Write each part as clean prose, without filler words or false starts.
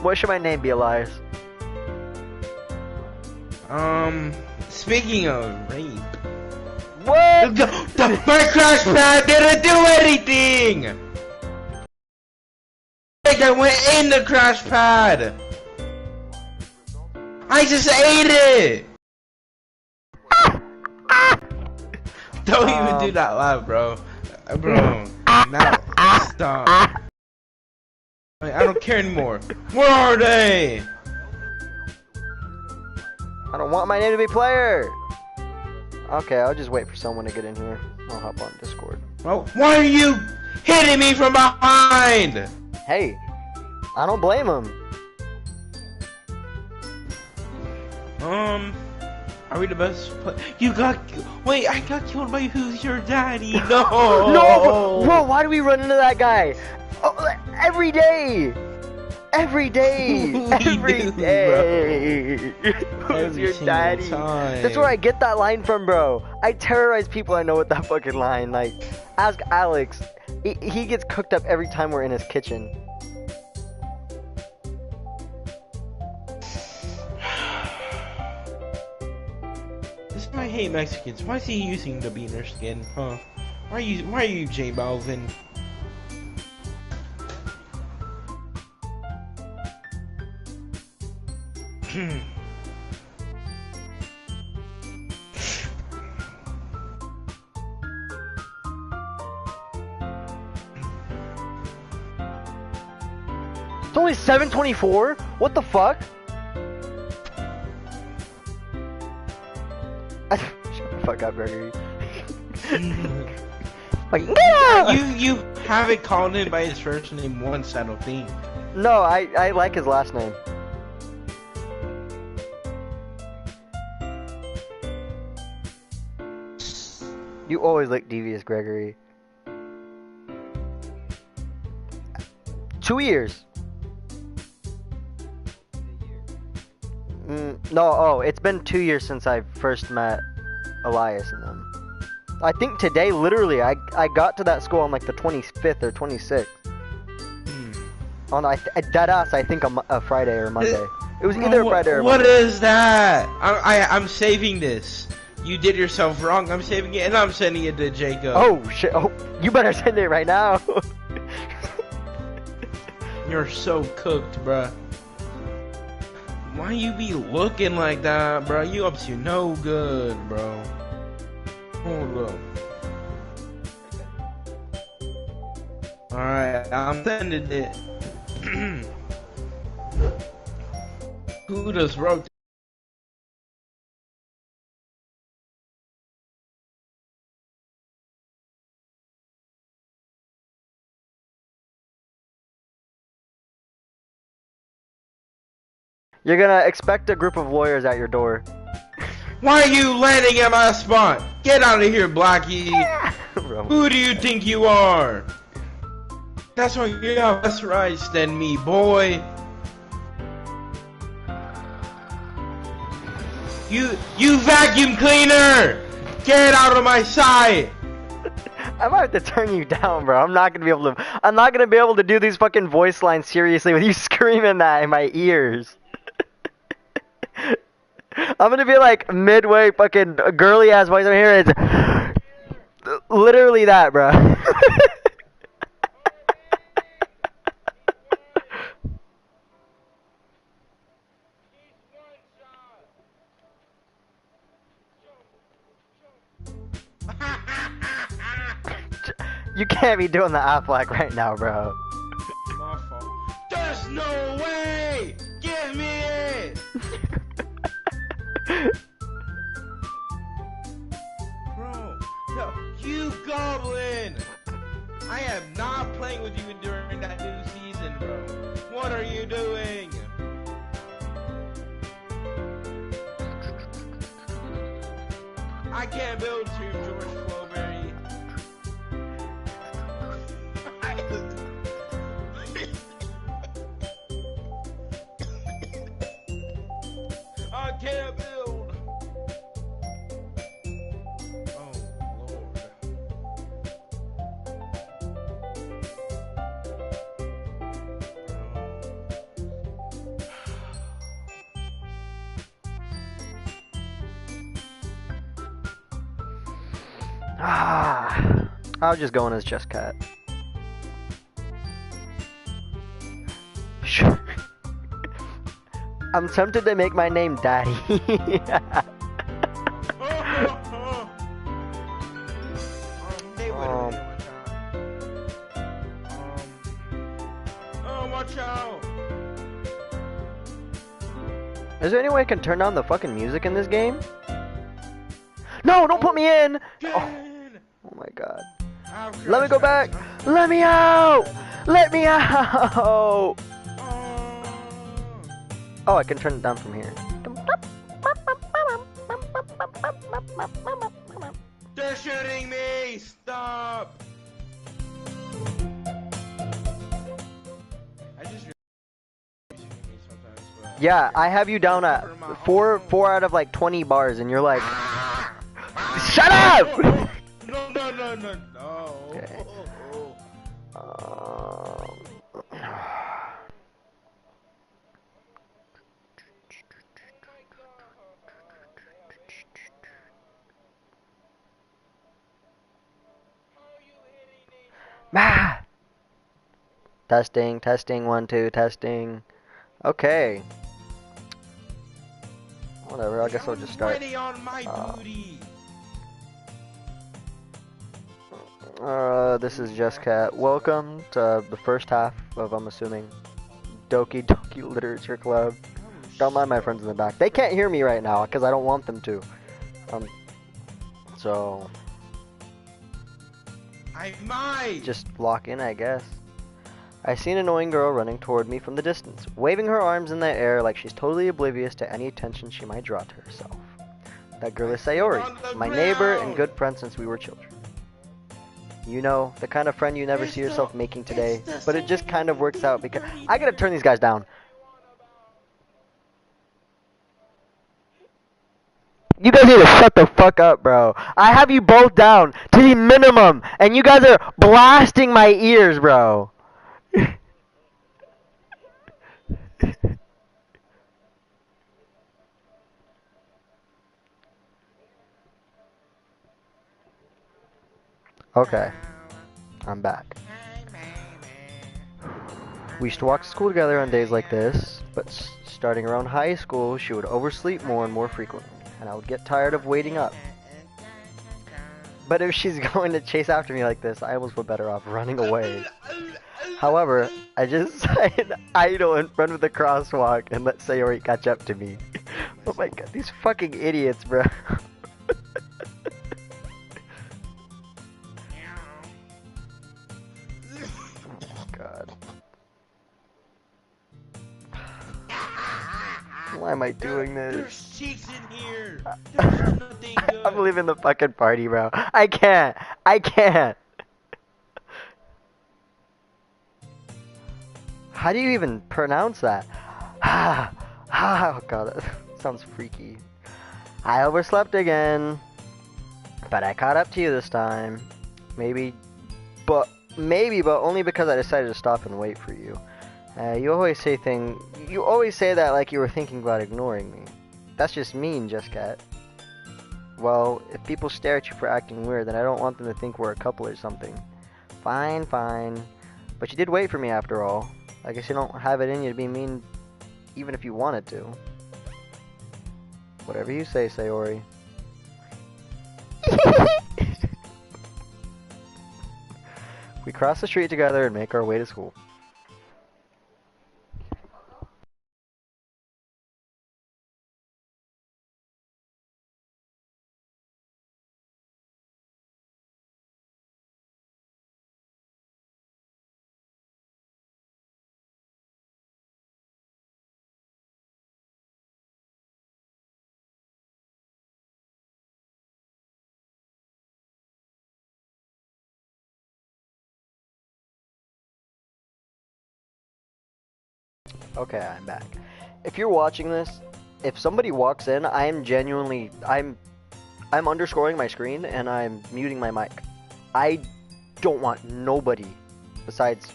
What should my name be, Elias? Speaking of rape. What? My crash pad didn't do anything! I went in the crash pad! I just ate it! Don't even do that loud, bro. Bro, now, stop. I don't care anymore. Where are they? I don't want my name to be player! Okay, I'll just wait for someone to get in here. I'll hop on Discord. Oh, why are you hitting me from behind? Hey, I don't blame him. Are we the best wait, I got killed by Who's Your Daddy? No! No! Bro, why do we run into that guy? Oh, every day! Every day! Every day! Who's your daddy? That's where I get that line from, bro. I terrorize people I know with that fucking line. Like, ask Alex. He gets cooked up every time we're in his kitchen. This is why I hate Mexicans. Why is he using the beaner skin, huh? Why are you J Balvin? It's only 7:24? What the fuck? Shut the fuck up, Gregory. Like, yeah! You haven't called him by his first name once, I don't think. No, I like his last name. You always look devious, Gregory. 2 years. No, it's been 2 years since I first met Elias and them. I think today, literally, I got to that school on like the 25th or 26th. On deadass, I think a Friday or Monday. It was either Friday or Monday. What is that? I'm saving this. You did yourself wrong. I'm saving it and I'm sending it to Jacob. Oh shit! Oh, you better send it right now. You're so cooked, bruh. Why you be looking like that, bro? You up to no good, bro. Hold up. Alright, I'm sending it. Who just wrote? You're gonna expect a group of lawyers at your door. Why are you landing at my spot? Get out of here, Blackie! Who do you think you are? That's why you have less rights than me, boy. You vacuum cleaner! Get out of my sight! I might have to turn you down, bro. I'm not gonna be able to do these fucking voice lines seriously with you screaming that in my ears. I'm gonna be like midway fucking girly ass voice over here. It's literally that, bro. You can't be doing the Affleck right now, bro. My fault. There's no way! Give me it! Bro, no, you goblin! I am not playing with you during that new season, bro. What are you doing? I can't build to George Flowberry. I can't build. Oh Lord. Ah, I was just going as Just Cat. Sure. I'm tempted to make my name Daddy. Watch out! Is there any way I can turn down the fucking music in this game? No, don't put me in! Oh my god. Let me go back! Let me out! Let me out! Oh, I can turn it down from here. They're shooting me! Stop! Yeah, I have you down at 4 out of like 20 bars, and you're like, shut up! No. Okay. Testing, 1, 2, testing. Okay. Whatever, I guess I'll just start. This is Just Cat. Welcome to the first half of, I'm assuming, Doki Doki Literature Club. Don't mind my friends in the back. They can't hear me right now because I don't want them to. So I might just lock in, I guess. I see an annoying girl running toward me from the distance, waving her arms in the air like she's totally oblivious to any attention she might draw to herself. That girl is Sayori, my neighbor and good friend since we were children. You know, the kind of friend you never see yourself making today, but it just kind of works out because I gotta turn these guys down. You guys need to shut the fuck up, bro. I have you both down to the minimum, and you guys are blasting my ears, bro. Okay, I'm back. We used to walk to school together on days like this, but starting around high school, she would oversleep more and more frequently, and I would get tired of waiting up. But if she's going to chase after me like this, I almost feel better off running away. However, I just decided idle in front of the crosswalk and let Sayori catch up to me. Oh my god, these fucking idiots, bro. God. Why am I doing this? There's cheeks in here. There's nothing good. I'm leaving the fucking party, bro. I can't. How do you even pronounce that? Oh god, that sounds freaky. I overslept again, but I caught up to you this time. Maybe, but only because I decided to stop and wait for you. You always say that like you were thinking about ignoring me. That's just mean, Just Cat. Well, if people stare at you for acting weird, then I don't want them to think we're a couple or something. Fine. But you did wait for me after all. I guess you don't have it in you to be mean even if you wanted to. Whatever you say, Sayori. We cross the street together and make our way to school. Okay, I'm back. If you're watching this, if somebody walks in, I'm underscoring my screen and I'm muting my mic. I don't want nobody besides,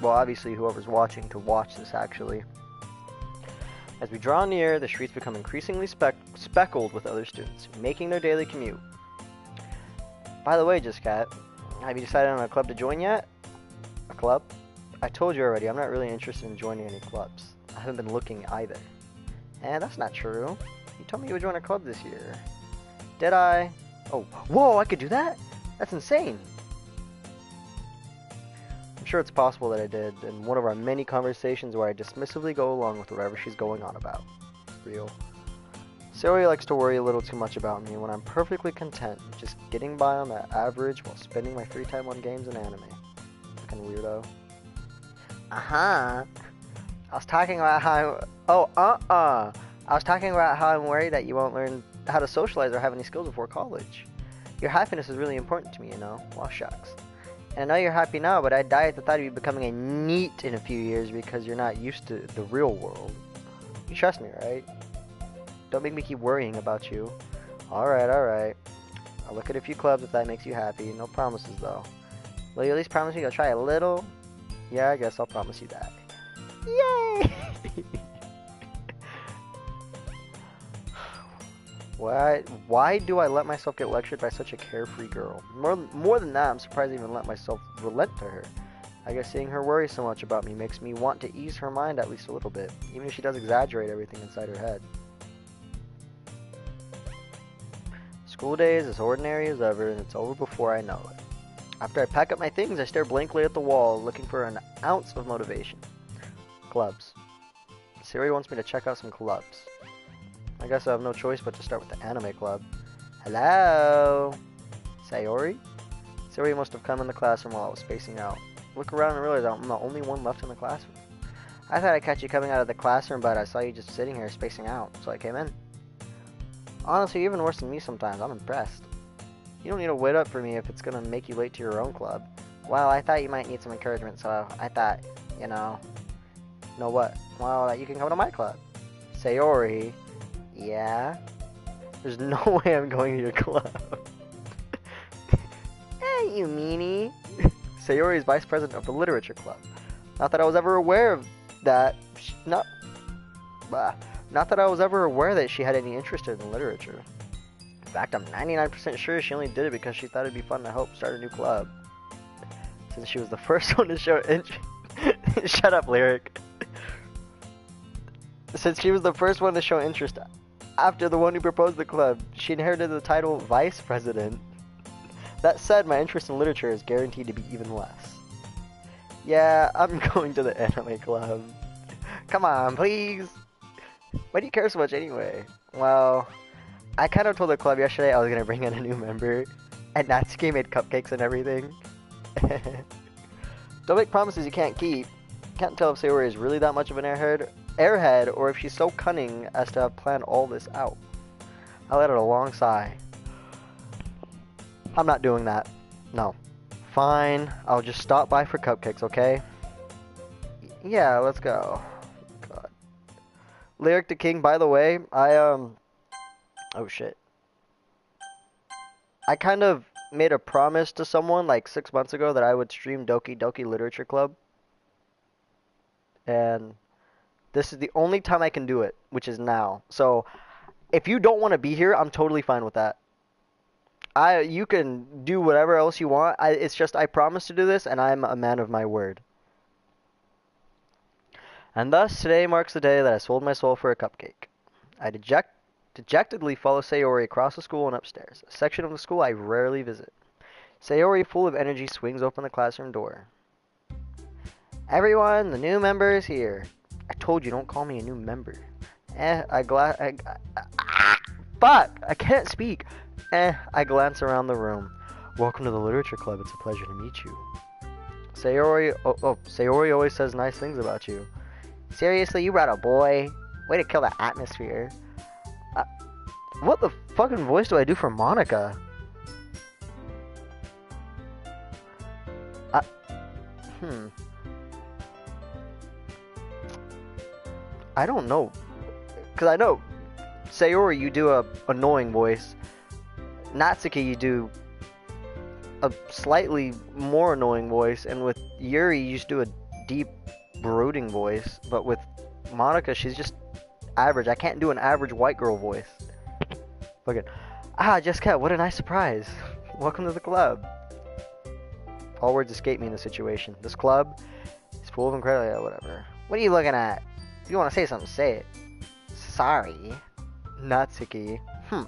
well, obviously whoever's watching to watch this actually. As we draw near, the streets become increasingly speckled with other students, making their daily commute. By the way, Just Cat, have you decided on a club to join yet? A club? I told you already, I'm not really interested in joining any clubs. I haven't been looking either. That's not true. You told me you would join a club this year. Did I? Oh, whoa, I could do that? That's insane. I'm sure it's possible that I did in one of our many conversations where I dismissively go along with whatever she's going on about. Real. Sayori likes to worry a little too much about me when I'm perfectly content just getting by on that average while spending my free time on games and anime. Fucking weirdo. I was talking about how I was talking about how I'm worried that you won't learn how to socialize or have any skills before college. Your happiness is really important to me, you know. Well, shucks. And I know you're happy now, but I'd die at the thought of you becoming a NEET in a few years because you're not used to the real world. You trust me, right? Don't make me keep worrying about you. Alright. I'll look at a few clubs if that makes you happy. No promises, though. Will you at least promise me you'll try a little? Yeah, I guess I'll promise you that. Yay! Why do I let myself get lectured by such a carefree girl? More than that, I'm surprised I even let myself relent to her. I guess seeing her worry so much about me makes me want to ease her mind at least a little bit, even if she does exaggerate everything inside her head. School day is as ordinary as ever, and it's over before I know it. After I pack up my things, I stare blankly at the wall, looking for an ounce of motivation. Clubs. Sayori wants me to check out some clubs. I guess I have no choice but to start with the anime club. Hello? Sayori? Sayori must have come in the classroom while I was spacing out. Look around and realize I'm the only one left in the classroom. I thought I'd catch you coming out of the classroom, but I saw you just sitting here spacing out, so I came in. Honestly, you're even worse than me sometimes. I'm impressed. You don't need to wait up for me if it's gonna make you late to your own club. Well, I thought you might need some encouragement, so I thought, know what? Well, that you can come to my club. Sayori. Yeah? There's no way I'm going to your club. You meanie. Sayori is vice president of the literature club. Not that I was ever aware of that. Not that I was ever aware that she had any interest in literature. In fact, I'm 99% sure she only did it because she thought it'd be fun to help start a new club. Since she was the first one to show interest. Shut up, Lyric. Since she was the first one to show interest after the one who proposed the club, she inherited the title Vice President. That said, my interest in literature is guaranteed to be even less. Yeah, I'm going to the anime club. Come on, please. Why do you care so much anyway? Well, I kind of told the club yesterday I was going to bring in a new member, and Natsuki made cupcakes and everything. Don't make promises you can't keep. Can't tell if Sayori is really that much of an airhead, or if she's so cunning as to have planned all this out. I let out a long sigh. I'm not doing that. No. Fine, I'll just stop by for cupcakes, okay? Yeah, let's go. God. Lyric the King, by the way, oh shit. I kind of made a promise to someone like 6 months ago that I would stream Doki Doki Literature Club. And this is the only time I can do it, which is now. So, if you don't want to be here, I'm totally fine with that. You can do whatever else you want. It's just I promised to do this, and I'm a man of my word. And thus, today marks the day that I sold my soul for a cupcake. I dejectedly follow Sayori across the school and upstairs, a section of the school I rarely visit. Sayori, full of energy, swings open the classroom door. Everyone, the new member is here. I told you, don't call me a new member. Fuck! I can't speak. I glance around the room. Welcome to the literature club. It's a pleasure to meet you. Sayori, Sayori always says nice things about you. Seriously, you brought a boy? Way to kill the atmosphere. What the fucking voice do I do for Monica? I don't know. Because I know, Sayori, you do a annoying voice. Natsuki, you do a slightly more annoying voice. And with Yuri, you just do a deep, brooding voice. But with Monica, she's just average. I can't do an average white girl voice. Look at, Jessica, what a nice surprise. Welcome to the club. All words escape me in this situation. This club is full of incredible... whatever. What are you looking at? If you want to say something, say it. Sorry. Natsuki. The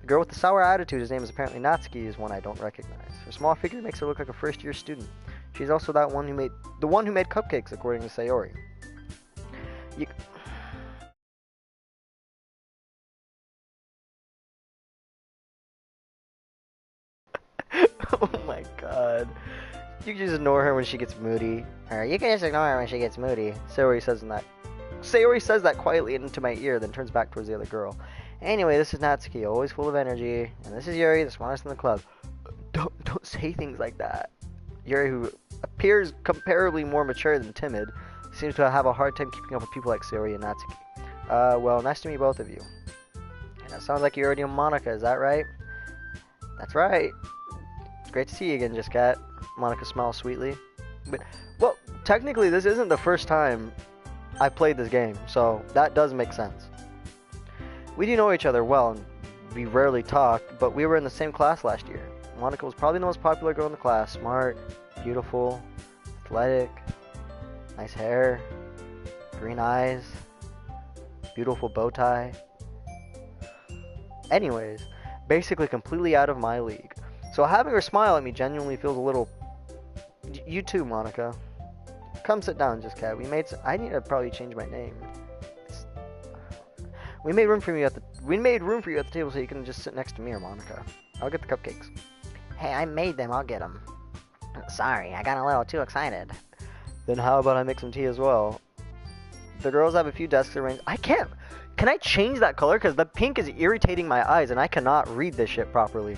girl with the sour attitude, whose name is apparently Natsuki, is one I don't recognize. Her small figure makes her look like a first-year student. She's also the one who made cupcakes, according to Sayori. Oh my god. You can just ignore her when she gets moody. Or you can just ignore her when she gets moody. Sayori says that quietly into my ear, then turns back towards the other girl. Anyway, this is Natsuki, always full of energy. And this is Yuri, the smartest in the club. Don't say things like that. Yuri, who appears comparably more mature than timid, seems to have a hard time keeping up with people like Sayori and Natsuki. Well, nice to meet both of you. And it sounds like you already know Monica, is that right? That's right. It's great to see you again, Just Cat. Monica smiles sweetly. But, well, technically this isn't the first time I played this game, so that does make sense. We do know each other well, and we rarely talk, but we were in the same class last year. Monica was probably the most popular girl in the class. Smart, beautiful, athletic, nice hair, green eyes, beautiful bow tie. Anyways, basically completely out of my league. So having her smile at me genuinely feels a little... You too, Monica. Come sit down, Just Cat. I need to probably change my name. We made room for you at the table so you can just sit next to me or Monica. I'll get the cupcakes. Hey, I made them. I'll get them. Sorry, I got a little too excited. Then how about I make some tea as well? The girls have a few desks arranged. Can I change that color? Because the pink is irritating my eyes and I cannot read this shit properly.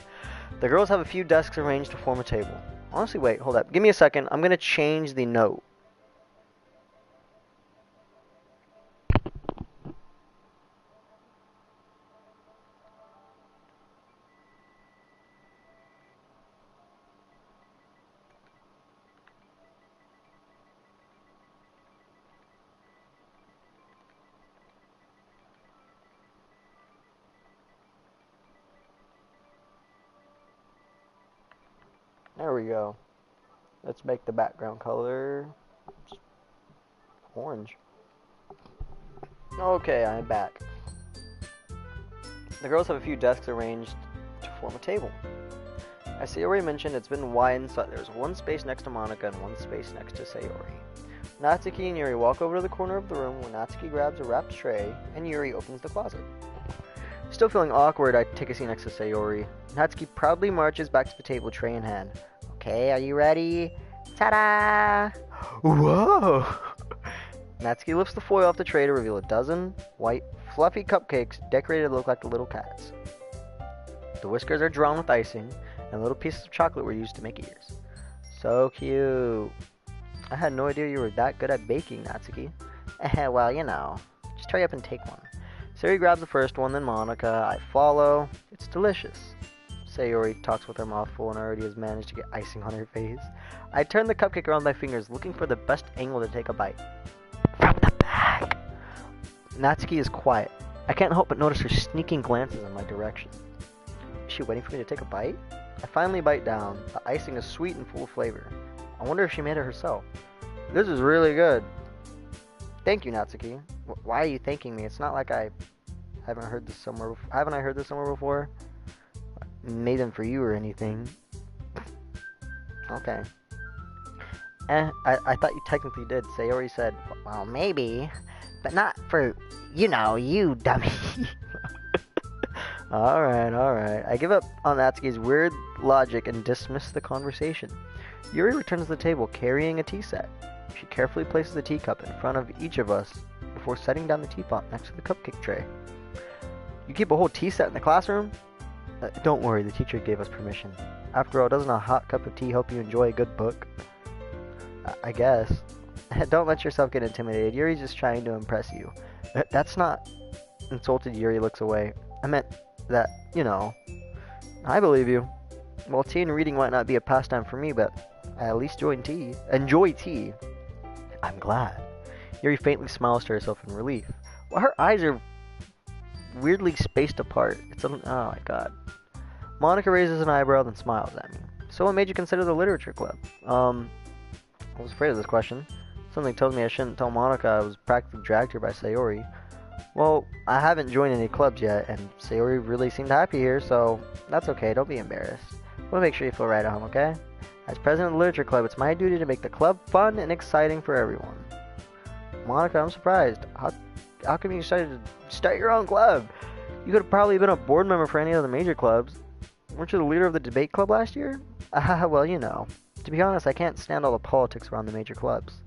The girls have a few desks arranged to form a table. Honestly, wait, hold up. Give me a second. I'm going to change the note. There we go. Let's make the background color orange. Okay, I'm back. The girls have a few desks arranged to form a table. As Sayori mentioned, it's been widened so there's one space next to Monica and one space next to Sayori. Natsuki and Yuri walk over to the corner of the room where Natsuki grabs a wrapped tray and Yuri opens the closet. Still feeling awkward, I take a seat next to Sayori. Natsuki proudly marches back to the table, tray in hand. Okay, are you ready? Ta-da! Whoa! Natsuki lifts the foil off the tray to reveal a dozen white, fluffy cupcakes decorated to look like the little cats. The whiskers are drawn with icing, and little pieces of chocolate were used to make ears. So cute! I had no idea you were that good at baking, Natsuki. Well, you know. Just hurry up and take one. Sayori grabs the first one, then Monica. I follow. It's delicious. Sayori talks with her mouth full and already has managed to get icing on her face. I turn the cupcake around my fingers, looking for the best angle to take a bite. From the back! Natsuki is quiet. I can't help but notice her sneaking glances in my direction. Is she waiting for me to take a bite? I finally bite down. The icing is sweet and full of flavor. I wonder if she made it herself. This is really good. Thank you, Natsuki. Why are you thanking me? It's not like haven't I heard this somewhere before? Made them for you or anything. Okay. I thought you technically did. Sayori said, well, maybe, but not for, you dummy. Alright. I give up on Natsuki's weird logic and dismiss the conversation. Yuri returns to the table carrying a tea set. She carefully places a teacup in front of each of us before setting down the teapot next to the cupcake tray. You keep a whole tea set in the classroom? Don't worry, the teacher gave us permission. After all, doesn't a hot cup of tea help you enjoy a good book? I guess. Don't let yourself get intimidated. Yuri's just trying to impress you. That's not... Insulted, Yuri looks away. I meant that, I believe you. Well, tea and reading might not be a pastime for me, but I at least enjoy tea. I'm glad. Yuri faintly smiles to herself in relief. Well, her eyes are weirdly spaced apart. Oh my god. Monica raises an eyebrow, then smiles at me. So what made you consider the literature club? I was afraid of this question. Something tells me I shouldn't tell Monica I was practically dragged here by Sayori. Well, I haven't joined any clubs yet, and Sayori really seemed happy here, so that's okay, don't be embarrassed. We'll make sure you feel right at home, okay? As president of the literature club, it's my duty to make the club fun and exciting for everyone. Monica, I'm surprised. How come you decided to start your own club? You could have probably been a board member for any of the major clubs. Weren't you the leader of the debate club last year? Well, you know. To be honest, I can't stand all the politics around the major clubs.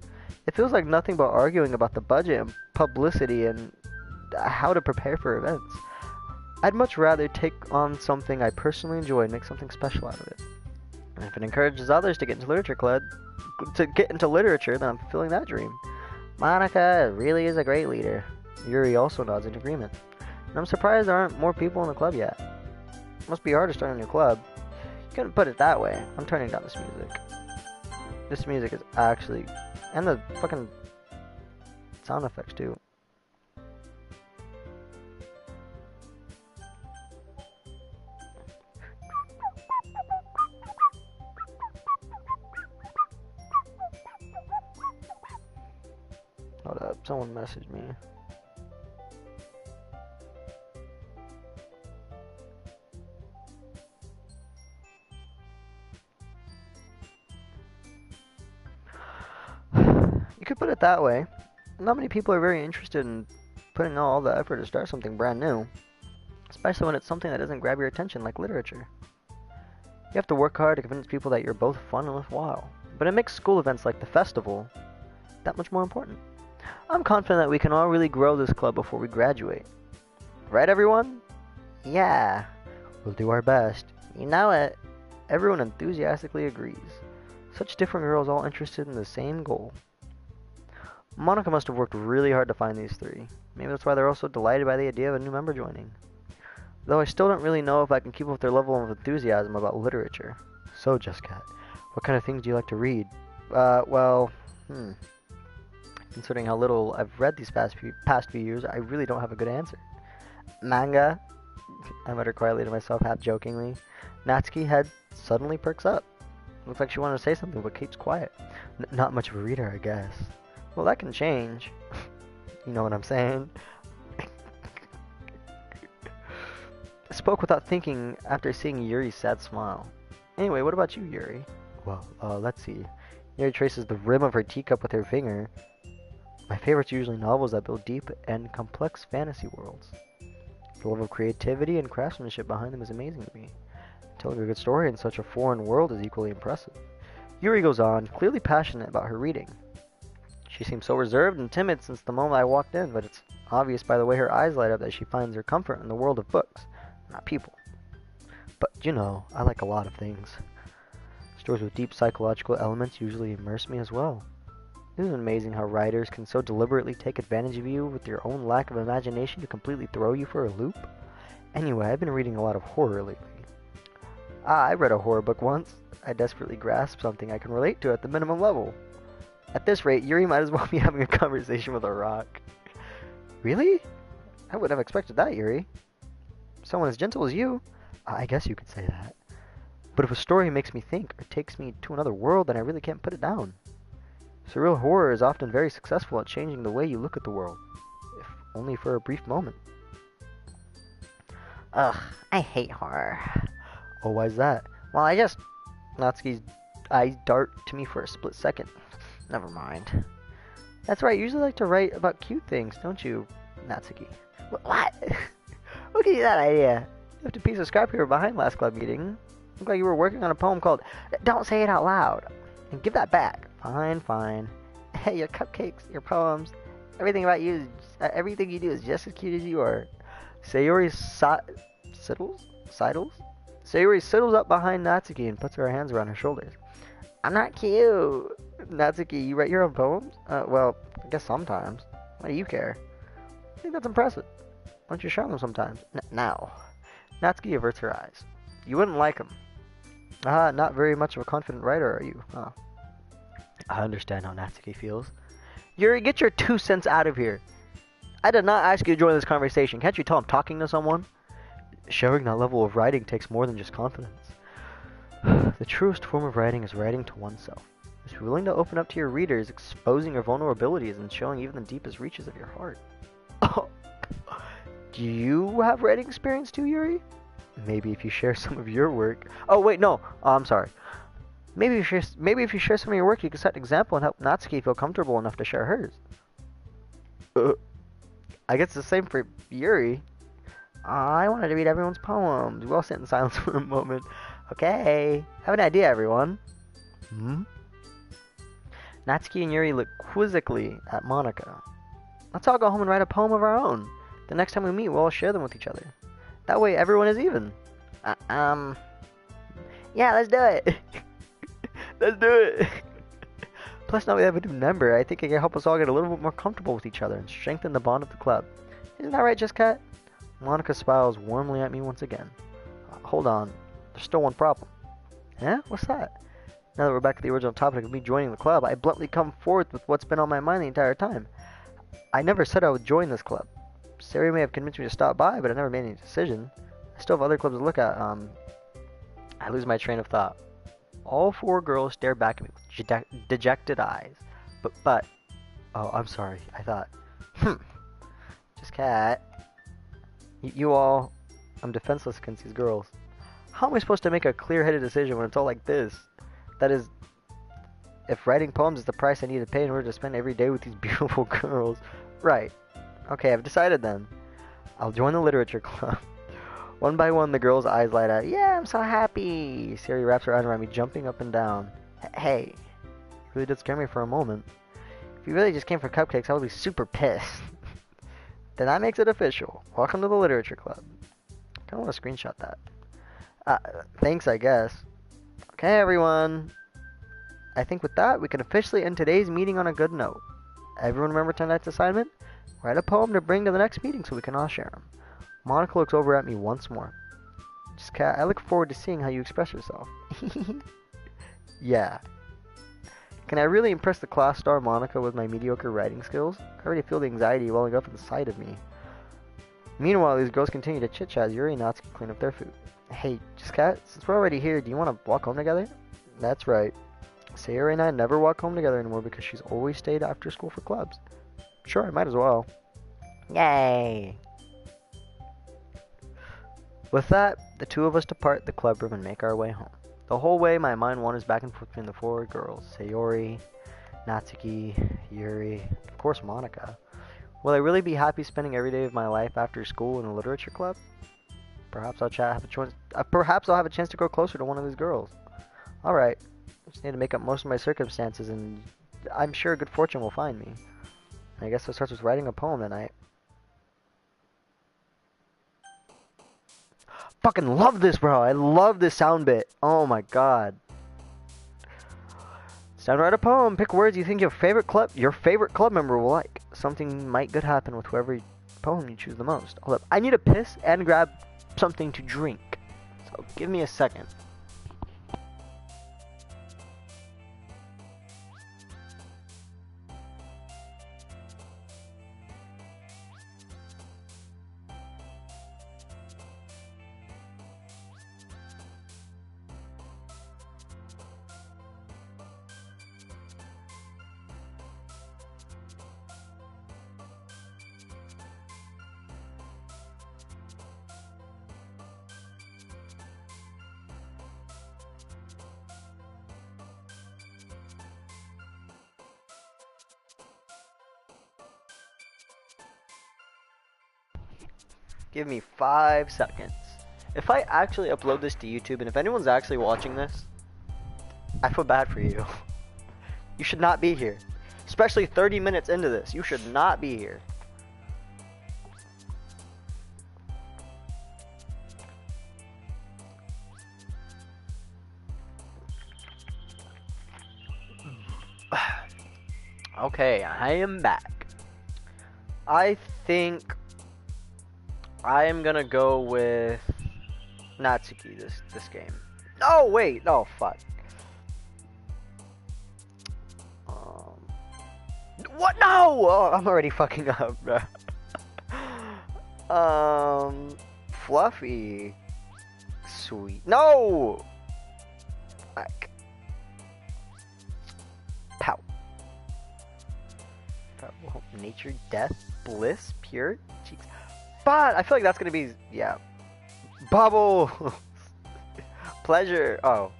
It feels like nothing but arguing about the budget and publicity and how to prepare for events. I'd much rather take on something I personally enjoy and make something special out of it. And if it encourages others to get into literature, then I'm fulfilling that dream. Monica really is a great leader. Yuri also nods in agreement. And I'm surprised there aren't more people in the club yet. It must be hard to start a new club. You couldn't put it that way. I'm turning down this music. This music is actually... And the fucking sound effects too. Hold up, someone messaged me. You could put it that way. Not many people are very interested in putting all the effort to start something brand new, especially when it's something that doesn't grab your attention like literature. You have to work hard to convince people that you're both fun and worthwhile, but it makes school events like the festival that much more important. I'm confident that we can all really grow this club before we graduate. Right, everyone? Yeah, we'll do our best. You know it. Everyone enthusiastically agrees. Such different girls all interested in the same goal. Monica must have worked really hard to find these three. Maybe that's why they're all so delighted by the idea of a new member joining. Though I still don't really know if I can keep up with their level of enthusiasm about literature. So, Jessica, what kind of things do you like to read? Considering how little I've read these past few years, I really don't have a good answer. Manga, I muttered quietly to myself, half jokingly. Natsuki's head suddenly perks up. Looks like she wanted to say something, but keeps quiet. Not much of a reader, I guess. Well, that can change. You know what I'm saying? I spoke without thinking after seeing Yuri's sad smile. Anyway, what about you, Yuri? Well, let's see. Yuri traces the rim of her teacup with her finger. My favorites are usually novels that build deep and complex fantasy worlds. The level of creativity and craftsmanship behind them is amazing to me. Telling a good story in such a foreign world is equally impressive. Yuri goes on, clearly passionate about her reading. She seems so reserved and timid since the moment I walked in, but it's obvious by the way her eyes light up that she finds her comfort in the world of books, not people. But, you know, I like a lot of things. Stories with deep psychological elements usually immerse me as well. Isn't it amazing how writers can so deliberately take advantage of you with your own lack of imagination to completely throw you for a loop? Anyway, I've been reading a lot of horror lately. I read a horror book once. I desperately grasped something I can relate to at the minimum level. At this rate, Yuri might as well be having a conversation with a rock. Really? I wouldn't have expected that, Yuri. Someone as gentle as you? I guess you could say that. But if a story makes me think or takes me to another world, then I really can't put it down. Surreal horror is often very successful at changing the way you look at the world, if only for a brief moment. Ugh, I hate horror. Oh, why's that? Well, Natsuki's eyes dart to me for a split second. Never mind. That's right, you usually like to write about cute things, don't you, Natsuki? What? Who gave you that idea? You left a piece of scrap paper behind last club meeting. Looked like you were working on a poem called Don't Say It Out Loud. And give that back. Fine. Hey, your cupcakes, your poems, everything about you, everything you do is just as cute as you are. Sayori sidles up behind Natsuki and puts her hands around her shoulders. I'm not cute. Natsuki, you write your own poems? Well, I guess sometimes. Why do you care? I think that's impressive. Why don't you show them sometimes? No. Natsuki averts her eyes. You wouldn't like them. Not very much of a confident writer, are you? Huh. I understand how Natsuki feels. Yuri, get your 2 cents out of here. I did not ask you to join this conversation. Can't you tell I'm talking to someone? Showing that level of writing takes more than just confidence. The truest form of writing is writing to oneself. Just be willing to open up to your readers, exposing your vulnerabilities and showing even the deepest reaches of your heart. Oh, do you have writing experience too, Yuri? Maybe if you share some of your work. Oh wait, no. I'm sorry. Maybe if you share some of your work, you can set an example and help Natsuki feel comfortable enough to share hers. I guess it's the same for Yuri. I wanted to read everyone's poems. We all sit in silence for a moment. Okay. I have an idea, everyone. Natsuki and Yuri look quizzically at Monika. Let's all go home and write a poem of our own. The next time we meet, we'll all share them with each other. That way, everyone is even. Yeah, let's do it. Let's do it. Plus, now we have a new member. I think it can help us all get a little bit more comfortable with each other and strengthen the bond of the club. Isn't that right, Just Cat? Monika smiles warmly at me once again. Hold on. There's still one problem. Huh? What's that? Now that we're back to the original topic of me joining the club, I bluntly come forth with what's been on my mind the entire time. I never said I would join this club. Sari may have convinced me to stop by, but I never made any decision. I still have other clubs to look at. I lose my train of thought. All four girls stare back at me with dejected eyes. But, oh, I'm sorry. I thought, Just Cat. You all, I'm defenseless against these girls. How am I supposed to make a clear-headed decision when it's all like this? That is, if writing poems is the price I need to pay in order to spend every day with these beautiful girls. Right. Okay, I've decided then. I'll join the literature club. One by one, the girls' eyes light up. Yeah, I'm so happy. Sari wraps her arm around me, jumping up and down. Hey, really did scare me for a moment. If you really just came for cupcakes, I would be super pissed. Then that makes it official. Welcome to the literature club. I kind of want to screenshot that. Thanks, I guess. Okay, everyone. I think with that, we can officially end today's meeting on a good note. Everyone remember tonight's assignment? Write a poem to bring to the next meeting so we can all share them. Monika looks over at me once more. Just Cat, I look forward to seeing how you express yourself. Yeah. Can I really impress the class star Monika with my mediocre writing skills? I already feel the anxiety welling up inside of me. Meanwhile, these girls continue to chit-chat as Yuri and Natsuki clean up their food. Hey, Just Cat, since we're already here, do you want to walk home together? That's right. Sayori and I never walk home together anymore because she's always stayed after school for clubs. Sure, I might as well. Yay! With that, the two of us depart the club room and make our way home. The whole way, my mind wanders back and forth between the four girls. Sayori, Natsuki, Yuri, of course Monika. Will I really be happy spending every day of my life after school in a literature club? Perhaps I'll have a chance to grow closer to one of these girls. Alright, I just need to make up most of my circumstances and I'm sure good fortune will find me. I guess it starts with writing a poem tonight. Fucking love this, bro. I love this sound bit. Oh my god. It's time to write a poem. Pick words you think your favorite club member will like. Something might good happen with whoever poem you choose the most. Hold up. I need to piss and grab something to drink. So give me a second. Give me 5 seconds. If I actually upload this to YouTube, and if anyone's actually watching this, I feel bad for you. You should not be here. Especially 30 minutes into this. You should not be here. Okay, I am back. I think I am gonna go with Natsuki this game. Oh wait, oh fuck. What? No! Oh, I'm already fucking up, bro. Fluffy. Sweet. No! Back. Pow. Nature, death, bliss, pure cheeks. But I feel like that's gonna be, yeah. Bubble. Pleasure. Oh.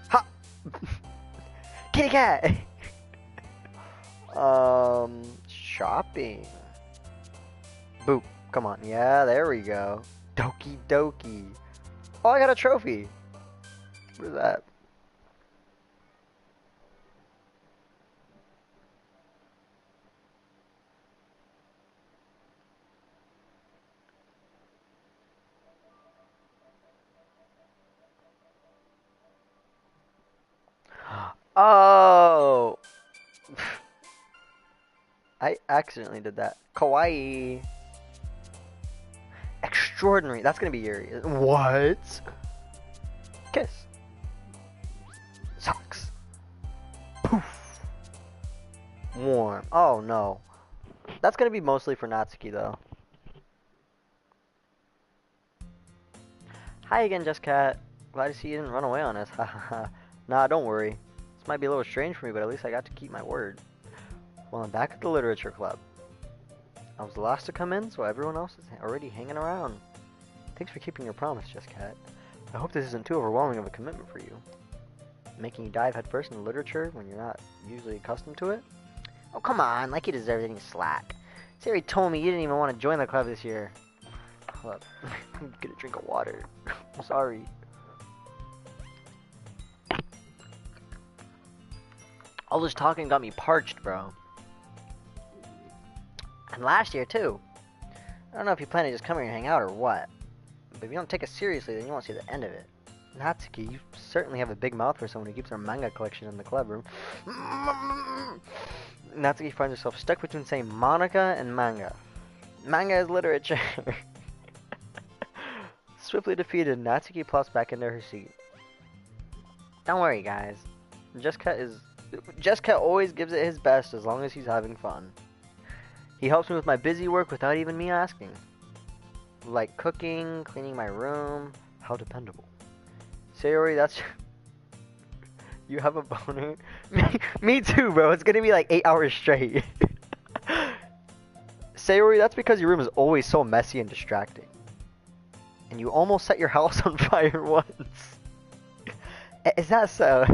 Ha. Kitty cat. Shopping. Boop. Come on. Yeah, there we go. Doki Doki. Oh, I got a trophy. What is that? Oh! I accidentally did that. Kawaii. Extraordinary. That's gonna be Yuri. What? Kiss. Socks. Poof. Warm. Oh no. That's gonna be mostly for Natsuki though. Hi again, Just Cat. Glad to see you didn't run away on us. Hahaha. Nah, don't worry. This might be a little strange for me, but at least I got to keep my word. Well, I'm back at the literature club. I was the last to come in, so everyone else is already hanging around. Thanks for keeping your promise, Just Cat. I hope this isn't too overwhelming of a commitment for you. Making you dive headfirst into literature when you're not usually accustomed to it? Oh, come on, like you deserve any slack. Siri told me you didn't even want to join the club this year. Hold up. I'm gonna drink of water. I'm sorry. All this talking got me parched, bro. And last year, too. I don't know if you plan to just come here and hang out or what. But if you don't take it seriously, then you won't see the end of it. Natsuki, you certainly have a big mouth for someone who keeps her manga collection in the club room. Natsuki finds herself stuck between saying Monica and manga. Manga is literature. Swiftly defeated, Natsuki plops back into her seat. Don't worry, guys. Just Cat always gives it his best as long as he's having fun. He helps me with my busy work without even me asking. Like cooking, cleaning my room. How dependable. Sayori, that's... You have a boner? Me too, bro. It's gonna be like 8 hours straight. Sayori, that's because your room is always so messy and distracting. And you almost set your house on fire once. Is that so?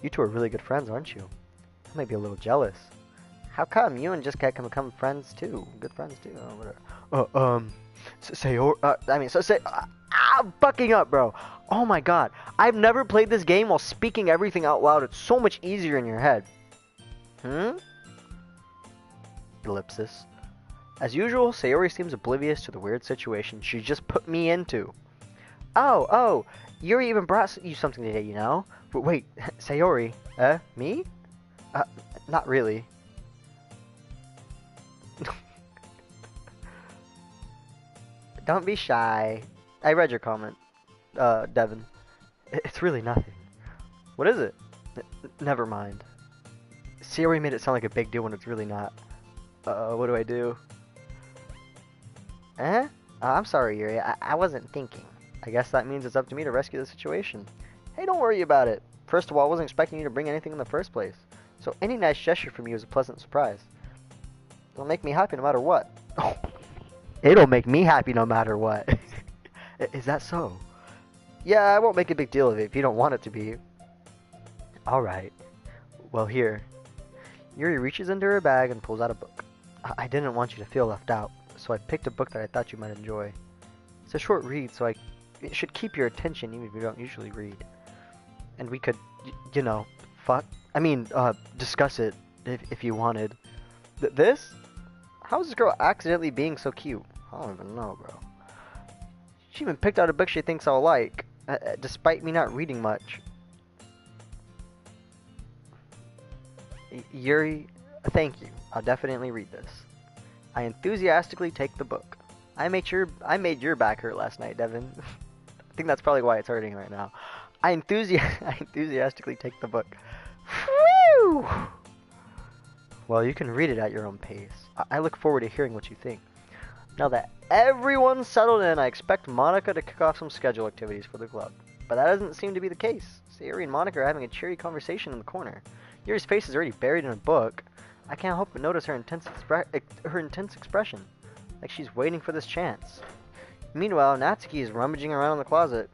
You two are really good friends, aren't you? I might be a little jealous. How come you and Just Cat can become friends too? Good friends too. Oh, whatever. I'm fucking up, bro. Oh my god. I've never played this game while speaking everything out loud. It's so much easier in your head. Ellipsis. As usual, Sayori seems oblivious to the weird situation she just put me into. Oh, Yuri even brought you something today, you know? But wait, Sayori, me? Not really. Don't be shy. I read your comment, Devin. It's really nothing. What is it? Never mind. Sayori made it sound like a big deal when it's really not. What do I do? I'm sorry, Yuri. I wasn't thinking. I guess that means it's up to me to rescue the situation. Hey, don't worry about it. First of all, I wasn't expecting you to bring anything in the first place. So any nice gesture from you is a pleasant surprise. It'll make me happy no matter what. Oh, it'll make me happy no matter what. Is that so? Yeah, I won't make a big deal of it if you don't want it to be. Alright. Well, here. Yuri reaches into her bag and pulls out a book. I didn't want you to feel left out, so I picked a book that I thought you might enjoy. It's a short read, so it should keep your attention even if you don't usually read. And we could, you know, discuss it if you wanted. This? How's this girl accidentally being so cute? I don't even know, bro. She even picked out a book she thinks I'll like, despite me not reading much. Yuri, thank you. I'll definitely read this. I enthusiastically take the book. I made your back hurt last night, Devin. I think that's probably why it's hurting right now. I enthusiastically take the book. Whew! Well, you can read it at your own pace. I look forward to hearing what you think. Now that everyone's settled in, I expect Monica to kick off some schedule activities for the club. But that doesn't seem to be the case. Sayori and Monica are having a cheery conversation in the corner. Yuri's face is already buried in a book. I can't help but notice her intense expression, like she's waiting for this chance. Meanwhile, Natsuki is rummaging around in the closet.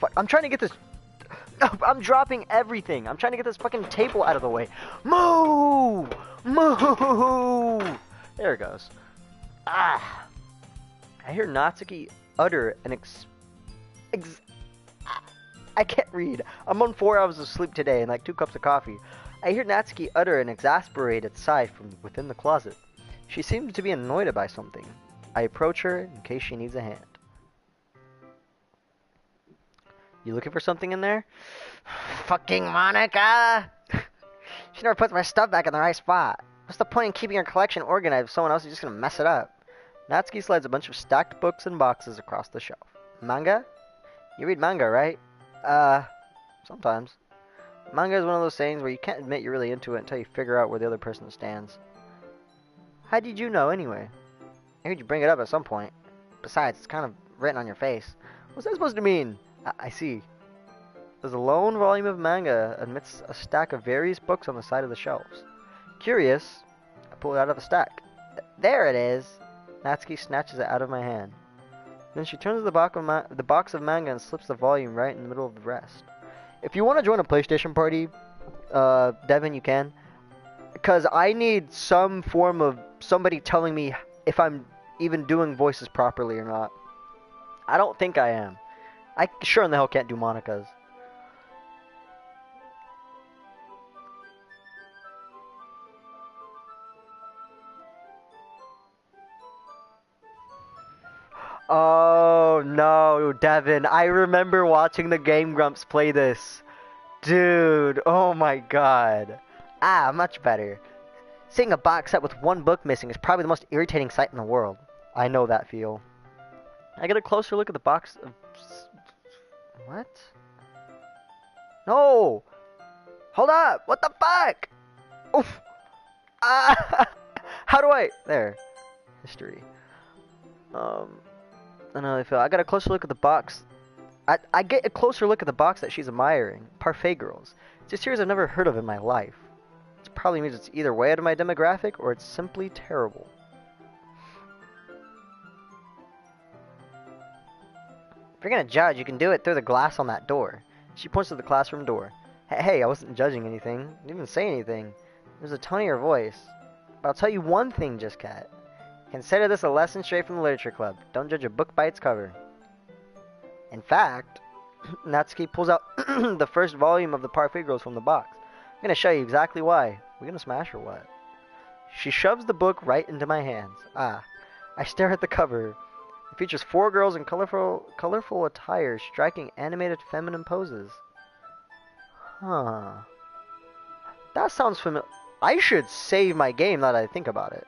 But I'm trying to get this... I'm dropping everything. I'm trying to get this fucking table out of the way. Move! Move! There it goes. Ah! I hear Natsuki utter an I can't read. I'm on 4 hours of sleep today and like 2 cups of coffee. I hear Natsuki utter an exasperated sigh from within the closet. She seems to be annoyed by something. I approach her in case she needs a hand. You looking for something in there? Fucking Monica! She never puts my stuff back in the right spot. What's the point in keeping your collection organized if someone else is just gonna mess it up? Natsuki slides a bunch of stacked books and boxes across the shelf. Manga? You read manga, right? Sometimes. Manga is one of those things where you can't admit you're really into it until you figure out where the other person stands. How did you know, anyway? I heard you bring it up at some point. Besides, it's kind of written on your face. What's that supposed to mean? I see. There's a lone volume of manga amidst a stack of various books on the side of the shelves. Curious, I pull it out of the stack. There it is! Natsuki snatches it out of my hand. Then she turns to the box of manga and slips the volume right in the middle of the rest. If you want to join a PlayStation party, Devin, you can. Because I need some form of somebody telling me if I'm even doing voices properly or not. I don't think I am. I sure in the hell can't do Monica's. Oh no, Devin. I remember watching the Game Grumps play this. Dude, oh my god. Ah, much better. Seeing a box set with one book missing is probably the most irritating sight in the world. I know that feel. I get a closer look at the box of... What? No! Hold up! What the fuck? Oof! Ah! How do I... There. History. I know how I feel. I got a closer look at the box. I get a closer look at the box that she's admiring. Parfait Girls. It's a series I've never heard of in my life. It probably means it's either way out of my demographic or it's simply terrible. If you're gonna judge, you can do it through the glass on that door. She points to the classroom door. Hey, I wasn't judging anything. I didn't even say anything. There's a tone in your voice. But I'll tell you one thing, Just Cat. Consider this a lesson straight from the Literature Club. Don't judge a book by its cover. In fact, Natsuki pulls out the first volume of the Parfait Girls from the box. I'm gonna show you exactly why. We're gonna smash or what? She shoves the book right into my hands. Ah, I stare at the cover. It features 4 girls in colorful attire striking animated feminine poses. Huh. That sounds familiar. I should save my game now that I think about it.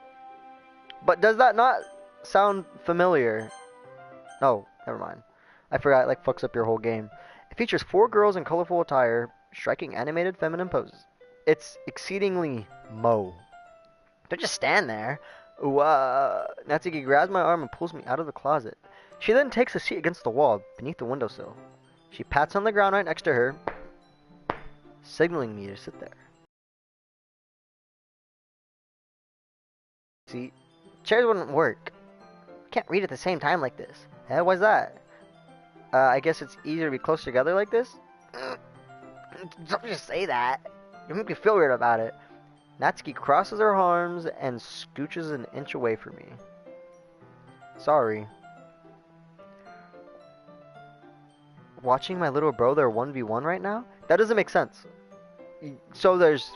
But does that not sound familiar? Oh, never mind. I forgot, it like fucks up your whole game. It features 4 girls in colorful attire striking animated feminine poses. It's exceedingly Mo. Don't just stand there. Ooh, Natsuki grabs my arm and pulls me out of the closet. She then takes a seat against the wall beneath the windowsill. She pats on the ground right next to her, signaling me to sit there. See, chairs wouldn't work. Can't read at the same time like this. Why's that? I guess it's easier to be close together like this? Don't just say that. You make me feel weird about it. Natsuki crosses her arms and scooches an inch away from me. Sorry. Watching my little brother 1v1 right now? That doesn't make sense. So there's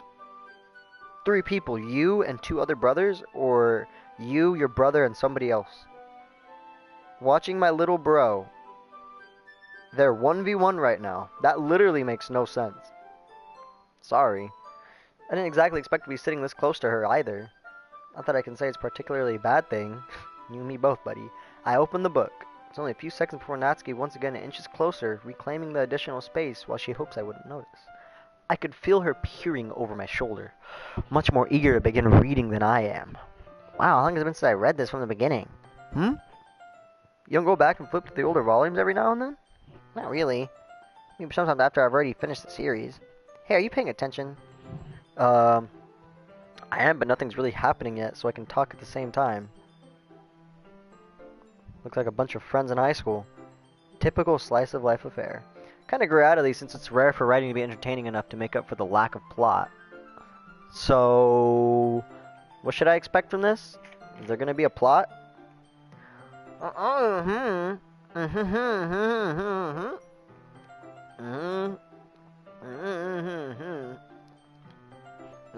3 people, you and 2 other brothers, or you, your brother, and somebody else. Watching my little bro. They're 1v1 right now. That literally makes no sense. Sorry. I didn't exactly expect to be sitting this close to her either. Not that I can say it's particularly a bad thing. You and me both, buddy. I opened the book. It's only a few seconds before Natsuki once again inches closer, reclaiming the additional space while she hopes I wouldn't notice. I could feel her peering over my shoulder, much more eager to begin reading than I am. Wow, how long has it been since I read this from the beginning? Hmm? You don't go back and flip to the older volumes every now and then? Not really. Maybe sometimes after I've already finished the series. Hey, are you paying attention? I am, but nothing's really happening yet, so I can talk at the same time. Looks like a bunch of friends in high school. Typical slice of life affair. Kinda grew out of these since it's rare for writing to be entertaining enough to make up for the lack of plot. So, what should I expect from this? Is there gonna be a plot?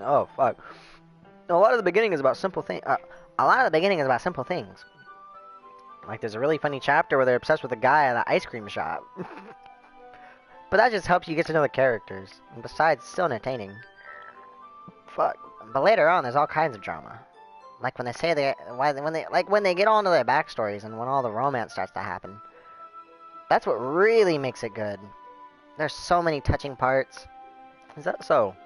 Oh, fuck. A lot of the beginning is about simple things. Like, there's a really funny chapter where they're obsessed with a guy at an ice cream shop. But that just helps you get to know the characters. And besides, it's still entertaining. Fuck. But later on, there's all kinds of drama. Like when they say when they get on to their backstories and when all the romance starts to happen. That's what really makes it good. There's so many touching parts. Is that so?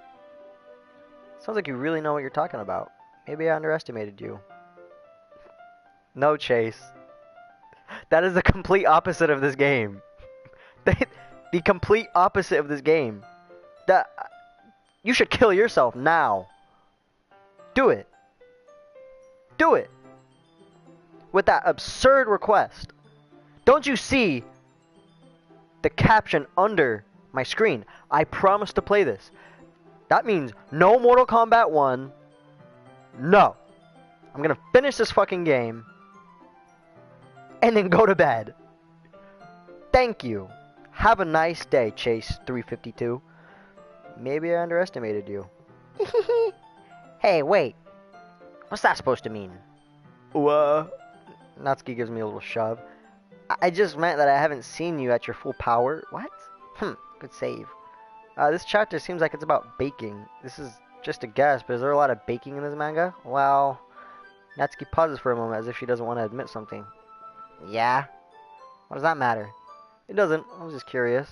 Sounds like you really know what you're talking about. Maybe I underestimated you. No, Chase. That is the complete opposite of this game. The complete opposite of this game. You should kill yourself now. Do it. Do it. With that absurd request. Don't you see the caption under my screen? I promise to play this. That means no Mortal Kombat 1. No. I'm gonna finish this fucking game. And then go to bed. Thank you. Have a nice day, Chase 352. Maybe I underestimated you. Hey, wait. What's that supposed to mean? Natsuki gives me a little shove. I just meant that I haven't seen you at your full power. What? Good save. This chapter seems like it's about baking. This is just a guess, but is there a lot of baking in this manga? Well, Natsuki pauses for a moment as if she doesn't want to admit something. Yeah? What does that matter? It doesn't. I was just curious.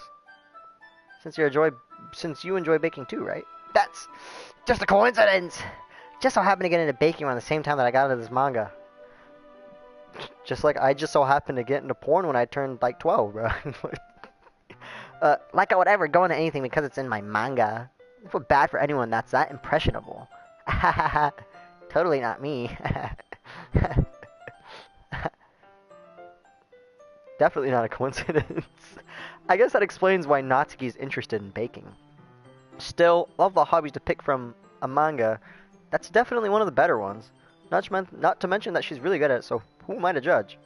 Since you enjoy baking too, right? That's just a coincidence. Just so happened to get into baking around the same time that I got into this manga. Just like I just so happened to get into porn when I turned like 12, bro. Like I would ever go into anything because it's in my manga. I feel bad for anyone that's that impressionable. Totally not me. Definitely not a coincidence. I guess that explains why Natsuki is interested in baking. Still, love the hobbies to pick from a manga. That's definitely one of the better ones. Not to mention that she's really good at it, so who am I to judge?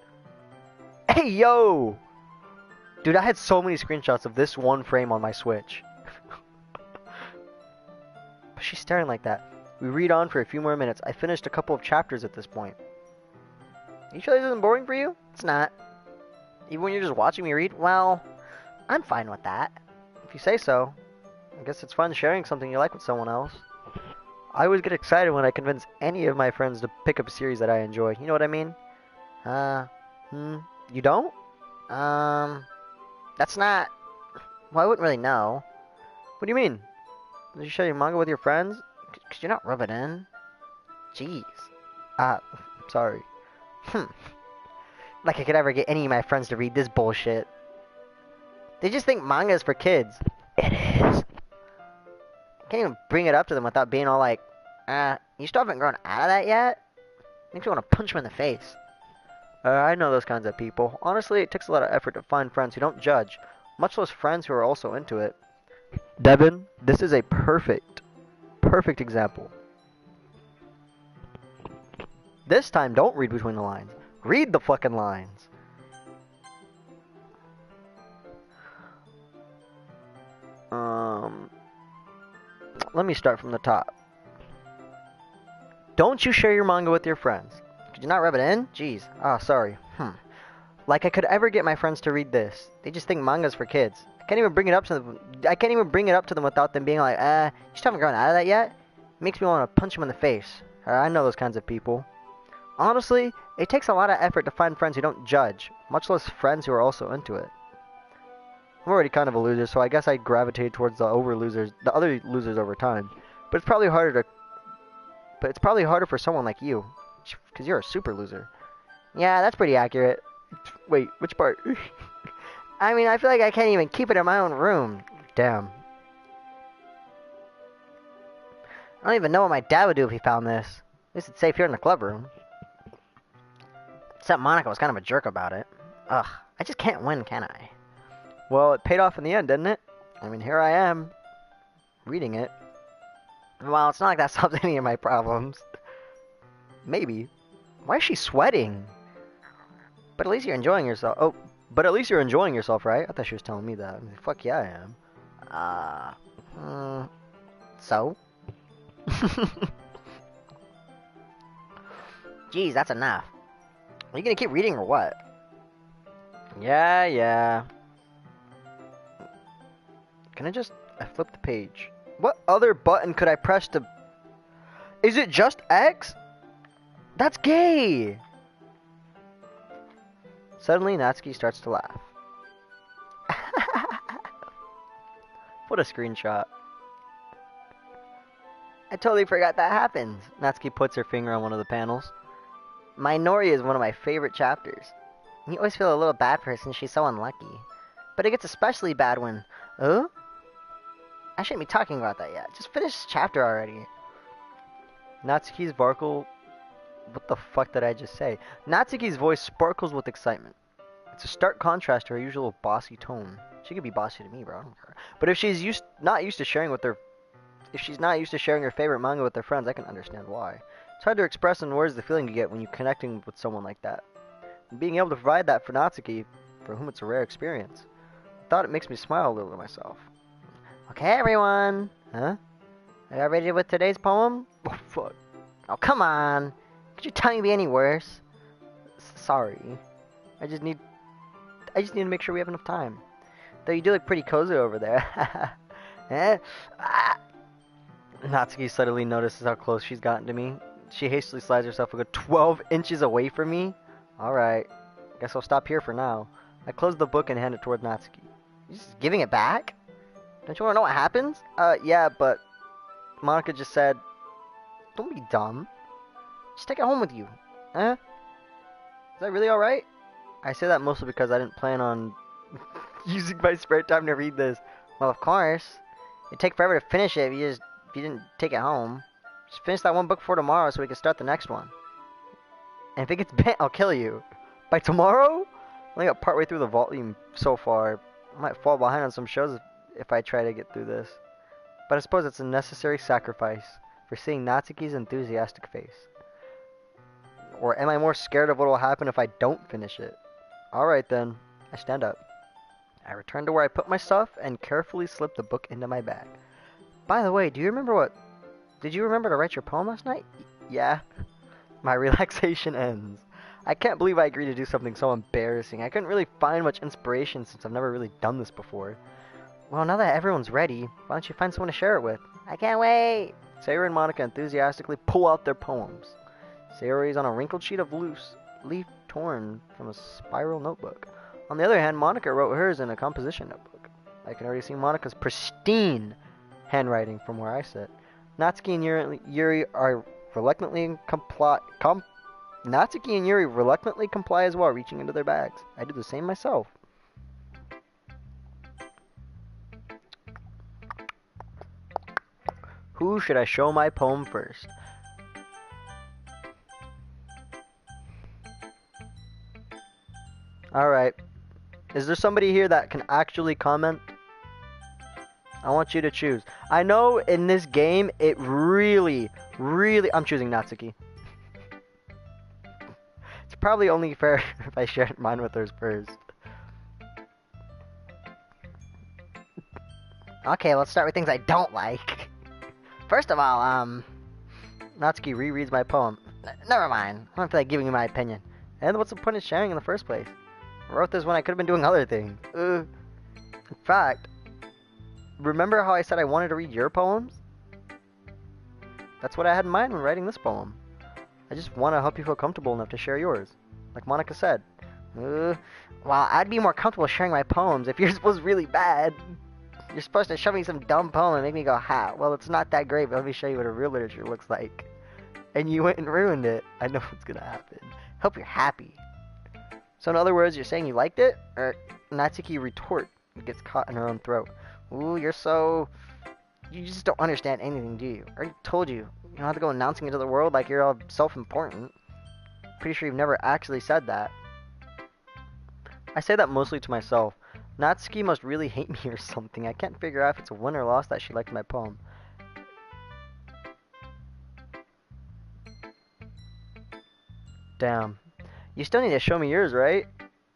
Hey, yo! Dude, I had so many screenshots of this one frame on my Switch. But she's staring like that. We read on for a few more minutes. I finished a couple of chapters at this point. You sure this isn't boring for you? It's not. Even when you're just watching me read? Well, I'm fine with that. If you say so. I guess it's fun sharing something you like with someone else. I always get excited when I convince any of my friends to pick up a series that I enjoy. You know what I mean? You don't? That's not... Well, I wouldn't really know. What do you mean? Did you share your manga with your friends? Could you not rub it in? Jeez. Sorry. Like I could ever get any of my friends to read this bullshit. They just think manga is for kids. It is. I can't even bring it up to them without being all like, you still haven't grown out of that yet? Makes me want to punch them in the face. I know those kinds of people. Honestly, it takes a lot of effort to find friends who don't judge, much less friends who are also into it. Devin, this is a perfect example. This time, don't read between the lines. Read the fucking lines. Let me start from the top. Don't you share your manga with your friends? Could you not rub it in? Jeez. Sorry. Like I could ever get my friends to read this. They just think manga's for kids. I can't even bring it up to them without them being like, you just haven't grown out of that yet? It makes me want to punch them in the face. I know those kinds of people. Honestly, it takes a lot of effort to find friends who don't judge, much less friends who are also into it. I'm already kind of a loser, so I guess I gravitate towards the other losers over time. But it's probably harder for someone like you, because you're a super loser. Yeah, that's pretty accurate. Wait, which part? I mean, I feel like I can't even keep it in my own room. Damn. I don't even know what my dad would do if he found this. At least it's safe here in the club room. Except Monica was kind of a jerk about it. Ugh, I just can't win, can I? Well, it paid off in the end, didn't it? I mean, here I am, reading it. Well, it's not like that solves any of my problems. Maybe. Why is she sweating? But at least you're enjoying yourself. Oh, but at least you're enjoying yourself, right? I thought she was telling me that. I mean, fuck yeah, I am. So? Jeez, that's enough. Are you gonna keep reading or what? Yeah. Can I flip the page. What other button could I press to... Is it just X? That's gay! Suddenly, Natsuki starts to laugh. What a screenshot. I totally forgot that happened. Natsuki puts her finger on one of the panels. Minori is one of my favorite chapters. You always feel a little bad for her since she's so unlucky. But it gets especially bad when... Oh? I shouldn't be talking about that yet. Just finish this chapter already. Natsuki's Varkle... What the fuck did I just say? Natsuki's voice sparkles with excitement. It's a stark contrast to her usual bossy tone. She could be bossy to me, bro. I don't care. But if she's not used to sharing her favorite manga with her friends, I can understand why. It's hard to express in words the feeling you get when you're connecting with someone like that. And being able to provide that for Natsuki, for whom it's a rare experience, I thought it makes me smile a little to myself. Okay, everyone. Huh? Are you ready with today's poem? Oh, fuck. Oh, come on. Could your tongue be any worse? Sorry. I just need to make sure we have enough time. Though you do look pretty cozy over there. Eh? Ah. Natsuki suddenly notices how close she's gotten to me. She hastily slides herself a good 12 inches away from me. Alright. Guess I'll stop here for now. I close the book and hand it toward Natsuki. You just giving it back? Don't you want to know what happens? Yeah, but... Monica just said... Don't be dumb. Just take it home with you. Huh? Is that really alright? I say that mostly because I didn't plan on using my spare time to read this. Well, of course. It'd take forever to finish it if you didn't take it home. Just finish that one book for tomorrow so we can start the next one. And if it gets bent, I'll kill you. By tomorrow? I only got partway through the volume so far. I might fall behind on some shows if I try to get through this. But I suppose it's a necessary sacrifice for seeing Natsuki's enthusiastic face. Or am I more scared of what will happen if I don't finish it? Alright then. I stand up. I return to where I put my stuff and carefully slip the book into my bag. By the way, did you remember to write your poem last night? Yeah. My relaxation ends. I can't believe I agreed to do something so embarrassing. I couldn't really find much inspiration since I've never really done this before. Well, now that everyone's ready, why don't you find someone to share it with? I can't wait! Sayori and Monica enthusiastically pull out their poems. Sayori is on a wrinkled sheet of loose leaf torn from a spiral notebook. On the other hand, Monica wrote hers in a composition notebook. I can already see Monica's pristine handwriting from where I sit. Natsuki and Yuri reluctantly comply as well, reaching into their bags. I do the same myself. Who should I show my poem first? Alright. Is there somebody here that can actually comment? I want you to choose. I know in this game, it really... I'm choosing Natsuki. It's probably only fair if I share mine with hers first. Okay, let's start with things I don't like. First of all, Natsuki rereads my poem. Never mind. I don't feel like giving you my opinion. And what's the point of sharing in the first place? I wrote this when I could have been doing other things. In fact, remember how I said I wanted to read your poems? That's what I had in mind when writing this poem. I just want to help you feel comfortable enough to share yours. Like Monica said. Well, I'd be more comfortable sharing my poems if yours was really bad. You're supposed to show me some dumb poem and make me go, ha, well, it's not that great, but let me show you what a real literature looks like. And you went and ruined it. I know what's gonna happen. Hope you're happy. So in other words, you're saying you liked it? Or Natsuki retort gets caught in her own throat. Ooh, you're so... You just don't understand anything, do you? I already told you. You don't have to go announcing it to the world like you're all self-important. Pretty sure you've never actually said that. I say that mostly to myself. Natsuki must really hate me or something. I can't figure out if it's a win or loss that she liked my poem. Damn. You still need to show me yours, right?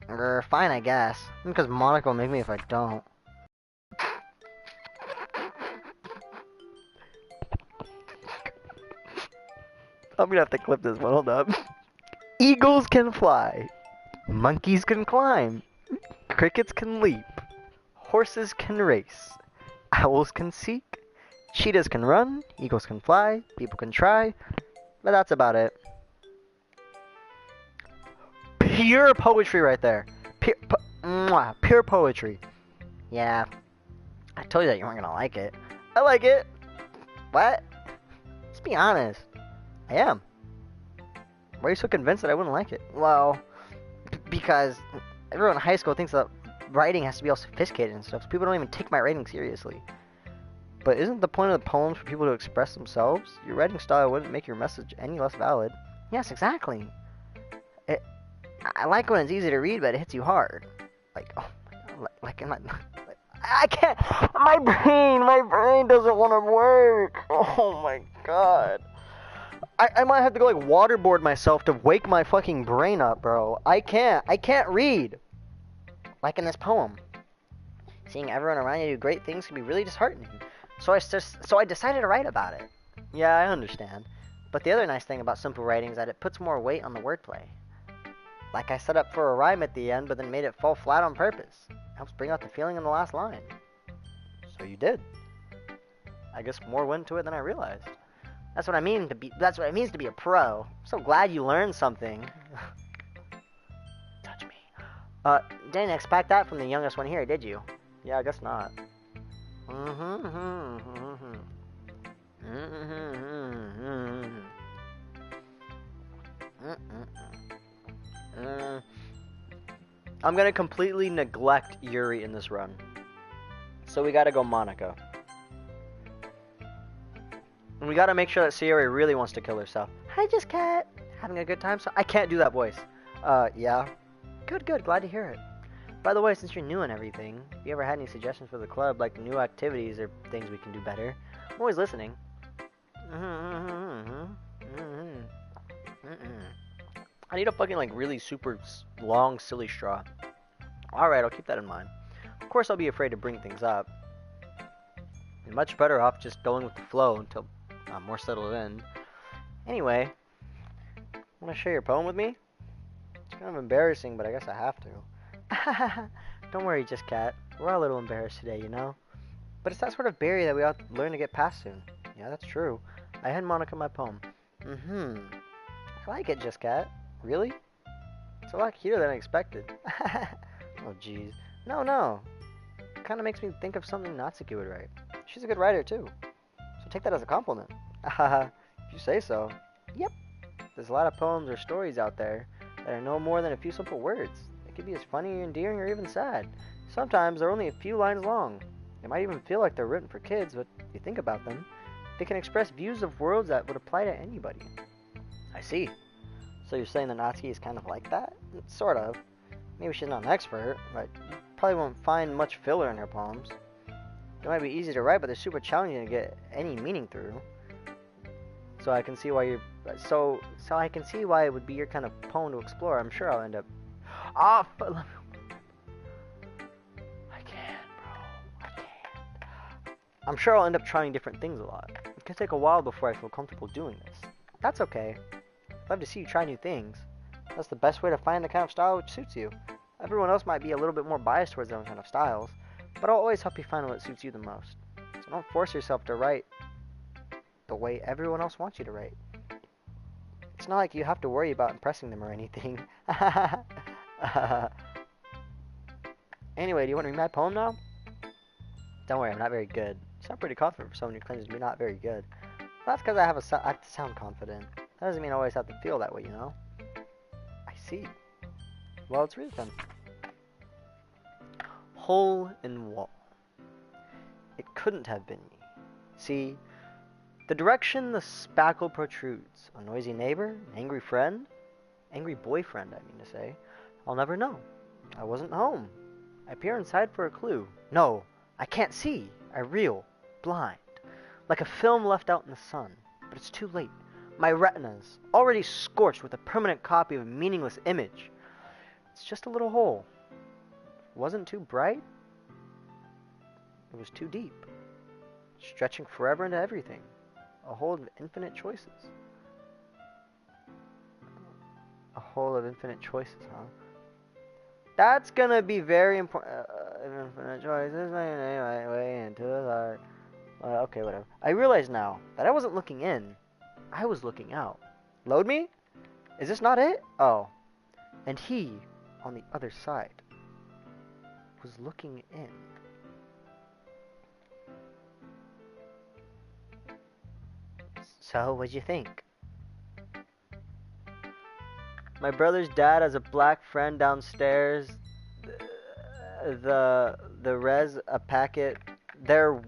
Fine, I guess. Because Monica will make me if I don't. I'm gonna have to clip this one. Hold up. Eagles can fly. Monkeys can climb. Crickets can leap. Horses can race. Owls can seek. Cheetahs can run. Eagles can fly. People can try. But that's about it. Pure poetry right there. Pure poetry. Yeah. I told you that you weren't gonna like it. I like it. What? Let's be honest. I am. Why are you so convinced that I wouldn't like it? Well, because everyone in high school thinks that writing has to be all sophisticated and stuff, so people don't even take my writing seriously. But isn't the point of the poems for people to express themselves? Your writing style wouldn't make your message any less valid. Yes, exactly. I like when it's easy to read, but it hits you hard. Like, oh, like in my... I can't... My brain doesn't want to work. Oh my god. I might have to go, like, waterboard myself to wake my fucking brain up, bro. I can't read. Like in this poem. Seeing everyone around you do great things can be really disheartening. So I decided to write about it. Yeah, I understand. But the other nice thing about simple writing is that it puts more weight on the wordplay. Like I set up for a rhyme at the end, but then made it fall flat on purpose. It helps bring out the feeling in the last line. So you did. I guess more went to it than I realized. That's what it means to be a pro. I'm so glad you learned something. Touch me. Didn't expect that from the youngest one here, did you? Yeah, I guess not. I'm gonna completely neglect Yuri in this run. So we gotta go Monica. And we gotta make sure that Sayori really wants to kill herself. Hi, Just Cat. Having a good time? So I can't do that voice. Yeah. Good. Glad to hear it. By the way, since you're new and everything, if you ever had any suggestions for the club, like new activities or things we can do better, I'm always listening. I need a fucking, like, really super long, silly straw. Alright, I'll keep that in mind. Of course, I'll be afraid to bring things up. I'm much better off just going with the flow until I'm more settled in. Anyway, want to share your poem with me? It's kind of embarrassing, but I guess I have to. Don't worry, Just Cat. We're all a little embarrassed today, you know? But it's that sort of barrier that we all learn to get past soon. Yeah, that's true. I hand Monica my poem. I like it, Just Cat. Really? It's a lot cuter than I expected. Oh, jeez. No. It kind of makes me think of something Natsuki would write. She's a good writer, too. So take that as a compliment. If you say so. Yep. There's a lot of poems or stories out there that are no more than a few simple words. They could be as funny, endearing, or even sad. Sometimes they're only a few lines long. They might even feel like they're written for kids, but if you think about them, they can express views of worlds that would apply to anybody. I see. So you're saying that Natsuki is kind of like that? Sort of. Maybe she's not an expert, but you probably won't find much filler in her poems. They might be easy to write, but they're super challenging to get any meaning through. So I can see why you're... So I can see why it would be your kind of poem to explore. I'm sure I'll end up... I can't, bro. I can't. I'm sure I'll end up trying different things a lot. It can take a while before I feel comfortable doing this. That's okay. I'd love to see you try new things. That's the best way to find the kind of style which suits you. Everyone else might be a little bit more biased towards their own kind of styles, but I'll always help you find what suits you the most. So don't force yourself to write the way everyone else wants you to write. It's not like you have to worry about impressing them or anything. Anyway, do you want to read my poem now? Don't worry, I'm not very good. You sound pretty confident for someone who claims to be not very good. Well, that's because I have to sound confident. That doesn't mean I always have to feel that way, you know? I see. Well, it's really fun. Hole in wall. It couldn't have been me. See, the direction the spackle protrudes. A noisy neighbor? An angry friend? Angry boyfriend, I mean to say. I'll never know. I wasn't home. I peer inside for a clue. No, I can't see. I reel. Blind. Like a film left out in the sun. But it's too late. My retina's already scorched with a permanent copy of a meaningless image. It's just a little hole. It wasn't too bright. It was too deep. Stretching forever into everything. A hole of infinite choices. A hole of infinite choices, huh? That's gonna be very important. Infinite choices, way into the heart. Okay, whatever. I realize now that I wasn't looking in. I was looking out. Load me? Is this not it? Oh. And he, on the other side, was looking in. So, what'd you think? My brother's dad has a black friend downstairs. The res a packet. There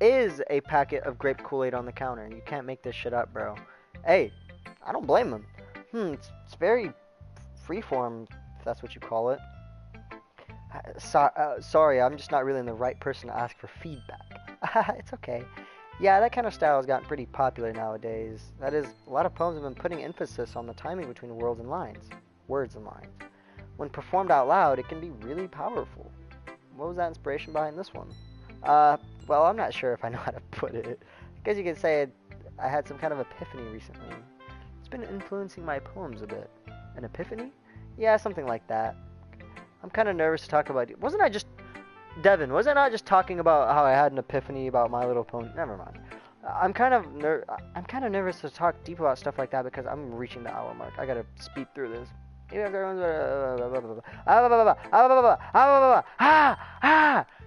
is a packet of grape Kool-Aid on the counter. You can't make this shit up, bro. Hey, I don't blame him. It's very freeform, if that's what you call it. Sorry, I'm just not really the right person to ask for feedback. It's okay. Yeah, that kind of style has gotten pretty popular nowadays. That is, a lot of poems have been putting emphasis on the timing between words and lines. When performed out loud, it can be really powerful. What was that inspiration behind this one? Well, I'm not sure if I know how to put it. I guess you could say I had some kind of epiphany recently. It's been influencing my poems a bit. An epiphany? Yeah, something like that. I'm kind of nervous to talk about it. Wasn't I just not just talking about how I had an epiphany about My Little Pony? Never mind. I'm kind of nervous to talk deep about stuff like that because I'm reaching the hour mark. I gotta speed through this.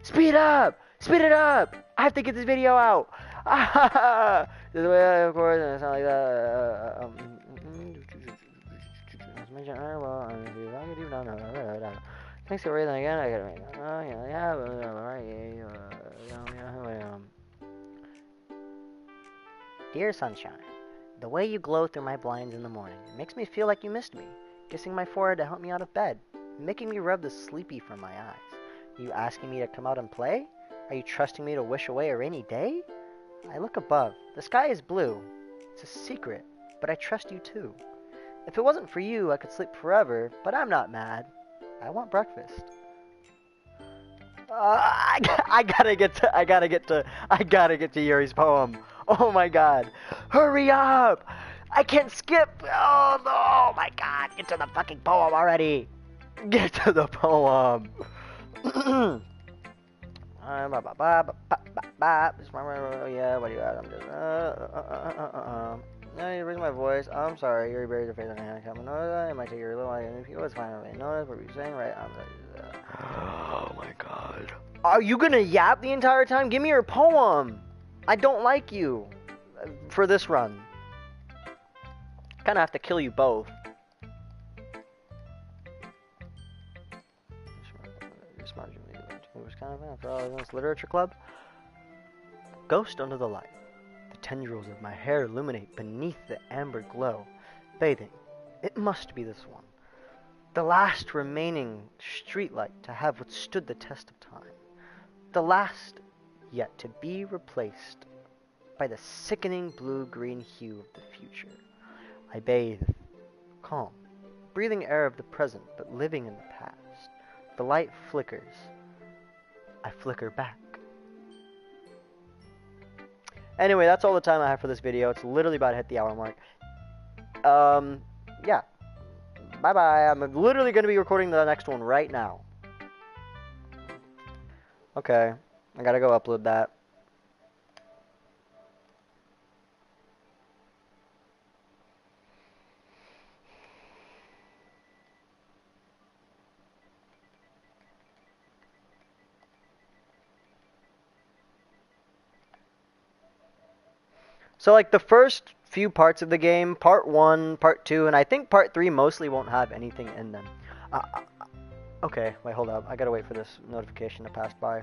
Speed up! Speed it up! I have to get this video out. This is way, of course, and it's not like that. Thanks for reading again. I gotta read. Dear sunshine, the way you glow through my blinds in the morning makes me feel like you missed me, kissing my forehead to help me out of bed, making me rub the sleepy from my eyes. Are you asking me to come out and play? Are you trusting me to wish away a rainy day? I look above. The sky is blue. It's a secret, but I trust you too. If it wasn't for you, I could sleep forever, but I'm not mad. I want breakfast. I gotta get to Yuri's poem. Oh my god. Hurry up! I can't skip! Oh no! Oh my god! Get to the fucking poem already! Get to the poem! Yeah, what do you ask? I'm just no, you raise my voice. I'm sorry, you're buried your face on the hand. Come on, it might take you a little while. If you was fine with me, notice what you're saying, right? Oh my god. Are you gonna yap the entire time? Give me your poem. I don't like you for this run. Kinda have to kill you both. Literature club. Ghost under the light. The tendrils of my hair illuminate beneath the amber glow. Bathing. It must be this one. The last remaining streetlight to have withstood the test of time. The last yet to be replaced by the sickening blue-green hue of the future. I bathe. Calm. Breathing air of the present, but living in the past. The light flickers. I flicker back. Anyway, that's all the time I have for this video. It's literally about to hit the hour mark. Yeah. Bye-bye. I'm literally going to be recording the next one right now. Okay. I gotta go upload that. So, like, the first few parts of the game. Part 1, Part 2, and I think Part 3 mostly won't have anything in them. Okay, wait, hold up. I gotta wait for this notification to pass by.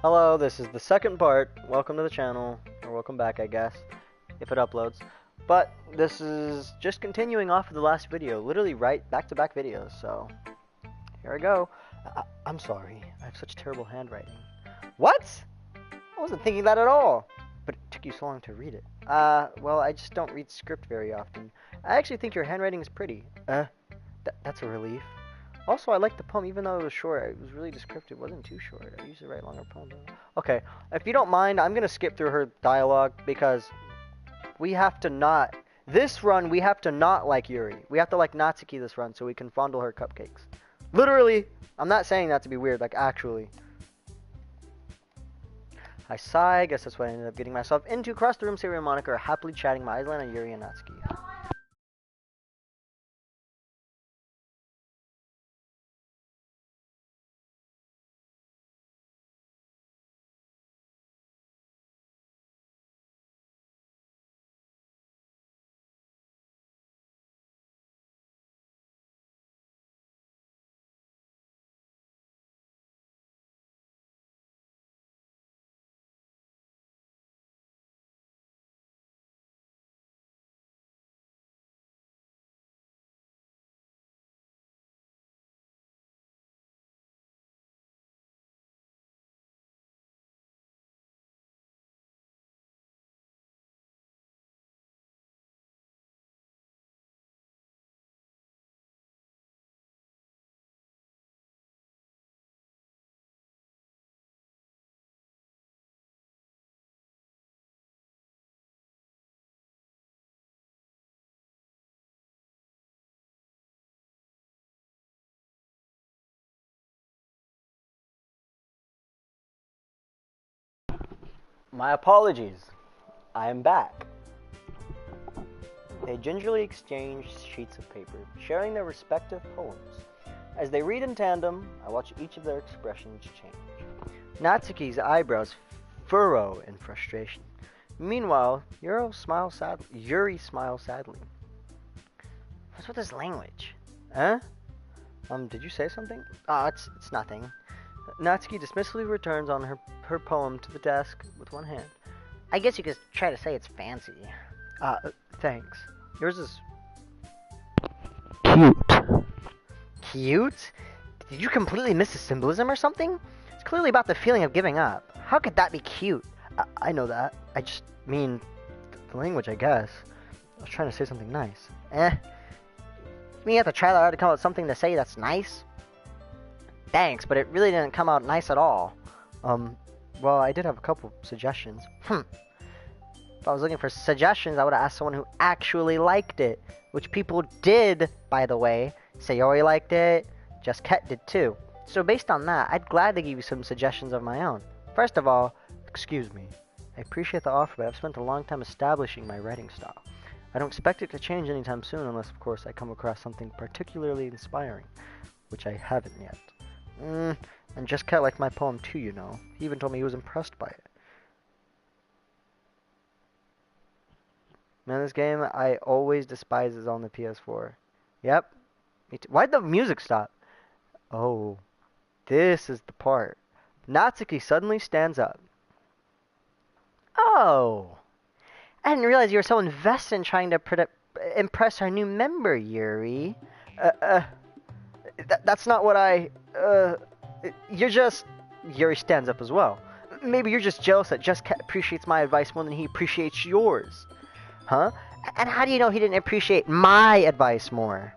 Hello, this is the second part. Welcome to the channel, or welcome back, I guess, if it uploads. But this is just continuing off of the last video, literally right back-to-back videos, so here I go. I'm sorry, I have such terrible handwriting. What? I wasn't thinking that at all, but it took you so long to read it. Well, I just don't read script very often. I actually think your handwriting is pretty. That's a relief. Also, I like the poem, even though it was short. It was really descriptive. It wasn't too short. I usually write longer poems. Okay, if you don't mind, I'm gonna skip through her dialogue because we have to not. This run, we have to not like Yuri. We have to like Natsuki this run so we can fondle her cupcakes. Literally, I'm not saying that to be weird, like actually. I sigh, I guess that's what I ended up getting myself into. Across the room, Siri and Monica are happily chatting. My eyes land on Yuri and Natsuki. My apologies. I am back. They gingerly exchange sheets of paper, sharing their respective poems. As they read in tandem, I watch each of their expressions change. Natsuki's eyebrows furrow in frustration. Meanwhile, Yuri smiles sadly. What's with this language? Huh? Did you say something? It's nothing. Natsuki dismissively returns on her poem to the desk with one hand. I guess you could try to say it's fancy. Thanks. Yours is cute. Cute? Did you completely miss the symbolism or something? It's clearly about the feeling of giving up. How could that be cute? I know that. I just mean the language, I guess. I was trying to say something nice. You mean you have to try that hard to come up with something to say that's nice? Thanks, but it really didn't come out nice at all. Well, I did have a couple suggestions. If I was looking for suggestions, I would have asked someone who actually liked it. Which people did, by the way. Sayori liked it. Just Ket did too. So based on that, I'd gladly give you some suggestions of my own. First of all, excuse me. I appreciate the offer, but I've spent a long time establishing my writing style. I don't expect it to change anytime soon, unless, of course, I come across something particularly inspiring. Which I haven't yet. And Just Ket liked my poem too, you know. He even told me he was impressed by it. Man, this game I always despise is on the PS4. Yep. Me too. Why'd the music stop? Oh. This is the part. Natsuki suddenly stands up. Oh. I didn't realize you were so invested in trying to impress our new member, Yuri. That's not what you're just... Yuri stands up as well. Maybe you're just jealous that Just Ket appreciates my advice more than he appreciates yours. Huh? And how do you know he didn't appreciate my advice more?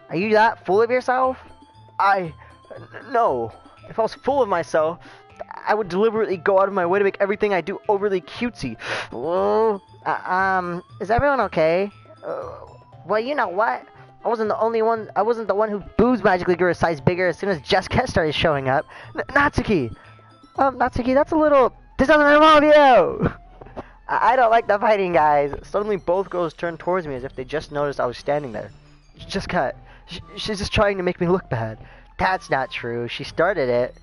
Are you that full of yourself? No. If I was full of myself, I would deliberately go out of my way to make everything I do overly cutesy. Is everyone okay? Well, you know what? I wasn't the one who boobs magically grew a size bigger as soon as Just Ket started showing up. Natsuki! Natsuki, that's a little... This doesn't involve you! I don't like the fighting, guys. Suddenly, both girls turned towards me as if they just noticed I was standing there. Just Ket. She's just trying to make me look bad. That's not true. She started it.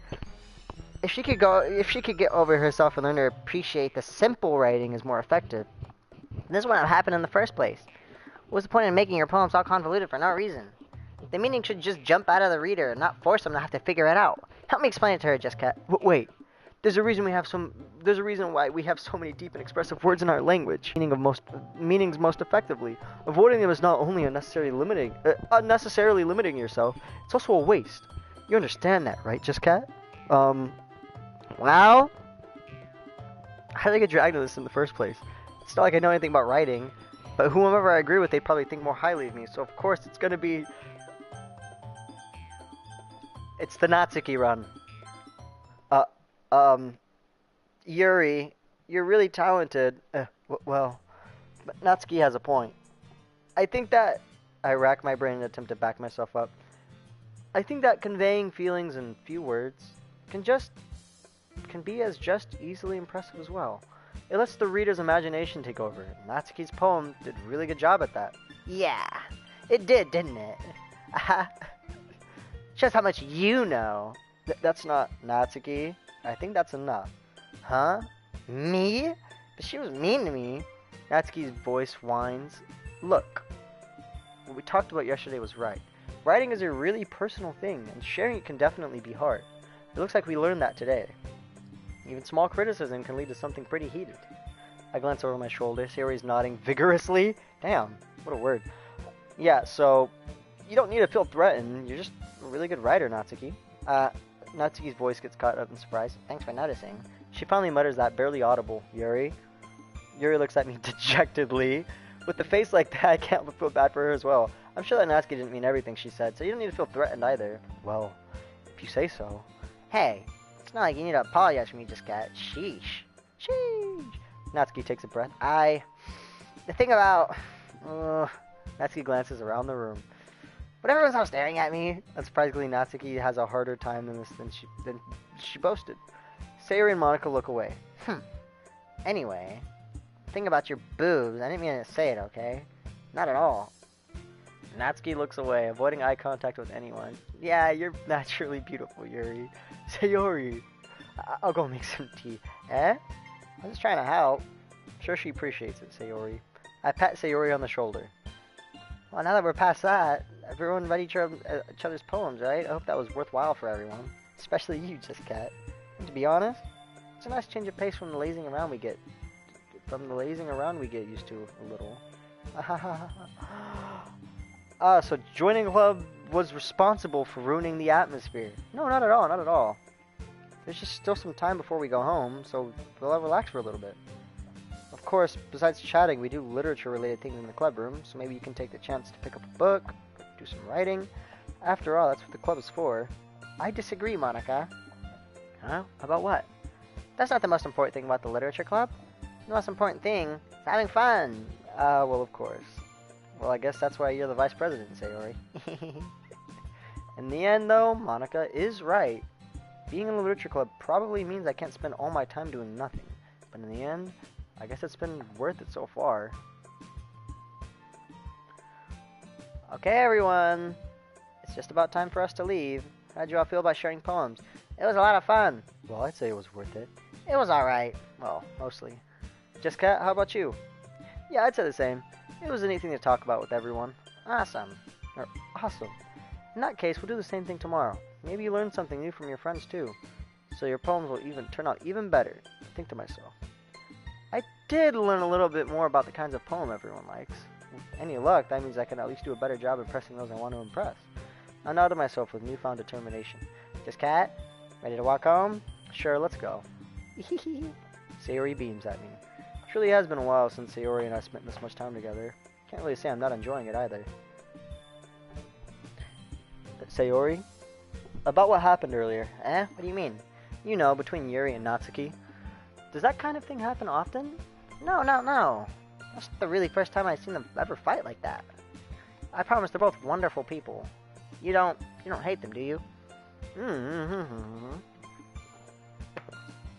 If she could get over herself and learn to appreciate the simple writing is more effective. This wouldn't have happened in the first place. What's the point in making your poems all convoluted for no reason? The meaning should just jump out of the reader and not force them to have to figure it out. Help me explain it to her, Jessica. Wait. There's a reason why we have so many deep and expressive words in our language. Meanings most effectively. Avoiding them is not only unnecessarily limiting yourself, it's also a waste. You understand that, right, Jessica? Well, how did I get dragged into this in the first place? It's not like I know anything about writing, but whomever I agree with, they probably think more highly of me. So of course it's gonna be. It's the Natsuki run. Yuri, you're really talented. Well, but Natsuki has a point. I think that I rack my brain in an attempt to back myself up. I think that conveying feelings in few words can be as just easily impressive as well. It lets the reader's imagination take over. Natsuki's poem did a really good job at that. Yeah, it did, didn't it? Shows how much you know. That's not Natsuki. I think that's enough. Huh? Me? But she was mean to me. Natsuki's voice whines. Look, what we talked about yesterday was right. Writing is a really personal thing, and sharing it can definitely be hard. It looks like we learned that today. Even small criticism can lead to something pretty heated. I glance over my shoulder. Sayori's nodding vigorously. Damn, what a word. Yeah, so you don't need to feel threatened. You're just a really good writer, Natsuki. Natsuki's voice gets caught up in surprise. Thanks for noticing. She finally mutters that, barely audible. Yuri? Yuri looks at me dejectedly. With a face like that, I can't feel bad for her as well. I'm sure that Natsuki didn't mean everything she said, so you don't need to feel threatened either. Well, if you say so. Hey, it's not like you need to apologize for me, just got sheesh. Sheesh. Natsuki takes a breath. The thing about... Natsuki glances around the room. But everyone's all staring at me. Unsurprisingly, Natsuki has a harder time than she boasted. Sayori and Monica look away. Anyway, the thing about your boobs, I didn't mean to say it, okay? Not at all. Natsuki looks away, avoiding eye contact with anyone. Yeah, you're naturally beautiful, Yuri. Sayori, I'll go make some tea. I'm just trying to help. I'm sure she appreciates it, Sayori. I pat Sayori on the shoulder. Well, now that we're past that, everyone read each other's poems, right? I hope that was worthwhile for everyone. Especially you, Just Cat. And to be honest, it's a nice change of pace from the lazing around we get used to a little. So joining a club was responsible for ruining the atmosphere. No, not at all, not at all. There's just still some time before we go home, so we'll relax for a little bit. Of course, besides chatting, we do literature-related things in the club room, so maybe you can take the chance to pick up a book, do some writing. After all, that's what the club is for. I disagree, Monica. Huh? About what? That's not the most important thing about the literature club. The most important thing is having fun. Well, of course. Well, I guess that's why you're the vice president, Sayori. In the end, though, Monica is right. Being in the literature club probably means I can't spend all my time doing nothing. But in the end, I guess it's been worth it so far. Okay, everyone. It's just about time for us to leave. How'd you all feel about sharing poems? It was a lot of fun. Well, I'd say it was worth it. It was alright. Well, mostly. Jessica, how about you? Yeah, I'd say the same. It was a neat thing to talk about with everyone. Awesome. Awesome. In that case, we'll do the same thing tomorrow. Maybe you learned something new from your friends too. So your poems will turn out even better. I think to myself. I did learn a little bit more about the kinds of poem everyone likes. With any luck, that means I can at least do a better job impressing those I want to impress. I nodded myself with newfound determination. Just Cat? Ready to walk home? Sure, let's go. Sayori beams at me. It really has been a while since Sayori and I spent this much time together. Can't really say I'm not enjoying it either. Sayori? About what happened earlier. What do you mean? You know, between Yuri and Natsuki. Does that kind of thing happen often? No. That's the really first time I've seen them ever fight like that. I promise they're both wonderful people. You don't hate them, do you? I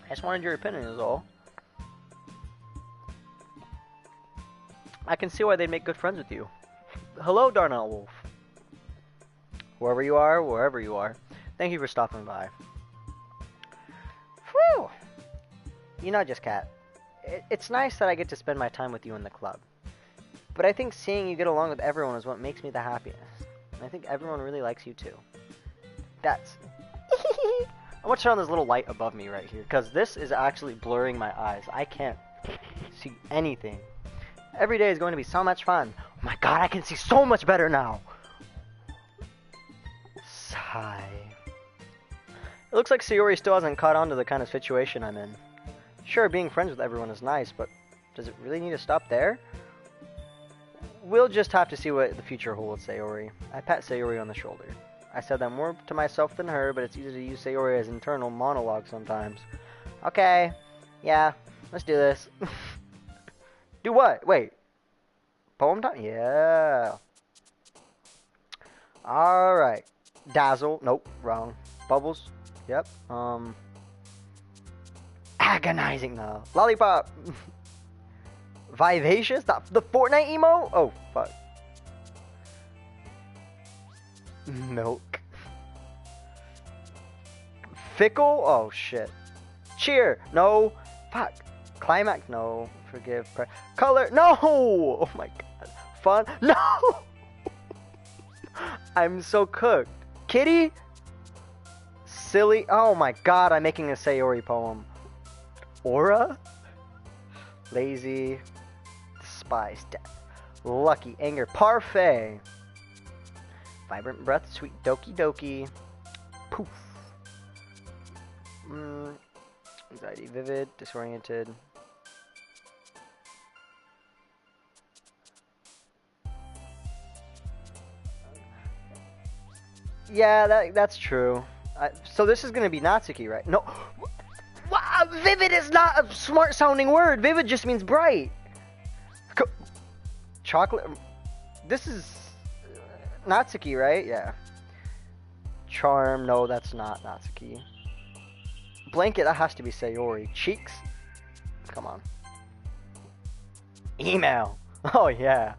just wanted your opinion is all. I can see why they'd make good friends with you. Hello, Darnell Wolf. Whoever you are, wherever you are, thank you for stopping by. You know, just Cat. It's nice that I get to spend my time with you in the club. But I think seeing you get along with everyone is what makes me the happiest. And I think everyone really likes you too. That's... I'm gonna turn on this little light above me right here, because this is actually blurring my eyes. I can't see anything. Every day is going to be so much fun. Oh my god, I can see so much better now! Sigh. It looks like Sayori still hasn't caught on to the kind of situation I'm in. Sure, being friends with everyone is nice, but does it really need to stop there? We'll just have to see what the future holds, Sayori. I pat Sayori on the shoulder. I said that more to myself than her, but it's easy to use Sayori as internal monologue sometimes. Okay, yeah, let's do this. Do what? Wait. Poem time? Yeah. Alright. Dazzle. Nope, wrong. Bubbles. Yep. Agonizing now. Lollipop. Vivacious? The Fortnite emo? Oh, fuck. Milk. Fickle? Oh, shit. Cheer. No. Fuck. Climax? No. Forgive. Color? No. Oh my god. Fun? No. I'm so cooked. Kitty? Silly? Oh my god, I'm making a Sayori poem. Aura? Lazy. Despise. Death. Lucky. Anger. Parfait. Vibrant breath. Sweet. Doki Doki. Poof. Anxiety. Vivid. Disoriented. Yeah, that's true. So this is gonna be Natsuki, right? No. Wow, vivid is not a smart-sounding word. Vivid just means bright. Chocolate. This is Natsuki, right? Yeah. Charm. No, that's not Natsuki. Blanket. That has to be Sayori. Cheeks. Come on. Email. Oh yeah.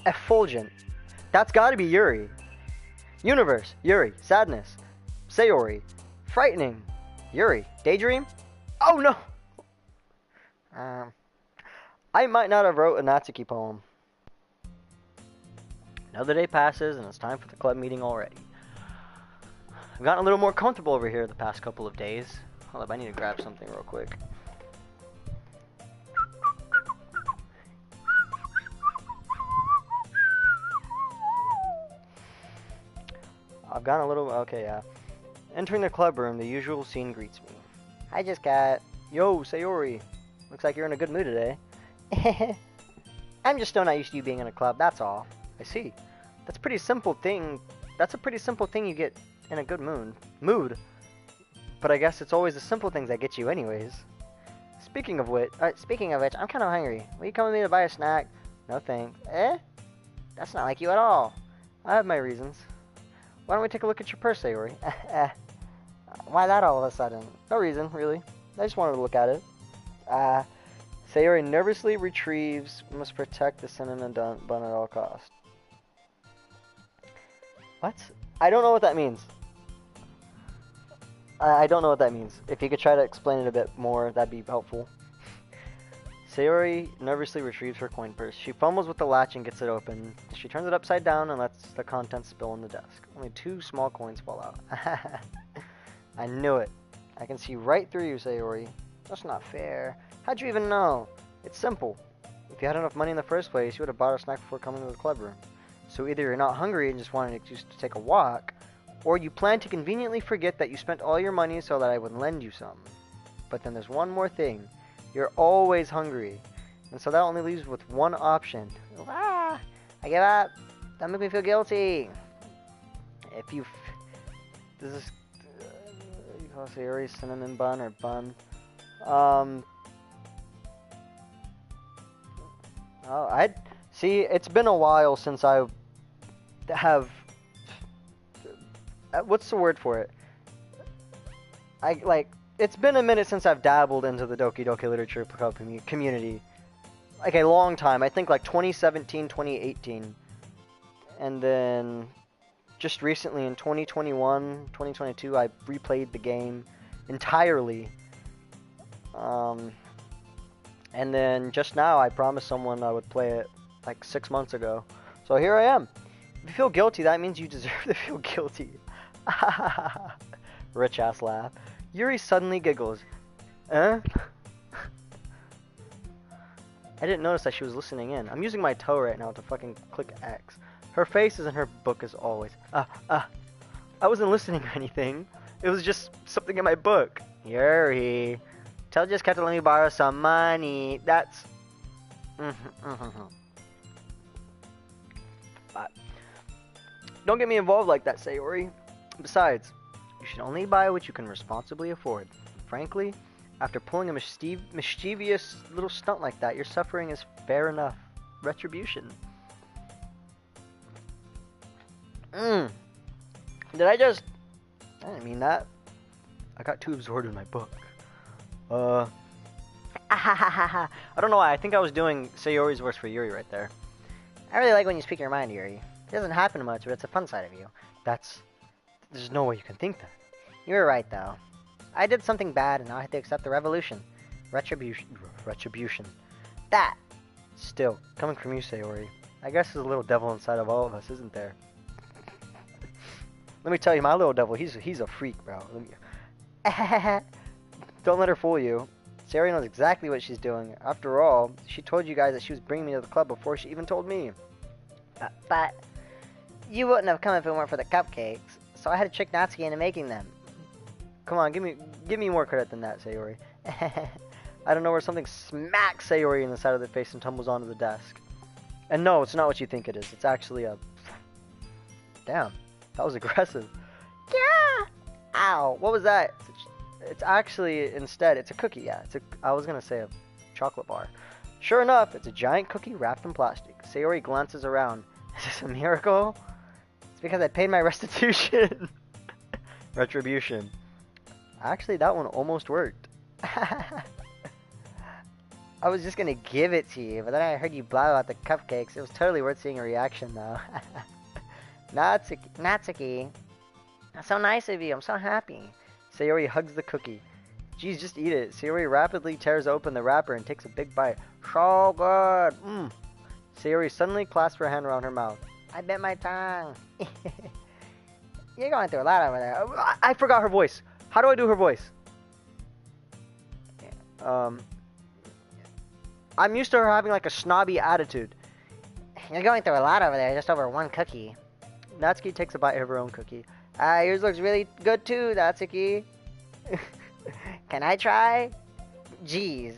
Effulgent. That's gotta be Yuri. Universe. Yuri. Sadness. Sayori. Frightening. Yuri. Daydream? Oh no! I might not have wrote a Natsuki poem. Another day passes and it's time for the club meeting already. I've gotten a little more comfortable over here the past couple of days. Hold up, I need to grab something real quick. I've gotten a little... Okay, yeah. Entering the club room, the usual scene greets me. Hi, just got... Yo, Sayori. Looks like you're in a good mood today. I'm just still not used to you being in a club, that's all. I see. That's a pretty simple thing. That's a pretty simple thing you get in a good mood. But I guess it's always the simple things that get you anyways. Speaking of which, I'm kind of hungry. Will you come with me to buy a snack? No thanks. Eh? That's not like you at all. I have my reasons. Why don't we take a look at your purse, Sayori? Why that all of a sudden? No reason, really. I just wanted to look at it. Sayori nervously retrieves, must protect the cinnamon bun at all costs. What? I don't know what that means. I don't know what that means. If you could try to explain it a bit more, that'd be helpful. Sayori nervously retrieves her coin purse. She fumbles with the latch and gets it open. She turns it upside down and lets the contents spill on the desk. Only 2 small coins fall out. I knew it. I can see right through you, Sayori. That's not fair. How'd you even know? It's simple. If you had enough money in the first place, you would have bought a snack before coming to the club room. So either you're not hungry and just wanted an excuse to take a walk, or you plan to conveniently forget that you spent all your money so that I would lend you some. But then there's one more thing. You're always hungry. And so that only leaves with one option. I give up. Don't make me feel guilty. If you... This is... you call Sayori cinnamon bun or bun. Oh, see, it's been a while since I have... What's the word for it? It's been a minute since I've dabbled into the Doki Doki Literature Club community. Like a long time. I think like 2017, 2018. And then just recently in 2021, 2022, I replayed the game entirely. And then just now I promised someone I would play it like 6 months ago. So here I am. If you feel guilty, that means you deserve to feel guilty. Rich ass laugh. Yuri suddenly giggles. I didn't notice that she was listening in. I'm using my toe right now to fucking click X. Her face is in her book as always. I wasn't listening or anything. It was just something in my book. Yuri. Tell Jessica to let me borrow some money. That's... But don't get me involved like that, Sayori. Besides, you should only buy what you can responsibly afford. Frankly, after pulling a mischievous little stunt like that, your suffering is fair enough. Retribution. Did I just... I didn't mean that. I got too absorbed in my book. I don't know why. I think I was doing Sayori's voice for Yuri right there. I really like when you speak your mind, Yuri. It doesn't happen much, but it's a fun side of you. There's no way you can think that. You're right, though. I did something bad, and now I have to accept the revolution. Retribution. That! Still, coming from you, Sayori. I guess there's a little devil inside of all of us, isn't there? Let me tell you, my little devil, he's a freak, bro. Don't let her fool you. Sayori knows exactly what she's doing. After all, she told you guys that she was bringing me to the club before she even told me. But you wouldn't have come if it weren't for the cupcakes, so I had to trick Natsuki into making them. Come on, give me more credit than that, Sayori. I don't know where something smacks Sayori in the side of the face and tumbles onto the desk. And no, it's not what you think it is. It's actually a... Damn, that was aggressive. Yeah! Ow, what was that? It's actually, instead, it's a cookie, yeah. I was gonna say a chocolate bar. Sure enough, it's a giant cookie wrapped in plastic. Sayori glances around. Is this a miracle? It's because I paid my restitution. Retribution. Actually, that one almost worked. I was just gonna give it to you, but then I heard you blow out the cupcakes. It was totally worth seeing a reaction, though. Natsuki. That's so nice of you. I'm so happy. Sayori hugs the cookie. Geez, just eat it. Sayori rapidly tears open the wrapper and takes a big bite. So good. Sayori suddenly clasps her hand around her mouth. I bit my tongue. You're going through a lot over there. I forgot her voice. How do I do her voice? I'm used to her having like a snobby attitude. You're going through a lot over there just over one cookie. Natsuki takes a bite of her own cookie. Yours looks really good too, Natsuki. Can I try? Jeez.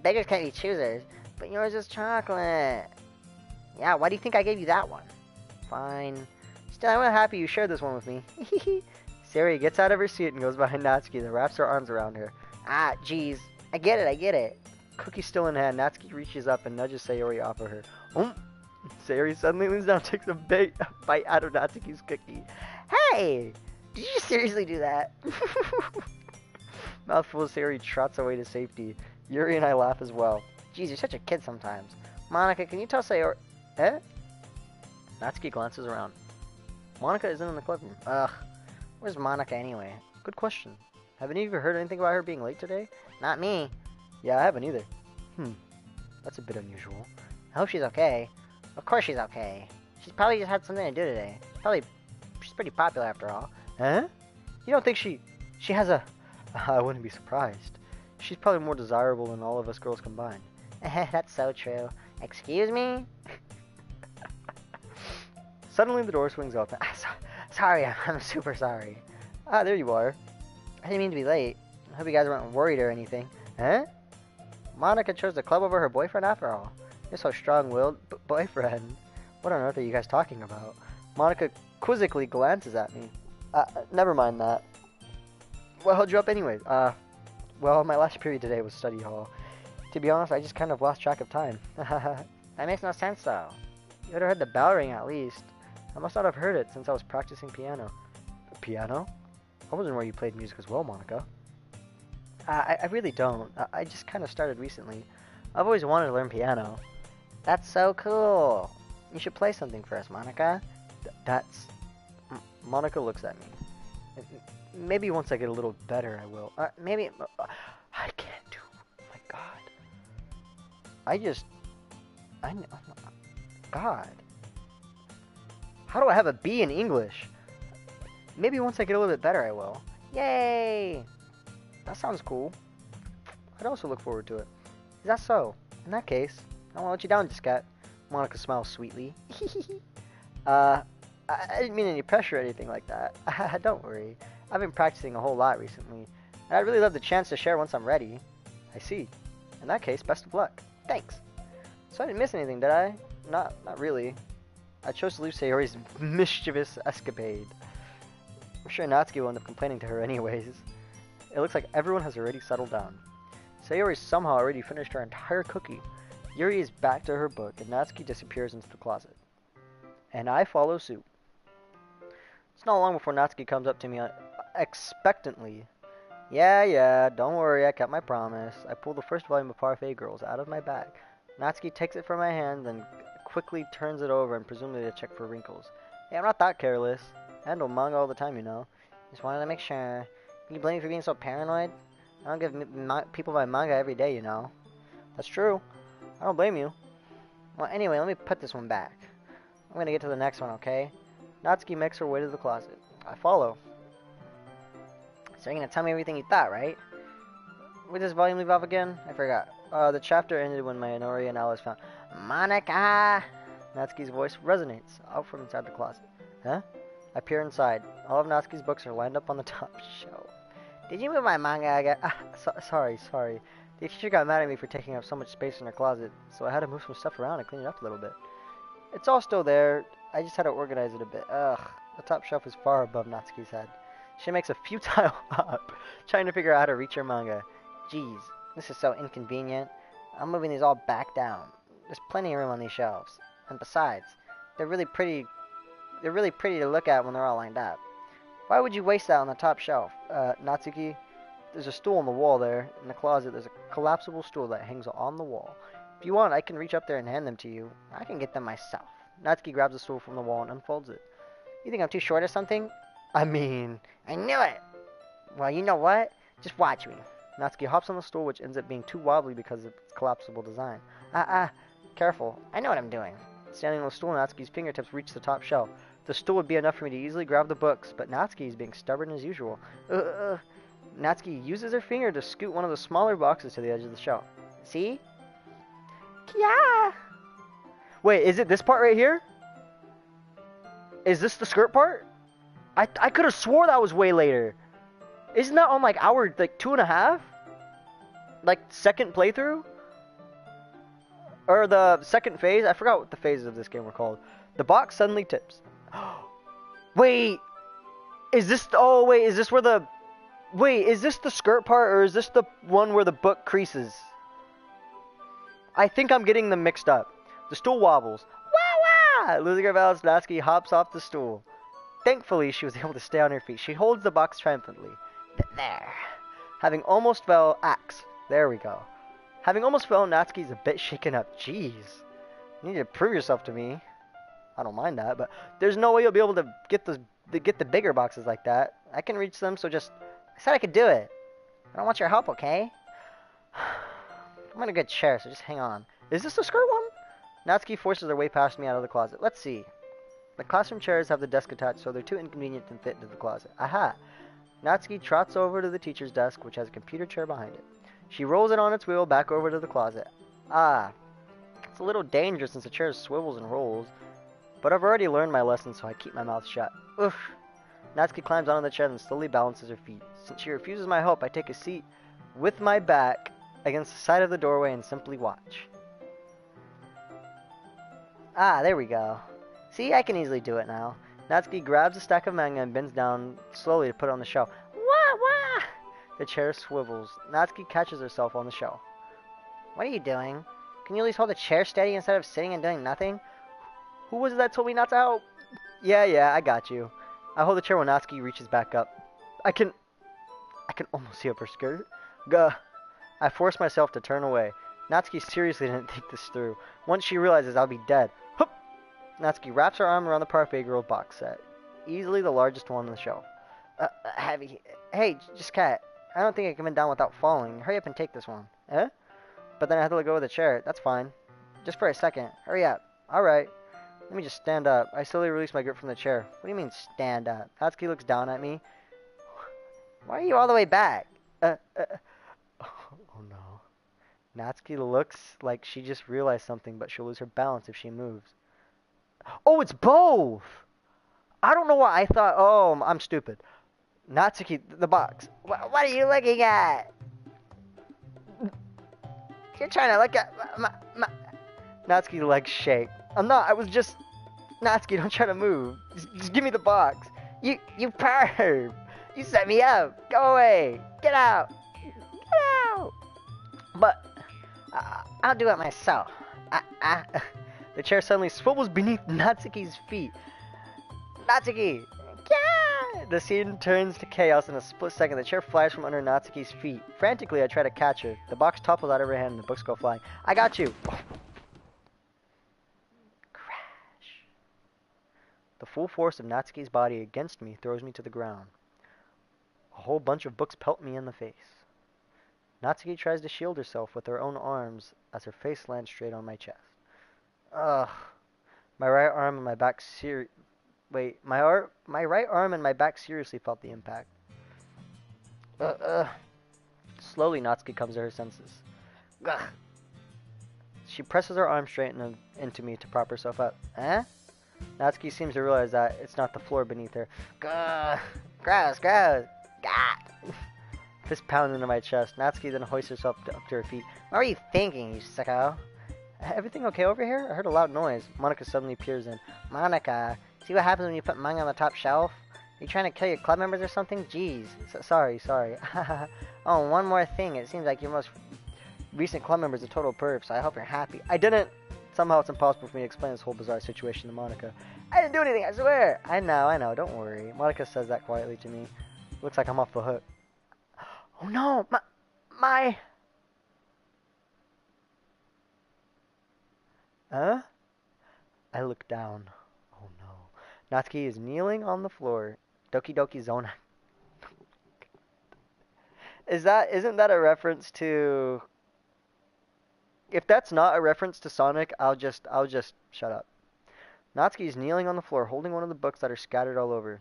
Beggars can't be choosers. But yours is chocolate. Yeah, why do you think I gave you that one? Fine. Still, I'm happy you shared this one with me. Sayori gets out of her seat and goes behind Natsuki and wraps her arms around her. Jeez. I get it. Cookie still in hand, Natsuki reaches up and nudges Sayori off of her. Sayori suddenly leans down and takes a big bite out of Natsuki's cookie. Hey! Did you seriously do that? Mouthful of Sayori trots away to safety. Yuri and I laugh as well. Jeez, you're such a kid sometimes. Monica, can you tell Sayori... Natsuki glances around. Monica isn't in the club room. Ugh. Where's Monica anyway? Good question. Have any of you heard anything about her being late today? Not me. Yeah, I haven't either. That's a bit unusual. I hope she's okay. Of course she's okay. She's probably just had something to do today. She's pretty popular after all. Huh? You don't think she has a... I wouldn't be surprised. She's probably more desirable than all of us girls combined. That's so true. Excuse me? Suddenly the door swings open. Sorry, I'm super sorry. There you are. I didn't mean to be late. I hope you guys weren't worried or anything. Huh? Monica chose the club over her boyfriend after all. You're so strong-willed. Boyfriend? What on earth are you guys talking about? Monica quizzically glances at me. Never mind that. What held you up anyway? Well, my last period today was study hall. To be honest, I just kind of lost track of time. That makes no sense, though. You would have heard the bell ring at least. I must not have heard it since I was practicing piano. Piano? I wasn't where you played music as well, Monica. I really don't. I just kind of started recently. I've always wanted to learn piano. That's so cool. You should play something for us, Monica. Monica looks at me. Maybe once I get a little better, I will. Maybe... I can't do I know, God. How do I have a B in English? Maybe once I get a little bit better I will. Yay! That sounds cool. I'd also look forward to it. Is that so? In that case, I won't let you down, Discat. Monica smiles sweetly. I didn't mean any pressure or anything like that. Don't worry. I've been practicing a whole lot recently, and I'd really love the chance to share once I'm ready. I see. In that case, best of luck. Thanks. So I didn't miss anything, did I? Not really. I chose to leave Sayori's mischievous escapade. I'm sure Natsuki will end up complaining to her anyways. It looks like everyone has already settled down. Sayori somehow already finished her entire cookie. Yuri is back to her book, and Natsuki disappears into the closet. And I follow suit. It's not long before Natsuki comes up to me expectantly. Yeah, don't worry, I kept my promise. I pull the first volume of Parfait Girls out of my bag. Natsuki takes it from my hand, then quickly turns it over and presumably to check for wrinkles. Hey, I'm not that careless. I handle manga all the time, you know. Just wanted to make sure. Can you blame me for being so paranoid? I don't give people my manga every day, you know. That's true. I don't blame you. Well, anyway, let me put this one back. I'm gonna get to the next one, okay? Natsuki makes her way to the closet. I follow. So you're gonna tell me everything you thought, right? Where does this volume leave off again? I forgot. The chapter ended when Mayonori and Alice found Monica! Natsuki's voice resonates out from inside the closet. Huh? I peer inside. All of Natsuki's books are lined up on the top shelf. Did you move my manga again? Sorry. The teacher got mad at me for taking up so much space in her closet, so I had to move some stuff around and clean it up a little bit. It's all still there. I just had to organize it a bit. Ugh. The top shelf is far above Natsuki's head. She makes a futile hop, trying to figure out how to reach her manga. Jeez, this is so inconvenient. I'm moving these all back down. There's plenty of room on these shelves. And besides, they're really pretty to look at when they're all lined up. Why would you waste that on the top shelf? Natsuki, there's a stool on the wall there. In the closet, there's a collapsible stool that hangs on the wall. If you want, I can reach up there and hand them to you. I can get them myself. Natsuki grabs the stool from the wall and unfolds it. You think I'm too short or something? I mean, I knew it! Well, you know what? Just watch me. Natsuki hops on the stool, which ends up being too wobbly because of its collapsible design. Careful. I know what I'm doing. Standing on the stool, Natsuki's fingertips reach the top shelf. The stool would be enough for me to easily grab the books, but Natsuki is being stubborn as usual. Natsuki uses her finger to scoot one of the smaller boxes to the edge of the shelf. See? Yeah. Wait, is it this part right here? Is this the skirt part? I could have swore that was way later. Isn't that on like hour 2.5? Like second playthrough? Or the second phase? I forgot what the phases of this game were called. The box suddenly tips. Wait! Is this where the... Wait, is this the skirt part or is this the one where the book creases? I think I'm getting them mixed up. The stool wobbles. Wah wah! Losing her balance, Natsuki hops off the stool. Thankfully, she was able to stay on her feet. She holds the box triumphantly. There. Having almost fell, axe. There we go. Having almost fell, Natsuki's a bit shaken up. Jeez. You need to prove yourself to me. I don't mind that, but there's no way you'll be able to get the bigger boxes like that. I can reach them, so just... I said I could do it. I don't want your help, okay? I'm in a good chair, so just hang on. Is this the skirt one? Natsuki forces her way past me out of the closet. Let's see. The classroom chairs have the desk attached, so they're too inconvenient to fit into the closet. Aha! Natsuki trots over to the teacher's desk, which has a computer chair behind it. She rolls it on its wheel back over to the closet. It's a little dangerous since the chair swivels and rolls. But I've already learned my lesson, so I keep my mouth shut. Oof! Natsuki climbs onto the chair and slowly balances her feet. Since she refuses my help, I take a seat with my back against the side of the doorway and simply watch. There we go. See, I can easily do it now. Natsuki grabs a stack of manga and bends down slowly to put it on the shelf. Wah, wah! The chair swivels. Natsuki catches herself on the shelf. What are you doing? Can you at least hold the chair steady instead of sitting and doing nothing? Who was it that told me not to help? Yeah, I got you. I hold the chair while Natsuki reaches back up. I can almost see up her skirt. Gah. I force myself to turn away. Natsuki seriously didn't think this through. Once she realizes I'll be dead. Hup! Natsuki wraps her arm around the Parfait Girl box set. Easily the largest one on the shelf. Heavy. Hey, just cat. I don't think I can bend down without falling. Hurry up and take this one. Eh? but then I have to let go of the chair. That's fine. Just for a second. Hurry up. Alright. Let me just stand up. I slowly release my grip from the chair. What do you mean, stand up? Natsuki looks down at me. Why are you all the way back? Oh no. Natsuki looks like she just realized something, but she'll lose her balance if she moves. Oh, it's both! I don't know why I thought, oh, I'm stupid. Natsuki, the box. What are you looking at? You're trying to look at my... Natsuki's legs shake. I'm not, I was just... Natsuki, don't try to move. Just give me the box. You perv! You set me up! Go away! Get out! Get out! But, I'll do it myself. The chair suddenly swivels beneath Natsuki's feet. Natsuki! Yeah! The scene turns to chaos in a split second. The chair flies from under Natsuki's feet. Frantically, I try to catch her. The box topples out of her hand and the books go flying. I got you! Crash. The full force of Natsuki's body against me throws me to the ground. A whole bunch of books pelt me in the face. Natsuki tries to shield herself with her own arms as her face lands straight on my chest. Ugh. My right arm and my back my right arm and my back seriously felt the impact. Slowly, Natsuki comes to her senses. Ugh. She presses her arm straight into me to prop herself up. Eh? Natsuki seems to realize that it's not the floor beneath her. Gah! Gross, gross! Gah! Fist pounds into my chest. Natsuki then hoists herself up to her feet. What were you thinking, you sicko? Everything okay over here? I heard a loud noise. Monica suddenly peers in. Monica, see what happens when you put manga on the top shelf? Are you trying to kill your club members or something? Jeez. Sorry. Oh, one more thing. It seems like your most recent club member is a total perv, so I hope you're happy. I didn't. Somehow it's impossible for me to explain this whole bizarre situation to Monica. I didn't do anything, I swear. I know. Don't worry. Monica says that quietly to me. Looks like I'm off the hook. Oh no! My... Huh? I look down. Oh no. Natsuki is kneeling on the floor. Doki Doki Zona. Isn't that a reference to... If that's not a reference to Sonic, I'll just shut up. Natsuki is kneeling on the floor, holding one of the books that are scattered all over.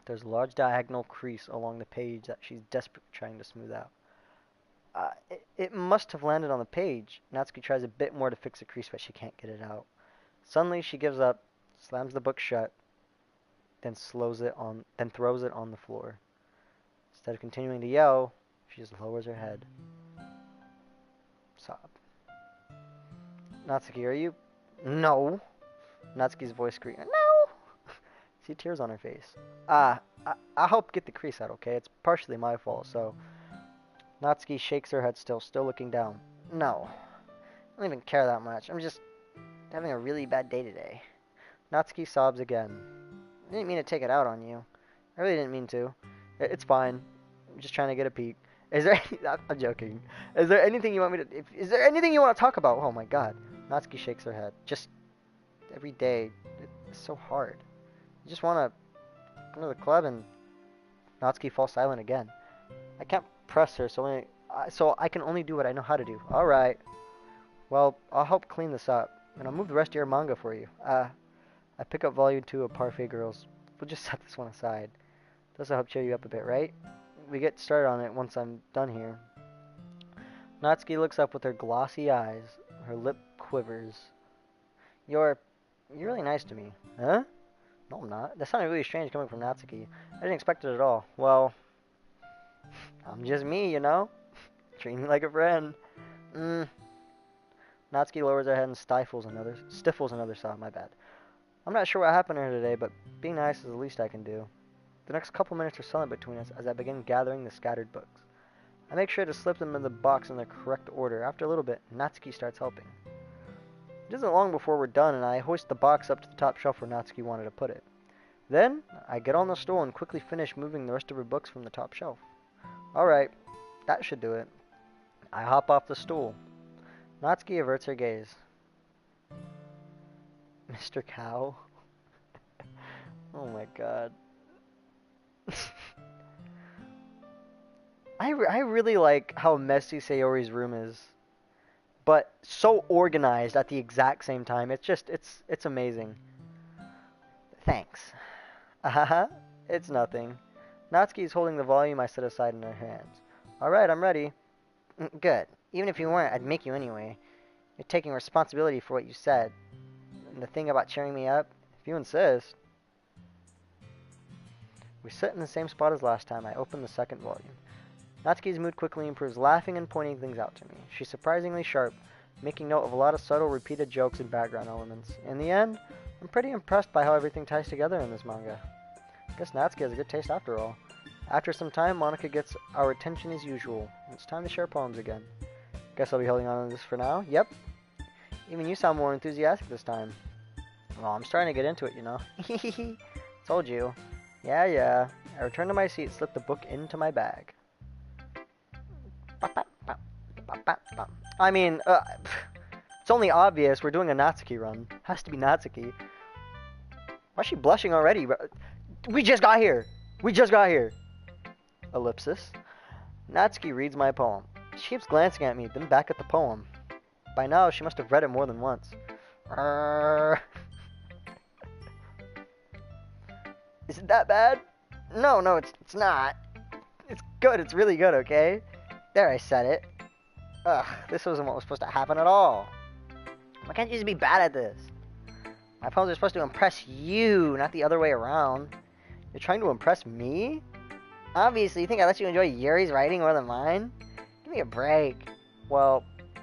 There's a large diagonal crease along the page that she's desperately trying to smooth out. It must have landed on the page. Natsuki tries a bit more to fix the crease, but she can't get it out. Suddenly, she gives up, slams the book shut, then throws it on the floor. Instead of continuing to yell, she just lowers her head. Sob. Natsuki, are you? No. Natsuki's voice screamed. No. See tears on her face. I'll help get the crease out, okay? It's partially my fault, so... Natsuki shakes her head still looking down. No. I don't even care that much. I'm just having a really bad day today. Natsuki sobs again. I didn't mean to take it out on you. I really didn't mean to. It's fine. I'm just trying to get a peek. Is there I'm joking. Is there anything you want me to... Is there anything you want to talk about? Oh my god. Natsuki shakes her head. Just... Every day. It's so hard. I just want to go to the club and... Natsuki falls silent again. I can't press her, so I can only do what I know how to do. Alright. Well, I'll help clean this up. And I'll move the rest of your manga for you. I pick up volume 2 of Parfait Girls. We'll just set this one aside. This'll help cheer you up a bit, right? We get started on it once I'm done here. Natsuki looks up with her glossy eyes. Her lip quivers. You're really nice to me. Huh? No, I'm not. That sounded really strange coming from Natsuki. I didn't expect it at all. Well, I'm just me, you know? Treat me like a friend. Natsuki lowers her head and stifles another sob, my bad. I'm not sure what happened to her today, but being nice is the least I can do. The next couple minutes are silent between us as I begin gathering the scattered books. I make sure to slip them in the box in the correct order. After a little bit, Natsuki starts helping. It isn't long before we're done, and I hoist the box up to the top shelf where Natsuki wanted to put it. Then, I get on the stool and quickly finish moving the rest of her books from the top shelf. Alright, that should do it. I hop off the stool. Natsuki averts her gaze. Mr. Cow? Oh my god. I really like how messy Sayori's room is. but so organized at the exact same time. It's amazing. Thanks. It's nothing. Natsuki is holding the volume I set aside in her hands. Alright, I'm ready. Good. Even if you weren't, I'd make you anyway. You're taking responsibility for what you said. And the thing about cheering me up, if you insist. We sit in the same spot as last time. I open the second volume. Natsuki's mood quickly improves, laughing and pointing things out to me. She's surprisingly sharp, making note of a lot of subtle, repeated jokes and background elements. In the end, I'm pretty impressed by how everything ties together in this manga. I guess Natsuki has a good taste after all. After some time, Monika gets our attention as usual. It's time to share poems again. Guess I'll be holding on to this for now. Yep. Even you sound more enthusiastic this time. Well, I'm starting to get into it, you know. Told you. Yeah. I returned to my seat, slipped the book into my bag. I mean, it's only obvious we're doing a Natsuki run. Has to be Natsuki. Why is she blushing already? We just got here. Ellipsis. Natsuki reads my poem. She keeps glancing at me, then back at the poem. By now, she must have read it more than once. Is it that bad? No, it's not. It's good, it's really good, okay? There, I said it. Ugh, this wasn't what was supposed to happen at all. Why can't you just be bad at this? My poems are supposed to impress you, not the other way around. You're trying to impress me? Obviously, you think I let you enjoy Yuri's writing more than mine? Give me a break. Well,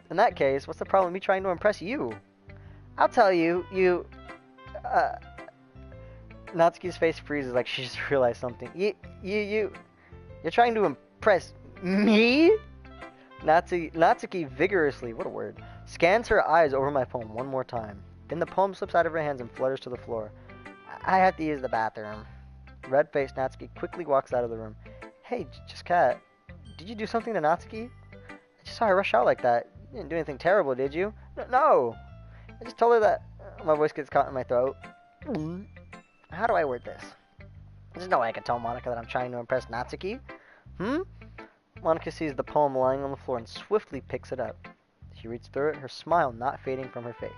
in that case, what's the problem with me trying to impress you? I'll tell you, Natsuki's face freezes like she just realized something. You're trying to impress me? Natsuki vigorously, what a word, scans her eyes over my poem one more time. Then the poem slips out of her hands and flutters to the floor. I have to use the bathroom. Red-faced Natsuki quickly walks out of the room. Hey, just cat. Did you do something to Natsuki? I just saw her rush out like that. You didn't do anything terrible, did you? No. I just told her that... My voice gets caught in my throat. How do I word this? There's no way I can tell Monika that I'm trying to impress Natsuki. Monika sees the poem lying on the floor and swiftly picks it up. She reads through it, her smile not fading from her face.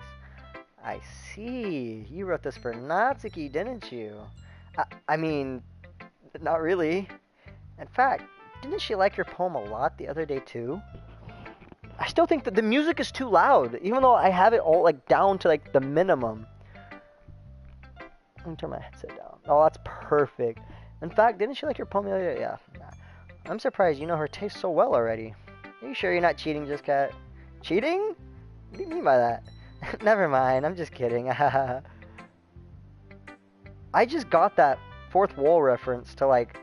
I see. You wrote this for Natsuki, didn't you? I mean, not really. In fact, didn't she like your poem a lot the other day too? I still think that the music is too loud, even though I have it all like down to like the minimum. Let me turn my headset down. Oh, that's perfect. In fact, didn't she like your poem the other day? Yeah. I'm surprised you know her taste so well already. Are you sure you're not cheating, just cat? Cheating? What do you mean by that? Never mind, I'm just kidding. I just got that fourth wall reference to like...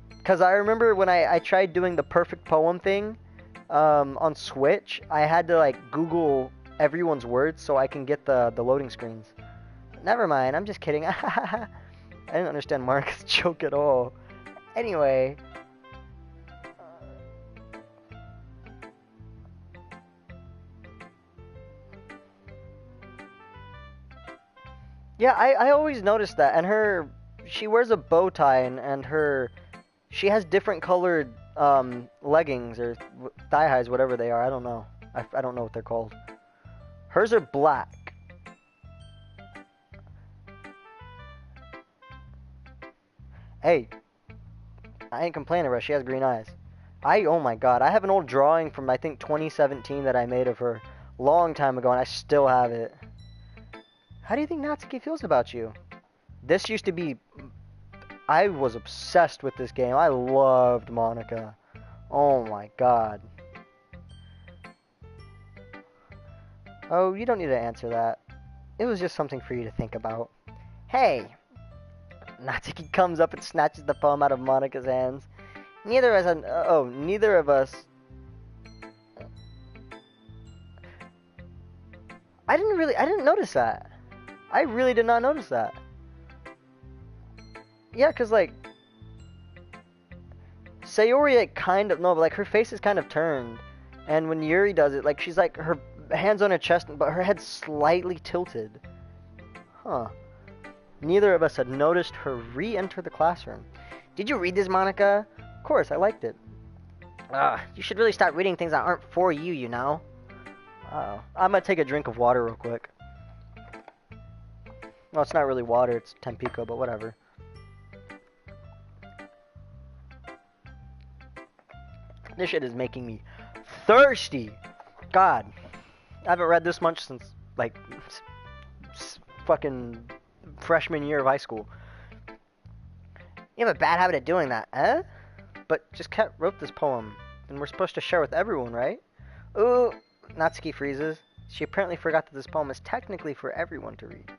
Because I remember when I tried doing the perfect poem thing on Switch, I had to like Google everyone's words so I can get the loading screens. Never mind, I'm just kidding. I didn't understand Mark's joke at all. Anyway... Yeah, I always noticed that, and she wears a bow tie, and she has different colored leggings or thigh highs, whatever they are. I don't know. I don't know what they're called. Hers are black. Hey, I ain't complaining about her. She has green eyes. Oh my god, I have an old drawing from I think 2017 that I made of her long time ago, and I still have it. How do you think Natsuki feels about you? This used to be... I was obsessed with this game. I loved Monika. Oh my god. Oh, you don't need to answer that. It was just something for you to think about. Hey! Natsuki comes up and snatches the poem out of Monika's hands. Neither of us... I didn't notice that. I really did not notice that. Yeah, because, like... Sayori, kind of... No, but, like, her face is kind of turned. And when Yuri does it, like, she's, like, her hands on her chest, but her head's slightly tilted. Huh. Neither of us had noticed her re-enter the classroom. Did you read this, Monika? Of course, I liked it. You should really stop reading things that aren't for you, you know? Uh-oh. I'm gonna take a drink of water real quick. Well, it's not really water, it's Tempico, but whatever. This shit is making me thirsty. God. I haven't read this much since, like, fucking freshman year of high school. You have a bad habit of doing that, eh? But just Kat wrote this poem, and we're supposed to share with everyone, right? Ooh, Natsuki freezes. She apparently forgot that this poem is technically for everyone to read.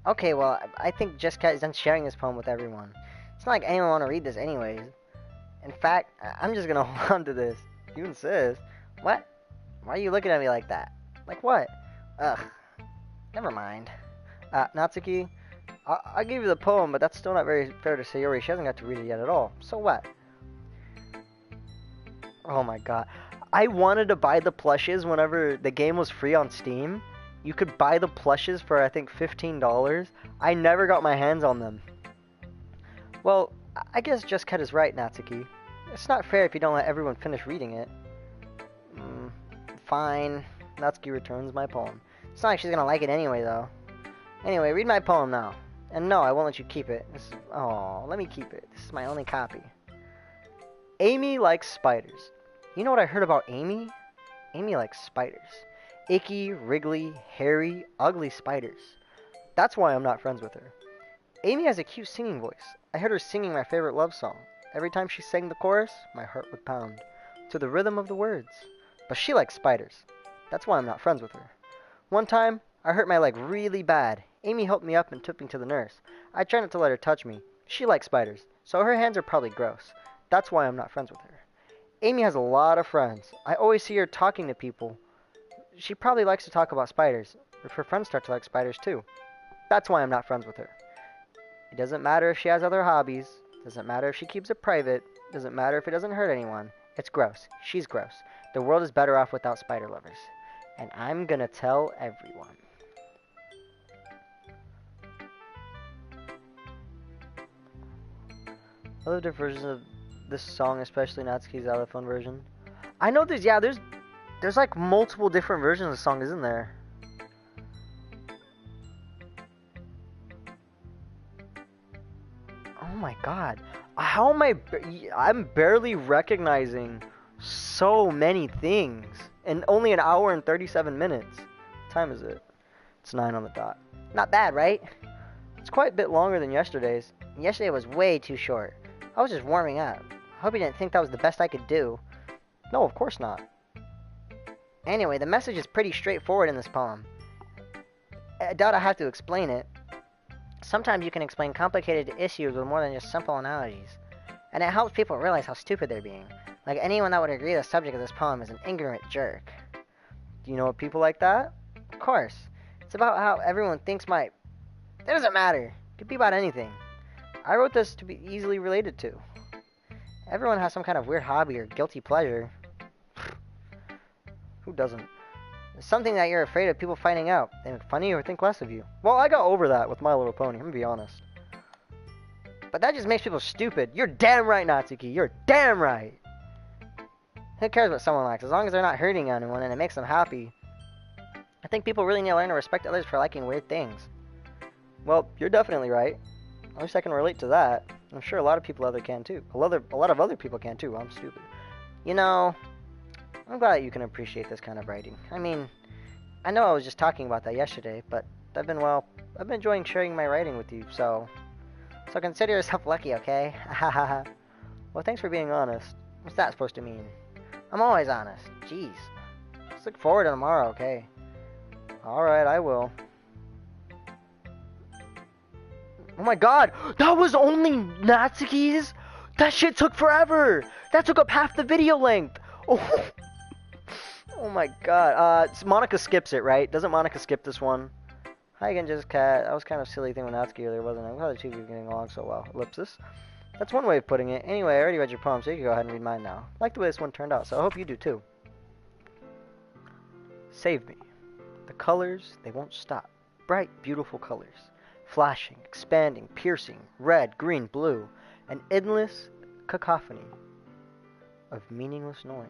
Okay, well, I think Just Cat is done sharing this poem with everyone. It's not like anyone want to read this anyways. In fact, I'm just gonna hold on to this. You insist. What? Why are you looking at me like that? Like what? Ugh. Never mind. Natsuki, I'll give you the poem, but that's still not very fair to Sayori. She hasn't got to read it yet at all. So what? Oh my god. I wanted to buy the plushes whenever the game was free on Steam. You could buy the plushes for, I think, $15. I never got my hands on them. Well, I guess Just Cat is right, Natsuki. It's not fair if you don't let everyone finish reading it. Fine. Natsuki returns my poem. It's not like she's gonna like it anyway, though. Anyway, read my poem now. And no, I won't let you keep it. Let me keep it. This is my only copy. Amy likes spiders. You know what I heard about Amy? Amy likes spiders. Icky, wriggly, hairy, ugly spiders. That's why I'm not friends with her. Amy has a cute singing voice. I heard her singing my favorite love song. Every time she sang the chorus, my heart would pound to the rhythm of the words. But she likes spiders. That's why I'm not friends with her. One time, I hurt my leg really bad. Amy helped me up and took me to the nurse. I tried not to let her touch me. She likes spiders, so her hands are probably gross. That's why I'm not friends with her. Amy has a lot of friends. I always see her talking to people. She probably likes to talk about spiders. If her friends start to like spiders too. That's why I'm not friends with her. It doesn't matter if she has other hobbies. It doesn't matter if she keeps it private. It doesn't matter if it doesn't hurt anyone. It's gross. She's gross. The world is better off without spider lovers. And I'm gonna tell everyone. I love different versions of this song, especially Natsuki's xylophone version. I know there's like multiple different versions of the song, isn't there? Oh my god. How am I'm barely recognizing so many things in only an hour and 37 minutes. What time is it? It's 9 on the dot. Not bad, right? It's quite a bit longer than yesterday's. Yesterday was way too short. I was just warming up. I hope you didn't think that was the best I could do. No, of course not. Anyway, the message is pretty straightforward in this poem. I doubt I have to explain it. Sometimes you can explain complicated issues with more than just simple analogies. And it helps people realize how stupid they're being. Like anyone that would agree the subject of this poem is an ignorant jerk. Do you know what people like that? Of course. It's about how everyone thinks It doesn't matter. It could be about anything. I wrote this to be easily related to. Everyone has some kind of weird hobby or guilty pleasure. Who doesn't? It's something that you're afraid of people finding out. They make fun of you or think less of you. Well, I got over that with My Little Pony, I'm gonna be honest. But that just makes people stupid. You're damn right, Natsuki. You're damn right. Who cares what someone likes? As long as they're not hurting anyone and it makes them happy. I think people really need to learn to respect others for liking weird things. Well, you're definitely right. At least I can relate to that. I'm sure a lot of people can too. A lot of other people can too. I'm stupid. You know, I'm glad that you can appreciate this kind of writing. I mean, I know I was just talking about that yesterday, but I've been enjoying sharing my writing with you, so consider yourself lucky, okay? Well, thanks for being honest. What's that supposed to mean? I'm always honest. Jeez. Just look forward to tomorrow, okay? Alright, I will. Oh my god! That was only Natsuki's? That shit took forever! That took up half the video length! Oh, oh my god. Monica skips it, right? Doesn't Monica skip this one? Hi again, Just Cat. That was kind of a silly thing with Natsuki earlier, wasn't it? I'm glad the two of you are getting along so well. Ellipsis. That's one way of putting it. Anyway, I already read your poem, so you can go ahead and read mine now. I like the way this one turned out, so I hope you do too. Save me. The colors, they won't stop. Bright, beautiful colors. Flashing, expanding, piercing, red, green, blue. An endless cacophony of meaningless noise.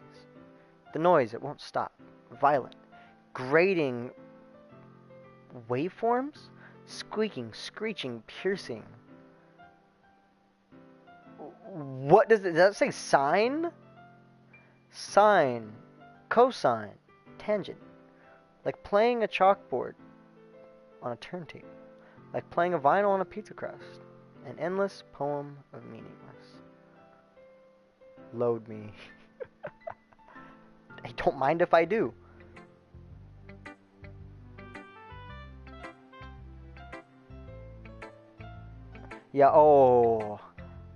The noise, it won't stop. Violent, grating waveforms? Squeaking, screeching, piercing. What does that say? Sine? Sine, cosine, tangent. Like playing a chalkboard on a turntable. Like playing a vinyl on a pizza crust. An endless poem of meaningless. Load me. I don't mind if I do. Yeah, oh.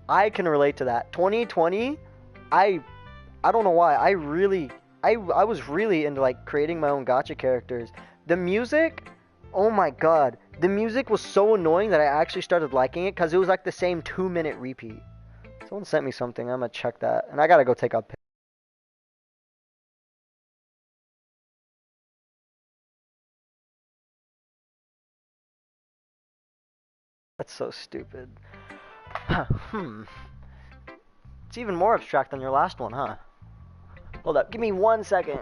I can relate to that. 2020, I don't know why. I was really into like creating my own gacha characters. The music, oh my god. The music was so annoying that I actually started liking it because it was like the same 2-minute repeat. Someone sent me something. I'm gonna check that. And I gotta go take a pic. That's so stupid. It's even more abstract than your last one, huh? Hold up. Give me 1 second.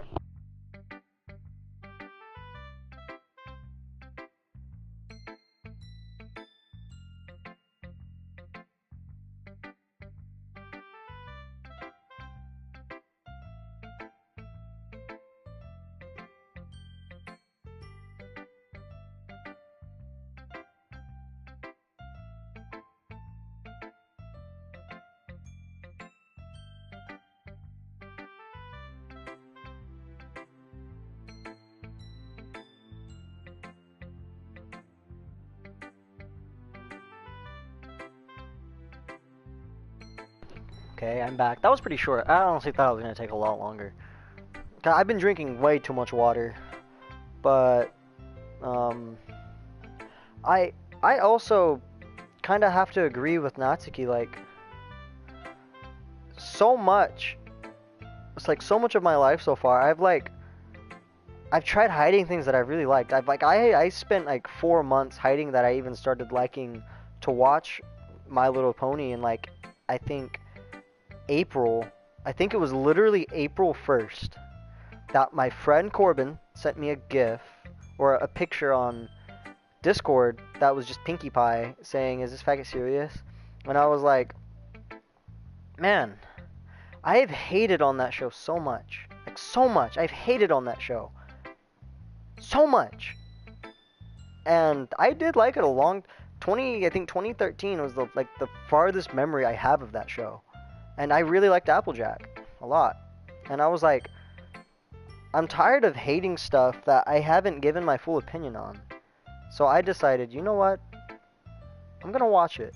Okay, I'm back. That was pretty short. I honestly thought it was going to take a lot longer. I've been drinking way too much water. But, I also kind of have to agree with Natsuki, like, so much. It's like so much of my life so far, I've tried hiding things that I really liked. I spent like 4 months hiding that I even started liking to watch My Little Pony in like, I think it was literally April 1st that my friend Corbin sent me a GIF or a picture on Discord that was just Pinkie Pie saying, "Is this faggot serious?" And I was like, man, I have hated on that show so much. Like, so much. I've hated on that show. So much. And I did like it I think 2013 was the farthest memory I have of that show. And I really liked Applejack a lot. And I was like, I'm tired of hating stuff that I haven't given my full opinion on. So I decided, you know what? I'm gonna watch it.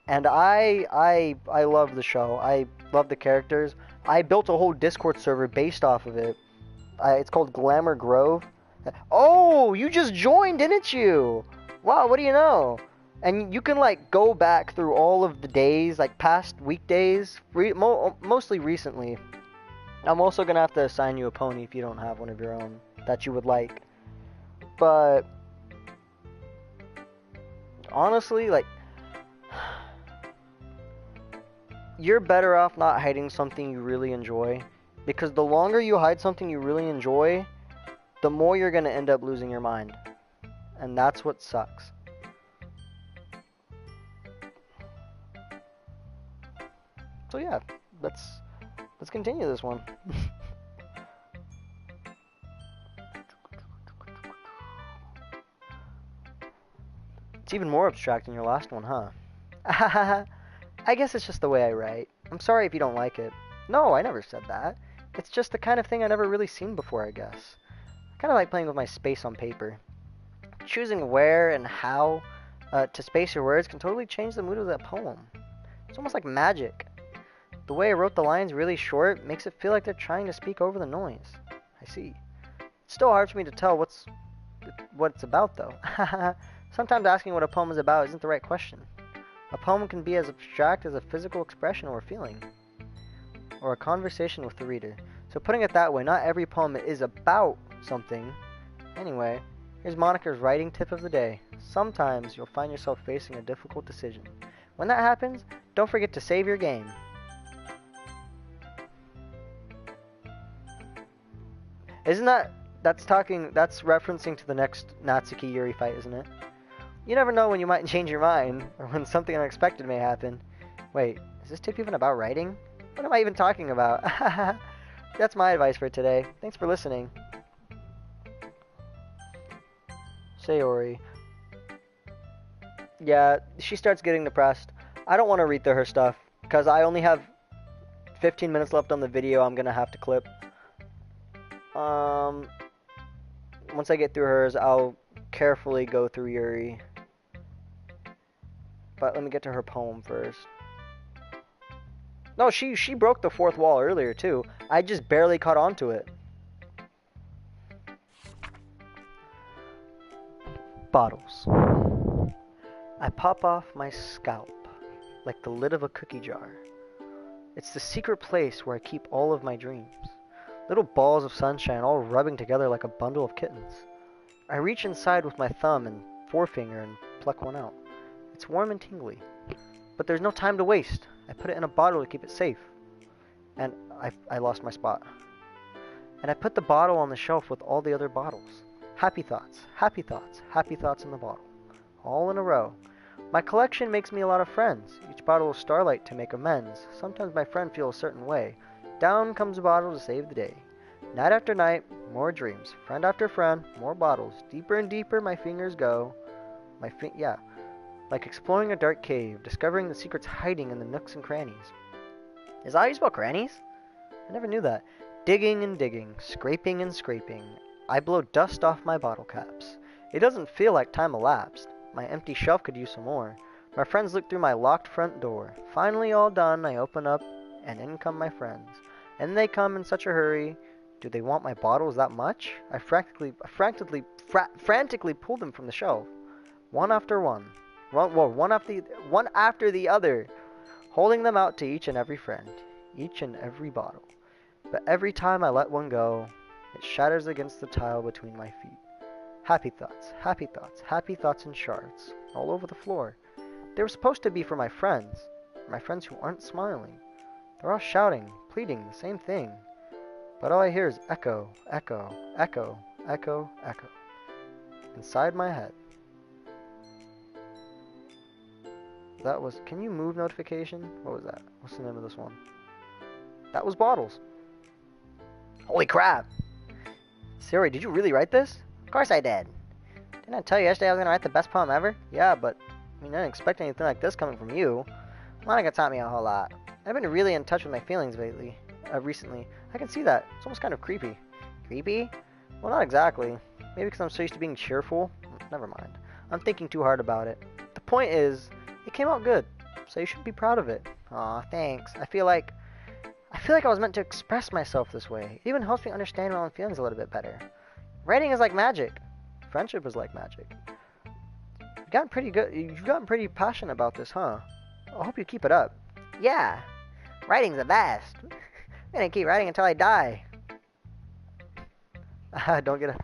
And I love the show. I love the characters. I built a whole Discord server based off of it. It's called Glamour Grove. Oh, you just joined, didn't you? Wow, what do you know? And you can like go back through all of the days, like past weekdays, mostly recently. I'm also gonna have to assign you a pony if you don't have one of your own that you would like. But honestly, like, you're better off not hiding something you really enjoy, because the longer you hide something you really enjoy, the more you're gonna end up losing your mind, and that's what sucks. So yeah, let's continue this one. It's even more abstract than your last one, huh? I guess it's just the way I write. I'm sorry if you don't like it. No, I never said that. It's just the kind of thing I never really seen before, I guess. I kind of like playing with my space on paper. Choosing where and how to space your words can totally change the mood of that poem. It's almost like magic. The way I wrote the lines really short makes it feel like they're trying to speak over the noise. I see. It's still hard for me to tell what it's about, though. Sometimes asking what a poem is about isn't the right question. A poem can be as abstract as a physical expression or a feeling, or a conversation with the reader. So putting it that way, not every poem is about something. Anyway, here's Monica's writing tip of the day. Sometimes you'll find yourself facing a difficult decision. When that happens, don't forget to save your game. Isn't that That's referencing to the next Natsuki Yuri fight, isn't it? You never know when you might change your mind, or when something unexpected may happen. Wait, is this tip even about writing? What am I even talking about? That's my advice for today. Thanks for listening. Sayori. Yeah, she starts getting depressed. I don't want to read through her stuff, because I only have 15 minutes left on the video I'm going to have to clip. Once I get through hers, I'll carefully go through Yuri. But let me get to her poem first. No, she broke the fourth wall earlier, too. I just barely caught on to it. Bottles. I pop off my scalp like the lid of a cookie jar. It's the secret place where I keep all of my dreams. Little balls of sunshine all rubbing together like a bundle of kittens. I reach inside with my thumb and forefinger and pluck one out. It's warm and tingly. But there's no time to waste. I put it in a bottle to keep it safe. And I lost my spot. And I put the bottle on the shelf with all the other bottles. Happy thoughts, happy thoughts, happy thoughts in the bottle. All in a row. My collection makes me a lot of friends. Each bottle is starlight to make amends. Sometimes my friend feels a certain way. Down comes a bottle to save the day. Night after night, more dreams. Friend after friend, more bottles. Deeper and deeper my fingers go. Like exploring a dark cave, discovering the secrets hiding in the nooks and crannies. Is that how you spell crannies? I never knew that. Digging and digging, scraping and scraping. I blow dust off my bottle caps. It doesn't feel like time elapsed. My empty shelf could use some more. My friends look through my locked front door. Finally all done, I open up, and in come my friends. And they come in such a hurry. Do they want my bottles that much? I frantically pull them from the shelf. One after one. One after the other. Holding them out to each and every friend. Each and every bottle. But every time I let one go, it shatters against the tile between my feet. Happy thoughts, happy thoughts, happy thoughts in shards, all over the floor. They were supposed to be for my friends who aren't smiling. They're all shouting, pleading the same thing. But all I hear is echo, echo, echo, echo, echo. Inside my head. That was, can you move notification? What was that? What's the name of this one? That was bottles. Holy crap! Sayori, did you really write this? Of course I did. Didn't I tell you yesterday I was going to write the best poem ever? Yeah, but I didn't expect anything like this coming from you. Monica taught me a whole lot. I've been really in touch with my feelings recently. I can see that. It's almost kind of creepy. Creepy? Well, not exactly. Maybe because I'm so used to being cheerful. Never mind. I'm thinking too hard about it. The point is, it came out good, so you should be proud of it. Aw, thanks. I feel like I was meant to express myself this way. It even helps me understand my own feelings a little bit better. Writing is like magic. Friendship is like magic. You've gotten pretty passionate about this, huh? I hope you keep it up. Yeah. Writing's the best. I'm gonna keep writing until I die. Don't get a...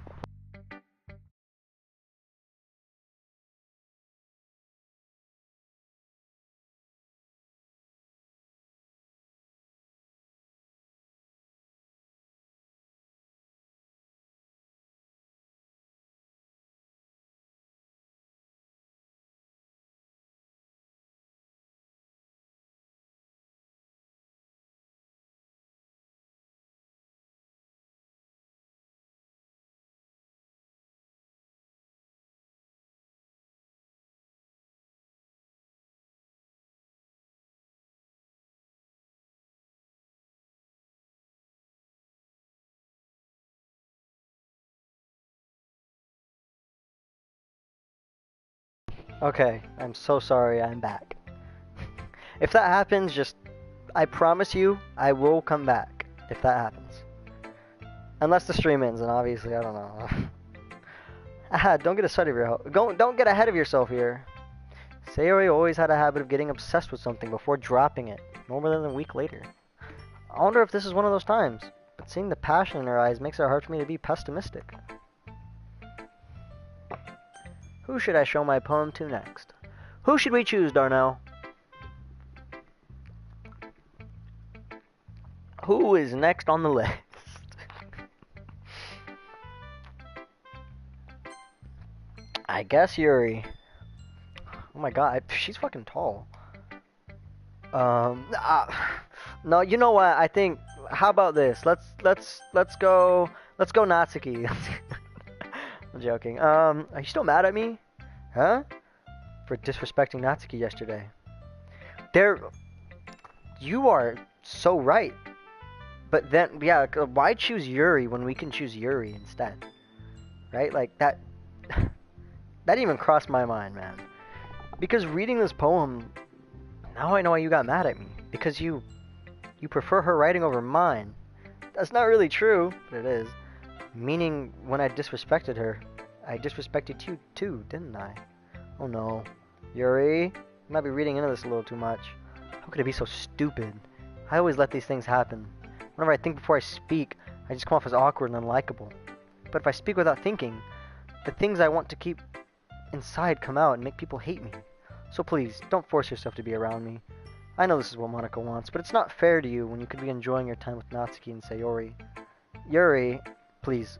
Okay, I'm so sorry, I'm back. If that happens, I promise you, I will come back, if that happens. Unless the stream ends, and obviously, I don't know. Don't get don't get ahead of yourself here. Sayori always had a habit of getting obsessed with something before dropping it, no more than a week later. I wonder if this is one of those times, but seeing the passion in her eyes makes it hard for me to be pessimistic. Who should I show my poem to next? Who should we choose, Darnell? Who is next on the list? I guess Yuri. Oh my god, she's fucking tall. No, you know what? I think. How about this? Let's go Natsuki. I'm joking. Are you still mad at me? Huh? For disrespecting Natsuki yesterday. You are so right. But then, yeah, why choose Yuri when we can choose Yuri instead? Right? Like that. That didn't even crossed my mind, man. Because reading this poem, now I know why you got mad at me. Because you prefer her writing over mine. That's not really true, but it is. Meaning, when I disrespected her, I disrespected you too, didn't I? Oh no. Yuri, you might be reading into this a little too much. How could it be so stupid? I always let these things happen. Whenever I think before I speak, I just come off as awkward and unlikable. But if I speak without thinking, the things I want to keep inside come out and make people hate me. So please, don't force yourself to be around me. I know this is what Monika wants, but it's not fair to you when you could be enjoying your time with Natsuki and Sayori. Yuri, please,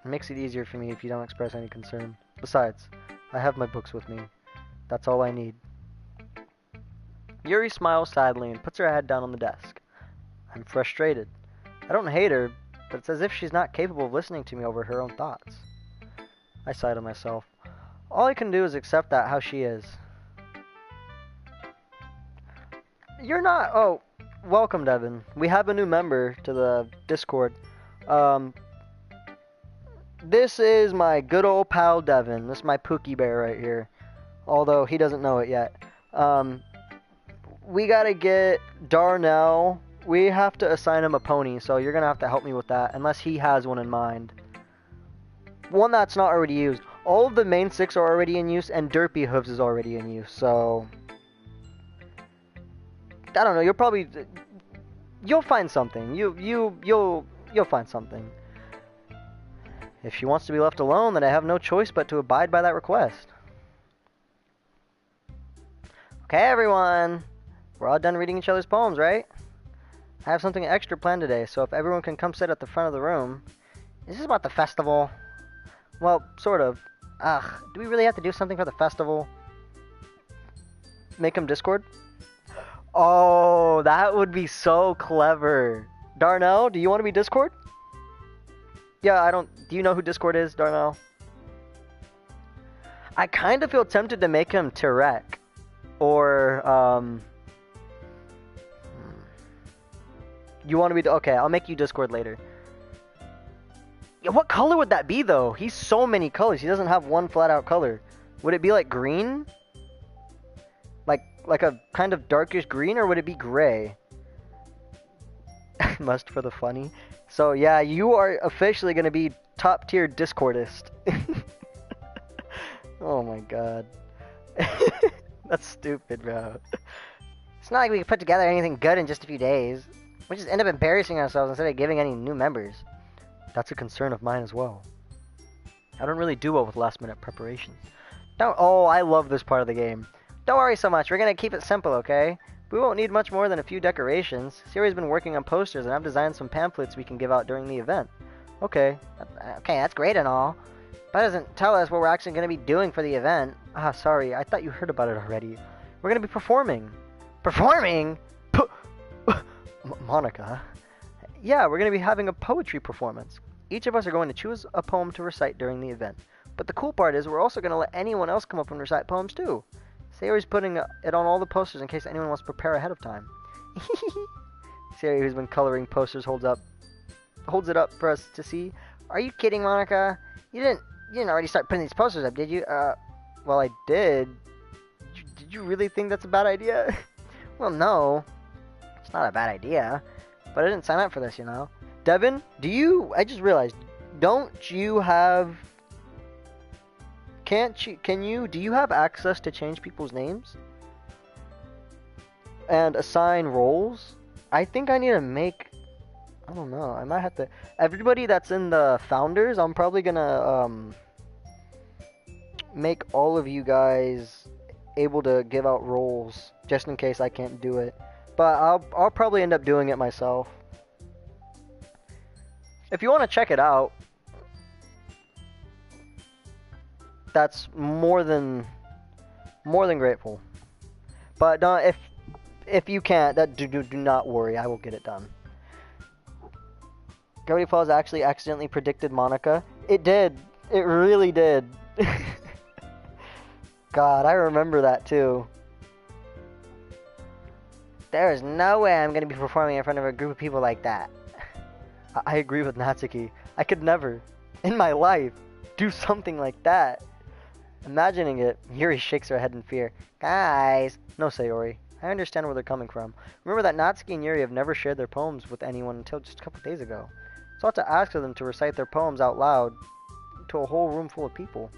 it makes it easier for me if you don't express any concern. Besides, I have my books with me. That's all I need. Yuri smiles sadly and puts her head down on the desk. I'm frustrated. I don't hate her, but it's as if she's not capable of listening to me over her own thoughts. I sigh to myself. All I can do is accept that how she is. You're not... Oh, welcome, Devin. We have a new member to the Discord. This is my good old pal, Devin. This is my Pookie Bear right here. Although he doesn't know it yet. We gotta get Darnell. We have to assign him a pony, so you're gonna have to help me with that, unless he has one in mind. One that's not already used. All of the main 6 are already in use, and Derpy Hooves is already in use, so... I don't know, you'll find something. You'll find something. If she wants to be left alone, then I have no choice but to abide by that request. Okay, everyone. We're all done reading each other's poems, right? I have something extra planned today, so if everyone can come sit at the front of the room... Is this about the festival? Well, sort of. Ugh, do we really have to do something for the festival? Make them Discord? Oh, that would be so clever. Darnell, do you want to be Discord? Yeah, do you know who Discord is, Darnell? I kind of feel tempted to make him Tarek. Or, You want to be... Okay, I'll make you Discord later. Yeah, what color would that be, though? He's so many colors. He doesn't have one flat-out color. Would it be, like, green? Like a kind of darkish green, or would it be gray? Must for the funny. So, yeah, you are officially going to be top-tier Discordist. Oh, my God. That's stupid, bro. It's not like we can put together anything good in just a few days. We just end up embarrassing ourselves instead of giving any new members. That's a concern of mine as well. I don't really do well with last-minute preparations. Oh, I love this part of the game. Don't worry so much. We're going to keep it simple, okay? We won't need much more than a few decorations. Siri's been working on posters, and I've designed some pamphlets we can give out during the event. Okay. Okay, that's great and all. But that doesn't tell us what we're actually going to be doing for the event. Ah, sorry. I thought you heard about it already. We're going to be performing. Performing? Monika? Yeah, we're going to be having a poetry performance. Each of us are going to choose a poem to recite during the event. But the cool part is we're also going to let anyone else come up and recite poems too. Sayori's putting it on all the posters in case anyone wants to prepare ahead of time. Sayori, who's been coloring posters, holds it up for us to see. Are you kidding, Monika? You didn't already start putting these posters up, did you? Well, I did. Did you really think that's a bad idea? Well, no. It's not a bad idea. But I didn't sign up for this, you know. Devin, I just realized, don't you have... do you have access to change people's names? And assign roles? I think I need to make... I don't know, I might have to... Everybody that's in the founders, I'm probably gonna, make all of you guys able to give out roles, just in case I can't do it. But I'll probably end up doing it myself. If you want to check it out... that's more than grateful. But if you can't, do not worry, I will get it done. Gravity Falls actually accidentally predicted Monica. It did. It really did. God, I remember that too. There is no way I'm going to be performing in front of a group of people like that. I agree with Natsuki. I could never, in my life, do something like that. Imagining it, Yuri shakes her head in fear. Guys! No, Sayori. I understand where they're coming from. Remember that Natsuki and Yuri have never shared their poems with anyone until just a couple days ago. So I have to ask for them to recite their poems out loud to a whole room full of people.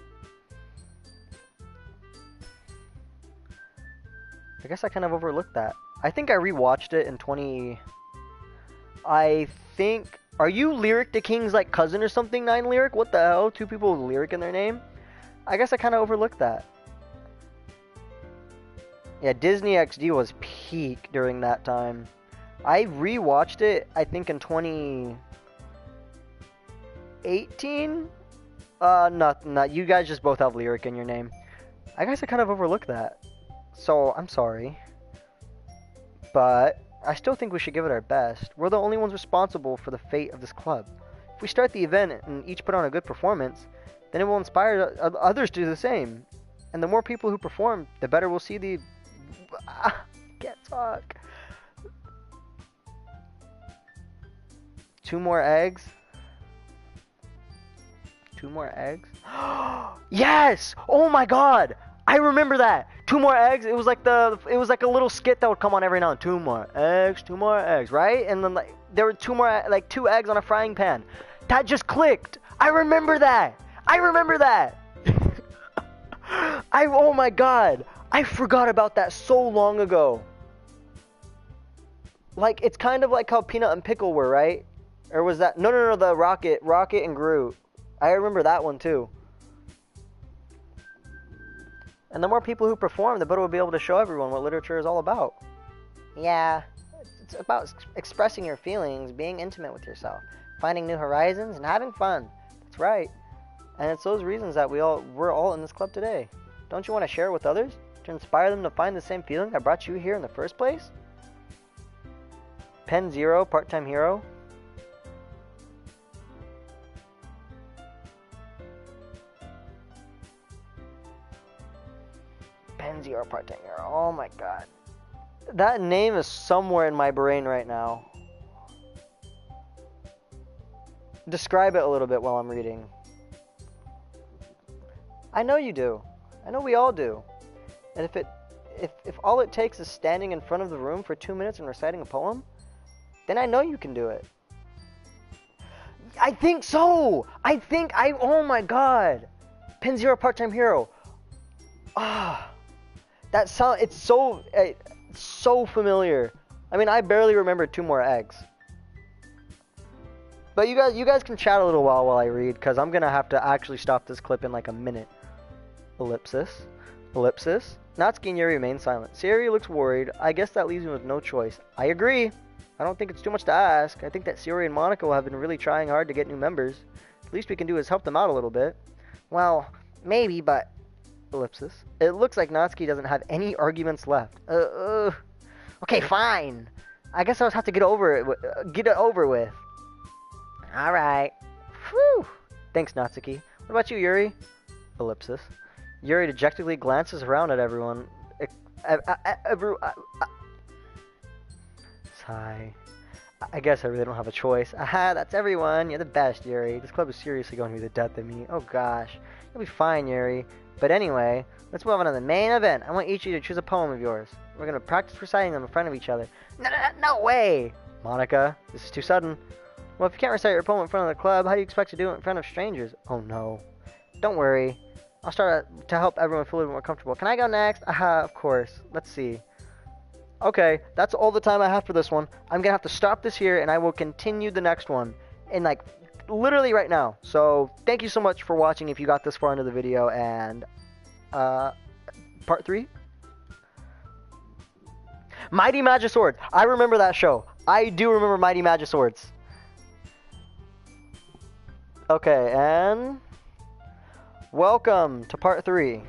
I guess I kind of overlooked that. I think I rewatched it in 20... I think... Are you Lyric the King's like cousin or something, 9 Lyric? What the hell? 2 people with Lyric in their name? I guess I kind of overlooked that. Yeah, Disney XD was peak during that time. I rewatched it, I think in 2018? Not. You guys just both have Lyric in your name. I guess I kind of overlooked that. So, I'm sorry. But I still think we should give it our best. We're the only ones responsible for the fate of this club. If we start the event and each put on a good performance, then it will inspire others to do the same. And the more people who perform, the better we'll see the... Can't talk. 2 more eggs? 2 more eggs? Yes! Oh my god! I remember that. 2 more eggs. It was like a little skit that would come on every now and then. 2 more eggs, right? And then like there were 2 more, like 2 eggs on a frying pan. That just clicked. I remember that. Oh my god. I forgot about that so long ago. Like it's kind of like how Peanut and Pickle were, right? Or was that no the Rocket and Groot. I remember that one too. And the more people who perform, the better we'll be able to show everyone what literature is all about. Yeah, it's about expressing your feelings, being intimate with yourself, finding new horizons, and having fun. That's right. And it's those reasons that we're all in this club today. Don't you want to share it with others? To inspire them to find the same feeling that brought you here in the first place? Pen Zero, part-time hero. Pen Zero, part-time hero. Oh my god. That name is somewhere in my brain right now. Describe it a little bit while I'm reading. I know you do. I know we all do. And if all it takes is standing in front of the room for 2 minutes and reciting a poem, then I know you can do it. I think so! Oh my god! Pen Zero, part-time hero. Ah, that sound, it's so familiar. I mean, I barely remember 2 more eggs. But you guys can chat a little while I read, because I'm gonna have to actually stop this clip in like a minute. Ellipsis. Natsuki and Yuri remain silent. Sayori looks worried. I guess that leaves me with no choice. I agree. I don't think it's too much to ask. I think that Sayori and Monica have been really trying hard to get new members. The least we can do is help them out a little bit. Well, maybe, but... Ellipsis. It looks like Natsuki doesn't have any arguments left. Okay, fine. I guess I'll just have to get it over with. Alright. Whew. Thanks, Natsuki. What about you, Yuri? Ellipsis. Yuri dejectedly glances around at everyone. Sigh. I guess I really don't have a choice. Aha, that's everyone. You're the best, Yuri. This club is seriously going to be the death of me. Oh gosh. You'll be fine, Yuri. But anyway, let's move on to the main event. I want each of you to choose a poem of yours. We're going to practice reciting them in front of each other. No way! Monica, this is too sudden. Well, if you can't recite your poem in front of the club, how do you expect to do it in front of strangers? Oh no. Don't worry. I'll start to help everyone feel a little more comfortable. Can I go next? Aha, of course. Let's see. Okay, that's all the time I have for this one. I'm going to have to stop this here, and I will continue the next one in, like, literally right now. So, thank you so much for watching if you got this far into the video, and, part 3? Mighty Magisword. I remember that show. I do remember Mighty Magiswords. Okay, and... welcome to part 3.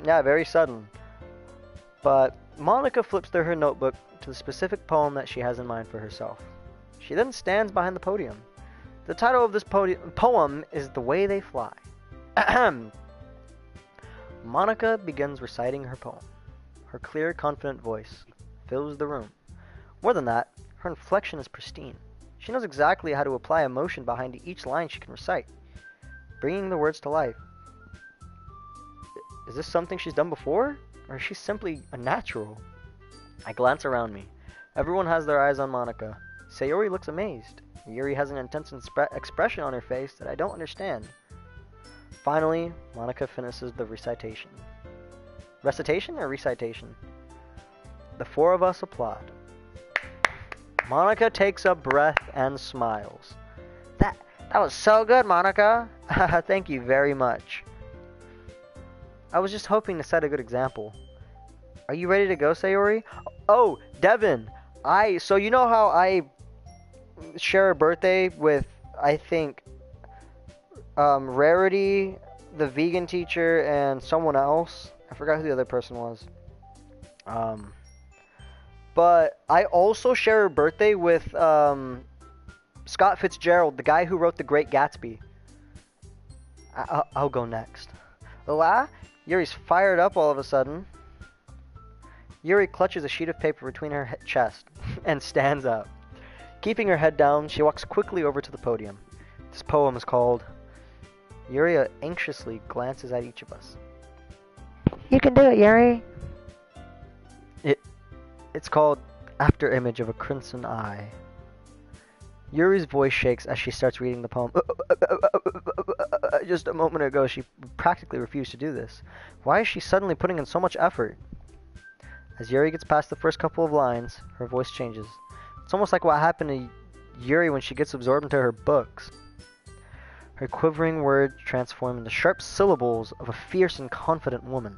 Yeah, very sudden. But Monica flips through her notebook to the specific poem that she has in mind for herself. She then stands behind the podium. The title of this poem is The Way They Fly. Monica begins reciting her poem. Her clear, confident voice fills the room. More than that, her inflection is pristine. She knows exactly how to apply emotion behind each line she can recite, bringing the words to life. Is this something she's done before? Or is she simply a natural? I glance around me. Everyone has their eyes on Monica. Sayori looks amazed. Yuri has an intense expression on her face that I don't understand. Finally, Monica finishes the recitation. Recitation or recitation? The 4 of us applaud. Monica takes a breath and smiles. That was so good, Monica. Thank you very much. I was just hoping to set a good example. Are you ready to go, Sayori? Oh, Devin. So you know how I share a birthday with, I think, Rarity, the vegan teacher, and someone else? I forgot who the other person was. But I also share a birthday with Scott Fitzgerald, the guy who wrote The Great Gatsby. I'll go next. Hola? Yuri's fired up all of a sudden. Yuri clutches a sheet of paper between her chest and stands up. Keeping her head down, she walks quickly over to the podium. This poem is called... Yuri anxiously glances at each of us. You can do it, Yuri. It's called After Image of a Crimson Eye. Yuri's voice shakes as she starts reading the poem. Just a moment ago, she practically refused to do this. Why is she suddenly putting in so much effort? As Yuri gets past the first couple of lines, her voice changes. It's almost like what happened to Yuri when she gets absorbed into her books. Her quivering words transform into sharp syllables of a fierce and confident woman.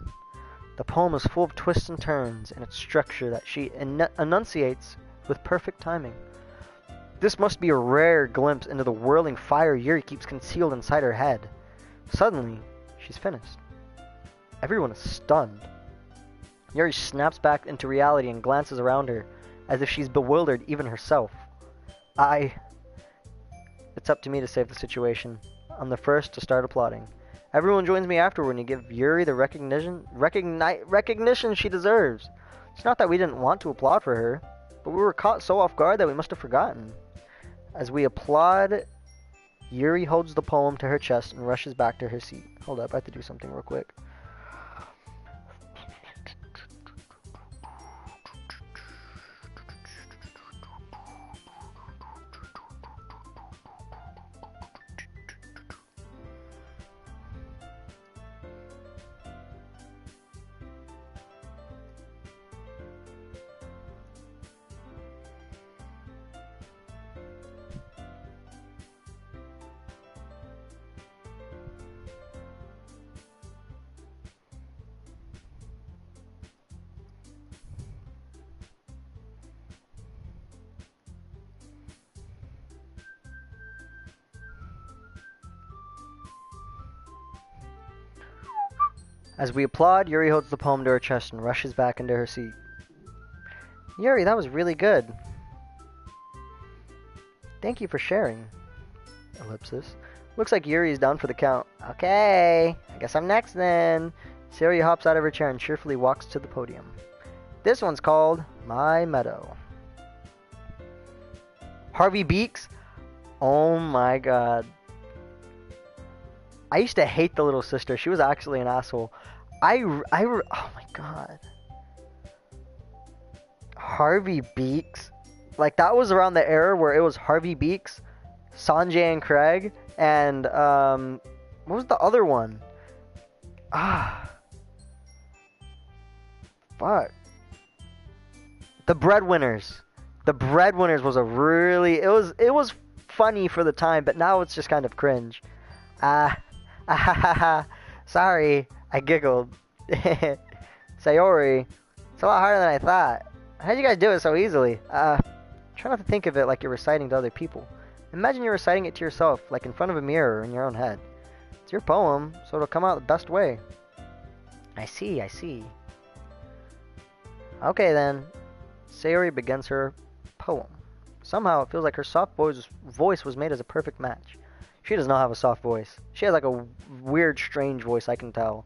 The poem is full of twists and turns in its structure that she enunciates with perfect timing. This must be a rare glimpse into the whirling fire Yuri keeps concealed inside her head. Suddenly, she's finished. Everyone is stunned. Yuri snaps back into reality and glances around her, as if she's bewildered even herself. It's up to me to save the situation. I'm the first to start applauding. Everyone joins me afterward and give Yuri the recognition she deserves. It's not that we didn't want to applaud for her, but we were caught so off guard that we must have forgotten. As we applaud, Yuri holds the poem to her chest and rushes back to her seat. Hold up, I have to do something real quick. As we applaud, Yuri holds the poem to her chest and rushes back into her seat. Yuri, that was really good. Thank you for sharing. Ellipsis. Looks like Yuri is down for the count. Okay, I guess I'm next then. Sayori hops out of her chair and cheerfully walks to the podium. This one's called My Meadow. Harvey Beaks? Oh my god. I used to hate the little sister. She was actually an asshole. Oh my god. Harvey Beaks? Like, that was around the era where it was Harvey Beaks, Sanjay and Craig, and, what was the other one? Fuck. The Breadwinners. The Breadwinners was a really, it was funny for the time, but now it's just kind of cringe. Sorry, I giggled. Sayori, it's a lot harder than I thought. How'd you guys do it so easily? Try not to think of it like you're reciting to other people. Imagine you're reciting it to yourself, like in front of a mirror in your own head. It's your poem, so it'll come out the best way. I see, I see. Okay then. Sayori begins her poem. Somehow it feels like her soft voice was made as a perfect match. She does not have a soft voice. She has like a weird, strange voice, I can tell.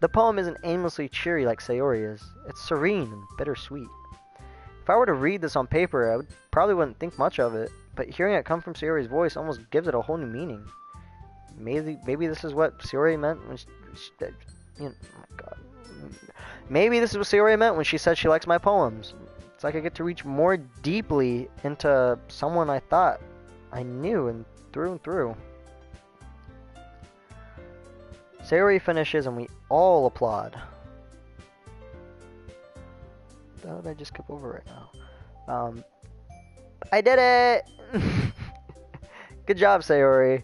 The poem isn't aimlessly cheery like Sayori is. It's serene and bittersweet. If I were to read this on paper, I probably wouldn't think much of it, but hearing it come from Sayori's voice almost gives it a whole new meaning. Maybe this is what Sayori meant when oh my god. Maybe this is what Sayori meant when she said she likes my poems. It's like I get to reach more deeply into someone I thought I knew and through. Sayori finishes and we all applaud. How did I just skip over right now? I did it! Good job, Sayori.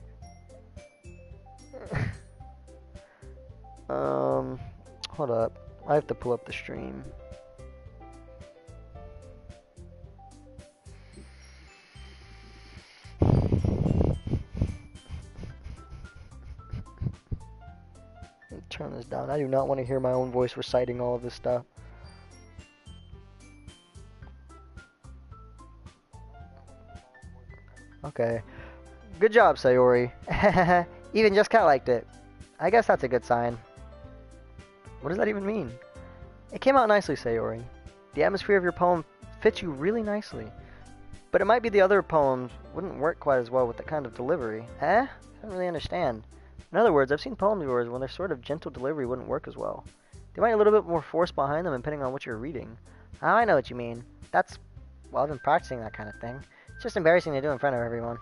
Hold up. I have to pull up the stream. Turn this down. I do not want to hear my own voice reciting all of this stuff. Okay. Good job, Sayori. Even Just Cat liked it. I guess that's a good sign. What does that even mean? It came out nicely, Sayori. The atmosphere of your poem fits you really nicely. But it might be the other poems wouldn't work quite as well with that kind of delivery. Eh? I don't really understand. In other words, I've seen poems of yours when their sort of gentle delivery wouldn't work as well. They might have a little bit more force behind them depending on what you're reading. Oh, I know what you mean. Well, I've been practicing that kind of thing. It's just embarrassing to do in front of everyone.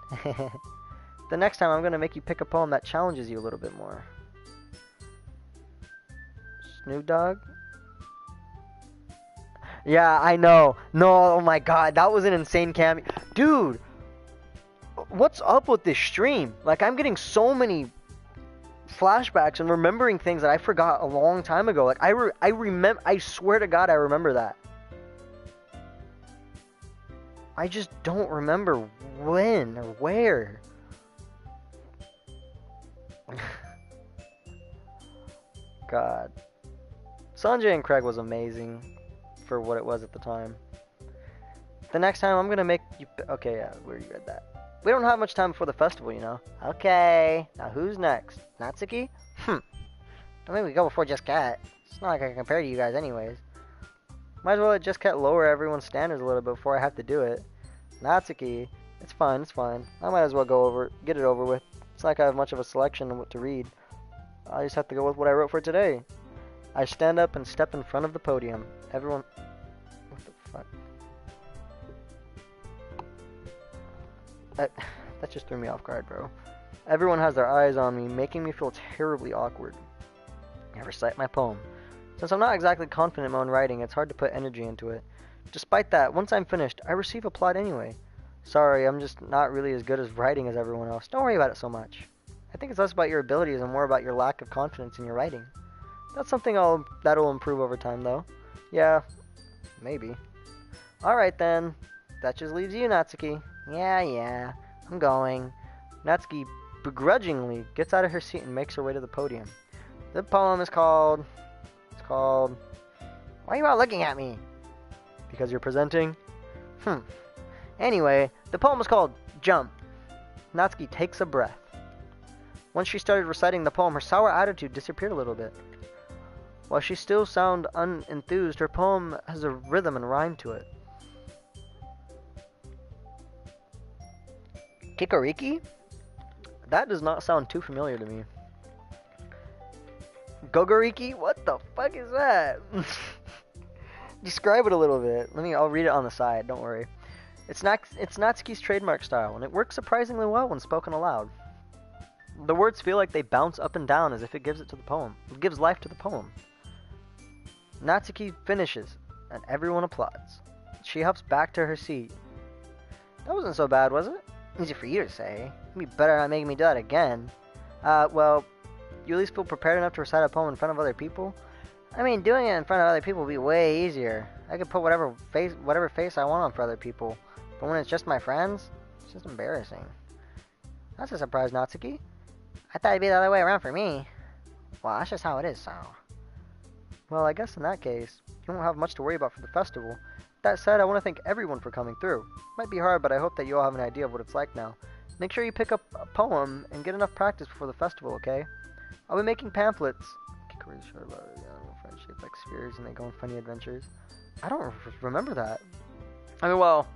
The next time I'm going to make you pick a poem that challenges you a little bit more. Snoop Dogg? Yeah, I know. No, oh my god, that was an insane cameo. Dude, what's up with this stream? Like, I'm getting so many flashbacks and remembering things that I forgot a long time ago. Like, I remember, I swear to God, I remember that. I just don't remember when or where. God. Sanjay and Craig was amazing for what it was at the time. The next time I'm gonna make you... Okay, yeah, we already read that. We don't have much time before the festival, you know. Okay, now who's next? Natsuki? Don't make me go before Just Cat. It's not like I can compare to you guys anyways. Might as well let Just Cat lower everyone's standards a little bit before I have to do it. Natsuki, it's fine, it's fine. I might as well get it over with. It's not like I have much of a selection of what to read. I just have to go with what I wrote for today. I stand up and step in front of the podium. Everyone... What the fuck? That just threw me off guard, bro. Everyone has their eyes on me, making me feel terribly awkward. I recite my poem. Since I'm not exactly confident in my own writing, it's hard to put energy into it. Despite that, once I'm finished, I receive applaud anyway. Sorry, I'm just not really as good as writing as everyone else. Don't worry about it so much. I think it's less about your abilities and more about your lack of confidence in your writing. That's something that'll improve over time, though. Yeah, maybe. Alright then. That just leaves you, Natsuki. Yeah, I'm going. Natsuki begrudgingly gets out of her seat and makes her way to the podium. The poem is called... Why are you all looking at me? Because you're presenting? Anyway, the poem is called Jump. Natsuki takes a breath. Once she started reciting the poem, her sour attitude disappeared a little bit. While she still sounded unenthused, her poem has a rhythm and rhyme to it. Kikoriki? That does not sound too familiar to me. Gogoriki? What the fuck is that? Describe it a little bit. I'll read it on the side, don't worry. It's Natsuki's trademark style, and it works surprisingly well when spoken aloud. The words feel like they bounce up and down as if it gives life to the poem. Natsuki finishes, and everyone applauds. She hops back to her seat. That wasn't so bad, was it? Easy for you to say. You'd be better not making me do that again. Well, you at least feel prepared enough to recite a poem in front of other people? I mean, doing it in front of other people would be way easier. I could put whatever face I want on for other people. But when it's just my friends, it's just embarrassing. That's a surprise, Natsuki. I thought it'd be the other way around for me. Well, that's just how it is, so. Well, I guess in that case, you won't have much to worry about for the festival. That said, I want to thank everyone for coming through. Might be hard, but I hope that you all have an idea of what it's like now. Make sure you pick up a poem and get enough practice before the festival, okay? I'll be making pamphlets. Friendship like spheres and they go on funny adventures. I don't remember that. I mean, well,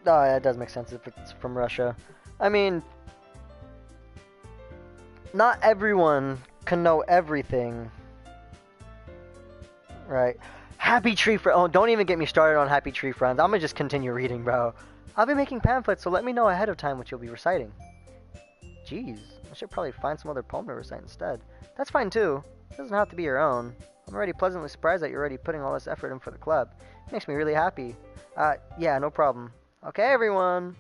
yeah, it does make sense if it's from Russia. I mean, not everyone can know everything. Right. Happy Tree Friends. Oh, don't even get me started on Happy Tree Friends. I'm gonna just continue reading, bro. I'll be making pamphlets, so let me know ahead of time what you'll be reciting. Jeez, I should probably find some other poem to recite instead. That's fine too. It doesn't have to be your own. I'm already pleasantly surprised that you're already putting all this effort in for the club. It makes me really happy. Yeah, no problem. Okay, everyone.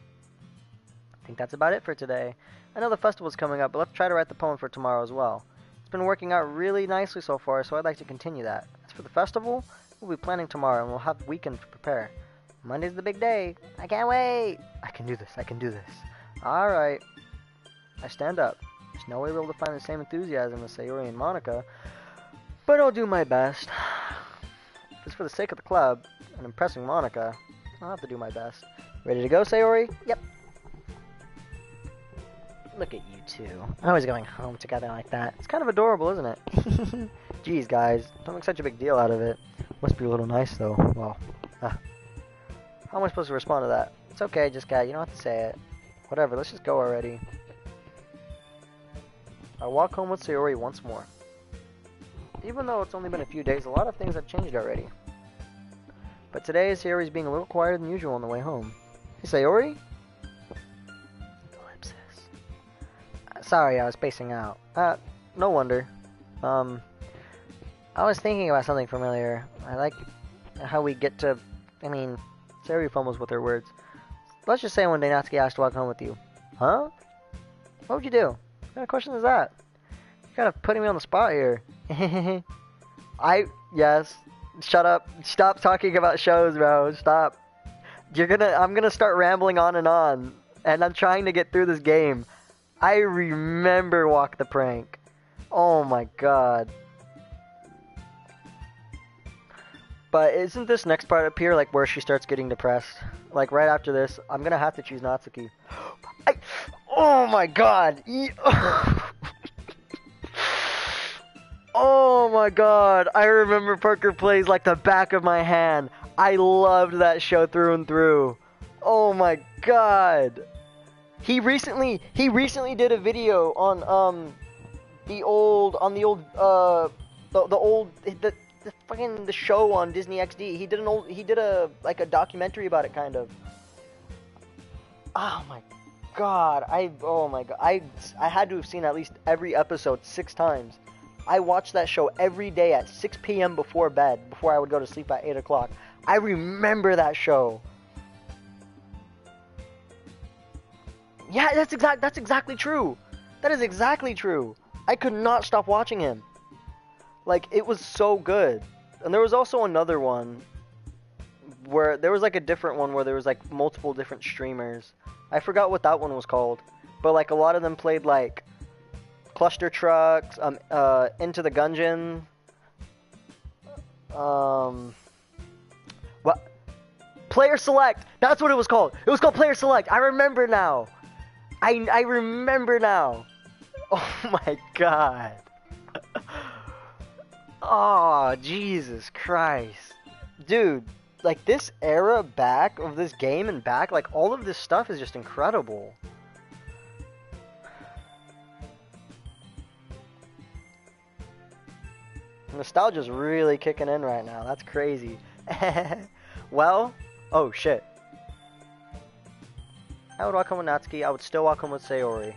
I think that's about it for today. I know the festival's coming up, but let's try to write the poem for tomorrow as well. It's been working out really nicely so far, so I'd like to continue that. As for the festival, we'll be planning tomorrow, and we'll have the weekend to prepare. Monday's the big day. I can't wait. I can do this. I can do this. Alright. I stand up. There's no way we'll be able to find the same enthusiasm as Sayori and Monica, but I'll do my best. Just for the sake of the club and impressing Monica, I'll have to do my best. Ready to go, Sayori? Yep. Look at you two. Always going home together like that. It's kind of adorable, isn't it? Jeez, guys. Don't make such a big deal out of it. Must be a little nice, though. Well, how am I supposed to respond to that? It's okay, just guy. You don't have to say it. Whatever, let's just go already. I walk home with Sayori once more. Even though it's only been a few days, a lot of things have changed already. But today, Sayori's being a little quieter than usual on the way home. Hey, Sayori? Ellipsis. Sorry, I was spacing out. No wonder. I was thinking about something familiar. I like how we get to... I mean, Sayori fumbles with her words. Let's just say one day Natsuki asked to walk home with you. Huh? What would you do? What kind of question is that? You're kind of putting me on the spot here. Yes. Shut up. Stop talking about shows, bro. Stop. I'm gonna start rambling on. And I'm trying to get through this game. I remember Walk the Prank. Oh my god. But isn't this next part up here like where she starts getting depressed? Like right after this, I'm gonna have to choose Natsuki. Oh my god! Oh my god! I remember Poker Plays like the back of my hand. I loved that show through and through. Oh my god! He recently did a video on the show on Disney XD. He did a documentary about it kind of. Oh my god, I had to have seen at least every episode 6 times. I watched that show every day at 6 p.m. before bed, before I would go to sleep at 8 o'clock. I remember that show. Yeah, that's exactly true. That is exactly true. I could not stop watching him. Like, it was so good. And there was also another one where there was like a different one where there was like multiple different streamers. I forgot what that one was called. But like a lot of them played like Cluster Trucks, Into the Gungeon. What? Player Select. That's what it was called. It was called Player Select. I remember now. I remember now. Oh my god. Oh, Jesus Christ. Dude, like this era back of this game and back, like all of this stuff is just incredible. Nostalgia's really kicking in right now. That's crazy. Well, oh shit. I would walk home with Natsuki. I would still walk home with Sayori.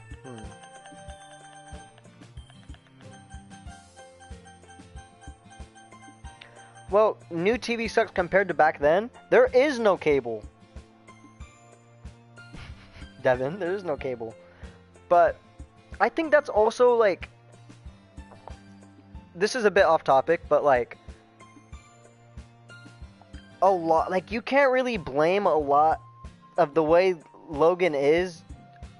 Well, new TV sucks compared to back then. There is no cable. Devin, there is no cable. But I think that's also like... This is a bit off topic, but like... A lot... Like, you can't really blame a lot of the way Logan is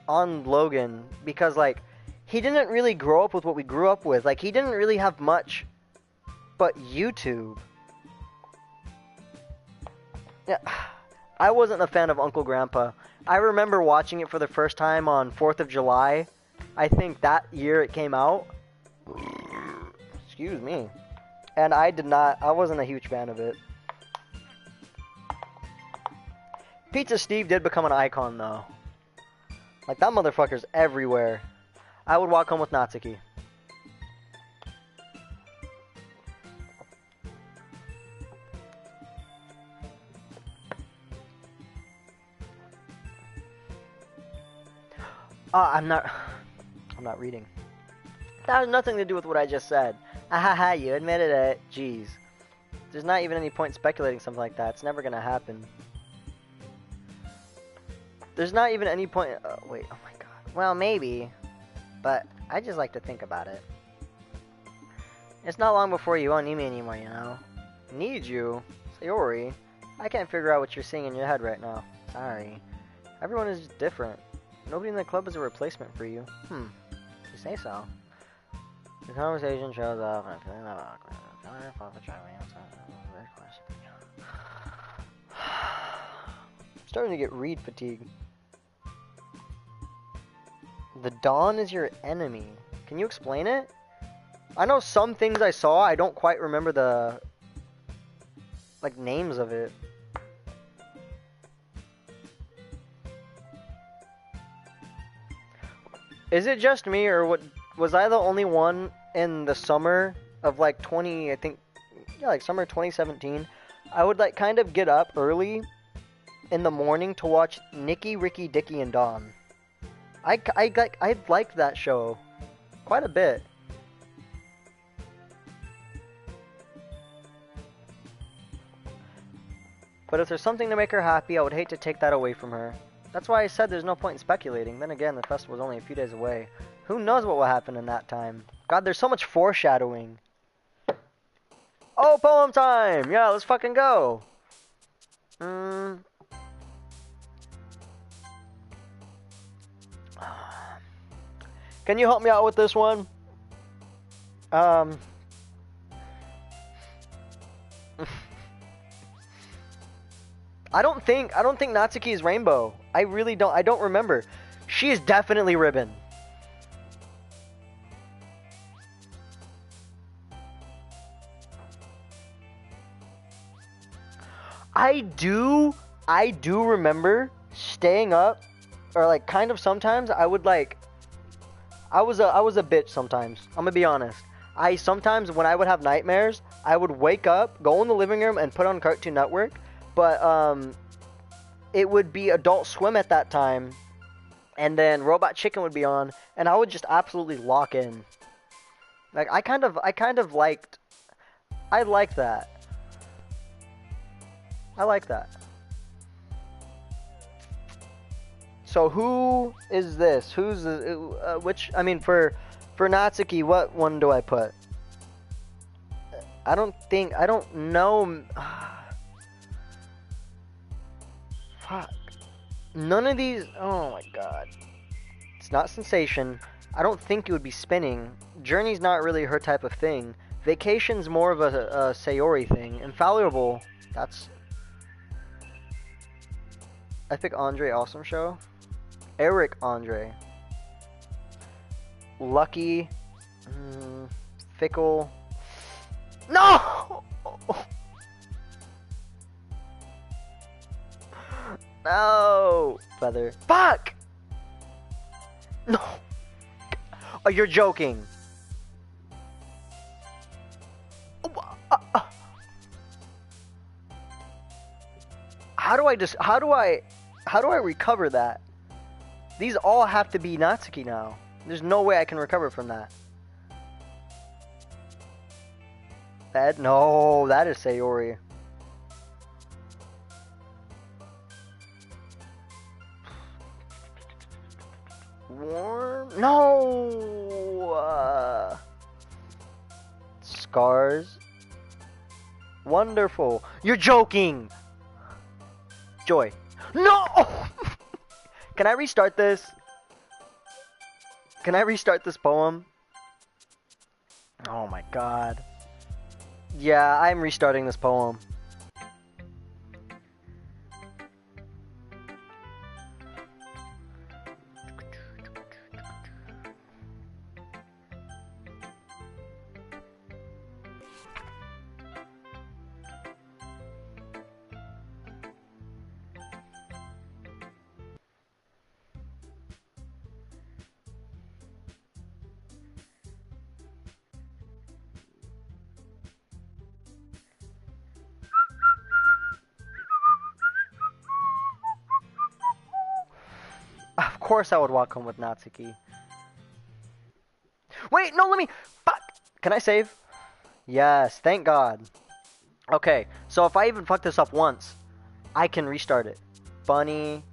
on Logan. Because like, he didn't really grow up with what we grew up with. Like, he didn't really have much but YouTube. Yeah, I wasn't a fan of Uncle Grandpa. I remember watching it for the first time on 4th of July. I think that year it came out. Excuse me. And I wasn't a huge fan of it. Pizza Steve did become an icon, though. Like, that motherfucker's everywhere. I would walk home with Natsuki. I'm not reading. That has nothing to do with what I just said. Ahaha, you admitted it. Jeez. There's not even any point speculating something like that. It's never gonna happen. There's not even any point... wait, oh my god. Well, maybe. But I just like to think about it. It's not long before you won't need me anymore, you know? Need you? Sayori? I can't figure out what you're seeing in your head right now. Sorry. Everyone is different. Nobody in the club is a replacement for you. You say so. The conversation shows up and I'm feeling that awkward. I'm starting to get read fatigue. The dawn is your enemy. Can you explain it? I know some things I saw, I don't quite remember the like names of it. Is it just me, or what? Was I the only one in the summer of like summer 2017? I would like kind of get up early in the morning to watch Nikki, Ricky, Dicky, and Dawn. I liked that show quite a bit. But if there's something to make her happy, I would hate to take that away from her. That's why I said there's no point in speculating. Then again, the festival's only a few days away. Who knows what will happen in that time? God, there's so much foreshadowing. Oh, poem time! Yeah, let's fucking go. Can you help me out with this one? I don't think Natsuki is rainbow. I really don't. I don't remember. She is definitely ribbon. I do remember staying up, or like kind of sometimes I would like. I was a bitch sometimes. I'm gonna be honest. Sometimes when I would have nightmares, I would wake up, go in the living room, and put on Cartoon Network. But it would be Adult Swim at that time, and then Robot Chicken would be on, and I would just absolutely lock in. Like I liked that. I like that. So who is this? Who's which? I mean, for Natsuki, what one do I put? I don't know. Fuck. None of these. Oh my god. It's not Sensation. I don't think it would be Spinning. Journey's not really her type of thing. Vacation's more of a Sayori thing. Infallible. That's. I pick Andre Awesome Show. Eric Andre. Lucky. Fickle. No! No! Feather. Fuck! No! Oh, you're joking. How do I recover that? These all have to be Natsuki now. There's no way I can recover from that. That? No, that is Sayori. Warm? No! Scars? Wonderful. You're joking! Joy. No! Can I restart this? Can I restart this poem? Oh my god. Yeah, I'm restarting this poem. Of course I would walk home with Natsuki. Wait, no, let me... Fuck! Can I save? Yes, thank God. Okay, so if I even fuck this up once, I can restart it. Bunny.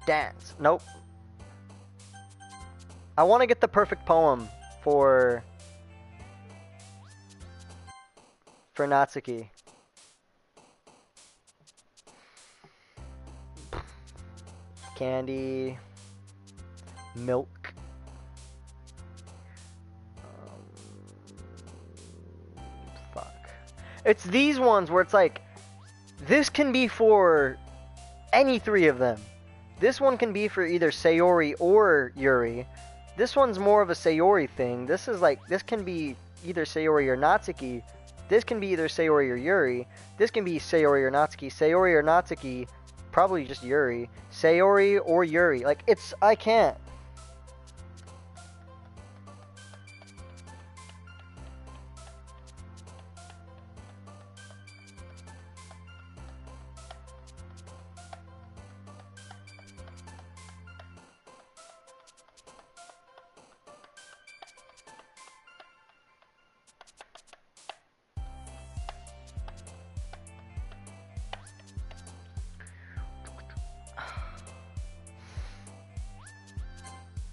Dance. Nope. I want to get the perfect poem for Natsuki. Candy. Milk. Fuck. It's these ones where it's like, this can be for any three of them. This one can be for either Sayori or Yuri. This one's more of a Sayori thing. This is like, this can be either Sayori or Natsuki. This can be either Sayori or Yuri. This can be Sayori or Natsuki. Sayori or Natsuki, probably just Yuri. Sayori or Yuri. Like, it's, I can't.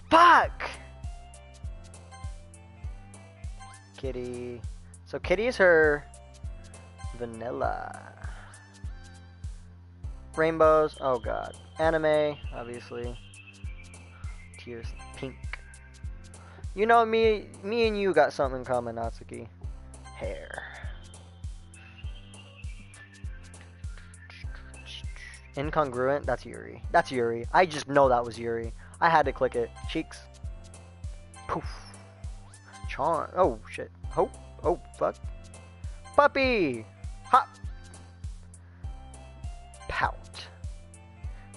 Fuck! Kitty. So Kitty is her. Vanilla. Rainbows. Oh god. Anime, obviously. Tears. Pink. You know, me and you got something in common, Natsuki. Hair. Incongruent. That's Yuri. That's Yuri. I just know that was Yuri. I had to click it. Cheeks. Poof. Charm. Oh, shit. Hope. Oh, fuck. Puppy. Hop. Pout.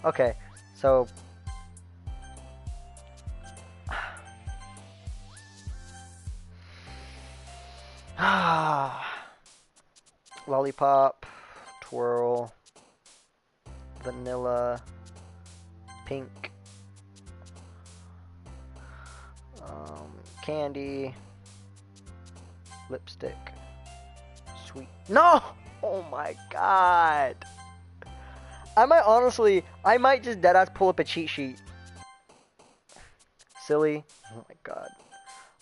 Okay. So. Lollipop. Twirl. Vanilla. Pink. Candy, lipstick, sweet. No! Oh my god. I might just deadass pull up a cheat sheet. Silly. Oh my god.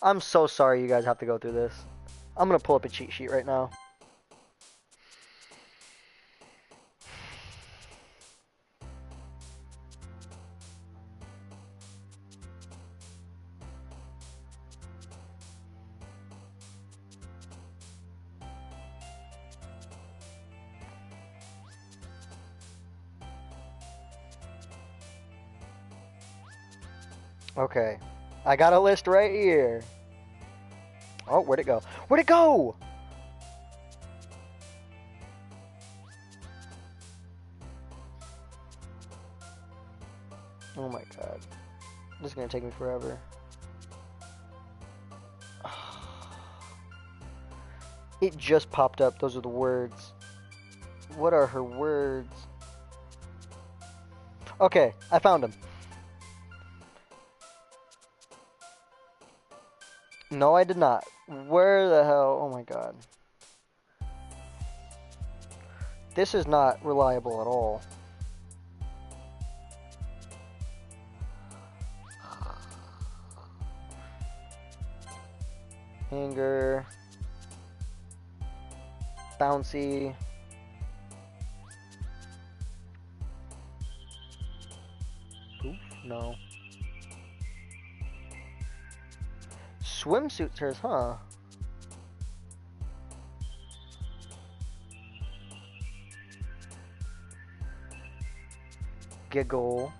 I'm so sorry you guys have to go through this. I'm gonna pull up a cheat sheet right now. Okay, I got a list right here. Oh, where'd it go? Where'd it go? Oh my god. This is gonna take me forever. It just popped up. Those are the words. What are her words? Okay, I found them. No, I did not. Where the hell? Oh my god. This is not reliable at all. Anger. Bouncy. Oof, no. Swimsuits hers, huh? Giggle.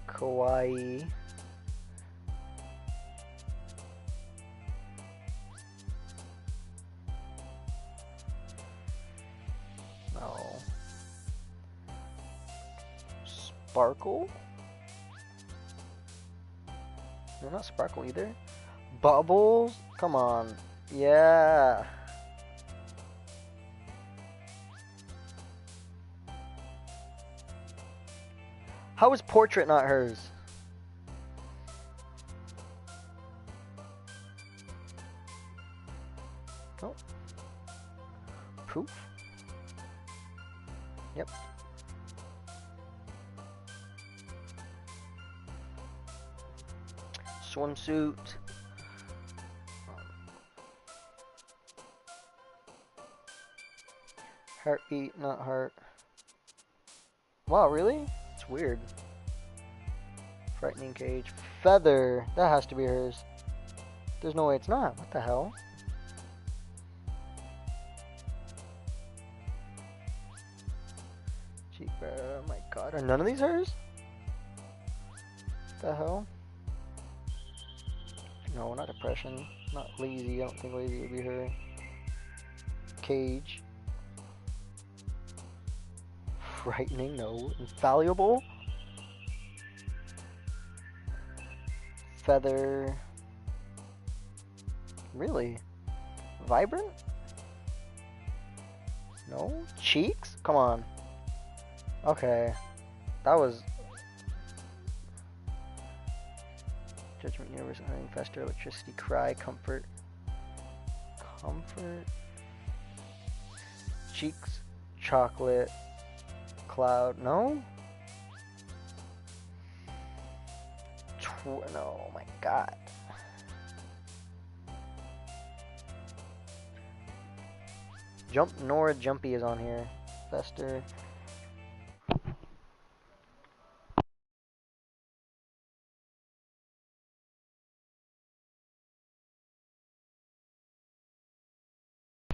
Kawaii. No. Sparkle? They're not Sparkle either. Bubbles? Come on. Yeah. How is Portrait not hers? Oh. Poof. Yep. Swimsuit. Heartbeat, not heart. Wow, really? It's weird. Frightening cage. Feather. That has to be hers. There's no way it's not. What the hell? Cheap. Oh my god. Are none of these hers? What the hell? No, not depression. Not lazy. I don't think lazy would be her. Cage. Frightening. No. Infallible. Feather. Really? Vibrant? No? Cheeks? Come on. Okay. That was... Judgment, Universe, Iron, Fester, Electricity, Cry, Comfort. Comfort? Cheeks, Chocolate, Cloud. No? No, oh my god. Nora Jumpy is on here. Fester.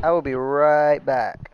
I will be right back.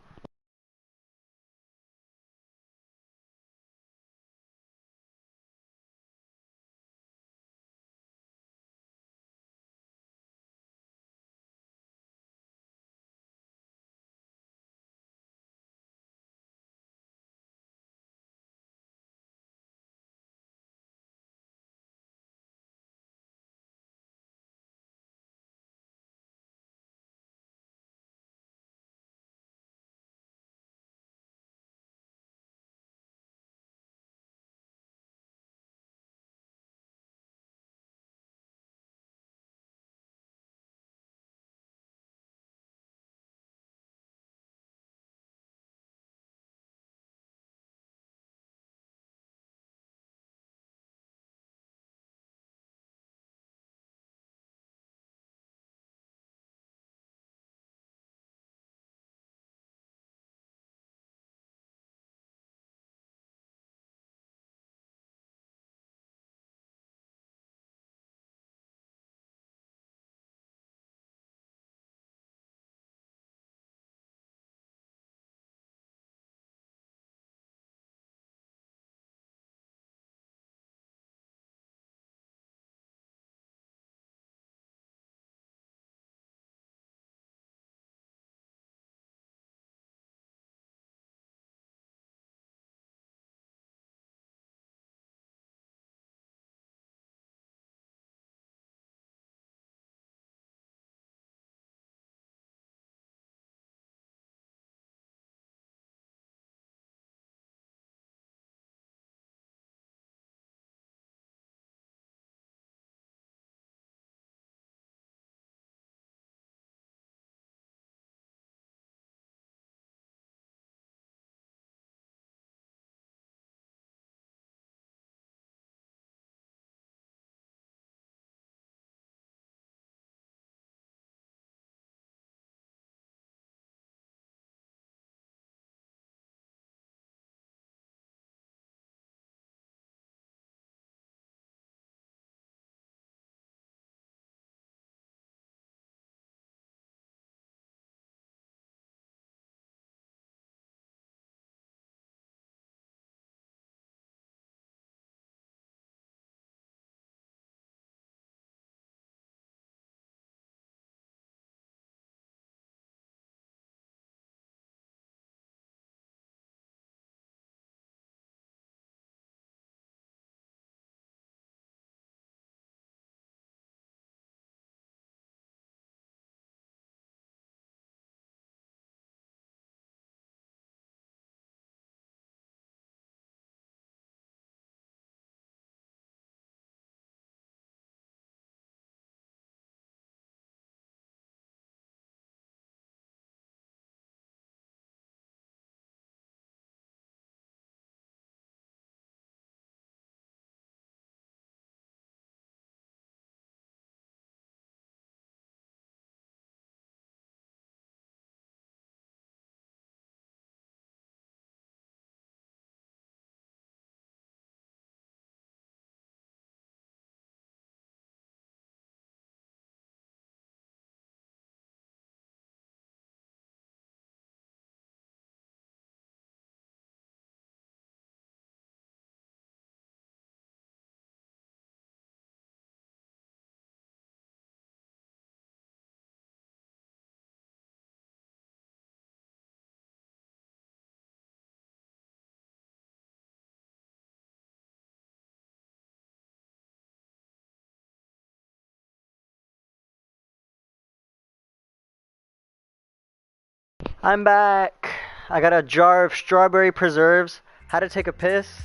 I'm back. I got a jar of strawberry preserves. How to take a piss?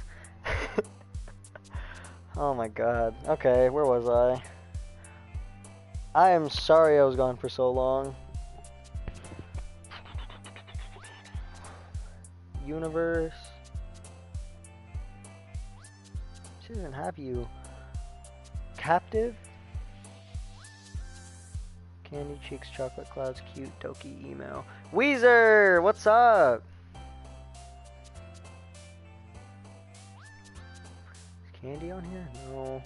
Oh my god. Okay, where was I? I am sorry I was gone for so long. Universe. She doesn't have you. Captive? Candy cheeks, chocolate clouds, cute, Doki email. Weezer! What's up? Is candy on here? No.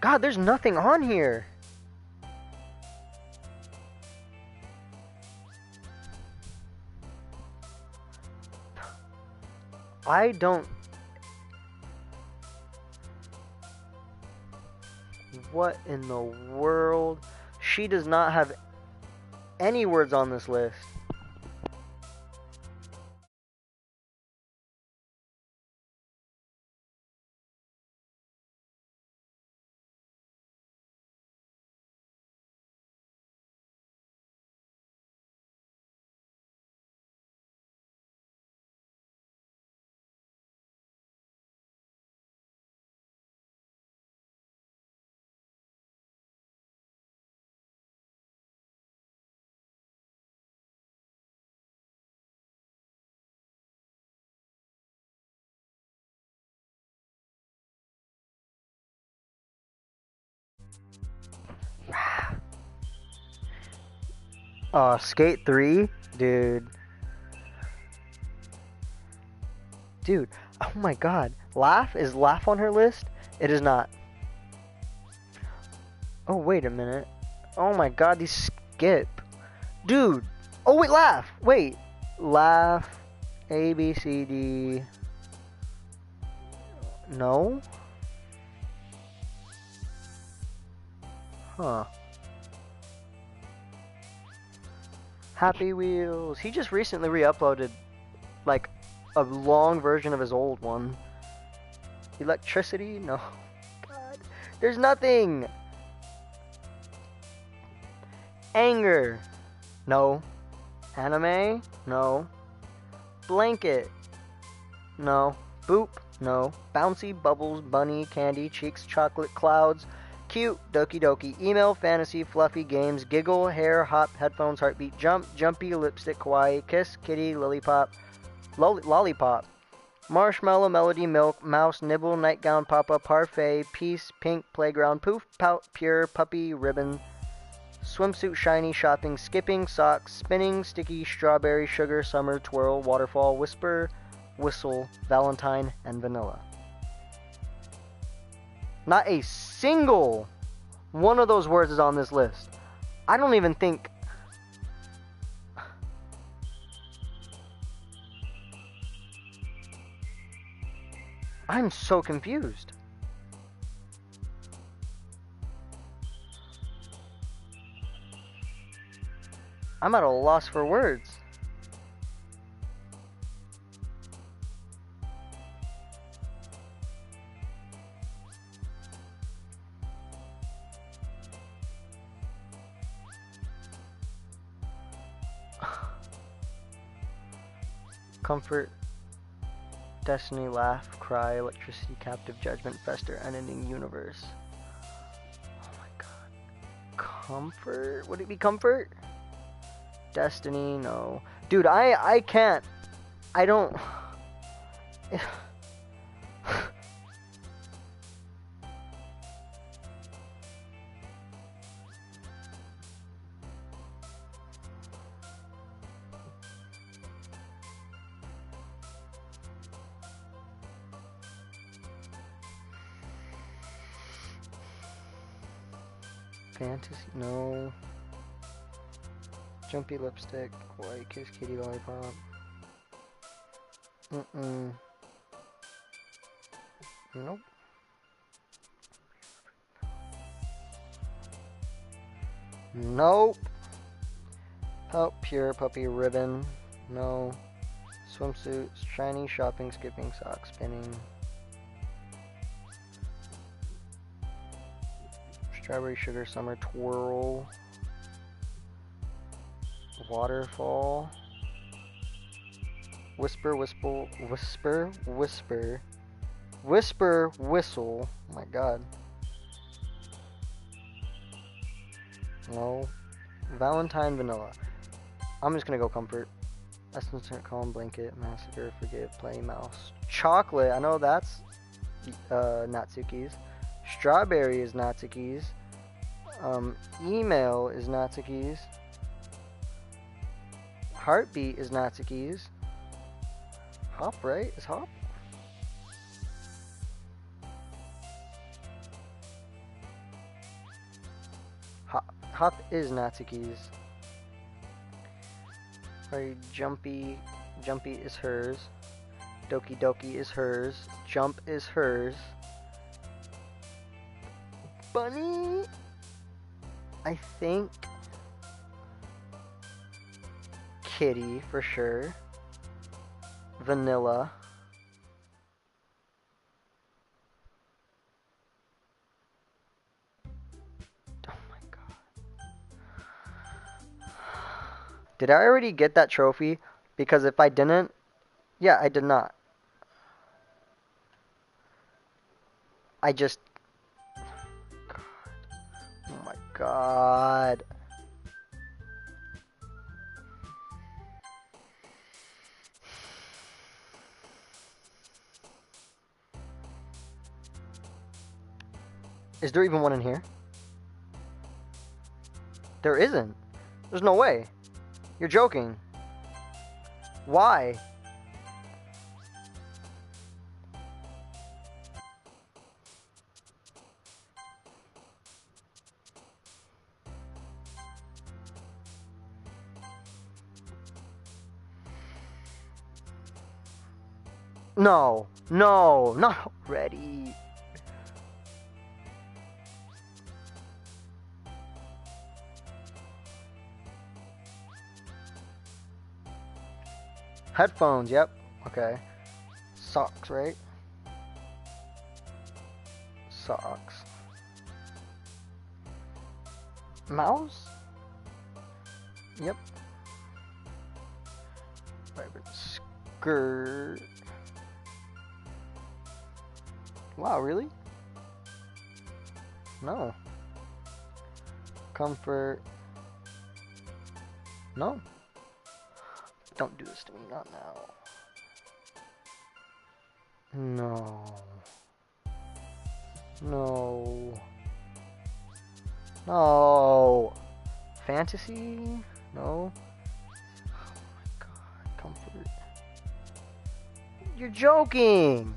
God, there's nothing on here! I don't... What in the world? She does not have any words on this list. Skate 3? Dude. Dude, oh my god. Laugh? Is Laugh on her list? It is not. Oh, wait a minute. Oh my god, these skip. Dude. Oh, wait, Laugh. Wait. Laugh. A, B, C, D. No? Huh. Happy Wheels. He just recently re-uploaded, like, a long version of his old one. Electricity? No. God. There's nothing! Anger? No. Anime? No. Blanket? No. Boop? No. Bouncy, bubbles, bunny, candy, cheeks, chocolate, clouds, cute, Doki Doki, email, fantasy, fluffy, games, giggle, hair, hop, headphones, heartbeat, jump, jumpy, lipstick, kawaii, kiss, kitty, lollipop, lollipop, marshmallow, melody, milk, mouse, nibble, nightgown, papa, parfait, peace, pink, playground, poof, pout, pure, puppy, ribbon, swimsuit, shiny, shopping, skipping, socks, spinning, sticky, strawberry, sugar, summer, twirl, waterfall, whisper, whistle, valentine, and vanilla. Not a single one of those words is on this list. I don't even think... I'm so confused. I'm at a loss for words. Comfort, destiny, laugh, cry, electricity, captive, judgment, fester, unending universe. Oh my god. Comfort? Would it be comfort? Destiny, no. Dude, I can't. I don't... Fantasy, no. Jumpy lipstick, white kiss, kitty lollipop. Nope. Nope. Pout, pure, puppy, ribbon. No. Swimsuit, shiny, shopping, skipping, socks, spinning. Strawberry sugar, summer, twirl. Waterfall. Whisper, whisper, whisper, whisper. Whisper, whistle. Oh my god. No. Valentine, vanilla. I'm just gonna go comfort. Essence, calm, blanket, massacre, forgive, play, mouse. Chocolate, I know that's Natsuki's. Strawberry is Natsuki's. Email is Natsuki's. Heartbeat is Natsuki's. Hop, right? Is hop? Hop is Natsuki's. Alright, Jumpy is hers. Doki Doki is hers. Jump is hers. Bunny, I think Kitty for sure. Vanilla. Oh my god. Did I already get that trophy? Because if I didn't, yeah, I did not. I just... Oh my god. Is there even one in here? There isn't. There's no way. You're joking. Why? No, no, not ready. Headphones, yep. Okay. Socks, right? Socks. Mouse? Yep. Vibrant skirt. Wow, really? No. Comfort. No. Don't do this to me, not now. No. No. No. Fantasy? No. Oh my god, comfort. You're joking!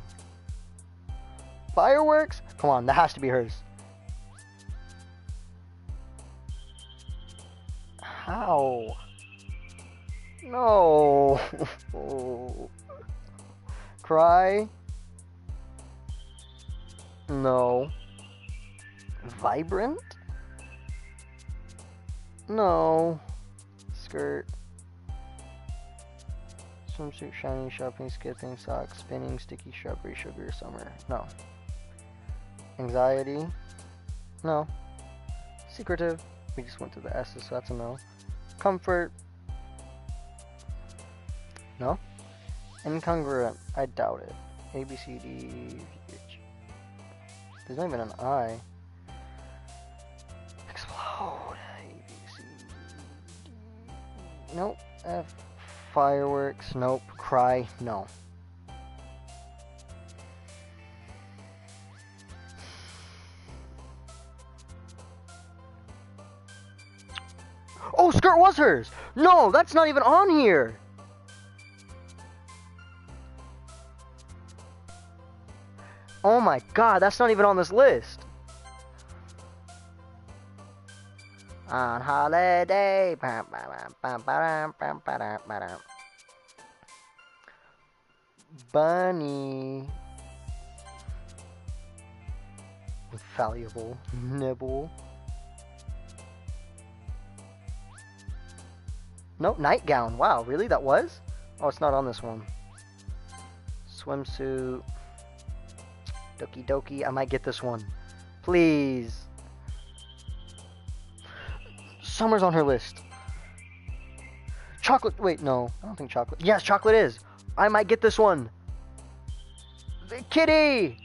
Fireworks? Come on, that has to be hers. How? No. Cry? No. Vibrant? No. Skirt. Swimsuit, shiny, shopping, skipping, socks, spinning, sticky, strawberry, sugar, summer. No. Anxiety? No. Secretive? We just went to the S's, so that's a no. Comfort? No. Incongruent? I doubt it. A, B, C, D, H. There's not even an I. Explode. A, B, C, D. Nope. F. Fireworks? Nope. Cry? No. Oh, skirt was hers! No, that's not even on here! Oh my god, that's not even on this list. On holiday. Bunny. Valuable. Nibble. Nope, nightgown. Wow, really? That was? Oh, it's not on this one. Swimsuit. Doki Doki. I might get this one. Please. Summer's on her list. chocolate. Wait, no. I don't think chocolate. Yes, chocolate is. I might get this one. The kitty.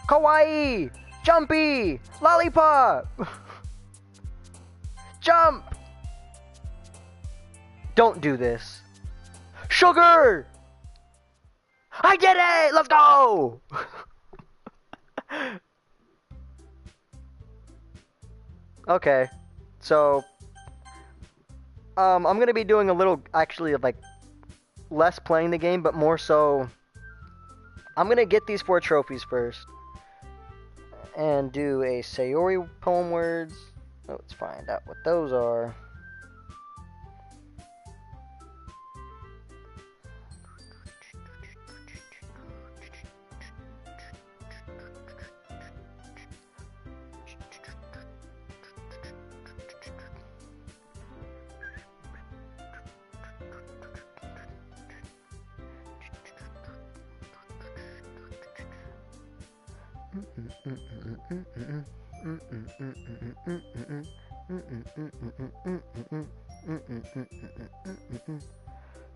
Kawaii. Jumpy. Lollipop. Jump. Don't do this. Sugar. I did it. Let's go. Okay. So I'm gonna be doing a little, actually, like, less playing the game, but more so, I'm gonna get these 4 trophies first, and do a Sayori poem words. Let's find out what those are.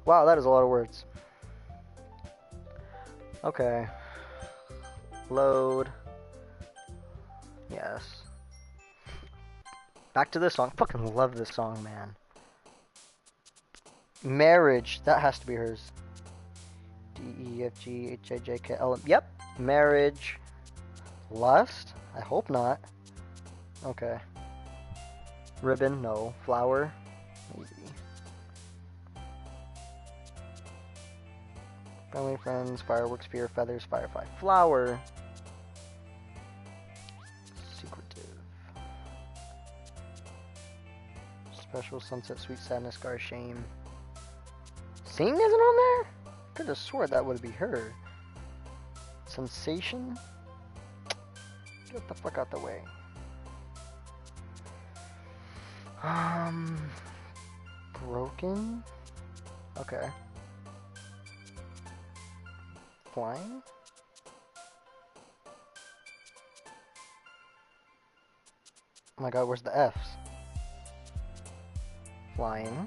Wow, that is a lot of words. Okay. Load. Yes. Back to this song. Fucking love this song, man. Marriage. That has to be hers. D-E-F-G-H-I-J-K-L. Yep. Marriage. Lust? I hope not. Okay. Ribbon? No. Flower? Maybe. Family, friends, fireworks, fear, feathers, firefly. Flower. Secretive. Special, sunset, sweet sadness, scar, shame. Sing isn't on there? Could have swore that would be her. Sensation? Get the fuck out the way. Broken? Okay. Flying? Oh my god, where's the F's? Flying.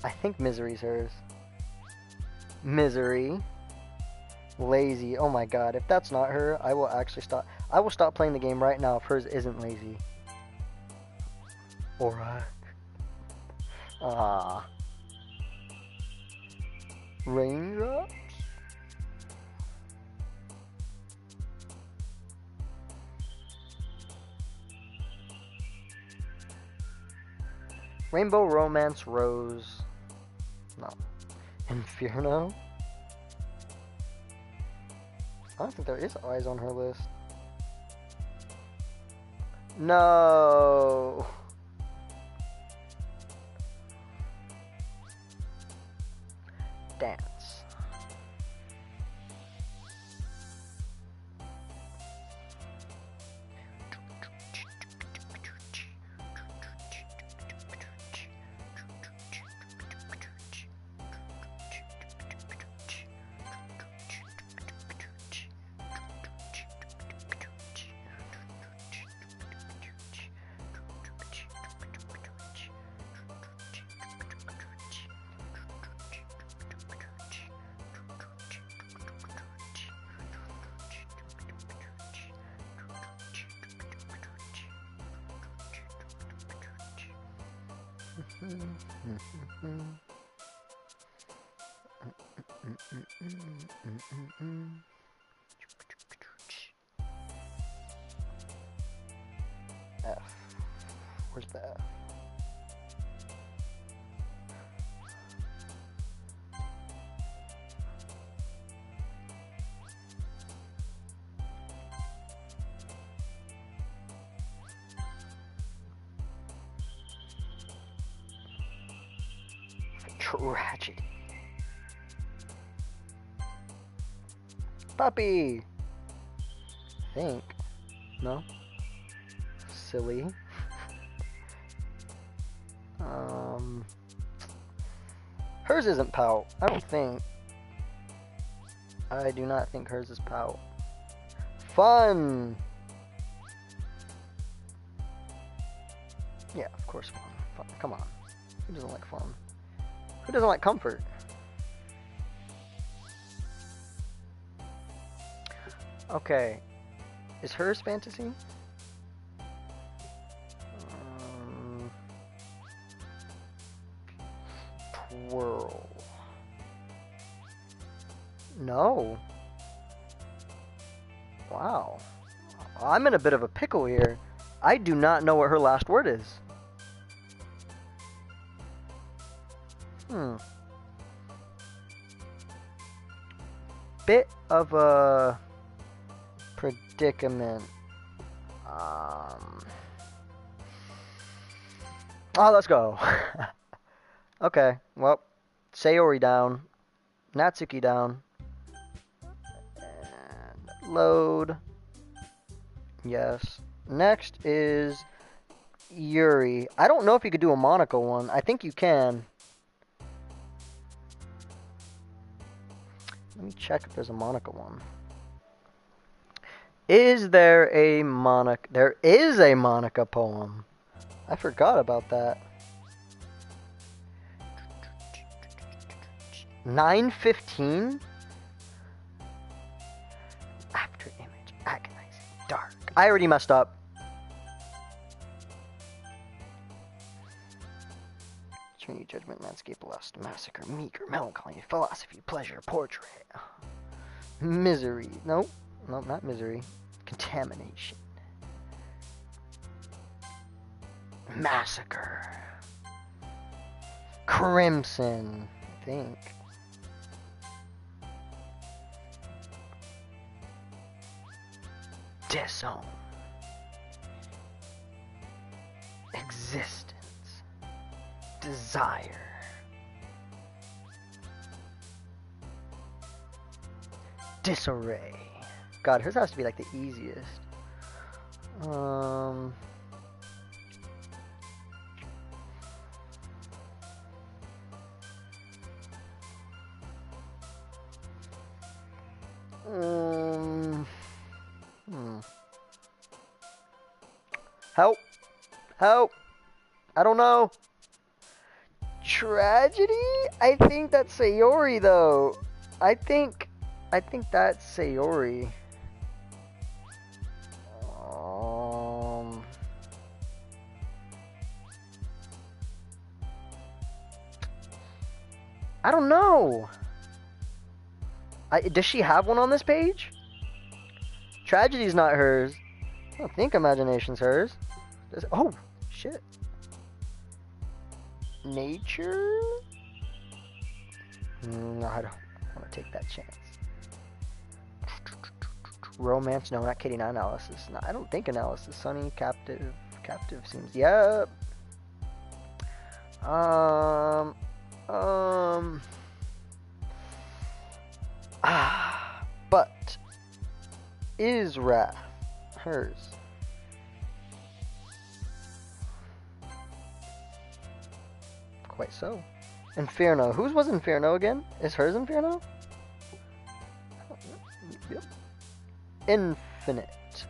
I think misery's hers. Misery. Lazy. Oh my god, if that's not her, I will actually stop. I will stop playing the game right now if hers isn't lazy. Aura. Ah. Raindrops? Rainbow Romance Rose. No. Inferno? I don't think there is eyes on her list. No. Dance. F. Where's the F? Tragedy. Puppy. I think. No. Silly. Hers isn't pout. I don't think. I do not think hers is pout. Fun. Yeah, of course fun. Fun. Come on. Who doesn't like fun? Who doesn't like comfort? Okay. Is hers fantasy? Twirl. No. Wow. I'm in a bit of a pickle here. I do not know what her last word is. Bit of a predicament. Oh, let's go. Okay, well, Sayori down, Natsuki down, and load. Yes. Next is Yuri. I don't know if you could do a Monica one. I think you can. Let me check if there's a Monica one. Is there a Monica? There is a Monica poem. I forgot about that. 9:15? After image, agonizing, dark. I already messed up. Trinity, judgment, landscape, lust, massacre, meager, melancholy, philosophy, pleasure, portrait. Misery. Nope. Nope, not misery. Contamination. Massacre. Crimson, I think. Disown. Existence. Desire. Disarray. God, hers has to be like the easiest. Help! Help! I don't know. Tragedy? I think that's Sayori though. I think that's Sayori. I don't know. Does she have one on this page? Tragedy's not hers. I don't think Imagination's hers. Oh, shit. Nature? No, I don't want to take that chance. Romance? No, not Kitty, not Analysis. No, I don't think Analysis. Sunny, Captive. Captive seems... Yep. But is Wrath hers? Quite so. Inferno. Whose was Inferno again? Is hers Inferno? Yep. Infinite.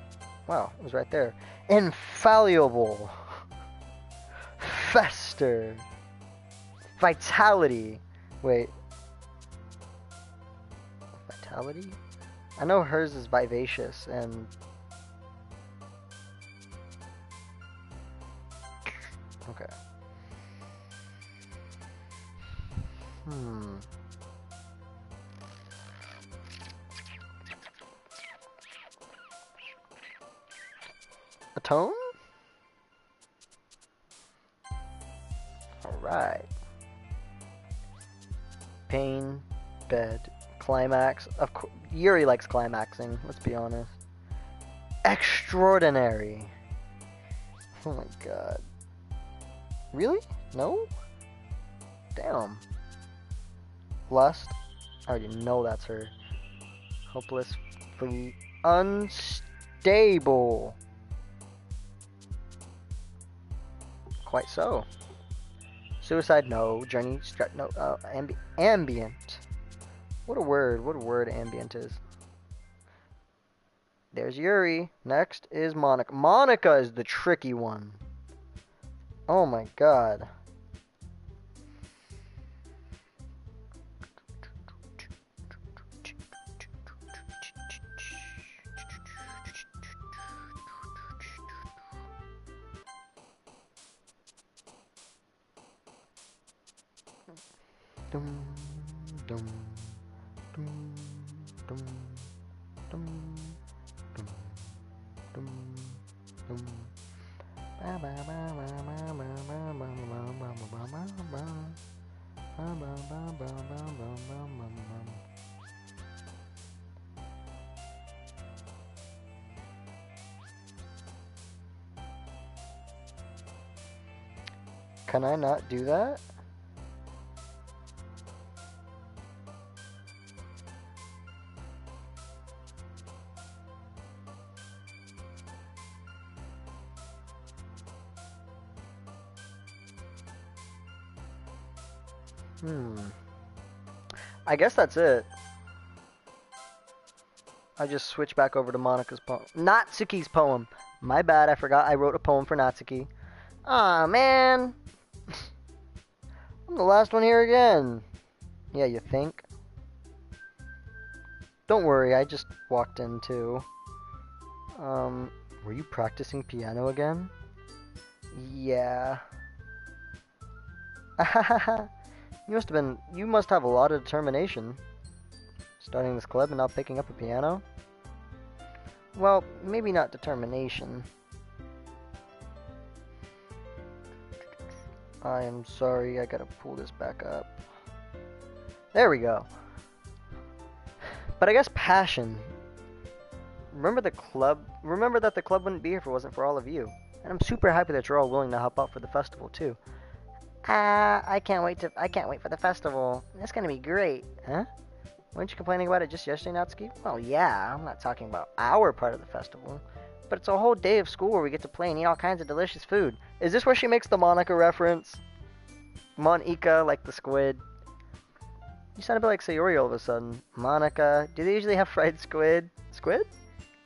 Wow, it was right there. Infallible. Fester. Vitality. Wait. Vitality? I know hers is vivacious and... Okay. Atone? Alright. Pain, bed, climax. Of course, Yuri likes climaxing, let's be honest. Extraordinary. Oh my god. Really? No? Damn. Lust. I already know that's her. Hopelessly unstable. Quite so. Suicide, no. Journey, no. Ambient. What a word ambient is. There's Yuri. Next is Monica. Monica is the tricky one. Oh my god. Dum, dum, dum, dum, dum, dum, dum, dum. Ba ba ba ba ba ba ba ba ba ba ba ba ba. Ba ba ba ba ba ba ba ba ba. Can I not do that? I guess that's it. I just switch back over to Monika's poem. Natsuki's poem. My bad, I forgot I wrote a poem for Natsuki. Aw, man. I'm the last one here again. Yeah, you think? Don't worry, I just walked in too. Were you practicing piano again? Yeah. You must have a lot of determination. Starting this club and not picking up a piano? Well, maybe not determination. I am sorry, I gotta pull this back up. There we go. But I guess passion. Remember that the club wouldn't be here if it wasn't for all of you. And I'm super happy that you're all willing to help out for the festival too. I can't wait for the festival. That's gonna be great. Huh? Weren't you complaining about it just yesterday, Natsuki? Well, yeah, I'm not talking about our part of the festival. But it's a whole day of school where we get to play and eat all kinds of delicious food. Is this where she makes the Monika reference? Monika, like the squid. You sound a bit like Sayori all of a sudden. Monika, do they usually have fried squid? Squid?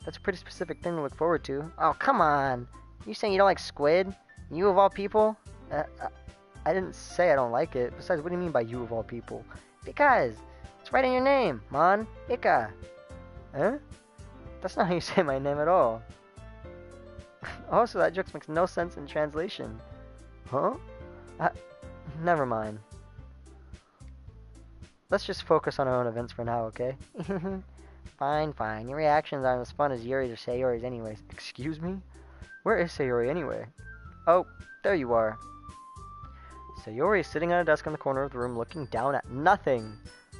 That's a pretty specific thing to look forward to. Oh, come on. You saying you don't like squid? You of all people? I didn't say I don't like it. Besides, what do you mean by you of all people? Because it's right in your name, Monika. Huh? That's not how you say my name at all. Also, that joke makes no sense in translation. Huh? Never mind. Let's just focus on our own events for now, okay? Fine. Your reactions aren't as fun as Yuri's or Sayori's anyways. Excuse me? Where is Sayori anyway? Oh, there you are. Sayori is sitting at a desk in the corner of the room looking down at nothing.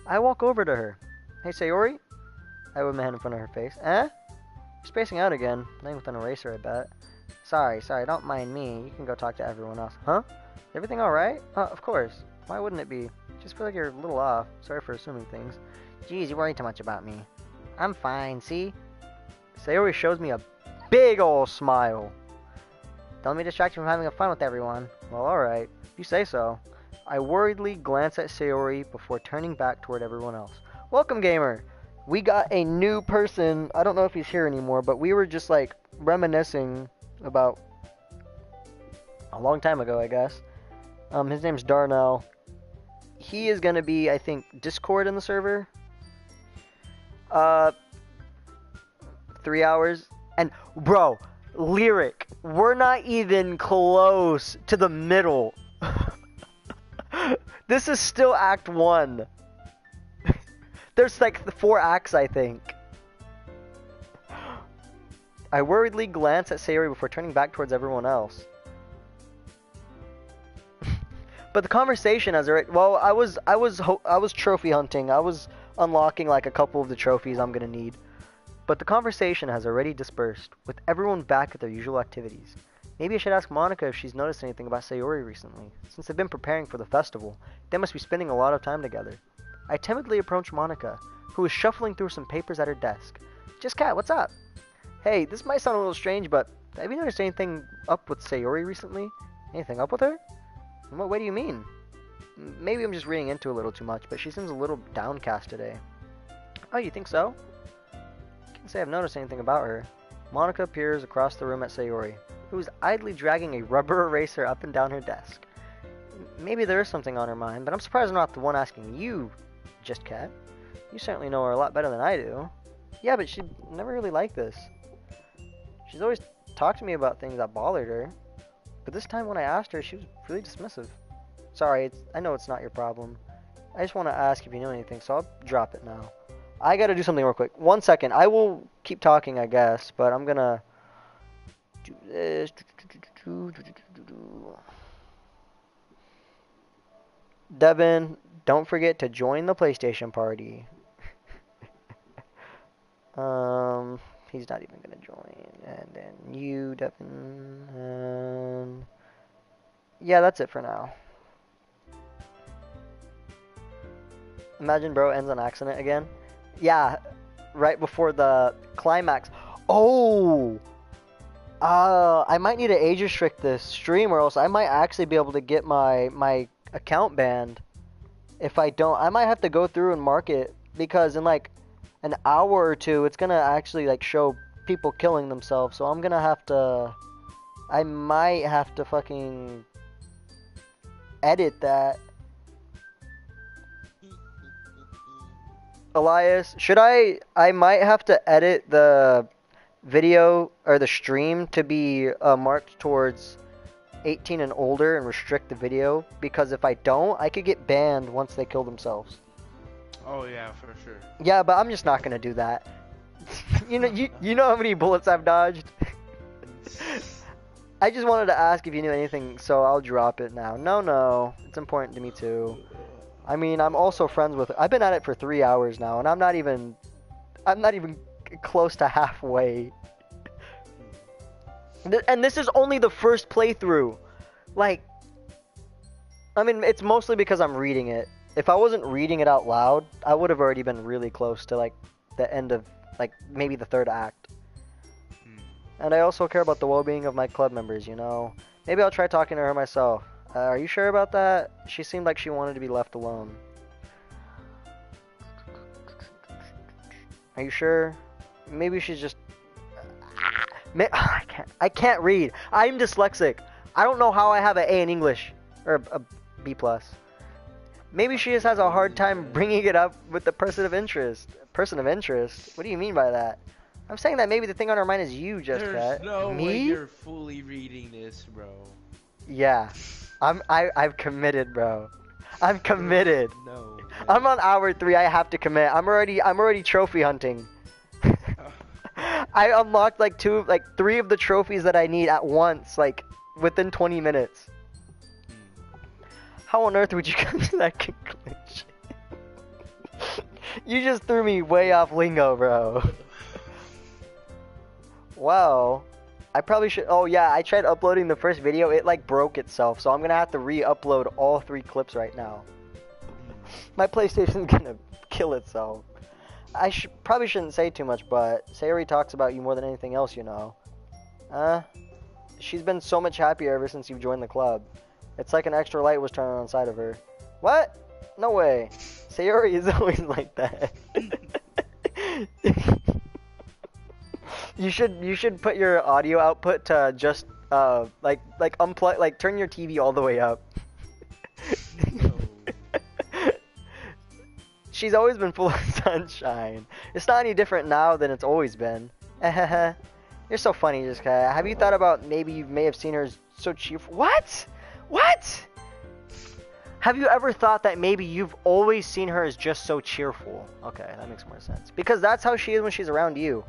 I walk over to her. Hey, Sayori? I wave my hand in front of her face. Eh? You're spacing out again. Playing with an eraser, I bet. Sorry, don't mind me. You can go talk to everyone else. Huh? Is everything alright? Of course. Why wouldn't it be? Just feel like you're a little off. Sorry for assuming things. Geez, you worry too much about me. I'm fine, see? Sayori shows me a big ol' smile. Don't let me distract you from having fun with everyone. Well, alright. If you say so. I worriedly glance at Sayori before turning back toward everyone else. Welcome, gamer! We got a new person. I don't know if he's here anymore, but we were just like reminiscing about a long time ago, I guess. His name's Darnell. He is gonna be, I think, Discord in the server. 3 hours. And, bro, Lyric, we're not even close to the middle. This is still Act 1. There's like 4 acts, I think. I worriedly glance at Sayori before turning back towards everyone else. But the conversation has already... Well, I was trophy hunting. I was unlocking like a couple of the trophies I'm gonna need. But the conversation has already dispersed, with everyone back at their usual activities. Maybe I should ask Monika if she's noticed anything about Sayori recently. Since they've been preparing for the festival, they must be spending a lot of time together. I timidly approach Monika, who is shuffling through some papers at her desk. Just Cat, what's up? Hey, this might sound a little strange, but have you noticed anything up with Sayori recently? Anything up with her? In what way do you mean? Maybe I'm just reading into a little too much, but she seems a little downcast today. Oh, you think so? I can't say I've noticed anything about her. Monika peers across the room at Sayori. who is idly dragging a rubber eraser up and down her desk. Maybe there is something on her mind, but I'm surprised I'm not the one asking you, Just Cat. You certainly know her a lot better than I do. Yeah, but she never really liked this. She's always talked to me about things that bothered her, but this time when I asked her, she was really dismissive. Sorry, I know it's not your problem. I just want to ask if you know anything, so I'll drop it now. I gotta do something real quick. 1 second. I will keep talking, I guess, but I'm gonna do this. Devin, don't forget to join the PlayStation party. He's not even gonna join. And then you, Devin, and yeah, that's it for now. Imagine bro ends on accident again. Yeah, right before the climax. Oh! I might need to age restrict this stream or else I might actually be able to get my account banned. If I don't, I might have to go through and mark it because in like an hour or two, it's gonna actually like show people killing themselves. So I'm gonna have to, I might have to fucking edit that. Elias, should I might have to edit the video or the stream to be marked towards 18 and older and restrict the video, because if I don't, I could get banned once they kill themselves. Oh yeah, for sure. Yeah, but I'm just not gonna do that. you know how many bullets I've dodged? I just wanted to ask if you knew anything, so I'll drop it now. No, it's important to me too. I mean, I'm also friends with. I've been at it for 3 hours now, and I'm not even close to halfway. And this is only the first playthrough. Like, I mean, it's mostly because I'm reading it. If I wasn't reading it out loud, I would have already been really close to, like, the end of, like, maybe the third act. And I also care about the well-being of my club members, you know? Maybe I'll try talking to her myself. Are you sure about that? She seemed like she wanted to be left alone. Are you sure? Maybe she's just... I can't read. I'm dyslexic. I don't know how I have an A in English. Or a B+. Maybe she just has a hard time bringing it up with the person of interest. Person of interest? What do you mean by that? I'm saying that maybe the thing on her mind is you, Just Cat. There's no Me? way you're fully reading this, bro. Yeah. I've committed, bro. I'm committed. No. I'm on hour 3. I have to commit. I'm already trophy hunting. I unlocked like 3 of the trophies that I need at once, like within 20 minutes. How on earth would you come to that conclusion? You just threw me way off lingo, bro. Wow. I probably should. Oh yeah, I tried uploading the first video. It like broke itself, so I'm gonna have to re-upload all 3 clips right now. My PlayStation's gonna kill itself. I probably shouldn't say too much, but Sayori talks about you more than anything else, you know. She's been so much happier ever since you've joined the club. It's like an extra light was turned on inside of her. What? No way. Sayori is always like that. You should put your audio output to just like unplug, like turn your TV all the way up. No. She's always been full of sunshine. It's not any different now than it's always been. You're so funny, Just Cat. Have you thought about maybe you may have seen her as so cheerful? What? What? Have you ever thought that maybe you've always seen her as just so cheerful? Okay, that makes more sense. Because that's how she is when she's around you.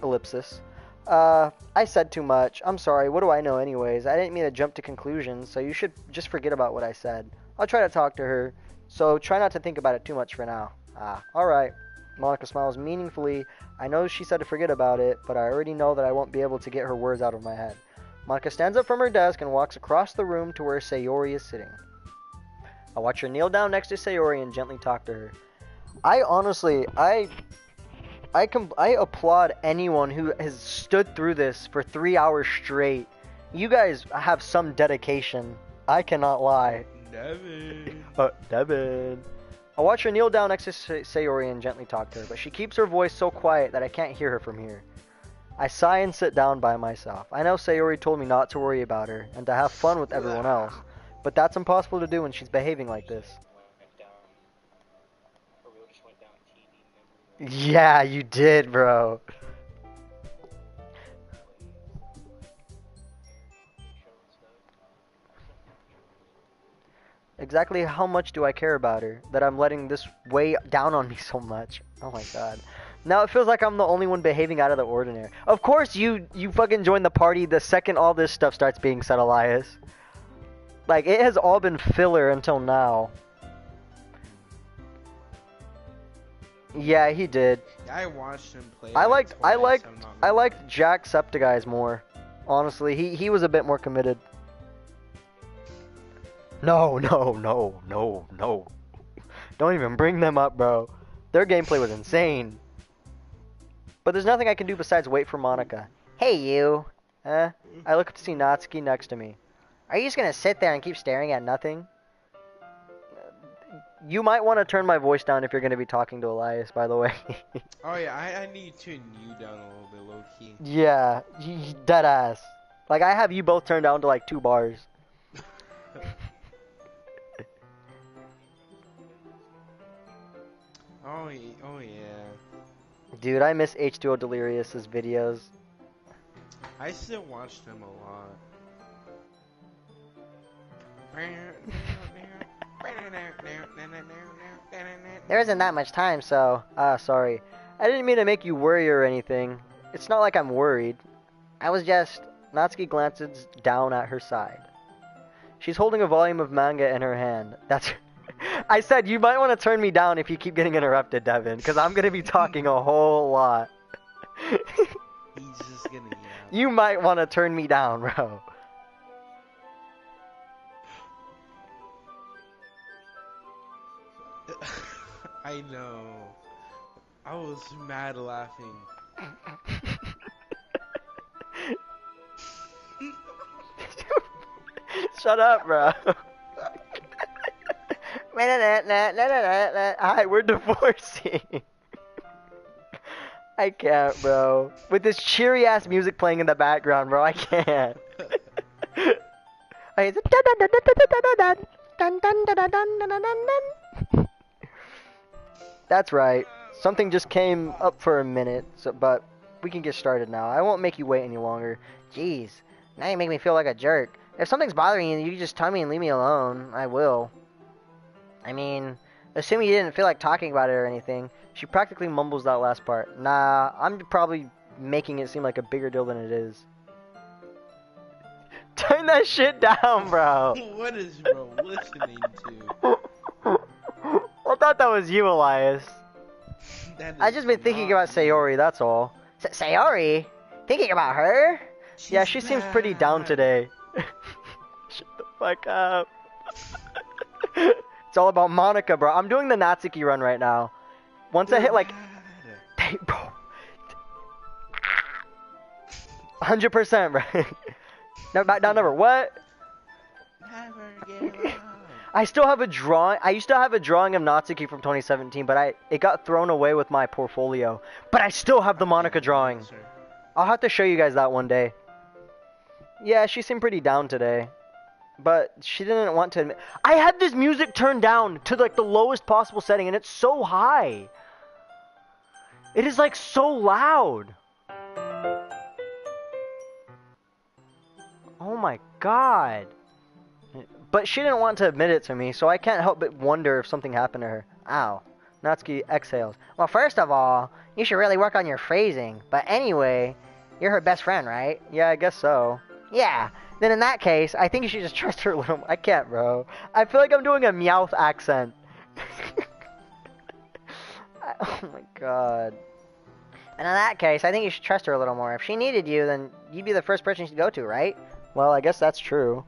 Ellipsis. I said too much. I'm sorry. What do I know anyways? I didn't mean to jump to conclusions, so you should just forget about what I said. I'll try to talk to her, so try not to think about it too much for now. Alright. Monica smiles meaningfully. I know she said to forget about it, but I already know that I won't be able to get her words out of my head. Monica stands up from her desk and walks across the room to where Sayori is sitting. I watch her kneel down next to Sayori and gently talk to her. I applaud anyone who has stood through this for 3 hours straight. You guys have some dedication. I cannot lie. Devin. Devin. I watch her kneel down next to Sayori and gently talk to her, but she keeps her voice so quiet that I can't hear her from here. I sigh and sit down by myself. I know Sayori told me not to worry about her and to have fun with everyone else, but that's impossible to do when she's behaving like this. Yeah, you did, bro. Exactly how much do I care about her that I'm letting this weigh down on me so much? Oh my god. Now it feels like I'm the only one behaving out of the ordinary. Of course you fucking join the party the second all this stuff starts being said, Elias. Like, it has all been filler until now. Yeah, he did. I watched him play. I liked Jacksepticeye more. Honestly, he was a bit more committed. No. Don't even bring them up, bro. Their gameplay was insane. But there's nothing I can do besides wait for Monica. Hey, you. I look up to see Natsuki next to me. Are you just gonna sit there and keep staring at nothing? You might want to turn my voice down if you're gonna be talking to Elias, by the way. Oh yeah, I need to turn you down a little bit, low key. Yeah, dead ass. Like, I have you both turned down to like 2 bars. Oh yeah. Dude, I miss H2O Delirious's videos. I still watch them a lot. There isn't that much time, so... sorry. I didn't mean to make you worry or anything. It's not like I'm worried. I was just... Natsuki glances down at her side. She's holding a volume of manga in her hand. That's... I said you might want to turn me down if you keep getting interrupted, Devin, because I'm going to be talking a whole lot. He's just gonna yell. You might want to turn me down, bro. I know. I was mad laughing. Shut up, bro. Alright, we're divorcing. I can't, bro. With this cheery ass music playing in the background, bro, I can't. That's right. Something just came up for a minute, but we can get started now. I won't make you wait any longer. Jeez, now you make me feel like a jerk. If something's bothering you, you can just tell me and leave me alone. I will. I mean, assuming you didn't feel like talking about it or anything. She practically mumbles that last part. Nah, I'm probably making it seem like a bigger deal than it is. Turn that shit down, bro. What is bro listening to? I thought that was you, Elias. I just been thinking about Sayori, that's all. Sayori? Thinking about her? Yeah, she seems pretty down today. Shut the fuck up. It's all about Monica, bro. I'm doing the Natsuki run right now. Once I hit like... Bro. 100%, bro. Never back down, never. What? Never give up. I still have a drawing. I used to have a drawing of Natsuki from 2017, but it got thrown away with my portfolio. But I still have the Monica drawing. I'll have to show you guys that one day. Yeah, she seemed pretty down today. But she didn't want to admit. I had this music turned down to like the lowest possible setting, and it's so high. It is like so loud. Oh my god. But she didn't want to admit it to me, so I can't help but wonder if something happened to her. Ow. Natsuki exhales. Well, first of all, you should really work on your phrasing. But anyway, you're her best friend, right? Yeah, I guess so. Yeah. Then in that case, I think you should just trust her a little. I can't, bro. I feel like I'm doing a Meowth accent. Oh my god. And in that case, I think you should trust her a little more. If she needed you, then you'd be the first person she'd go to, right? Well, I guess that's true.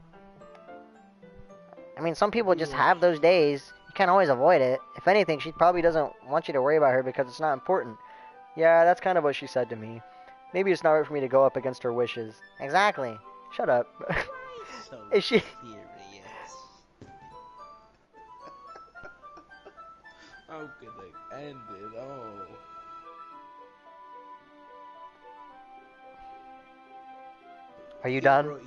I mean, some people just have those days. You can't always avoid it. If anything, she probably doesn't want you to worry about her because it's not important. Yeah, that's kind of what she said to me. Maybe it's not right for me to go up against her wishes. Exactly. Shut up. So Is she... serious. How could I end it? Oh. Are you done? Bro,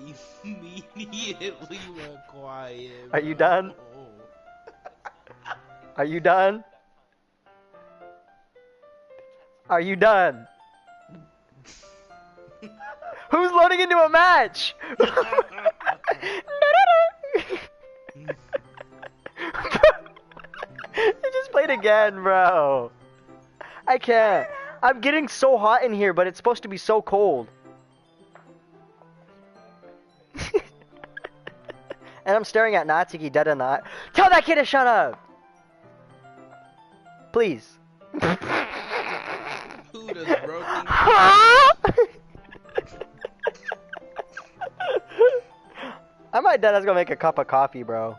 immediately went quiet. Are you done? Are you done? Are you done? Who's loading into a match? He just played again, bro. I can't. I'm getting so hot in here, but it's supposed to be so cold. And I'm staring at Natsuki dead in the eye. Tell that kid to shut up! Please. Who does broken? I might deadass go make a cup of coffee, bro.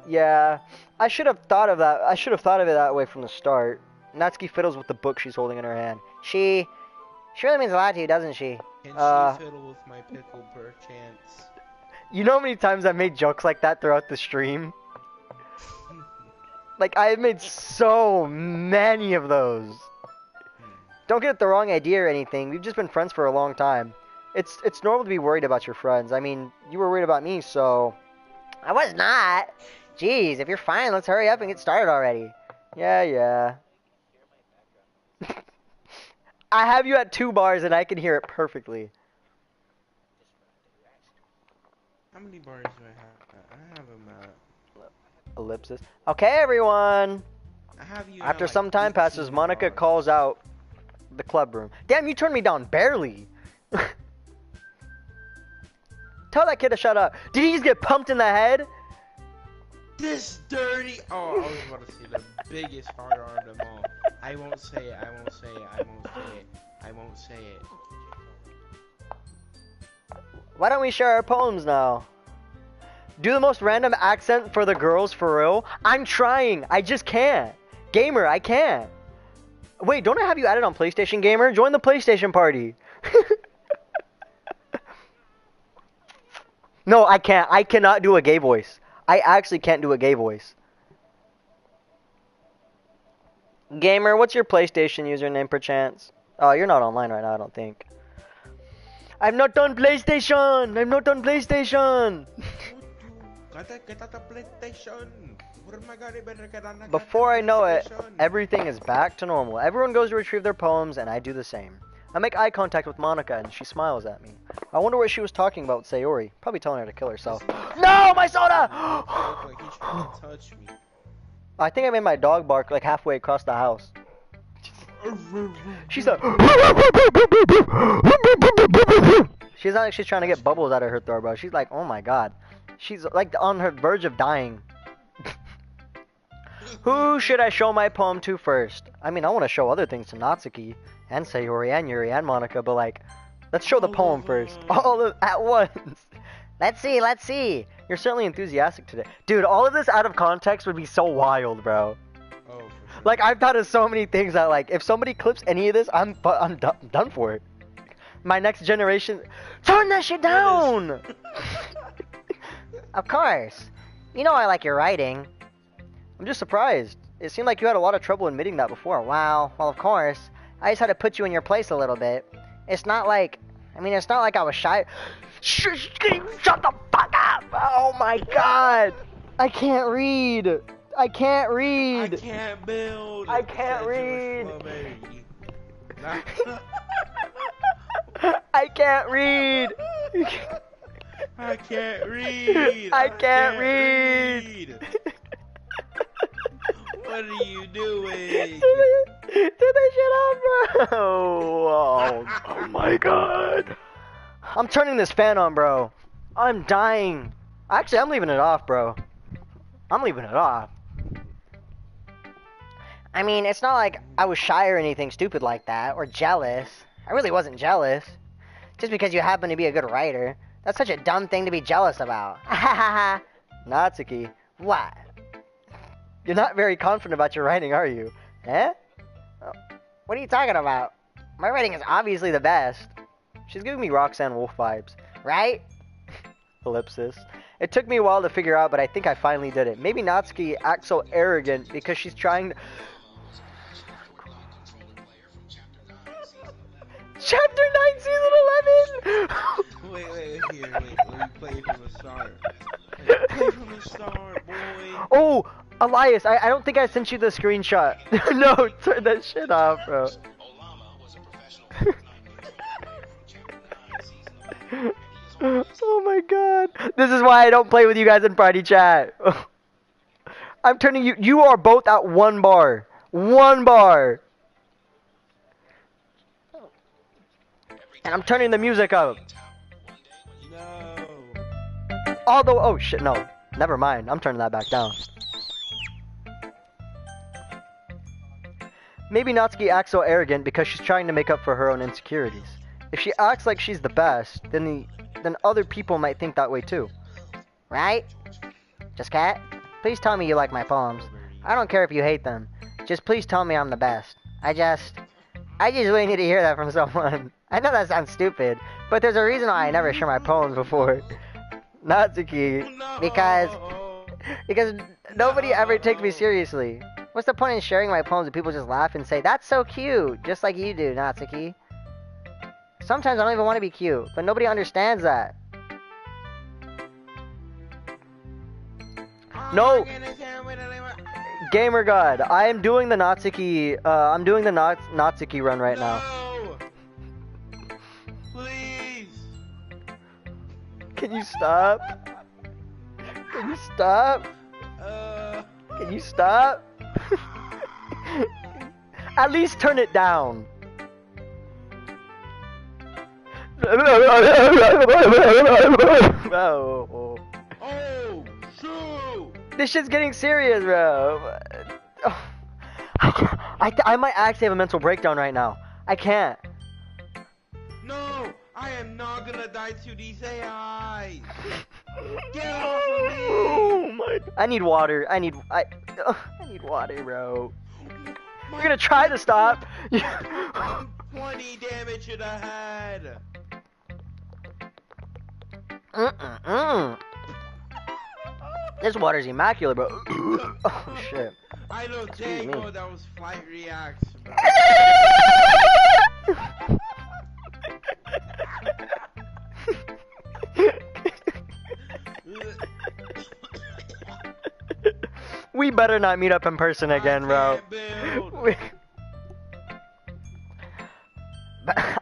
Yeah, I should have thought of that. I should have thought of it that way from the start. Natsuki fiddles with the book she's holding in her hand. She really means a lot to you, doesn't she? Can she fiddle with my pickle perchance? You know how many times I've made jokes like that throughout the stream? Like, I've made so many of those. Don't get the wrong idea or anything. We've just been friends for a long time. It's normal to be worried about your friends. I mean, you were worried about me, so... I was not. Jeez, if you're fine, let's hurry up and get started already. Yeah. I have you at 2 bars and I can hear it perfectly. How many bars do I have? I have them at... Ellipsis. Okay, everyone. I have you After at, like, some time passes, Monica bars. calls out the club room. Damn, you turned me down barely. Tell that kid to shut up. Did he just get pumped in the head? This dirty... Oh, I was about to say the biggest hard R of them all. I won't say it. I won't say it. Why don't we share our poems now? Do the most random accent for the girls, for real? I'm trying. I just can't. Gamer, I can't. Wait, don't I have you added on PlayStation, Gamer? Join the PlayStation party. No, I can't. I cannot do a gay voice. I actually can't do a gay voice. Gamer, what's your PlayStation username, perchance? Oh, you're not online right now, I don't think. I'm not on PlayStation! Before I know it, everything is back to normal. Everyone goes to retrieve their poems, and I do the same. I make eye contact with Monica, and she smiles at me. I wonder what she was talking about with Sayori. Probably telling her to kill herself. No, my soda! Like he's trying to touch me. I think I made my dog bark like halfway across the house. She's like... She's not like she's trying to get bubbles out of her throat, bro. She's like, oh my god. She's like on her verge of dying. Who should I show my poem to first? I mean, I want to show other things to Natsuki, and Sayori, and Yuri, and Monica, but like, let's show the poem first. All of at once. Let's see. You're certainly enthusiastic today. Dude, all of this out of context would be so wild, bro. Oh, for sure. Like, I've thought of so many things that, like, if somebody clips any of this, I'm done for it. My next generation... Turn that shit down! Of course. You know I like your writing. I'm just surprised. It seemed like you had a lot of trouble admitting that before. Wow. Well, of course. I just had to put you in your place a little bit. It's not like... I mean, it's not like I was shy... Shut the fuck up! Oh my god! I can't read! I can't build! I can't read! I can't read! I can't read! What are you doing? Turn that shit off, bro! Oh my god! I'm turning this fan on, bro. I'm dying. Actually, I'm leaving it off, bro. I'm leaving it off. I mean, it's not like I was shy or anything stupid like that, or jealous. I really wasn't jealous. Just because you happen to be a good writer. That's such a dumb thing to be jealous about. Hahaha. Natsuki. What? You're not very confident about your writing, are you? Eh? Oh, what are you talking about? My writing is obviously the best. She's giving me Roxanne Wolf vibes. Right? Ellipsis. It took me a while to figure out, but I think I finally did it. Maybe Natsuki acts so arrogant because she's trying to... Chapter 9, Season Wait, here, wait. Let me play from the start. Play from the start, boy. Oh, Elias, I don't think I sent you the screenshot. No, turn that shit off, bro. Oh my god. This is why I don't play with you guys in party chat. I'm turning you. You are both at 1 bar. 1 bar. And I'm turning the music up. No. Although, oh shit, no. Never mind. I'm turning that back down. Maybe Natsuki acts so arrogant because she's trying to make up for her own insecurities. If she acts like she's the best, then other people might think that way too. Right? Just cat? Please tell me you like my poems. I don't care if you hate them. Just please tell me I'm the best. I just really need to hear that from someone. I know that sounds stupid, but there's a reason why I never share my poems before. Natsuki. Because nobody ever takes me seriously. What's the point in sharing my poems if people just laugh and say, that's so cute, just like you do, Natsuki? Sometimes I don't even want to be cute, but nobody understands that. No! Gamer God, I am doing the Natsuki, I'm doing the Natsuki run right now. Please! Can you stop? Can you stop? Can you stop? At least turn it down. Oh, shoot! This shit's getting serious, bro. I might actually have a mental breakdown right now. I can't. No, I am not gonna die to these AIs. Get off of me! Oh my! I need water. I need water, bro. You're gonna try to stop. 20 damage in the head. This water's immaculate, bro. Oh shit. I know Django, that was flight reacts, bro. We better not meet up in person again, bro.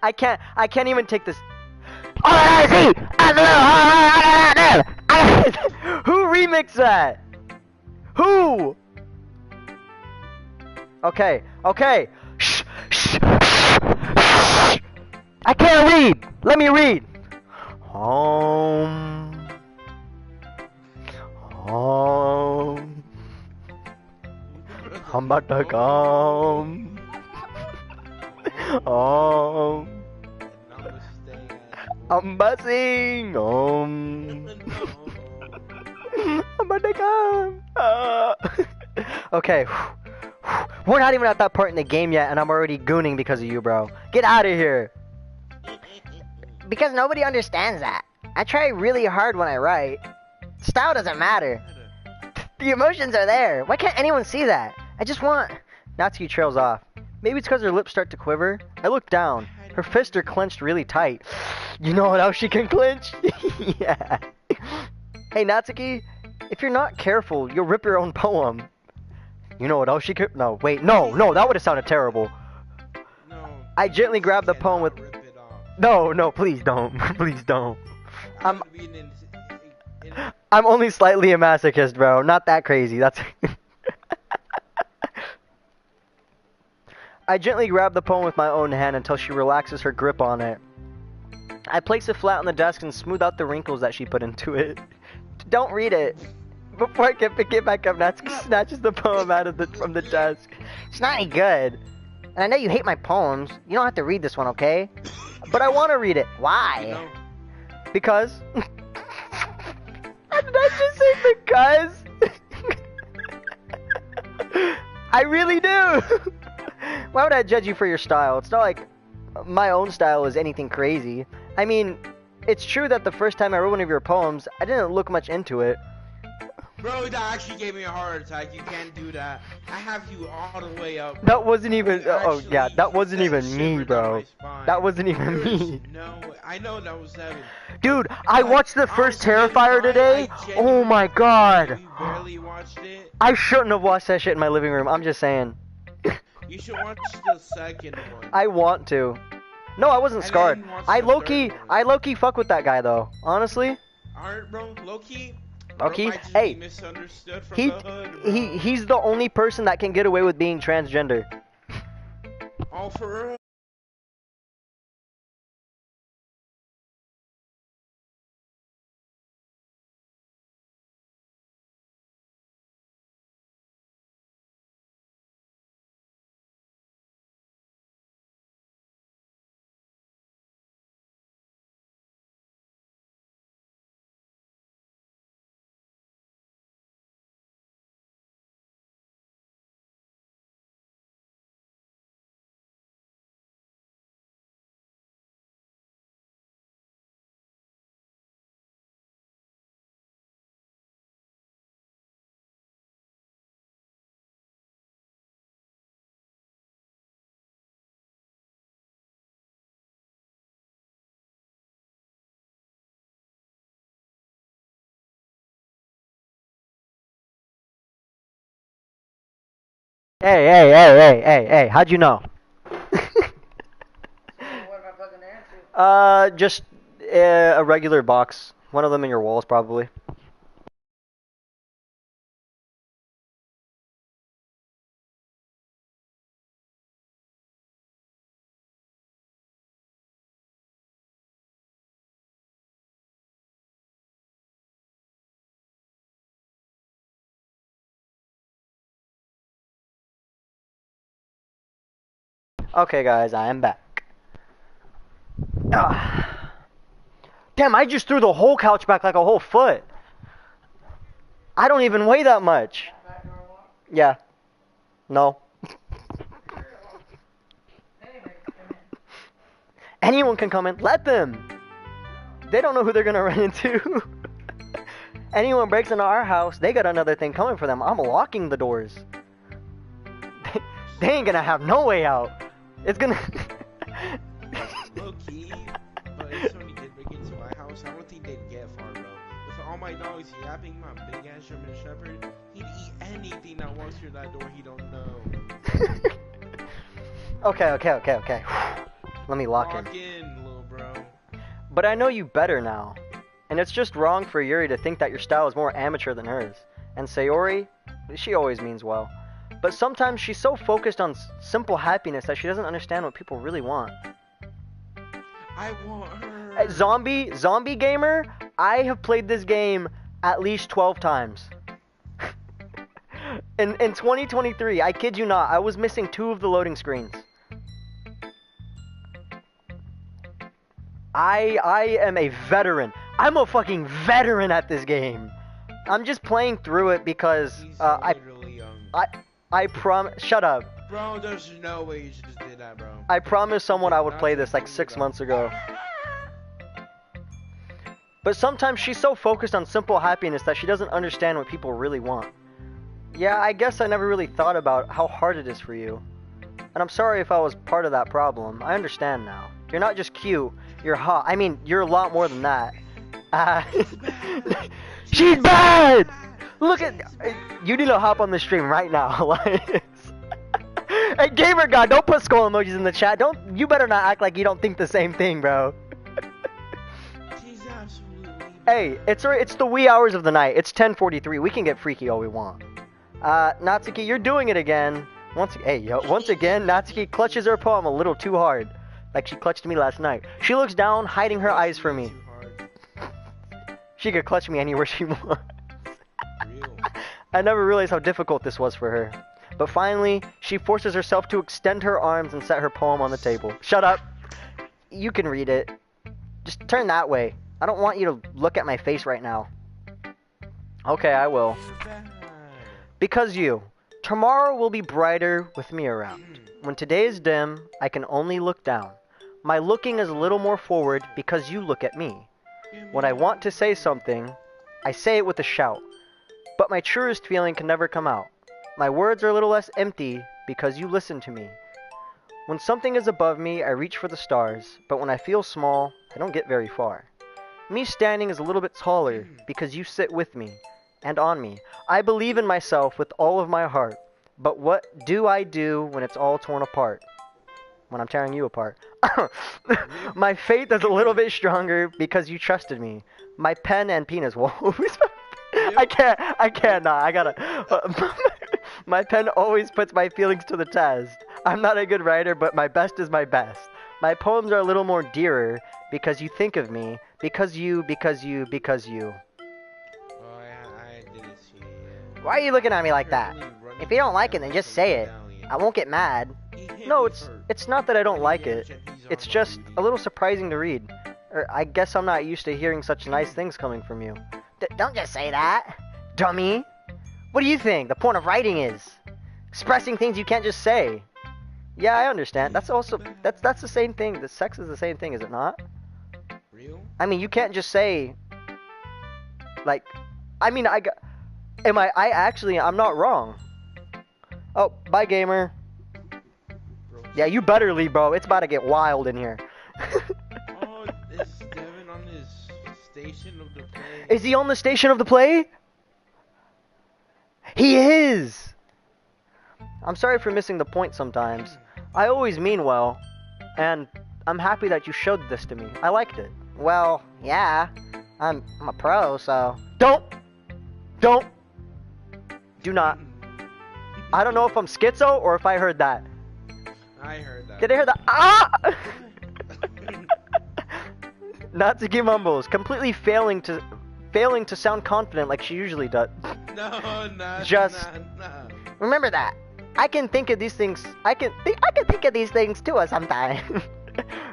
I can't even take this. Who remixed that? Who? Okay. Shh. I can't read. Let me read. I'm about to come. I'm buzzing. I'm about to come. Okay. We're not even at that part in the game yet, and I'm already gooning because of you, bro. Get out of here. Because nobody understands that. I try really hard when I write. Style doesn't matter. The emotions are there. Why can't anyone see that? I just want... Natsuki trails off. Maybe it's because her lips start to quiver. I look down. Her fists are clenched really tight. You know what else she can clench? Yeah. Hey, Natsuki. If you're not careful, you'll rip your own poem. You know what else she could... No, wait. No. That would have sounded terrible. No. I gently grabbed the poem with... No, please don't. Please don't. I'm only slightly a masochist, bro. Not that crazy. That's... I gently grab the poem with my own hand until she relaxes her grip on it. I place it flat on the desk and smooth out the wrinkles that she put into it. Don't read it. Before I can pick it back up, Natsuki snatches the poem from the desk. It's not any good. And I know you hate my poems. You don't have to read this one, okay? But I want to read it. Why? No. Because... Did I just say because? I really do. Why would I judge you for your style? It's not like my own style is anything crazy. I mean, it's true that the first time I wrote one of your poems, I didn't look much into it. Bro, that actually gave me a heart attack. You can't do that. I have you all the way up. Bro. That wasn't even. Oh yeah, that wasn't even me, bro. That wasn't even me. No, I know that was Evan. Dude, I watched the first Terrifier today. Oh my god. You barely watched it. I shouldn't have watched that shit in my living room. I'm just saying. You should watch the second one. I want to. No, I wasn't scarred. I low-key fuck with that guy though. Honestly. Alright, bro. Low-key. Okay. Hey. He's the only person that can get away with being transgender. Oh, for real? Hey, how'd you know? Just a regular box. One of them in your walls, probably. Okay, guys, I am back. Damn, I just threw the whole couch back like a whole foot. I don't even weigh that much. Yeah. No. Anyone can come in. Let them. They don't know who they're gonna run into. Anyone breaks into our house, they got another thing coming for them. I'm locking the doors. They ain't gonna have no way out. It's gonna. Low key, but if somebody did break into my house, I don't think they'd get far, bro. With all my dogs yapping, my big ass German Shepherd, he'd eat anything that walks through that door he don't know. Okay. Let me lock in, little bro. But I know you better now. And it's just wrong for Yuri to think that your style is more amateur than hers. And Sayori, she always means well. But sometimes she's so focused on simple happiness that she doesn't understand what people really want. I want her. Zombie gamer, I have played this game at least 12 times. In 2023, I kid you not, I was missing 2 of the loading screens. I am a veteran. I'm a fucking veteran at this game. I'm just playing through it because I promise. Shut up. Bro, there's no way you just did that, bro. I promised someone I would play this like 6 months ago. But sometimes she's so focused on simple happiness that she doesn't understand what people really want. Yeah, I guess I never really thought about how hard it is for you. And I'm sorry if I was part of that problem. I understand now. You're not just cute, you're hot. I mean, you're a lot more than that. She's bad! Look at... You need to hop on the stream right now. Hey, Gamer God, don't put skull emojis in the chat. You better not act like you don't think the same thing, bro. She's absolutely... Hey, it's the wee hours of the night. It's 10:43. We can get freaky all we want. Natsuki, you're doing it again. Once again, Natsuki clutches her palm a little too hard. Like she clutched me last night. She looks down, hiding her eyes from me. She could clutch me anywhere she wants. I never realized how difficult this was for her. But finally, she forces herself to extend her arms and set her poem on the table. Shut up. You can read it. Just turn that way. I don't want you to look at my face right now. Okay, I will. Because tomorrow will be brighter with me around. When today is dim, I can only look down. My looking is a little more forward because you look at me. When I want to say something, I say it with a shout. But my truest feeling can never come out. My words are a little less empty because you listen to me. When something is above me, I reach for the stars, but when I feel small, I don't get very far. Me standing is a little bit taller because you sit with me and on me. I believe in myself with all of my heart, but what do I do when it's all torn apart? When I'm tearing you apart. My faith is a little bit stronger because you trusted me. My pen and penis. Whoa. I can't, nah, I gotta. My pen always puts my feelings to the test. I'm not a good writer, but my best is my best. My poems are a little more dearer because you think of me, because you. Oh, I didn't see it. Why are you looking at me like that? If you don't like it, then just say it. I won't get mad. No, it's not that I don't like it. It's just a little surprising to read. Or I guess I'm not used to hearing such nice things coming from you. Don't just say that, dummy. What do you think the point of writing is? Expressing things you can't just say. Yeah, I understand. That's the same thing. The sex is the same thing, is it not? Real? I mean, you can't just say, like, I'm not wrong. Oh, bye, gamer. Yeah, you better leave, bro. It's about to get wild in here. Oh, is Devin on his station of the play? Is he on the station of the play? He is! I'm sorry for missing the point sometimes. I always mean well, and I'm happy that you showed this to me. I liked it. Well, yeah. I'm a pro, so... Do not. I don't know if I'm schizo or if I heard that. I heard that. Did I hear that? Ah! Natsuki mumbles, completely failing to sound confident like she usually does. No. Remember that. I can think of these things. I can think of these things too sometimes.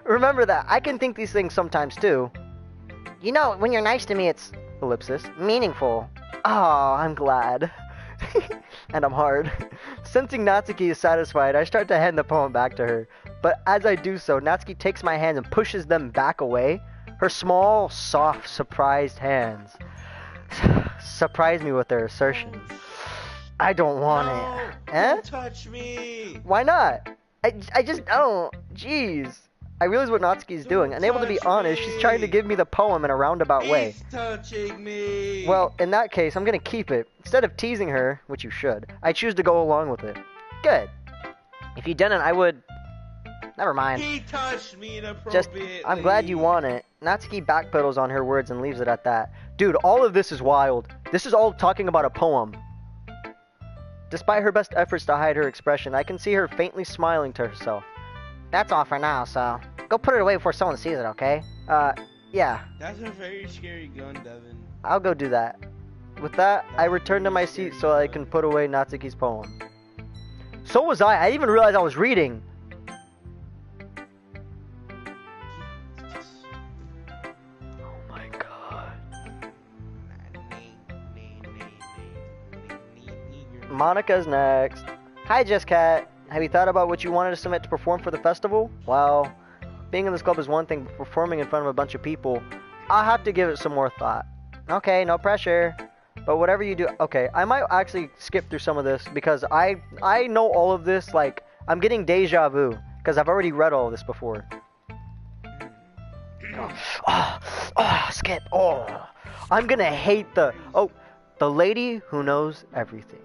Remember that. I can think these things sometimes too. You know, when you're nice to me, it's ellipsis meaningful. Oh, I'm glad. And I'm hard. Sensing Natsuki is satisfied, I start to hand the poem back to her. But as I do so, Natsuki takes my hands and pushes them back away. Her small, soft, surprised hands surprise me with their assertions. I don't want it. Don't touch me! Why not? I just don't. Jeez. I realize what Natsuki's doing. Unable to be honest, she's trying to give me the poem in a roundabout way. He's touching me! Well, in that case, I'm gonna keep it. Instead of teasing her, which you should, I choose to go along with it. Good. If you didn't, I would... Never mind. He touched me inappropriately. I'm glad you want it. Natsuki backpedals on her words and leaves it at that. Dude, all of this is wild. This is all talking about a poem. Despite her best efforts to hide her expression, I can see her faintly smiling to herself. That's all for now, so go put it away before someone sees it, okay? Yeah. That's a very scary gun, Devin. I'll go do that. With that, I return to my seat so I can put away Natsuki's poem. So was I. I didn't even realize I was reading. Oh my god. Monica's next. Hi, Jesscat. Have you thought about what you wanted to submit to perform for the festival? Well, being in this club is one thing, but performing in front of a bunch of people, I'll have to give it some more thought. Okay, no pressure. But whatever you do, okay, I might actually skip through some of this because I know all of this, like, I'm getting deja vu because I've already read all of this before. Skip. I'm gonna hate the lady who knows everything.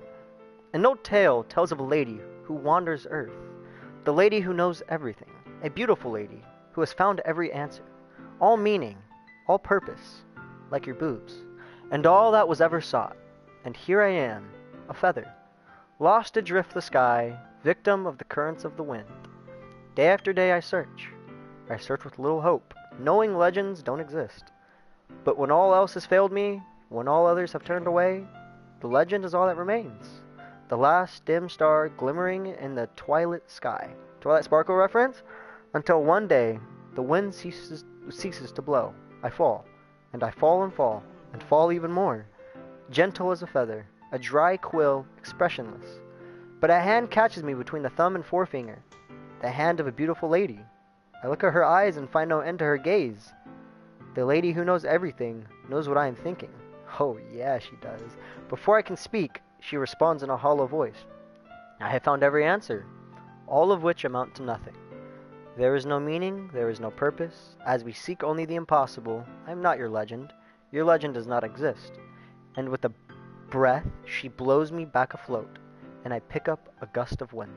An old tale tells of a lady who wanders earth. The lady who knows everything. A beautiful lady who has found every answer. All meaning, all purpose, like your boobs. And all that was ever sought. And here I am, a feather, lost adrift the sky, victim of the currents of the wind. Day after day I search. I search with little hope, knowing legends don't exist. But when all else has failed me, when all others have turned away, the legend is all that remains. The last dim star glimmering in the twilight sky. Twilight Sparkle reference? Until one day, the wind ceases to blow. I fall, and I fall and fall, and fall even more. Gentle as a feather, a dry quill, expressionless. But a hand catches me between the thumb and forefinger. The hand of a beautiful lady. I look at her eyes and find no end to her gaze. The lady who knows everything knows what I am thinking. Oh, yeah, she does. Before I can speak, she responds in a hollow voice. I have found every answer, all of which amount to nothing. There is no meaning, there is no purpose. As we seek only the impossible, I am not your legend. Your legend does not exist. And with a breath, she blows me back afloat, and I pick up a gust of wind.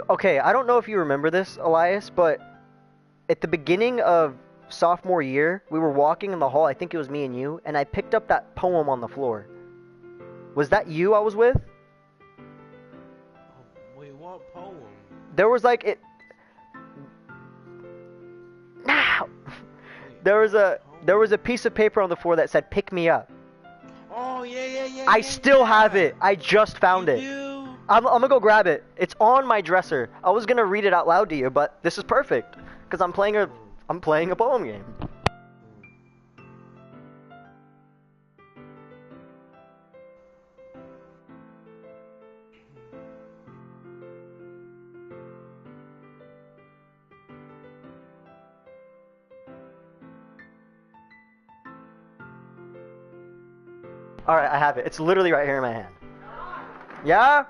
Okay, I don't know if you remember this, Elias, but at the beginning of sophomore year, we were walking in the hall, I think it was me and you, and I picked up that poem on the floor. Was that you I was with? Wait, what poem? There was like it. Now. There was a piece of paper on the floor that said "Pick me up." Oh yeah. I still have it. I just found it. Do? I'm gonna go grab it. It's on my dresser. I was gonna read it out loud to you, but this is perfect because I'm playing a poem game. Alright, I have it. It's literally right here in my hand. Yeah?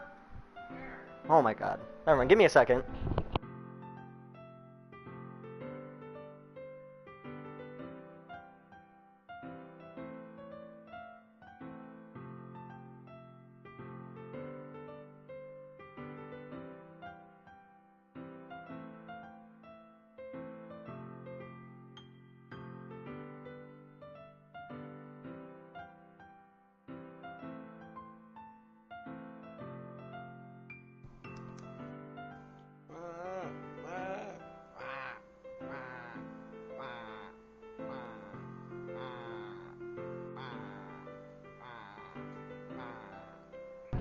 Oh my god. Never mind, give me a second.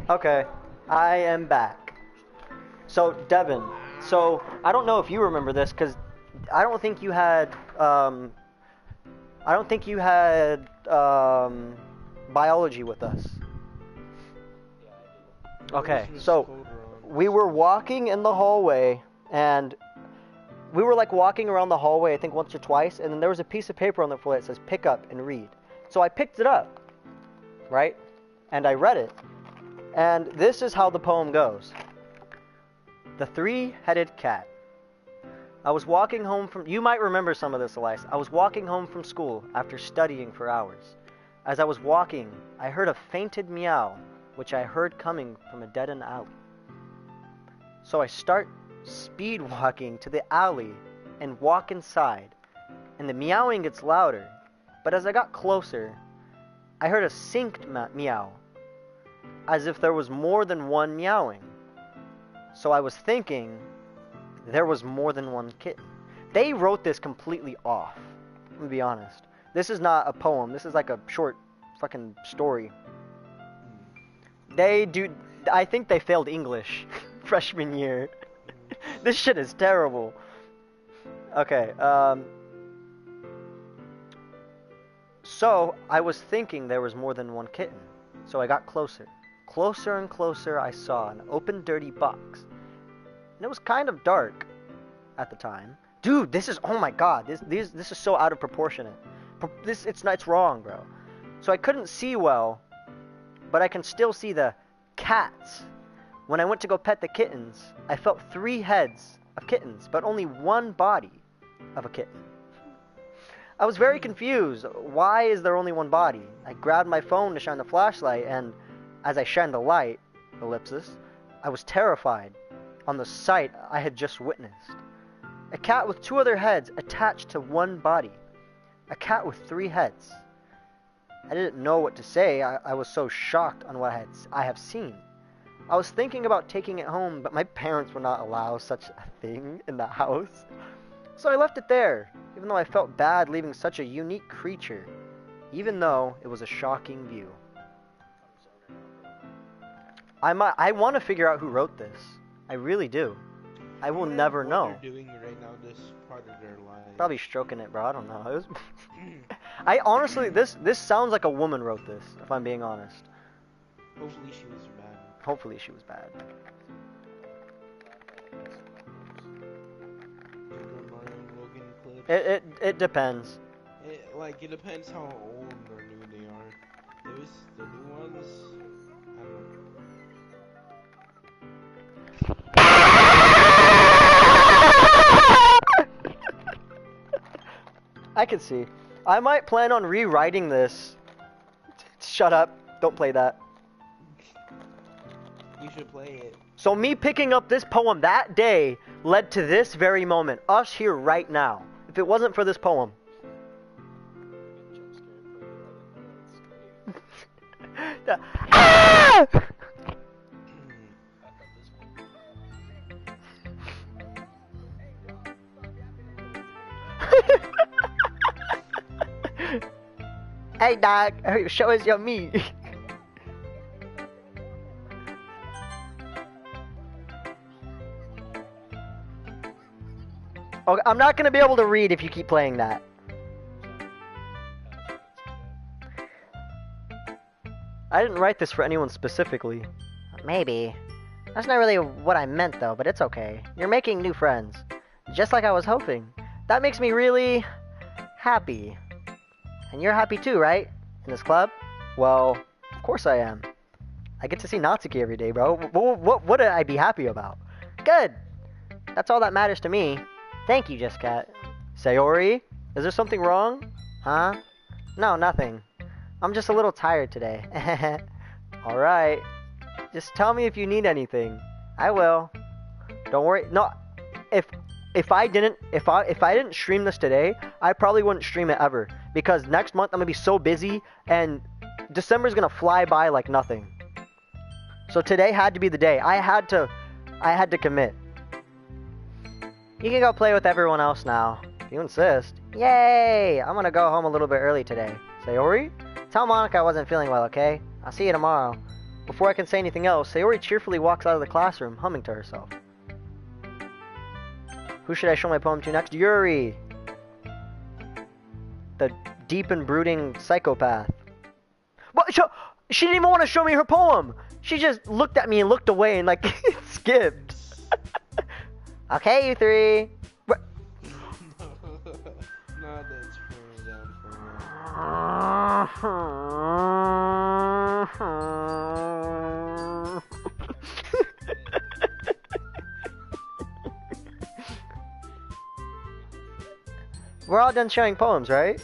Okay, I am back. So, Devin, I don't know if you remember this, because I don't think you had, biology with us. Okay, so we were walking in the hallway, and we were like walking around the hallway, I think once or twice, and then there was a piece of paper on the floor that says pick up and read. So I picked it up, right? And I read it. And this is how the poem goes. The Three-Headed Cat. I was walking home from... You might remember some of this, Elias. I was walking home from school after studying for hours. As I was walking, I heard a fainted meow, which I heard coming from a dead-end alley. So I start speed walking to the alley and walk inside, and the meowing gets louder. But as I got closer, I heard a synced meow, as if there was more than one meowing. So I was thinking there was more than one kitten. They wrote this completely off. I'm gonna be honest. This is not a poem. This is like a short fucking story. I think they failed English freshman year. This shit is terrible. Okay, so I was thinking there was more than one kitten. So I got closer. Closer and closer I saw an open dirty box. And it was kind of dark at the time. Dude, this is, oh my god, this is so out of proportionate. It's wrong, bro. So I couldn't see well, but I can still see the cats. When I went to go pet the kittens, I felt 3 heads of kittens, but only one body of a kitten. I was very confused. Why is there only one body? I grabbed my phone to shine the flashlight, and as I shined the light, ellipsis, I was terrified on the sight I had just witnessed. A cat with 2 other heads attached to one body. A cat with 3 heads. I didn't know what to say. I was so shocked on what I have seen. I was thinking about taking it home, but my parents would not allow such a thing in the house. So I left it there, even though I felt bad leaving such a unique creature, even though it was a shocking view. I want to figure out who wrote this. I really do. I will never know. What they're doing right now, this part of their life. Probably stroking it, bro. I don't know. It was I honestly, this sounds like a woman wrote this, if I'm being honest. Hopefully she was bad. Hopefully she was bad. Super Mario Logan clips. It depends. like, it depends how old or new they are. If it's the new ones, I don't know. I can see. I might plan on rewriting this. Shut up. Don't play that. You should play it. So me picking up this poem that day led to this very moment. Us here right now. If it wasn't for this poem. Ah! Hey dog, show us your meat. Okay, I'm not gonna be able to read if you keep playing that. I didn't write this for anyone specifically. Maybe. That's not really what I meant though, but it's okay. You're making new friends. Just like I was hoping. That makes me really happy. And you're happy too, right? In this club? Well, of course I am. I get to see Natsuki every day, bro. What would I be happy about? Good. That's all that matters to me. Thank you, Just Cat. Sayori? Is there something wrong? Huh? No, nothing. I'm just a little tired today. Alright. Just tell me if you need anything. I will. Don't worry. No, if I didn't stream this today, I probably wouldn't stream it ever. Because next month I'm gonna be so busy and December's gonna fly by like nothing. So today had to be the day. I had to commit. You can go play with everyone else now. If you insist. Yay! I'm gonna go home a little bit early today. Sayori? Tell Monica I wasn't feeling well, okay? I'll see you tomorrow. Before I can say anything else, Sayori cheerfully walks out of the classroom, humming to herself. Who should I show my poem to next? Yuri! The deep and brooding psychopath. What? She didn't even want to show me her poem! She just looked at me and looked away and like skipped. Okay, you three. Not that's fair, down We're all done showing poems, right?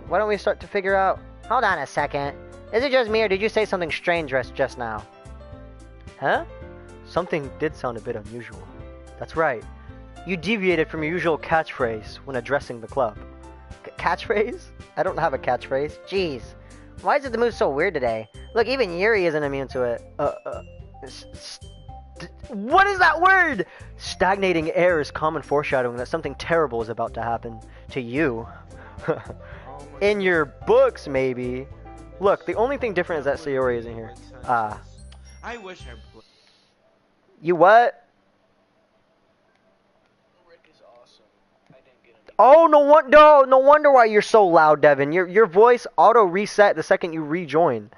Why don't we start to figure out... Hold on a second. Is it just me or did you say something strange just now? Huh? Something did sound a bit unusual. That's right. You deviated from your usual catchphrase when addressing the club. Catchphrase? I don't have a catchphrase. Jeez. Why is it the mood so weird today? Look, even Yuri isn't immune to it. What is that word? Stagnating air is common foreshadowing that something terrible is about to happen to you. In your books, maybe. Look, the only thing different is that Sayori isn't here. Ah. I wish I played. You what? Oh, no wonder why you're so loud, Devin. Your voice auto reset the second you rejoin.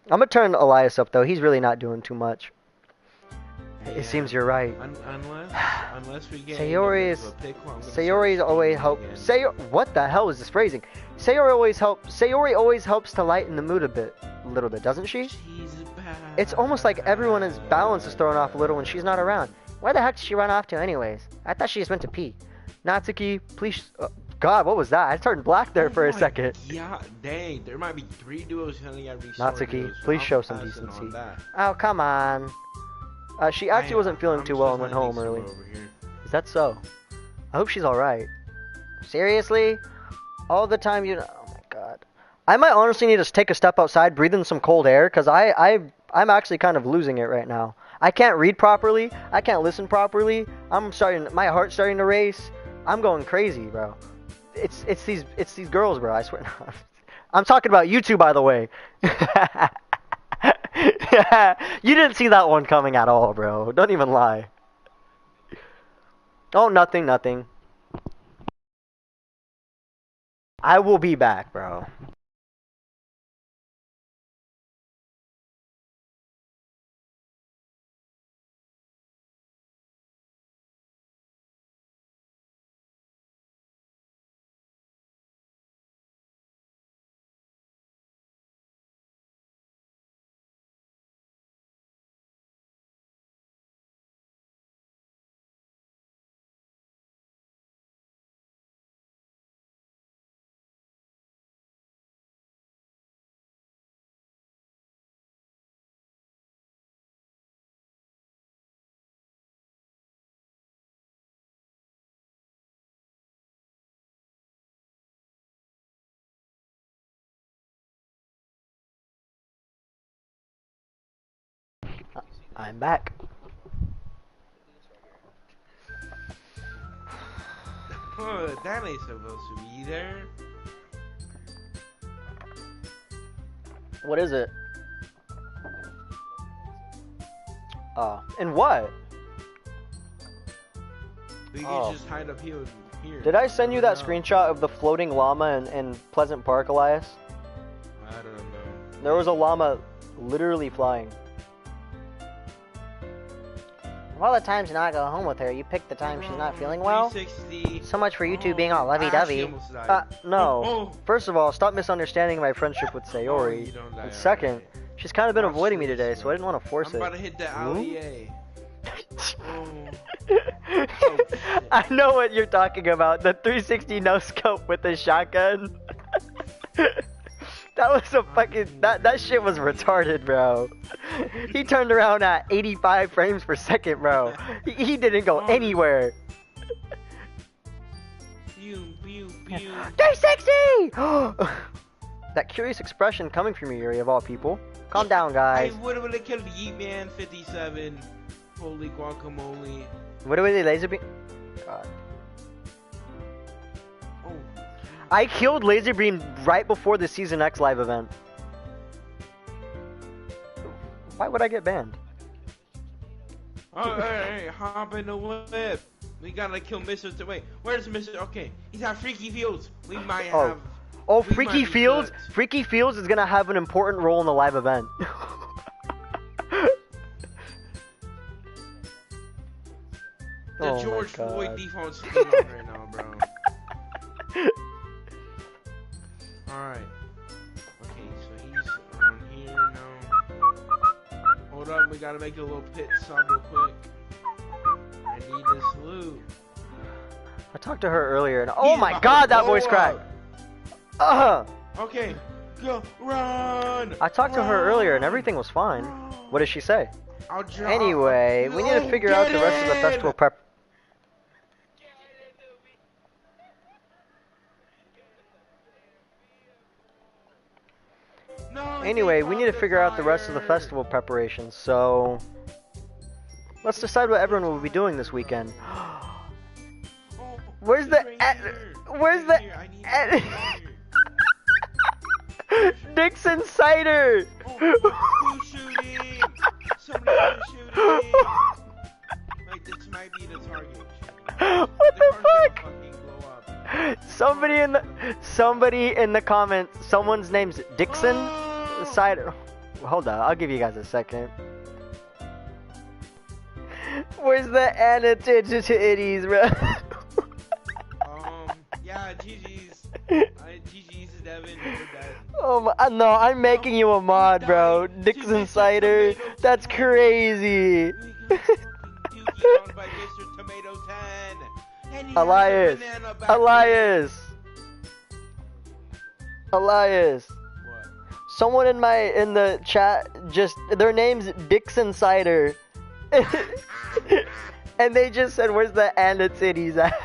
I'm gonna turn Elias up though. He's really not doing too much. Yeah. It seems you're right. Unless we get Sayori's always help. What the hell is this phrasing? Sayori always helps to lighten the mood a little bit, doesn't she? It's almost like everyone's balance is thrown off a little when she's not around. Where the heck did she run off to anyways? I thought she just went to pee. Natsuki, please... God, what was that? I turned black there for a second. Yeah, dang. There might be 3 duos telling every Natsuki, please show some decency. Oh, come on. She actually wasn't feeling too well and went home early. Is that so? I hope she's alright. Seriously? All the time you... Oh my god. I might honestly need to take a step outside, breathe in some cold air, because I'm actually kind of losing it right now. I can't read properly. I can't listen properly. My heart's starting to race. I'm going crazy, bro. It's these girls, bro. I swear. I'm talking about you two, by the way. You didn't see that one coming at all, bro. Don't even lie. Oh, nothing. I will be back, bro. I'm back. Oh, that ain't supposed to be there. What is it? And what? We can just hide up here. Did I send you that screenshot of the floating llama in Pleasant Park, Elias? I don't know. There was a llama literally flying. Of all the times you not go home with her, you picked the time she's not feeling well? 360. So much for you two being all lovey-dovey. No. First of all, stop misunderstanding my friendship with Sayori. And second, she's kind of been avoiding me today, so I didn't want to force it. I'm about to hit the alley. I know what you're talking about. The 360 no scope with the shotgun. That was a fucking that shit was retarded, bro. He turned around at 85 frames per second, bro. He didn't go anywhere. 360! That curious expression coming from you, Yuri, of all people. Calm down, guys. I would have killed Yeet Man 57. Holy guacamole. What are they, laser beam? God. Oh. I killed laser beam right before the Season X live event. Why would I get banned? Oh, hey, hop in the whip. We gotta kill Mr. Wait, where's Mr. Okay, he's at Freaky Fields. We might have. Oh, Freaky Fields. Freaky Fields is gonna have an important role in the live event. The George Floyd default's still on right now, bro. Alright. Okay, so he's around here now. Hold up, we gotta make a little pit stop real quick. I need this loot. I talked to her earlier and oh my god, that voice crack! Okay, go, run! I talked to her earlier and everything was fine. What did she say? Anyway, we need to figure out the rest of the festival prep. Anyway, we need to figure out the rest of the festival preparations, so let's decide what everyone will be doing this weekend. Where's the Dixon Cider? Who's shooting? Somebody's shooting. Wait, this might be the target. What the fuck? Somebody in the comments, someone's name's Dixon Cider. Hold on, I'll give you guys a second. Where's the annotations, bro? Yeah, GG's. GG's is Devin. Oh my, no, I'm making you a mod, bro. Dixon Cider. That's crazy. Elias. What? Someone in the chat just their name's Dixon Cider. And they just said, where's the Anna Titties at?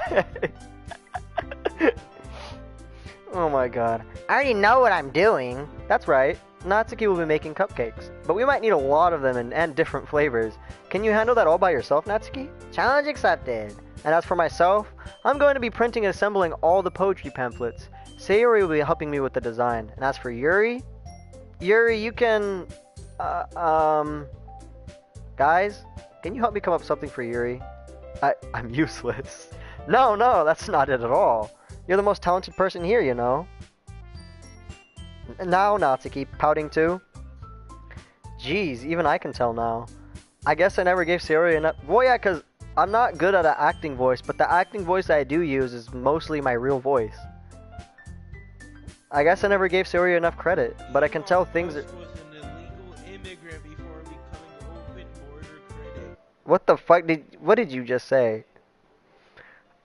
Oh my god. I already know what I'm doing. That's right. Natsuki will be making cupcakes. But we might need a lot of them and different flavors. Can you handle that all by yourself, Natsuki? Challenge accepted. And as for myself, I'm going to be printing and assembling all the poetry pamphlets. Sayori will be helping me with the design. And as for Yuri, you can... Guys, can you help me come up with something for Yuri? I'm useless. No, that's not it at all. You're the most talented person here, you know. Now, Natsuki, pouting too? Jeez, even I can tell now. I guess I never gave Sayori enough... Well, yeah, because I'm not good at an acting voice, but the acting voice I do use is mostly my real voice. I guess I never gave Sayori enough credit, but I can tell things... What the fuck what did you just say?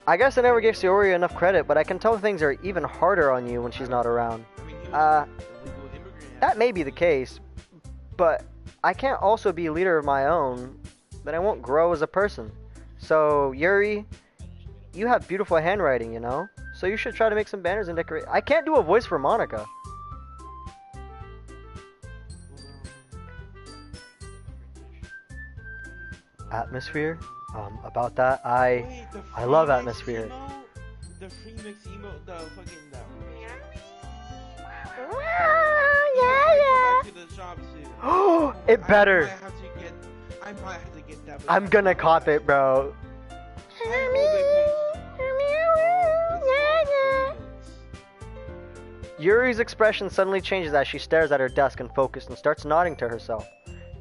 I guess I never gave Sayori enough credit, but I can tell things are even harder on you when she's not around. That may be the case, but I can't also be a leader of my own, then I won't grow as a person. So, Yuri, you have beautiful handwriting, you know? So you should try to make some banners and decorate. I can't do a voice for Monica. atmosphere. About that, Wait, the I love free mix atmosphere. emote? The free mix emote, the fucking that. Yeah, Go back to the shop soon. yeah. It better. I might have to get that. I'm gonna cop it, bro. Yuri's expression suddenly changes as she stares at her desk and focused and starts nodding to herself.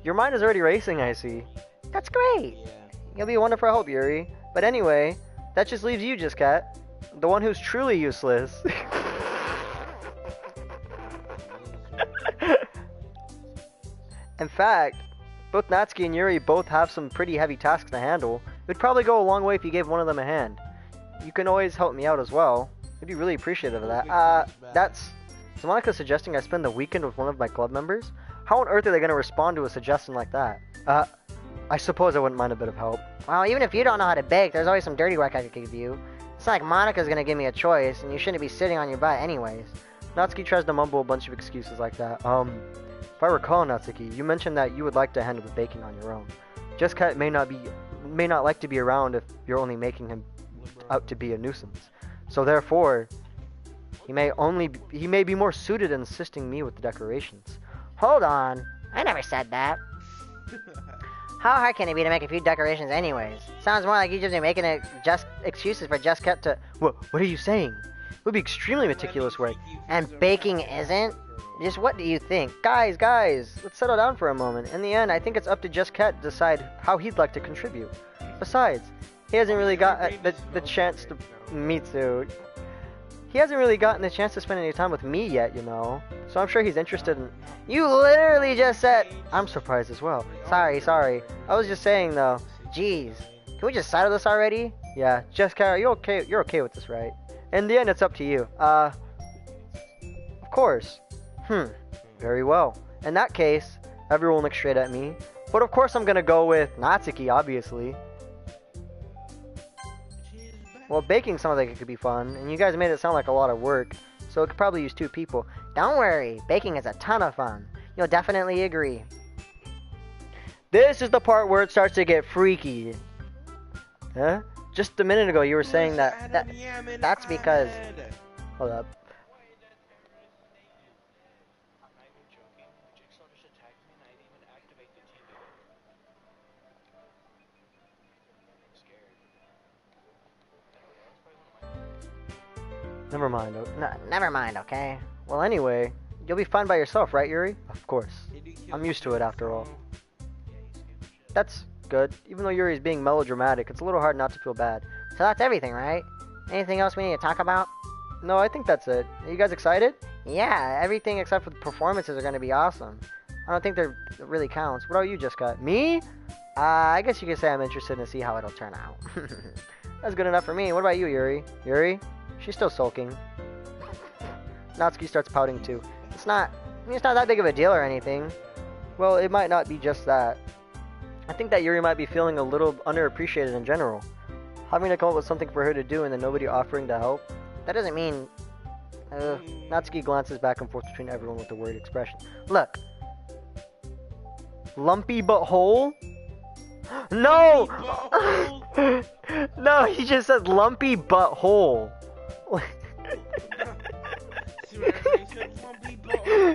Your mind is already racing, I see. That's great. Yeah. You'll be a wonderful help, Yuri. But anyway, that just leaves you, Just Cat. The one who's truly useless. In fact, both Natsuki and Yuri both have some pretty heavy tasks to handle. It would probably go a long way if you gave one of them a hand. You can always help me out as well. I'd be really appreciative of that. Is Monica suggesting I spend the weekend with one of my club members? How on earth are they going to respond to a suggestion like that? I suppose I wouldn't mind a bit of help. Well, even if you don't know how to bake, there's always some dirty work I could give you. It's not like Monica's going to give me a choice, and you shouldn't be sitting on your butt anyways. Natsuki tries to mumble a bunch of excuses like that. If I recall, Natsuki, you mentioned that you would like to handle the baking on your own. Just Cat may not like to be around if you're only making him out to be a nuisance. So therefore, he may be more suited in assisting me with the decorations. Hold on, I never said that. How hard can it be to make a few decorations anyways? Sounds more like you just be making excuses for Just Cat to... What are you saying? It would be extremely meticulous work. And baking isn't? Just what do you think? Guys, let's settle down for a moment. In the end, I think it's up to Just Cat to decide how he'd like to contribute. Besides, he hasn't really got the chance to... Me too. He hasn't really gotten the chance to spend any time with me yet, you know. So I'm sure he's interested in... You literally just said... I'm surprised as well. Sorry. I was just saying, though. Jeez. Can we just settle this already? Yeah, Just Cat, you're okay with this, right? In the end, it's up to you. Of course. Very well. In that case, everyone looks straight at me. But of course I'm gonna go with Natsuki, obviously. Well, baking sounds like it could be fun, and you guys made it sound like a lot of work, so it could probably use 2 people. Don't worry, baking is a ton of fun. You'll definitely agree. This is the part where it starts to get freaky. Huh? Just a minute ago you were saying that's because... Hold up. Never mind, okay? Well, anyway, you'll be fine by yourself, right, Yuri? Of course. I'm used to it, after all. That's good. Even though Yuri's being melodramatic, it's a little hard not to feel bad. So that's everything, right? Anything else we need to talk about? No, I think that's it. Are you guys excited? Yeah, everything except for the performances are going to be awesome. I don't think that really counts. What about you, Just Got? Me? I guess you could say I'm interested to see how it'll turn out. That's good enough for me. What about you, Yuri? Yuri? She's still sulking. Natsuki starts pouting too. It's not that big of a deal or anything. Well, it might not be just that. I think that Yuri might be feeling a little underappreciated in general. Having to come up with something for her to do and then nobody offering to help. That doesn't mean... Natsuki glances back and forth between everyone with the worried expression. Look. Lumpy but whole? No! No, he just said lumpy but whole.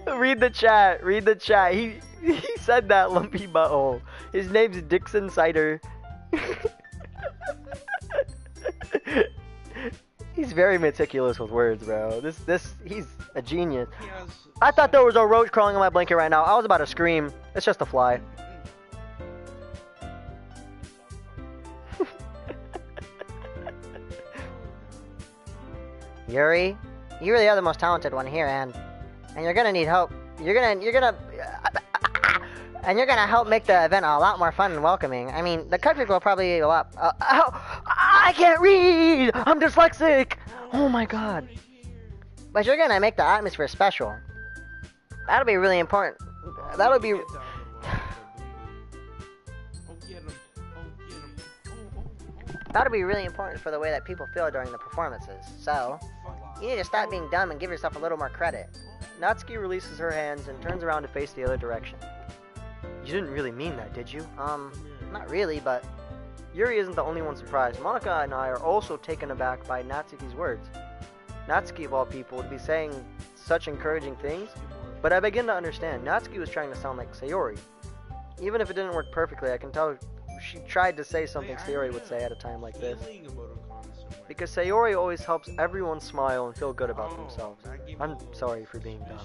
Read the chat. He said that, lumpy butthole. His name's Dixon Cider. He's very meticulous with words, bro. He's a genius. I thought there was a roach crawling on my blanket right now. I was about to scream. It's just a fly. Yuri, you really are the most talented one here, and you're gonna need help. You're gonna help make the event a lot more fun and welcoming. I mean, the cupcake will probably be a lot. I can't read. I'm dyslexic. Oh my god. But you're gonna make the atmosphere special. That'll be really important. That'll be. That'll be really important for the way that people feel during the performances. So, you need to stop being dumb and give yourself a little more credit. Natsuki releases her hands and turns around to face the other direction. You didn't really mean that, did you? Not really, but Yuri isn't the only one surprised. Monica and I are also taken aback by Natsuki's words. Natsuki, of all people, would be saying such encouraging things, but I begin to understand. Natsuki was trying to sound like Sayori. Even if it didn't work perfectly, I can tell she tried to say something Sayori would say at a time like this. Because Sayori always helps everyone smile and feel good about themselves. I'm sorry for being dumb.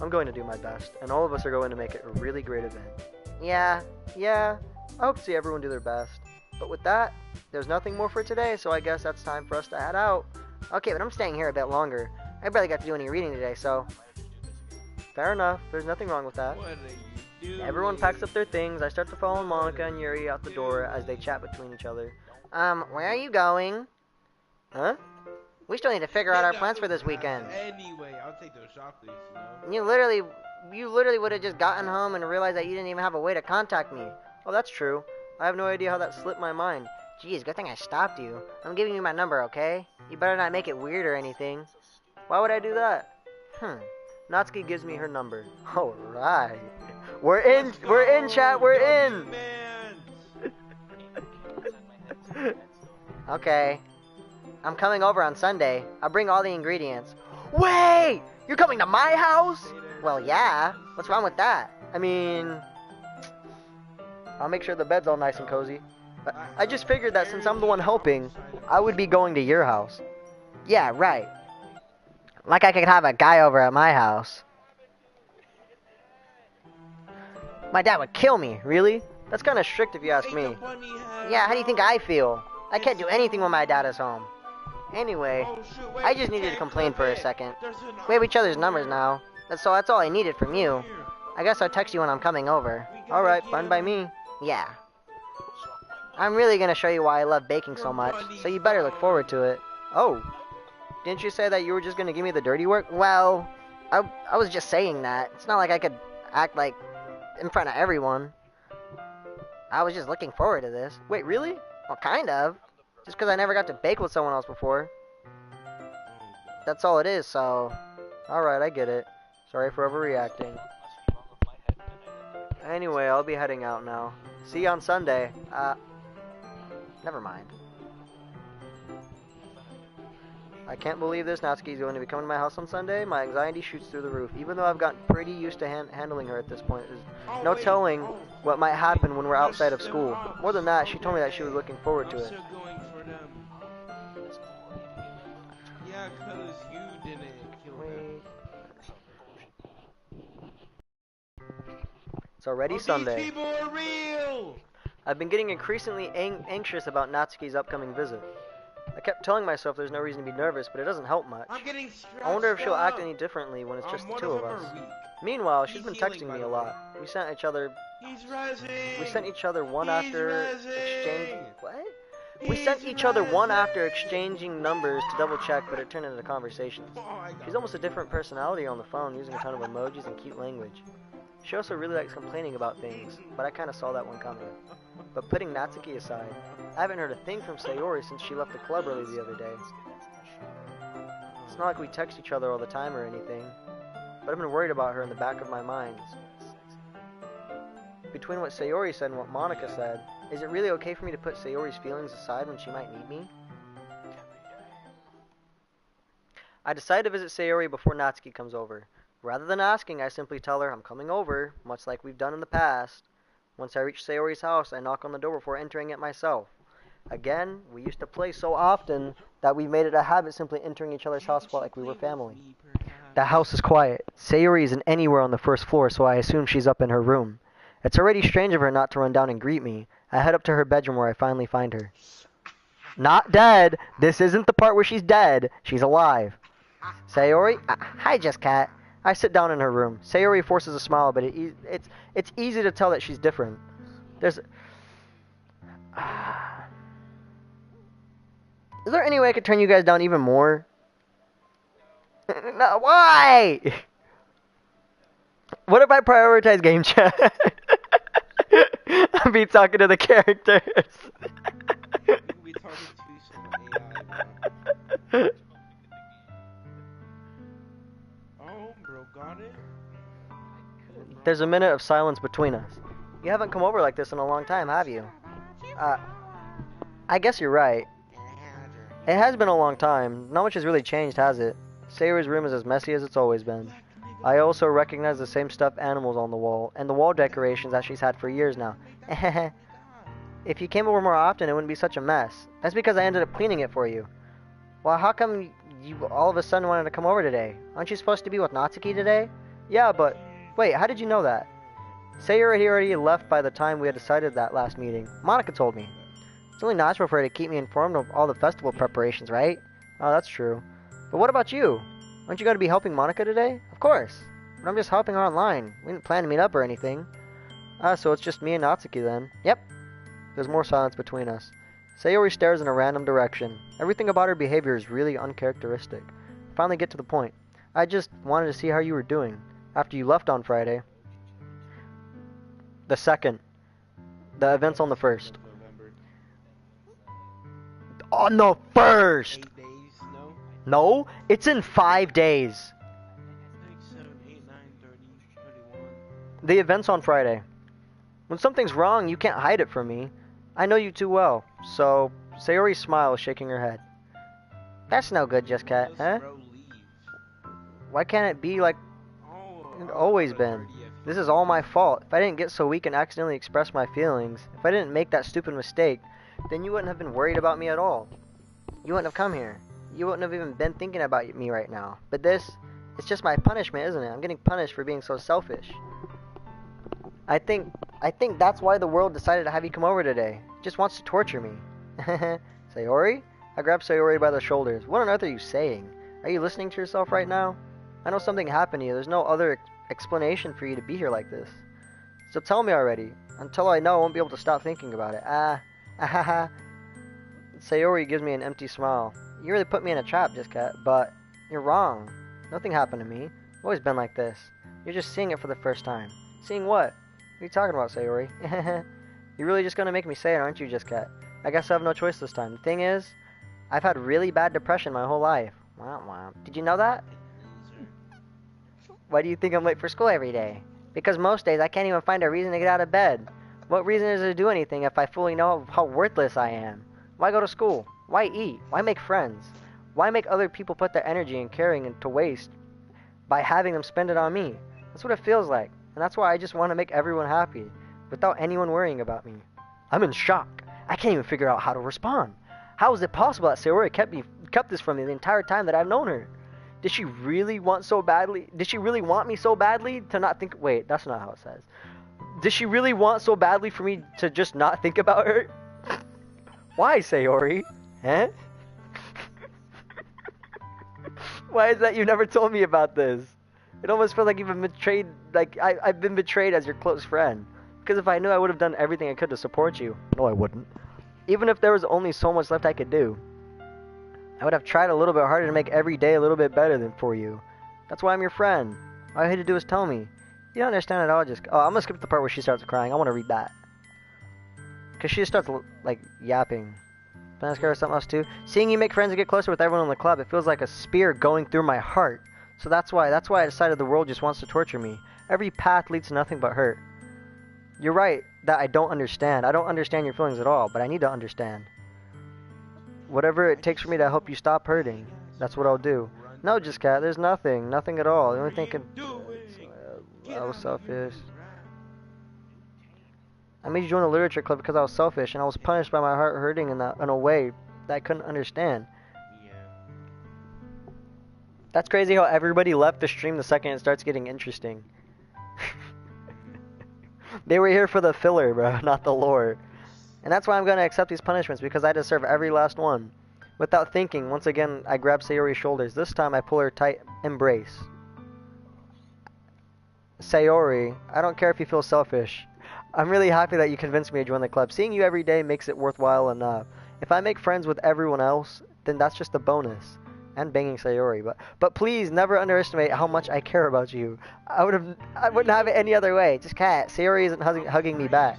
I'm going to do my best, and all of us are going to make it a really great event. Yeah, I hope to see everyone do their best. But with that, there's nothing more for today, so I guess that's time for us to head out. Okay, but I'm staying here a bit longer. I barely got to do any reading today, so... Fair enough, there's nothing wrong with that. Everyone packs up their things. I start to follow Monica and Yuri out the door as they chat between each other. Where are you going? Huh? We still need to figure out our plans for this weekend. Anyway, I'll take those chocolates, You literally would have just gotten home and realized that you didn't even have a way to contact me. Oh, that's true. I have no idea how that slipped my mind. Geez, good thing I stopped you. I'm giving you my number, okay? You better not make it weird or anything. Why would I do that? Natsuki gives me her number. Alright. We're in, chat, we're in! Okay. I'm coming over on Sunday. I'll bring all the ingredients. Wait! You're coming to my house? Well, yeah. What's wrong with that? I mean... I'll make sure the bed's all nice and cozy. But I just figured that since I'm the one helping, I would be going to your house. Yeah, right. Like I could have a guy over at my house. My dad would kill me, really? That's kind of strict if you ask me. Yeah, how do you think I feel? I can't do anything when my dad is home. Anyway, I just needed to complain for a second. We have each other's numbers now, so that's all I needed from you. I guess I'll text you when I'm coming over. Alright, fine by me. Yeah. I'm really gonna show you why I love baking so much, so you better look forward to it. Oh. Didn't you say that you were just gonna give me the dirty work? Well, I was just saying that. It's not like I could act like in front of everyone. I was just looking forward to this. Wait, really? Well, kind of. Just because I never got to bake with someone else before. That's all it is, so... Alright, I get it. Sorry for overreacting. Anyway, I'll be heading out now. See you on Sunday. Never mind. I can't believe this. Natsuki's going to be coming to my house on Sunday. My anxiety shoots through the roof. Even though I've gotten pretty used to handling her at this point, there's no telling what might happen when we're outside of school. More than that, she told me that she was looking forward to it. Yeah, because you didn't kill them. It's already Sunday. These people are real! I've been getting increasingly anxious about Natsuki's upcoming visit. I kept telling myself there's no reason to be nervous, but it doesn't help much. I wonder if she'll act any differently when it's just the two of us. Meanwhile, she's been texting me a lot. We sent each other one after exchanging numbers to double check, but it turned into conversations. She's almost a different personality on the phone, using a ton of emojis and cute language. She also really likes complaining about things, but I kind of saw that one coming. But putting Natsuki aside, I haven't heard a thing from Sayori since she left the club early the other day. It's not like we text each other all the time or anything, but I've been worried about her in the back of my mind. Between what Sayori said and what Monica said, is it really okay for me to put Sayori's feelings aside when she might need me? I decide to visit Sayori before Natsuki comes over. Rather than asking, I simply tell her I'm coming over, much like we've done in the past. Once I reach Sayori's house, I knock on the door before entering it myself. Again, we used to play so often that we made it a habit simply entering each other's house like we were family. The house is quiet. Sayori isn't anywhere on the first floor, so I assume she's up in her room. It's already strange of her not to run down and greet me. I head up to her bedroom where I finally find her. Not dead! This isn't the part where she's dead. She's alive. Sayori? Hi, Just Cat. I sit down in her room. Sayori forces a smile, but it's easy to tell that she's different. Is there any way I could turn you guys down even more? No, why? What if I prioritize game chat? I'll be talking to the characters. You can be talking to some AI, bro. Oh, bro, got it? There's a minute of silence between us. You haven't come over like this in a long time, have you? I guess you're right. It has been a long time. Not much has really changed, has it? Sayori's room is as messy as it's always been. I also recognize the same stuffed animals on the wall, and the wall decorations that she's had for years now. If you came over more often, it wouldn't be such a mess. That's because I ended up cleaning it for you. Well, how come you all of a sudden wanted to come over today? Aren't you supposed to be with Natsuki today? Yeah, but... Wait, how did you know that? Sayori had already left by the time we had decided that last meeting. Monica told me. It's only natural for her to keep me informed of all the festival preparations, right? Oh, that's true. But what about you? Aren't you going to be helping Monica today? Of course. But I'm just helping her online. We didn't plan to meet up or anything. So it's just me and Natsuki then. Yep. There's more silence between us. Sayori stares in a random direction. Everything about her behavior is really uncharacteristic. Finally get to the point. I just wanted to see how you were doing after you left on Friday. The 2nd. The event's on the 1st. On the 1st! 8 days, no? No, it's in 5 days. 6, 7, 8, 9, 30, 31. The event's on Friday. When something's wrong, you can't hide it from me. I know you too well. So, Sayori smiles, shaking her head. That's no good, Just Cat, huh? Why can't it be like it's always been? This is all my fault. If I didn't get so weak and accidentally express my feelings, if I didn't make that stupid mistake, then you wouldn't have been worried about me at all. You wouldn't have come here. You wouldn't have even been thinking about me right now. But this, it's just my punishment, isn't it? I'm getting punished for being so selfish. I think that's why the world decided to have you come over today. It just wants to torture me. Sayori? I grabbed Sayori by the shoulders. What on earth are you saying? Are you listening to yourself right now? I know something happened to you. There's no other explanation for you to be here like this. So tell me already. Until I know, I won't be able to stop thinking about it. Sayori gives me an empty smile. You really put me in a trap, Just Cat, but you're wrong. Nothing happened to me. I've always been like this. You're just seeing it for the first time. Seeing what? What are you talking about, Sayori? You're really just gonna make me say it, aren't you, Just Cat? I guess I have no choice this time. The thing is, I've had really bad depression my whole life. Wow. Did you know that? Why do you think I'm late for school every day? Because most days I can't even find a reason to get out of bed. What reason is there to do anything if I fully know how worthless I am? Why go to school? Why eat? Why make friends? Why make other people put their energy and caring into waste by having them spend it on me? That's what it feels like. And that's why I just want to make everyone happy, without anyone worrying about me. I'm in shock. I can't even figure out how to respond. How is it possible that Sayori kept this from me the entire time that I've known her? Did she really want me so badly to not think... Wait, that's not how it says. Did she really want so badly for me to just not think about her? Why, Sayori? Huh? Why is that you never told me about this? It almost feels like you've been betrayed, like I've been betrayed as your close friend. Because if I knew, I would have done everything I could to support you. No, I wouldn't. Even if there was only so much left I could do. I would have tried a little bit harder to make every day a little bit better than for you. That's why I'm your friend. All you had to do is tell me. You don't understand at all, just... Oh, I'm gonna skip the part where she starts crying. I want to read that. Because she just starts, like, yapping. Can I ask her something else, too? Seeing you make friends and get closer with everyone in the club, it feels like a spear going through my heart. So that's why I decided the world just wants to torture me. Every path leads to nothing but hurt. You're right that I don't understand. I don't understand your feelings at all, but I need to understand. Whatever it takes for me to help you stop hurting, that's what I'll do. No, Just Cat, there's nothing. Nothing at all. The only thing I was selfish. I made you join the literature club because I was selfish, and I was punished by my heart hurting in a way that I couldn't understand. That's crazy how everybody left the stream the second it starts getting interesting. They were here for the filler, bro, not the lore. And that's why I'm going to accept these punishments, because I deserve every last one. Without thinking, once again, I grab Sayori's shoulders. This time I pull her tight embrace. Sayori, I don't care if you feel selfish. I'm really happy that you convinced me to join the club. Seeing you every day makes it worthwhile enough. If I make friends with everyone else, then that's just a bonus. And banging Sayori, but please never underestimate how much I care about you. I wouldn't have it any other way. Just Cat. Sayori isn't hugging me back.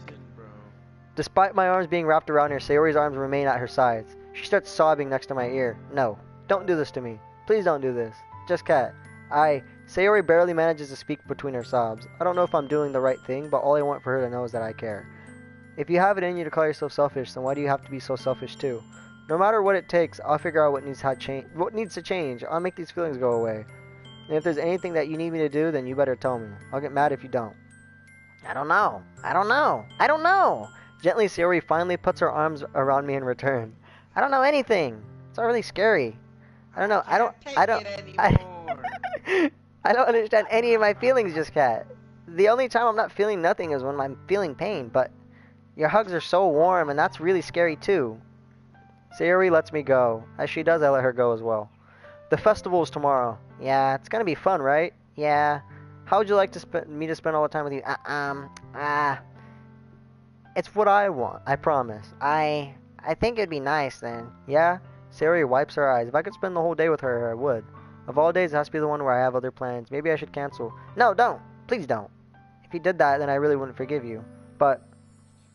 Despite my arms being wrapped around her, Sayori's arms remain at her sides. She starts sobbing next to my ear. No, don't do this to me. Please don't do this. Just Cat. Sayori barely manages to speak between her sobs. I don't know if I'm doing the right thing, but all I want for her to know is that I care. If you have it in you to call yourself selfish, then why do you have to be so selfish too? No matter what it takes, I'll figure out what needs to change. I'll make these feelings go away. And if there's anything that you need me to do, then you better tell me. I'll get mad if you don't. I don't know. I don't know. I don't know. Gently, Sayori finally puts her arms around me in return. I don't know anything. It's all really scary. I don't know. I don't understand any of my feelings just yet. The only time I'm not feeling nothing is when I'm feeling pain, but your hugs are so warm, and that's really scary too. Sayori lets me go. As she does, I let her go as well. The festival is tomorrow. Yeah, it's gonna be fun, right? Yeah. How would you like to spend all the time with you? It's what I want, I promise. I think it'd be nice then. Yeah? Sayori wipes her eyes. If I could spend the whole day with her, I would. Of all days, it has to be the one where I have other plans. Maybe I should cancel. No, don't. Please don't. If you did that, then I really wouldn't forgive you. But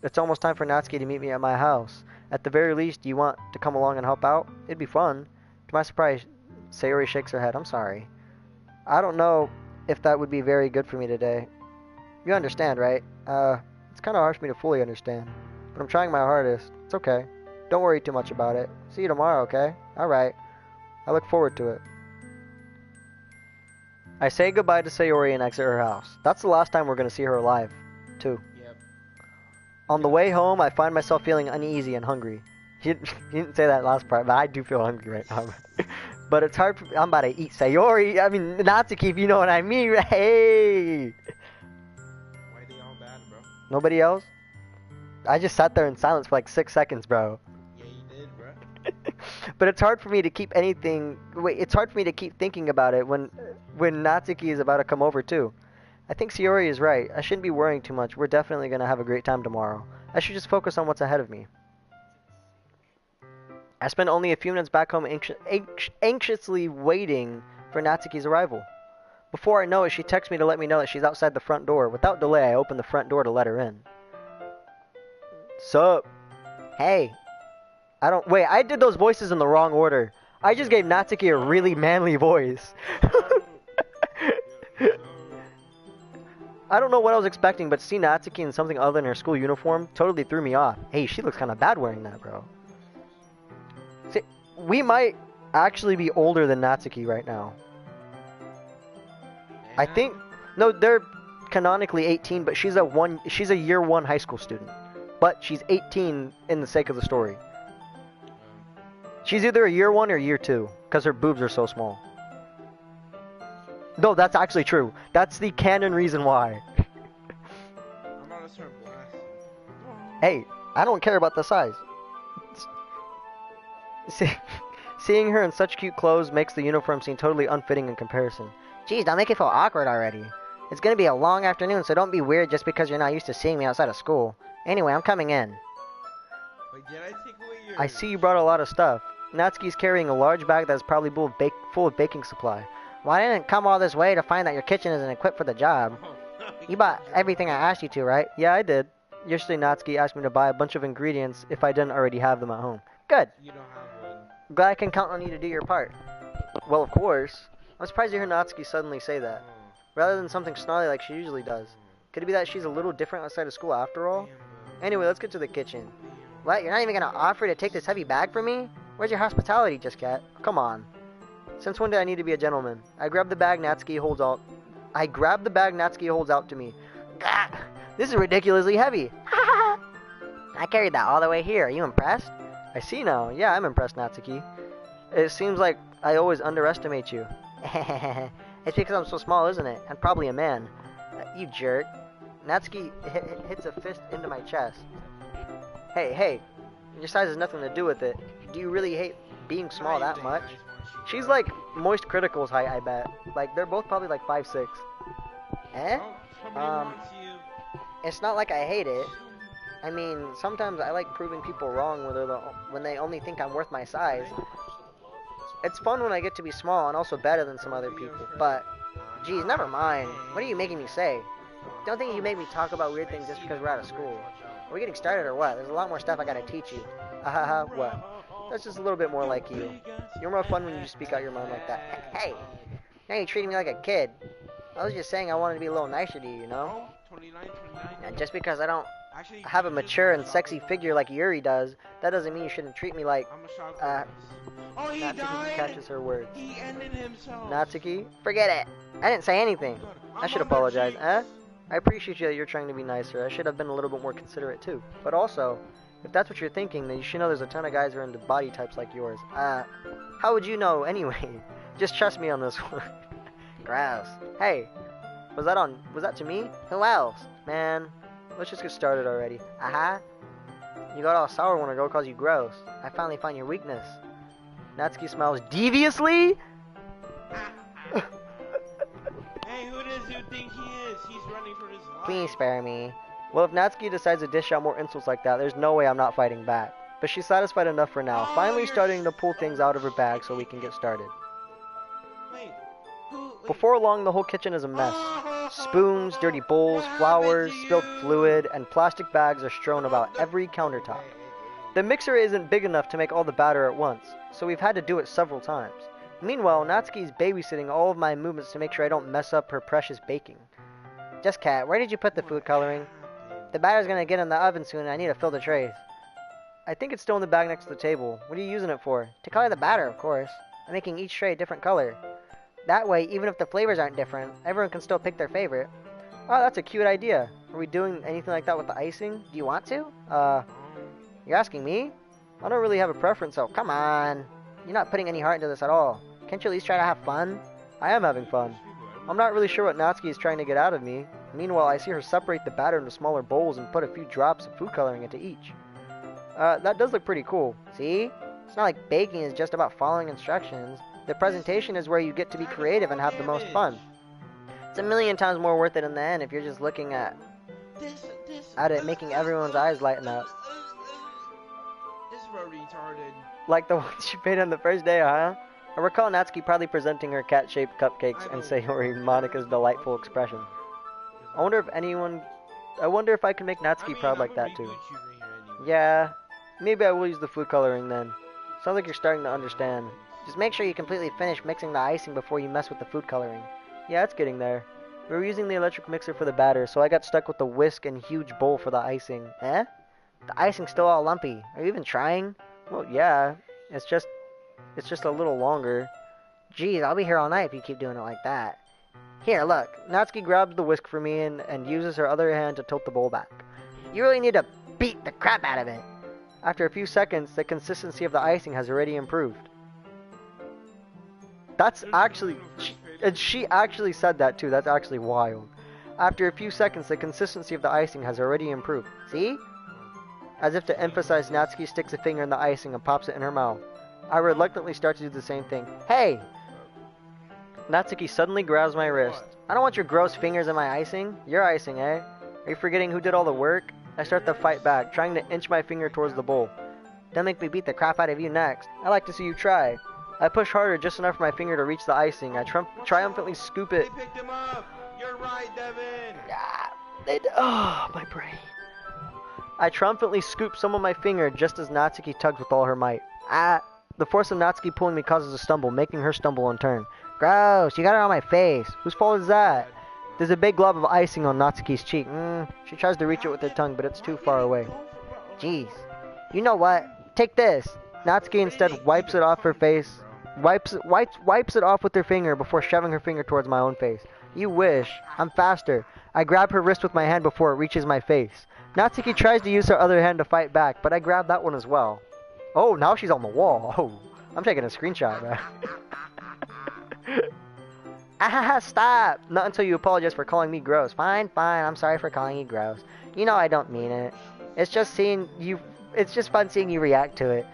it's almost time for Natsuki to meet me at my house. At the very least, do you want to come along and help out? It'd be fun. To my surprise, Sayori shakes her head. I'm sorry. I don't know if that would be very good for me today. You understand, right? It's kind of hard for me to fully understand. But I'm trying my hardest. It's okay. Don't worry too much about it. See you tomorrow, okay? Alright. I look forward to it. I say goodbye to Sayori and exit her house. That's the last time we're going to see her alive, too. Yep. On the way home, I find myself feeling uneasy and hungry. He didn't say that last part, but I do feel hungry right now. But it's hard for me. I'm about to eat Sayori. I mean, Natsuki, if you know what I mean. Hey! Why they all bad, bro? Nobody else? I just sat there in silence for like 6 seconds, bro. Yeah, you did, bro. But it's hard for me to keep anything... Wait, it's hard for me to keep thinking about it when Natsuki is about to come over, too. I think Sayori is right. I shouldn't be worrying too much. We're definitely going to have a great time tomorrow. I should just focus on what's ahead of me. I spent only a few minutes back home anxiously waiting for Natsuki's arrival. Before I know it, she texts me to let me know that she's outside the front door. Without delay, I open the front door to let her in. Sup? Hey. Wait, I did those voices in the wrong order. I just gave Natsuki a really manly voice. I don't know what I was expecting, but to see Natsuki in something other than her school uniform totally threw me off. Hey, she looks kind of bad wearing that, bro. See, we might actually be older than Natsuki right now. I think... No, they're canonically 18, but she's a year 1 high school student. But she's 18 in the sake of the story. She's either a year 1 or year 2, because her boobs are so small. No, that's actually true. That's the canon reason why. I'm about to start blasting. Hey, I don't care about the size. Seeing her in such cute clothes makes the uniform seem totally unfitting in comparison. Jeez, don't make it feel awkward already. It's gonna be a long afternoon, so don't be weird just because you're not used to seeing me outside of school. Anyway, I'm coming in. Wait, did I take away your... I see you brought a lot of stuff. Natsuki's carrying a large bag that's probably full of baking supply. Well, I didn't come all this way to find that your kitchen isn't equipped for the job. You bought everything I asked you to, right? Yeah, I did. Yesterday, Natsuki asked me to buy a bunch of ingredients if I didn't already have them at home. Good. You don't have one. Glad I can count on you to do your part. Well, of course. I'm surprised to hear Natsuki suddenly say that, rather than something snarly like she usually does. Could it be that she's a little different outside of school after all? Anyway, let's get to the kitchen. What? You're not even gonna offer to take this heavy bag from me? Where's your hospitality, just cat? Come on. Since when did I need to be a gentleman? I grab the bag Natsuki holds out to me. Gah! This is ridiculously heavy. I carried that all the way here. Are you impressed? I see now. Yeah, I'm impressed, Natsuki. It seems like I always underestimate you. It's because I'm so small, isn't it? I'm probably a man. You jerk. Natsuki hits a fist into my chest. Hey, your size has nothing to do with it. Do you really hate being small that much? She's like Moist Critical's height, I bet. Like, they're both probably like 5'6". Eh? It's not like I hate it. I mean, sometimes I like proving people wrong when they only think I'm worth my size. It's fun when I get to be small and also better than some other people, but... Geez, never mind. What are you making me say? Don't think you make me talk about weird things just because we're out of school. Are we getting started or what? There's a lot more stuff I gotta teach you. Ahaha, what? That's just a little bit more like you. You're more fun when you speak out your mind like that. Hey! Now you're treating me like a kid. I was just saying I wanted to be a little nicer to you, you know? Oh, 29. And just because I don't Actually, have a you just mature and shot sexy me. figure like Yuri does, that doesn't mean you shouldn't treat me like... I'm a shock Oh, he Natsuki died! catches her words. He ended himself. Natsuki? Forget it. I didn't say anything. God, I should I'm on the apologize, cheeks. eh? I appreciate you that you're trying to be nicer. I should have been a little bit more considerate, too. But also, if that's what you're thinking, then you should know there's a ton of guys who are into body types like yours. How would you know anyway? Just trust me on this one. Gross. Hey, was that to me? Who else? Man, let's just get started already. Aha. You got all sour when a girl calls you gross. I finally find your weakness. Natsuki smiles deviously? Hey, who does you think he is? He's running for his life. Please spare me. Well, if Natsuki decides to dish out more insults like that, there's no way I'm not fighting back. But she's satisfied enough for now, finally starting to pull things out of her bag so we can get started. Wait. Before long, the whole kitchen is a mess. Spoons, dirty bowls, flowers, spilled fluid, and plastic bags are strewn about every countertop. The mixer isn't big enough to make all the batter at once, so we've had to do it several times. Meanwhile, Natsuki's babysitting all of my movements to make sure I don't mess up her precious baking. Just Cat, where did you put the food coloring? The batter's gonna get in the oven soon and I need to fill the trays. I think it's still in the bag next to the table. What are you using it for? To color the batter, of course. I'm making each tray a different color. That way, even if the flavors aren't different, everyone can still pick their favorite. Oh, that's a cute idea. Are we doing anything like that with the icing? Do you want to? You're asking me? I don't really have a preference, so come on. You're not putting any heart into this at all. Can't you at least try to have fun? I am having fun. I'm not really sure what Natsuki is trying to get out of me. Meanwhile, I see her separate the batter into smaller bowls and put a few drops of food coloring into each. That does look pretty cool. See? It's not like baking is just about following instructions. The presentation is where you get to be creative and have the most fun. It's a million times more worth it in the end if you're just looking at it making everyone's eyes lighten up. This is retarded. Like the ones she made on the first day, huh? I recall Natsuki proudly presenting her cat-shaped cupcakes and savoring Monika's delightful expression. I wonder if I can make Natsuki proud like that too. Yeah, maybe I will use the food coloring then. Sounds like you're starting to understand. Just make sure you completely finish mixing the icing before you mess with the food coloring. Yeah, it's getting there. We were using the electric mixer for the batter, so I got stuck with the whisk and huge bowl for the icing. Eh? The icing's still all lumpy. Are you even trying? Well, yeah. It's just a little longer. Geez, I'll be here all night if you keep doing it like that. Here, look. Natsuki grabs the whisk for me and uses her other hand to tilt the bowl back. You really need to beat the crap out of it. After a few seconds, the consistency of the icing has already improved. That's actually... She actually said that too. That's actually wild. After a few seconds, the consistency of the icing has already improved. See? As if to emphasize, Natsuki sticks a finger in the icing and pops it in her mouth. I reluctantly start to do the same thing. Hey! Natsuki suddenly grabs my wrist. I don't want your gross fingers in my icing. Your icing, eh? Are you forgetting who did all the work? I start to fight back, trying to inch my finger towards the bowl. Don't make me beat the crap out of you next. I like to see you try. I push harder, just enough for my finger to reach the icing. I triumphantly scoop it. They picked him up! You're right, Devin! Oh, my brain. I triumphantly scoop some of my finger just as Natsuki tugs with all her might. The force of Natsuki pulling me causes a stumble, making her stumble in turn. Gross, you got it on my face. Whose fault is that? There's a big glob of icing on Natsuki's cheek. She tries to reach it with her tongue, but it's too far away. Jeez. You know what? Take this. Natsuki instead wipes it off her face. Wipes it off with her finger before shoving her finger towards my own face. You wish. I'm faster. I grab her wrist with my hand before it reaches my face. Natsuki tries to use her other hand to fight back, but I grab that one as well. Oh, now she's on the wall. Oh, I'm taking a screenshot, man. Stop! Not until you apologize for calling me gross. Fine, I'm sorry for calling you gross. You know I don't mean it. It's just fun seeing you react to it.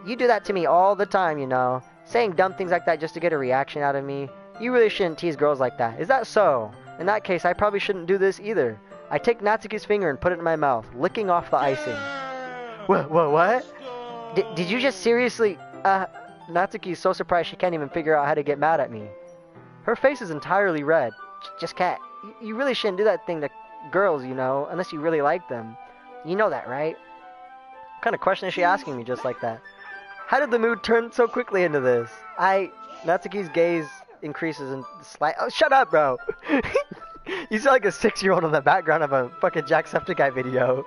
You do that to me all the time, you know. Saying dumb things like that just to get a reaction out of me. You really shouldn't tease girls like that. Is that so? In that case, I probably shouldn't do this either. I take Natsuki's finger and put it in my mouth, licking off the icing. What? Did you just seriously... Natsuki's so surprised she can't even figure out how to get mad at me. Her face is entirely red. Just Cat, you really shouldn't do that thing to girls, you know, unless you really like them. You know that, right? What kind of question is she asking me just like that? How did the mood turn so quickly into this? Natsuki's gaze increases in slight. Oh, shut up, bro. You sound like a 6-year-old in the background of a fucking Jacksepticeye video.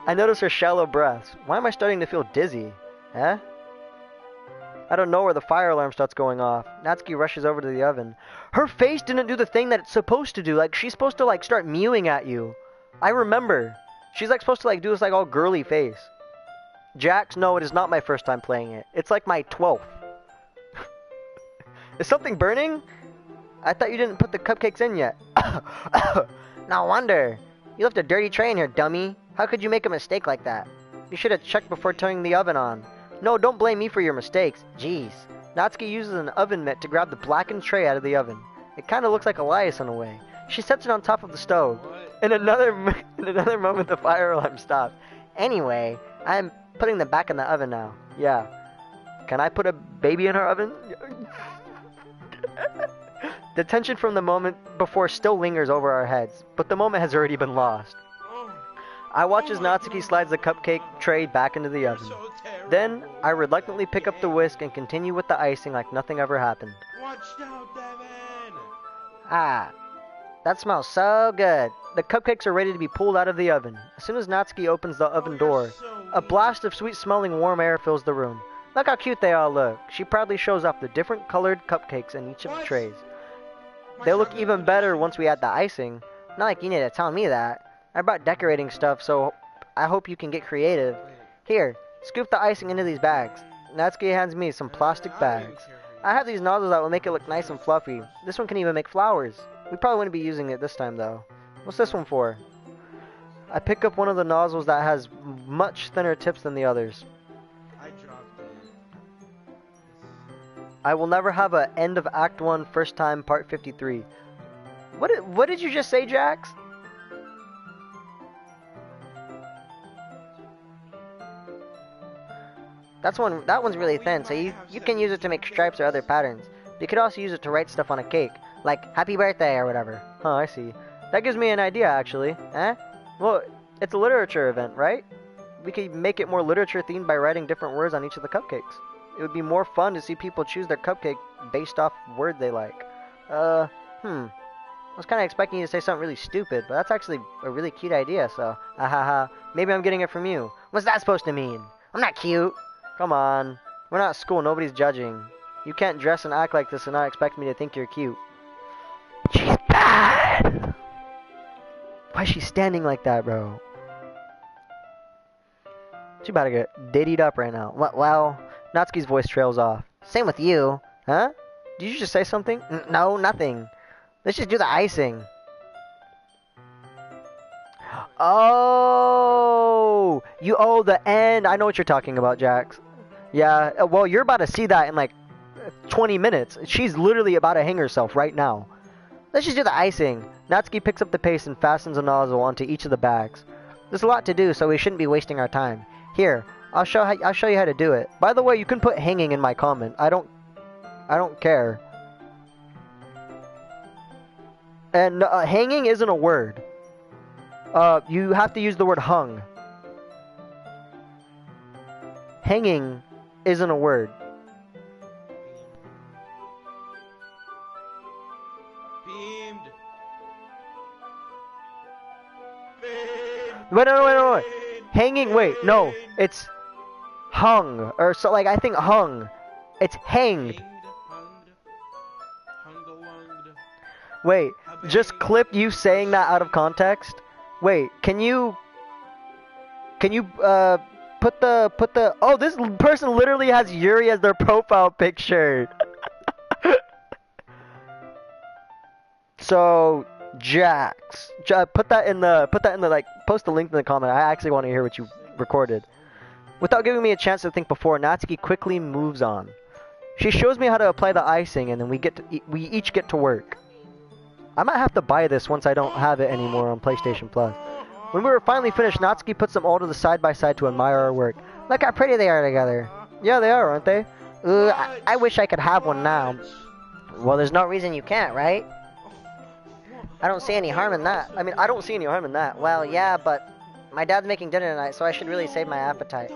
I notice her shallow breaths. Why am I starting to feel dizzy? Huh? I don't know where the fire alarm starts going off. Natsuki rushes over to the oven. Her face didn't do the thing that it's supposed to do. Like, she's supposed to, like, start mewing at you. I remember. She's, like, supposed to, like, do this, like, all girly face. Jax, no, it is not my first time playing it. It's, like, my 12th. Is something burning? I thought you didn't put the cupcakes in yet. No wonder. You left a dirty tray in here, dummy. How could you make a mistake like that? You should have checked before turning the oven on. No, don't blame me for your mistakes. Jeez. Natsuki uses an oven mitt to grab the blackened tray out of the oven. It kind of looks like Elias in a way. She sets it on top of the stove. In another moment, the fire alarm stops. Anyway, I'm putting them back in the oven now. Yeah. Can I put a baby in her oven? The tension from the moment before still lingers over our heads, but the moment has already been lost. I watch as Natsuki slides the cupcake tray back into the oven. Then, I reluctantly pick up the whisk and continue with the icing like nothing ever happened. Watch out, Devin! Ah, that smells so good. The cupcakes are ready to be pulled out of the oven. As soon as Natsuki opens the oven door, a blast of sweet-smelling warm air fills the room. Look how cute they all look. She proudly shows off the different colored cupcakes in each of the trays. They look even better once we add the icing. Not like you need to tell me that. I brought decorating stuff, so I hope you can get creative. Here, scoop the icing into these bags. Natsuki hands me some plastic bags. I have these nozzles that will make it look nice and fluffy. This one can even make flowers. We probably wouldn't be using it this time, though. What's this one for? I pick up one of the nozzles that has much thinner tips than the others. I dropped it. I will never have a end of Act 1, first time, part 53. What did you just say, Jax? That one's really thin, so you can use it to make stripes or other patterns. You could also use it to write stuff on a cake, like happy birthday or whatever. Huh, I see. That gives me an idea, actually. Eh? Well, it's a literature event, right? We could make it more literature themed by writing different words on each of the cupcakes. It would be more fun to see people choose their cupcake based off word they like. I was kind of expecting you to say something really stupid, but that's actually a really cute idea, so, maybe I'm getting it from you. What's that supposed to mean? I'm not cute. Come on. We're not at school, nobody's judging. You can't dress and act like this and not expect me to think you're cute. She's bad! Why is she standing like that, bro? She about to get diddied up right now. Well, Natsuki's voice trails off. Same with you. Huh? Did you just say something? No, nothing. Let's just do the icing. Oh! You owe the end. I know what you're talking about, Jax. Yeah, well, you're about to see that in like 20 minutes. She's literally about to hang herself right now. Let's just do the icing. Natsuki picks up the paste and fastens a nozzle onto each of the bags. There's a lot to do, so we shouldn't be wasting our time. Here, I'll show you how to do it. By the way, you can put hanging in my comment. I don't care. And hanging isn't a word. You have to use the word hung. Hanging isn't a word. Beamed. Wait. Hanging, wait, no. It's hung. Or so, like, I think hung. It's hanged. Wait, just clip you saying that out of context. Wait, can you put the oh, this person literally has Yuri as their profile picture. So Jax, put that in the like, post the link in the comment. I actually want to hear what you recorded. Without giving me a chance to think before, Natsuki quickly moves on. She shows me how to apply the icing, and then we each get to work. I might have to buy this once I don't have it anymore on PlayStation Plus. When we were finally finished, Natsuki puts them all to the side by side to admire our work. Look how pretty they are together. Yeah, they are, aren't they? I wish I could have one now. Well, there's no reason you can't, right? I don't see any harm in that. I mean, I don't see any harm in that. Well, yeah, but my dad's making dinner tonight, so I should really save my appetite.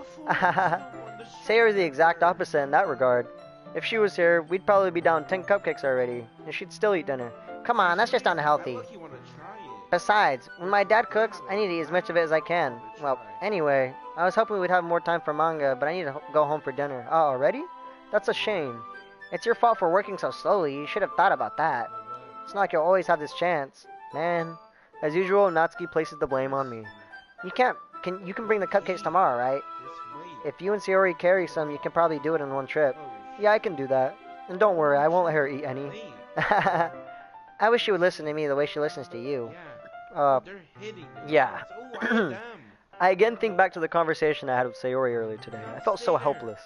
Sayori is the exact opposite in that regard. If she was here, we'd probably be down 10 cupcakes already, and she'd still eat dinner. Come on, that's just unhealthy. I look, you wanna try it. Besides, when my dad cooks, I need to eat as much of it as I can. Well, anyway, I was hoping we'd have more time for manga, but I need to go home for dinner. Oh, already? That's a shame. It's your fault for working so slowly. You should have thought about that. It's not like you'll always have this chance. Man. As usual, Natsuki places the blame on me. You can bring the cupcakes tomorrow, right? If you and Sayori carry some, you can probably do it in one trip. Yeah, I can do that. And don't worry, I won't let her eat any. I wish she would listen to me the way she listens to you. They're hitting me. Yeah. Oh, I again think back to the conversation I had with Sayori earlier today. I felt so helpless.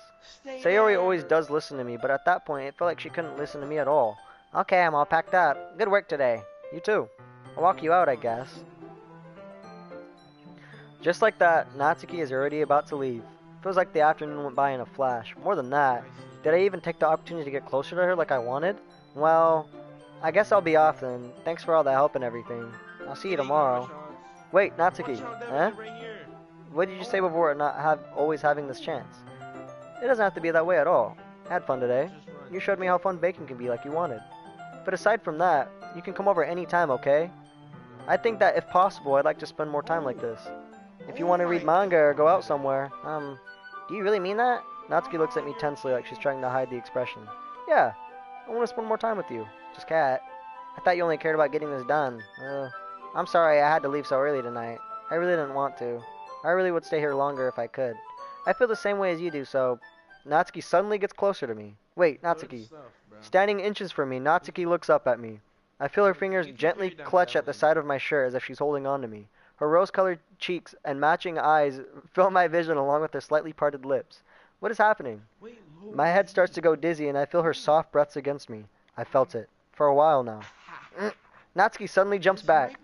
Sayori always does listen to me, but at that point, it felt like she couldn't listen to me at all. Okay, I'm all packed up. Good work today. You too. I'll walk you out, I guess. Just like that, Natsuki is already about to leave. Feels like the afternoon went by in a flash. More than that, did I even take the opportunity to get closer to her like I wanted? Well, I guess I'll be off then. Thanks for all the help and everything. I'll see you tomorrow. Wait, Natsuki. Huh? What did you say before always having this chance? It doesn't have to be that way at all. I had fun today. You showed me how fun baking can be like you wanted. But aside from that, you can come over any time, okay? I think that if possible, I'd like to spend more time like this. If you want to read manga or go out somewhere, do you really mean that? Natsuki looks at me tensely like she's trying to hide the expression. Yeah, I want to spend more time with you. Just cat. I thought you only cared about getting this done. I'm sorry I had to leave so early tonight. I really didn't want to. I really would stay here longer if I could. I feel the same way as you do, so... Natsuki suddenly gets closer to me. Wait, Natsuki. Standing inches from me, Natsuki looks up at me. I feel her fingers gently clutch at the side of my shirt as if she's holding on to me. Her rose-colored cheeks and matching eyes fill my vision along with her slightly parted lips. What is happening? My head starts to go dizzy and I feel her soft breaths against me. I felt it. For a while now. Natsuki suddenly jumps back.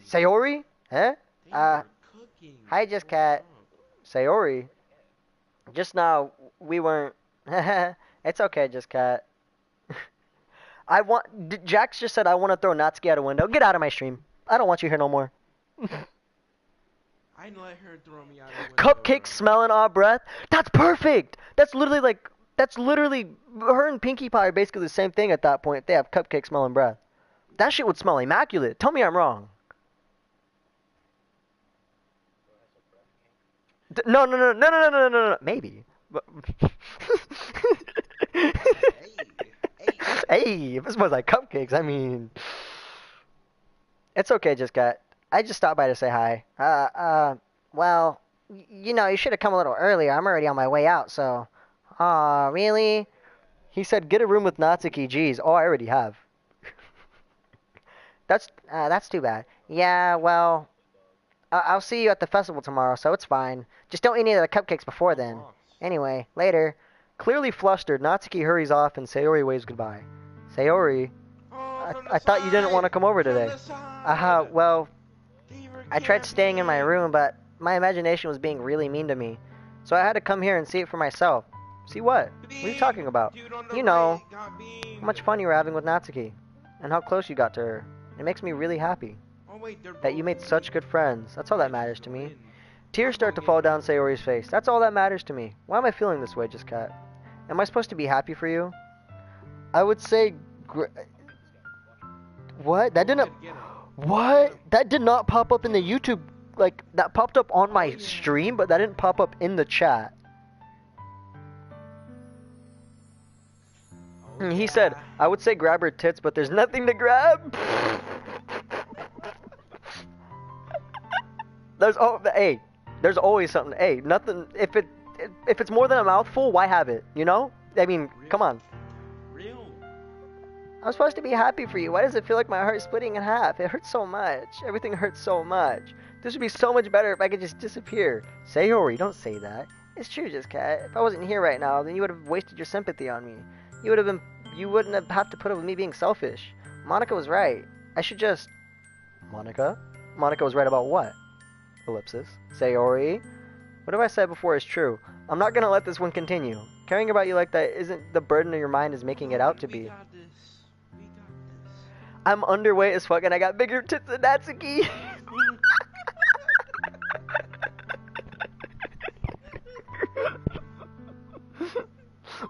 Sayori? Huh? Hi, Just Cat. Sayori? Just now, we weren't... It's okay, Just Cat. Jax just said I want to throw Natsuki out a window. Get out of my stream. I don't want you here no more. I let her throw me out of the window. Cupcake smelling off breath? That's perfect! That's literally, her and Pinkie Pie are basically the same thing at that point. They have cupcake smelling breath. That shit would smell immaculate. Tell me I'm wrong. No. Maybe. Hey, if it smells like cupcakes, I mean... It's okay, Just Cat. I just stopped by to say hi. Well, you know, you should have come a little earlier. I'm already on my way out, so... Aw, really? He said, get a room with Natsuki. Jeez. Oh, I already have. That's too bad. Yeah, well... I'll see you at the festival tomorrow, so it's fine. Just don't eat any of the cupcakes before then. Anyway, later. Clearly flustered, Natsuki hurries off and Sayori waves goodbye. Sayori? I thought you didn't want to come over today. Well... I tried staying in my room, but my imagination was being really mean to me. So I had to come here and see it for myself. See what? What are you talking about? You know, how much fun you were having with Natsuki. And how close you got to her. It makes me really happy. That you made such good friends. That's all that matters to me. Tears start to fall down Sayori's face. That's all that matters to me. Why am I feeling this way, Just Cat? Am I supposed to be happy for you? I would say... What? That didn't... What? That did not pop up in the YouTube... Like, that popped up on my stream, but that didn't pop up in the chat. He said, I would say grab her tits, but there's nothing to grab. There's always something. Hey, nothing. If it's more than a mouthful, why have it? You know? I mean, come on. I'm supposed to be happy for you. Why does it feel like my heart is splitting in half? It hurts so much. Everything hurts so much. This would be so much better if I could just disappear. Sayori, don't say that. It's true, Just Cat. If I wasn't here right now, then you would have wasted your sympathy on me. You wouldn't have to put up with me being selfish. Monica was right. I should just... Monica? Monica was right about what? Ellipsis. Sayori? Whatever I said before is true. I'm not gonna let this one continue. Caring about you like that isn't the burden of your mind is making it out to be. I'm underweight as fuck and I got bigger tits than Natsuki.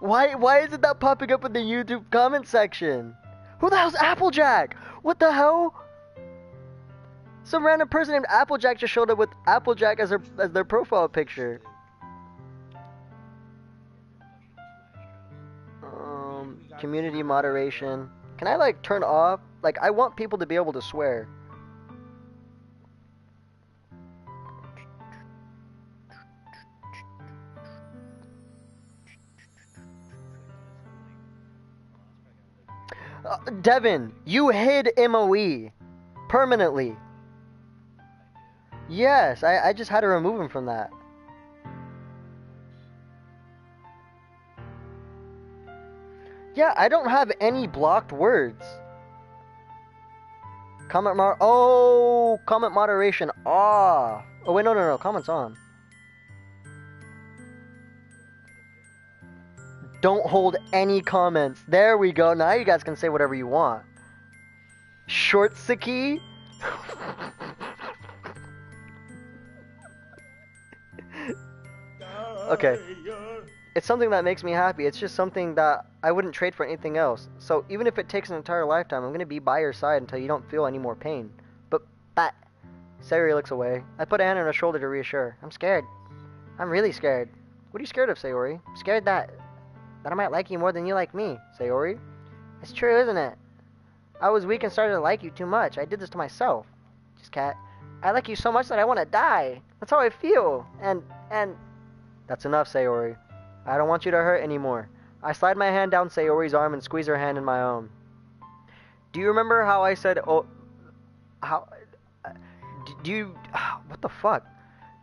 Why isn't that popping up in the YouTube comment section? Who the hell's Applejack? What the hell? Some random person named Applejack just showed up with Applejack as their profile picture. Community moderation. Can I like turn off? Like I want people to be able to swear. Devin, you hid MOE permanently. Yes, I just had to remove him from that. Yeah, I don't have any blocked words. Comment moderation off. Oh wait, no, comment's on. Don't hold any comments. There we go. Now you guys can say whatever you want. Shortsicky. Okay. It's something that makes me happy. It's just something that I wouldn't trade for anything else. So even if it takes an entire lifetime, I'm going to be by your side until you don't feel any more pain. But Sayori looks away. I put a hand on her shoulder to reassure. I'm scared. I'm really scared. What are you scared of, Sayori? I'm scared that I might like you more than you like me, Sayori. It's true, isn't it? I was weak and started to like you too much. I did this to myself. Just cat. I like you so much that I want to die. That's how I feel. And that's enough, Sayori. I don't want you to hurt anymore. I slide my hand down Sayori's arm and squeeze her hand in my own. Do you remember how I said, what the fuck?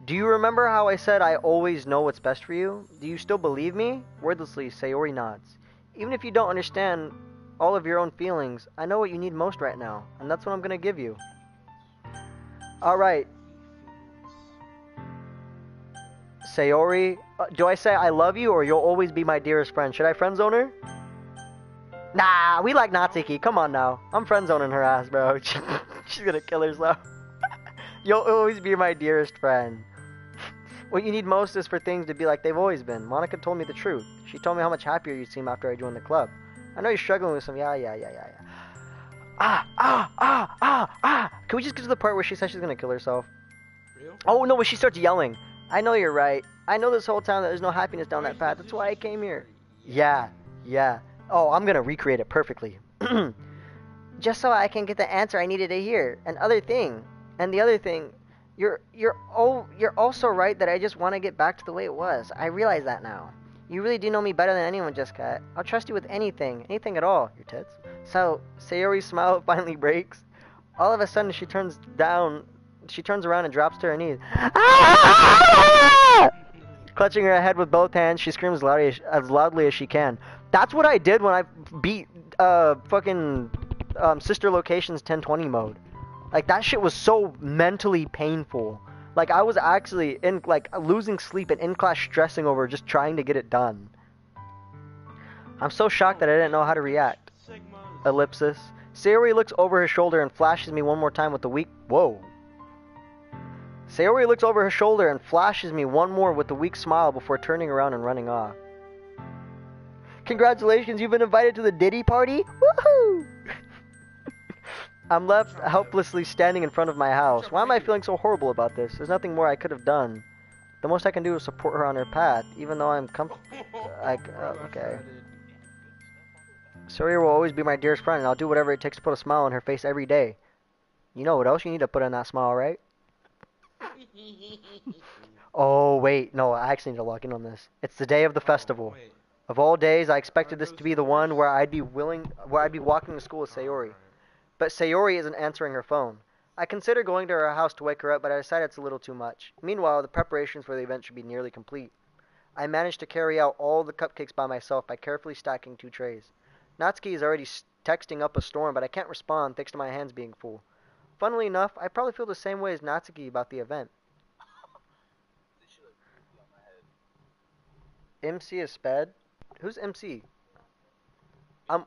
Do you remember how I said I always know what's best for you? Do you still believe me? Wordlessly, Sayori nods. Even if you don't understand all of your own feelings, I know what you need most right now, and that's what I'm gonna give you. Alright. Sayori, do I say I love you or you'll always be my dearest friend? Should I friend zone her? Nah, we like Natsuki. Come on now. I'm friend zoning her ass, bro. She's gonna kill herself. You'll always be my dearest friend. What you need most is for things to be like they've always been. Monica told me the truth. She told me how much happier you seem after I joined the club. I know you're struggling with some yeah. Can we just get to the part where she says she's gonna kill herself? Real? Oh no, when she starts yelling. I know you're right. I know this whole time that there's no happiness down that path. That's why I came here. Yeah. Oh, I'm gonna recreate it perfectly. Just so I can get the answer I needed to hear. And the other thing, you're also right that I just want to get back to the way it was. I realize that now. You really do know me better than anyone, Jessica. I'll trust you with anything at all. Your tits. So Sayori's smile finally breaks. All of a sudden, she turns around and drops to her knees. Ah! Clutching her head with both hands, she screams as loudly as she can. That's what I did when I beat fucking Sister Location's 1020 mode. Like, that shit was so mentally painful. Like, I was actually losing sleep and in class stressing over just trying to get it done. I'm so shocked that I didn't know how to react. Ellipsis. Sayori looks over her shoulder and flashes me one more time with the weak... Whoa. Sayori looks over her shoulder and flashes me one more with a weak smile before turning around and running off. Congratulations, you've been invited to the Diddy party? Woohoo! I'm left helplessly standing in front of my house. Why am I feeling so horrible about this? There's nothing more I could have done. The most I can do is support her on her path, even though I'm okay. Sayori will always be my dearest friend, and I'll do whatever it takes to put a smile on her face every day. You know what else you need to put in that smile, right? Oh, wait. No, I actually need to log in on this. It's the day of the festival. Of all days, I expected this to be the one where I'd be walking to school with Sayori. But Sayori isn't answering her phone. I consider going to her house to wake her up, but I decided it's a little too much. Meanwhile, the preparations for the event should be nearly complete. I managed to carry out all the cupcakes by myself by carefully stacking 2 trays. Natsuki is already texting up a storm, but I can't respond thanks to my hands being full. Funnily enough, I probably feel the same way as Natsuki about the event. MC is sped? Who's MC? I'm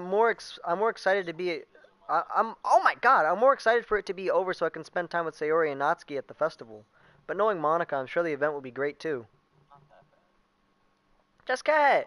more excited to be... oh my god, I'm more excited for it to be over so I can spend time with Sayori and Natsuki at the festival. But knowing Monica, I'm sure the event will be great too. Just cat!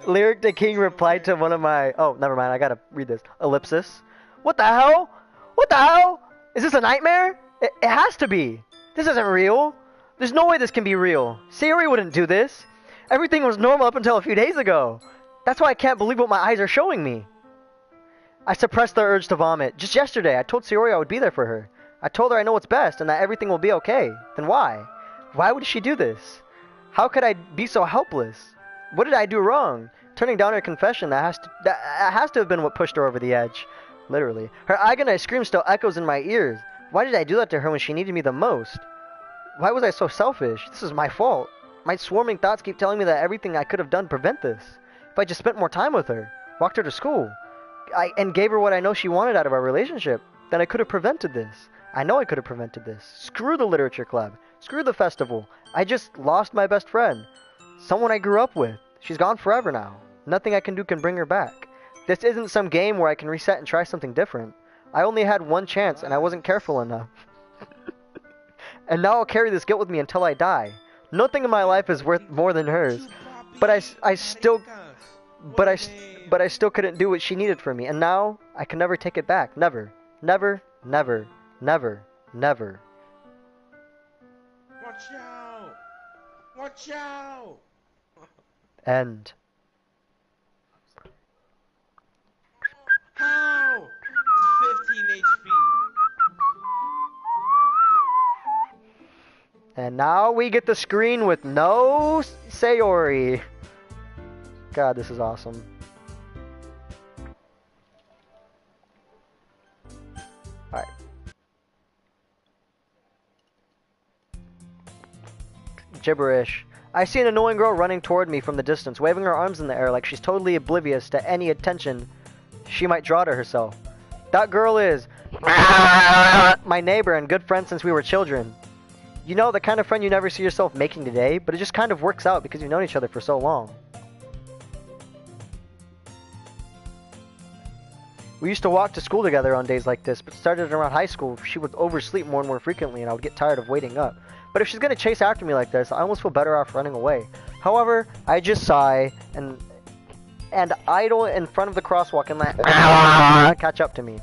Lyric the King replied to one of my... Oh, never mind. I gotta read this. Ellipsis. What the hell? What the hell? Is this a nightmare? It has to be. This isn't real. There's no way this can be real. Sayori wouldn't do this. Everything was normal up until a few days ago. That's why I can't believe what my eyes are showing me. I suppressed the urge to vomit. Just yesterday, I told Sayori I would be there for her. I told her I know what's best and that everything will be okay. Then why? Why would she do this? How could I be so helpless? What did I do wrong? Turning down her confession, that has to have been what pushed her over the edge. Literally. Her agonized scream still echoes in my ears. Why did I do that to her when she needed me the most? Why was I so selfish? This is my fault. My swarming thoughts keep telling me that everything I could have done to prevent this. If I just spent more time with her, walked her to school, and gave her what I know she wanted out of our relationship, then I could have prevented this. I know I could have prevented this. Screw the literature club. Screw the festival. I just lost my best friend. Someone I grew up with. She's gone forever now. Nothing I can do can bring her back. This isn't some game where I can reset and try something different. I only had one chance and I wasn't careful enough. And now I'll carry this guilt with me until I die. Nothing in my life is worth more than hers. But I still couldn't do what she needed from me. And now I can never take it back. Never. Never. Never. Never. Never. Watch out! Watch out! End. How? 15 HP. And now we get the screen with no Sayori. God, this is awesome. Alright. Gibberish. I see an annoying girl running toward me from the distance, waving her arms in the air like she's totally oblivious to any attention she might draw to herself. That girl is my neighbor and good friend since we were children. You know, the kind of friend you never see yourself making today, but it just kind of works out because you've known each other for so long. We used to walk to school together on days like this, but started around high school. She would oversleep more and more frequently, and I would get tired of waiting up. But if she's going to chase after me like this, I almost feel better off running away. However, I just sigh and idle in front of the crosswalk and let catch up to me.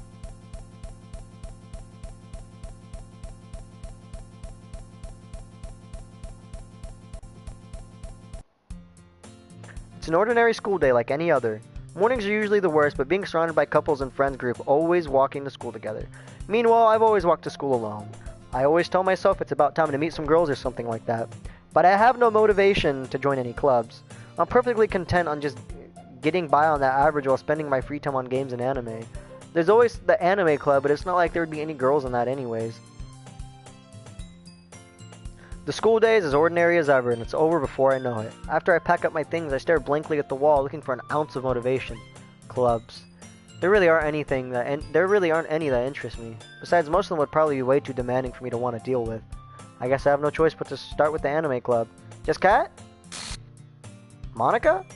It's an ordinary school day like any other. Mornings are usually the worst, but being surrounded by couples and friends group always walking to school together. Meanwhile, I've always walked to school alone. I always tell myself it's about time to meet some girls or something like that. But I have no motivation to join any clubs. I'm perfectly content on just getting by on that average while spending my free time on games and anime. There's always the anime club, but it's not like there would be any girls in that anyways. The school day is as ordinary as ever, and it's over before I know it. After I pack up my things, I stare blankly at the wall, looking for an ounce of motivation. Clubs. There really aren't any that interest me. Besides, most of them would probably be way too demanding for me to want to deal with. I guess I have no choice but to start with the anime club. Just Cat? Monica?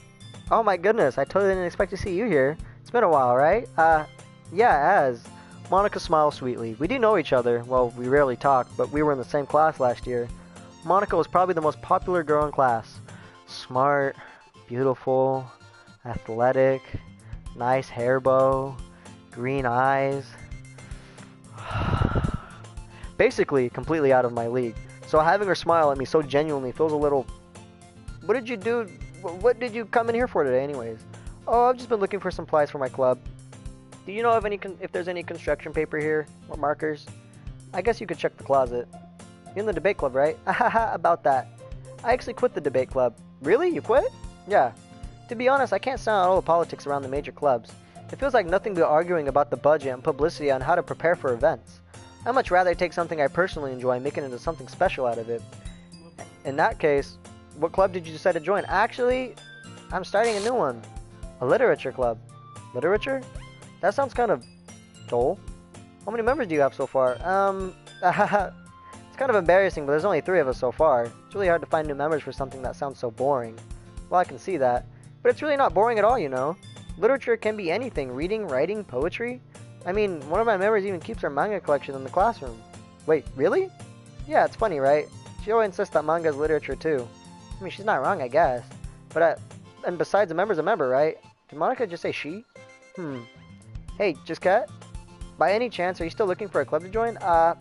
Oh my goodness, I totally didn't expect to see you here. It's been a while, right? Yeah, it has. Monica smiles sweetly. We do know each other. Well, we rarely talk, but we were in the same class last year. Monica was probably the most popular girl in class. Smart, beautiful, athletic, nice hair bow, green eyes. Basically, completely out of my league. So having her smile at me so genuinely feels a little... What did you do? What did you come in here for today anyways? Oh, I've just been looking for supplies for my club. Do you know if there's any construction paper here? Or markers? I guess you could check the closet. You're in the debate club, right? Haha, about that. I actually quit the debate club. Really? You quit? Yeah. To be honest, I can't stand all the politics around the major clubs. It feels like nothing but arguing about the budget and publicity on how to prepare for events. I'd much rather take something I personally enjoy and make it into something special out of it. In that case, what club did you decide to join? Actually, I'm starting a new one. A literature club. Literature? That sounds kind of dull. How many members do you have so far? It's kind of embarrassing, but there's only 3 of us so far. It's really hard to find new members for something that sounds so boring. Well, I can see that. But it's really not boring at all, you know. Literature can be anything. Reading, writing, poetry. I mean, one of my members even keeps her manga collection in the classroom. Wait, really? Yeah, it's funny, right? She always insists that manga is literature too. I mean, she's not wrong, I guess. But and besides, a member's a member, right? Did Monica just say she? Hey, just cat? By any chance, are you still looking for a club to join? I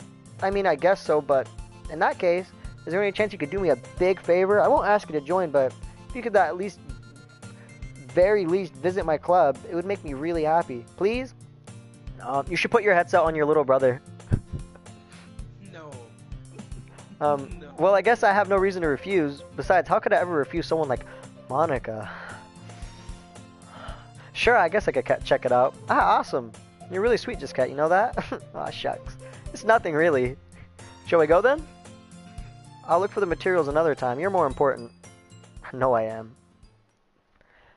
mean, I guess so, but in that case, is there any chance you could do me a big favor? I won't ask you to join, but if you could at least, very least, visit my club, it would make me really happy. Please? You should put your headset on your little brother. No. No. Well, I guess I have no reason to refuse. Besides, how could I ever refuse someone like Monica? Sure, I guess I could check it out. Ah, awesome. You're really sweet, Just Cat, you know that? Aw, shucks. It's nothing, really. Shall we go, then? I'll look for the materials another time. You're more important. I know I am.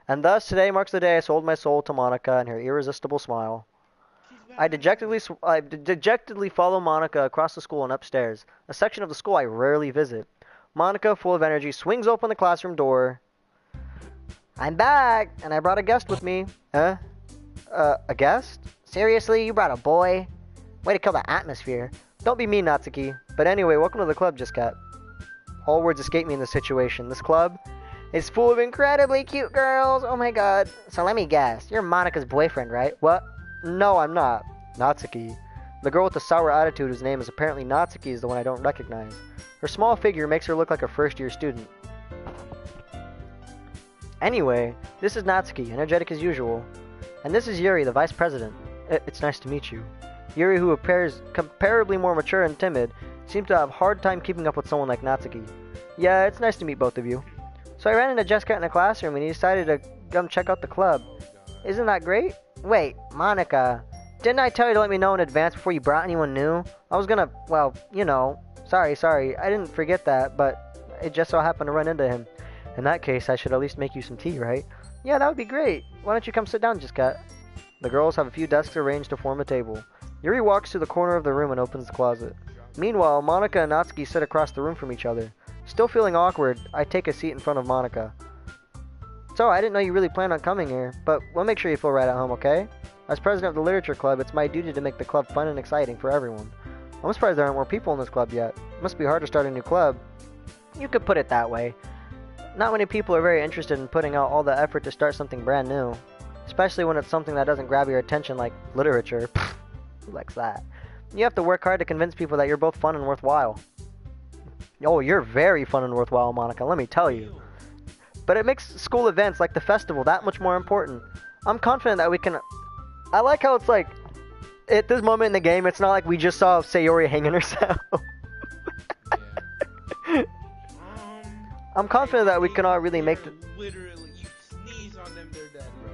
And thus, today marks the day I sold my soul to Monica and her irresistible smile. I dejectedly follow Monica across the school and upstairs, a section of the school I rarely visit. Monica, full of energy, swings open the classroom door. I'm back, and I brought a guest with me. Huh? A guest? Seriously? You brought a boy? Way to kill the atmosphere. Don't be mean, Natsuki. But anyway, welcome to the club, Just Cat. All words escape me in this situation. This club is full of incredibly cute girls. Oh my god. So let me guess. You're Monica's boyfriend, right? What? No, I'm not. Natsuki. The girl with the sour attitude whose name is apparently Natsuki is the one I don't recognize. Her small figure makes her look like a first-year student. Anyway, this is Natsuki, energetic as usual. And this is Yuri, the vice president. It's nice to meet you. Yuri, who appears comparably more mature and timid, seems to have a hard time keeping up with someone like Natsuki. Yeah, it's nice to meet both of you. So I ran into Just Cat in the classroom and he decided to come check out the club. Isn't that great? Wait, Monica, didn't I tell you to let me know in advance before you brought anyone new? I was gonna, well, you know, sorry, I didn't forget that, but it just so happened to run into him. In that case, I should at least make you some tea, right? Yeah, that would be great. Why don't you come sit down, Just Cat? The girls have a few desks arranged to form a table. Yuri walks to the corner of the room and opens the closet. Meanwhile, Monica and Natsuki sit across the room from each other. Still feeling awkward, I take a seat in front of Monica. So, I didn't know you really planned on coming here, but we'll make sure you feel right at home, okay? As president of the literature club, it's my duty to make the club fun and exciting for everyone. I'm surprised there aren't more people in this club yet. It must be hard to start a new club. You could put it that way. Not many people are very interested in putting out all the effort to start something brand new. Especially when it's something that doesn't grab your attention like literature. Who likes that? You have to work hard to convince people that you're both fun and worthwhile. Oh, you're very fun and worthwhile, Monica, let me tell you. But it makes school events like the festival that much more important. I'm confident that we can... I like how it's like, at this moment in the game, it's not like we just saw Sayori hanging herself. I'm confident that we can all really make the... Literally, you sneeze on them, they're dead, bro.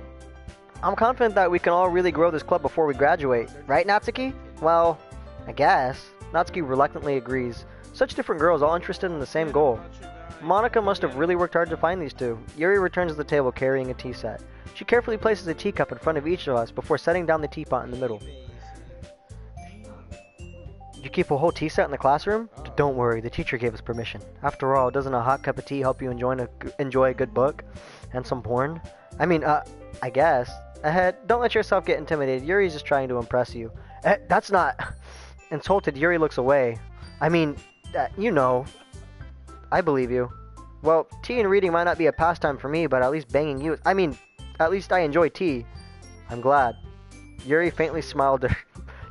I'm confident that we can all really grow this club before we graduate. Right, Natsuki? Well, I guess. Natsuki reluctantly agrees. Such different girls, all interested in the same goal. Monica must have really worked hard to find these two. Yuri returns to the table carrying a tea set. She carefully places a teacup in front of each of us before setting down the teapot in the middle. Did you keep a whole tea set in the classroom? Don't worry, the teacher gave us permission. After all, doesn't a hot cup of tea help you enjoy a good book? And some porn? I mean, I guess. Don't let yourself get intimidated. Yuri's just trying to impress you. That's not... Insulted, Yuri looks away. I mean, you know... I believe you. Well, tea and reading might not be a pastime for me, but at least banging you... I mean, at least I enjoy tea. I'm glad. Yuri faintly smiled at her.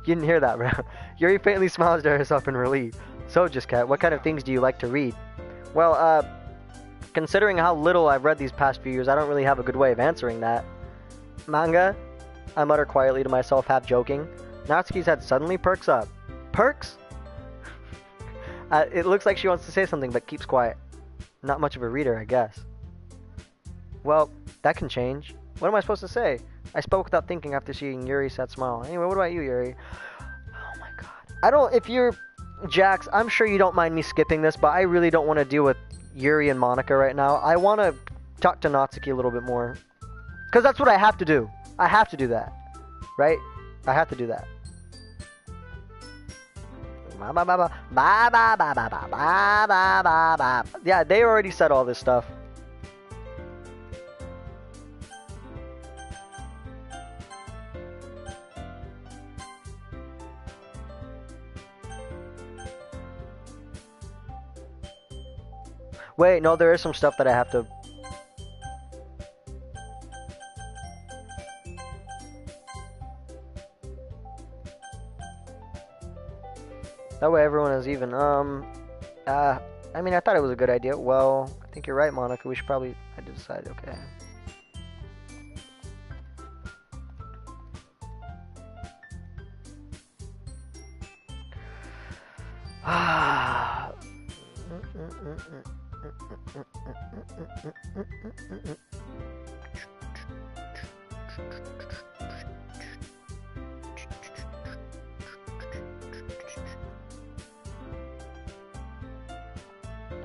You didn't hear that, bro. Yuri faintly smiles to herself in relief. So, Just Cat, what kind of things do you like to read? Well, considering how little I've read these past few years, I don't really have a good way of answering that. Manga? I mutter quietly to myself, half joking. Natsuki's head suddenly perks up. Perks? It looks like she wants to say something, but keeps quiet. Not much of a reader, I guess. Well, that can change. What am I supposed to say? I spoke without thinking after seeing Yuri's sad smile. Anyway, what about you, Yuri? Oh my god. If you're Jax, I'm sure you don't mind me skipping this, but I really don't want to deal with Yuri and Monica right now. I want to talk to Natsuki a little bit more. Because that's what I have to do. I have to do that. Right? I have to do that. Yeah, they already said all this stuff. Wait, no, there is some stuff that I have to... That way everyone is even. I mean, I thought it was a good idea. Well, I think you're right, Monica. We should probably. I did decide. Okay.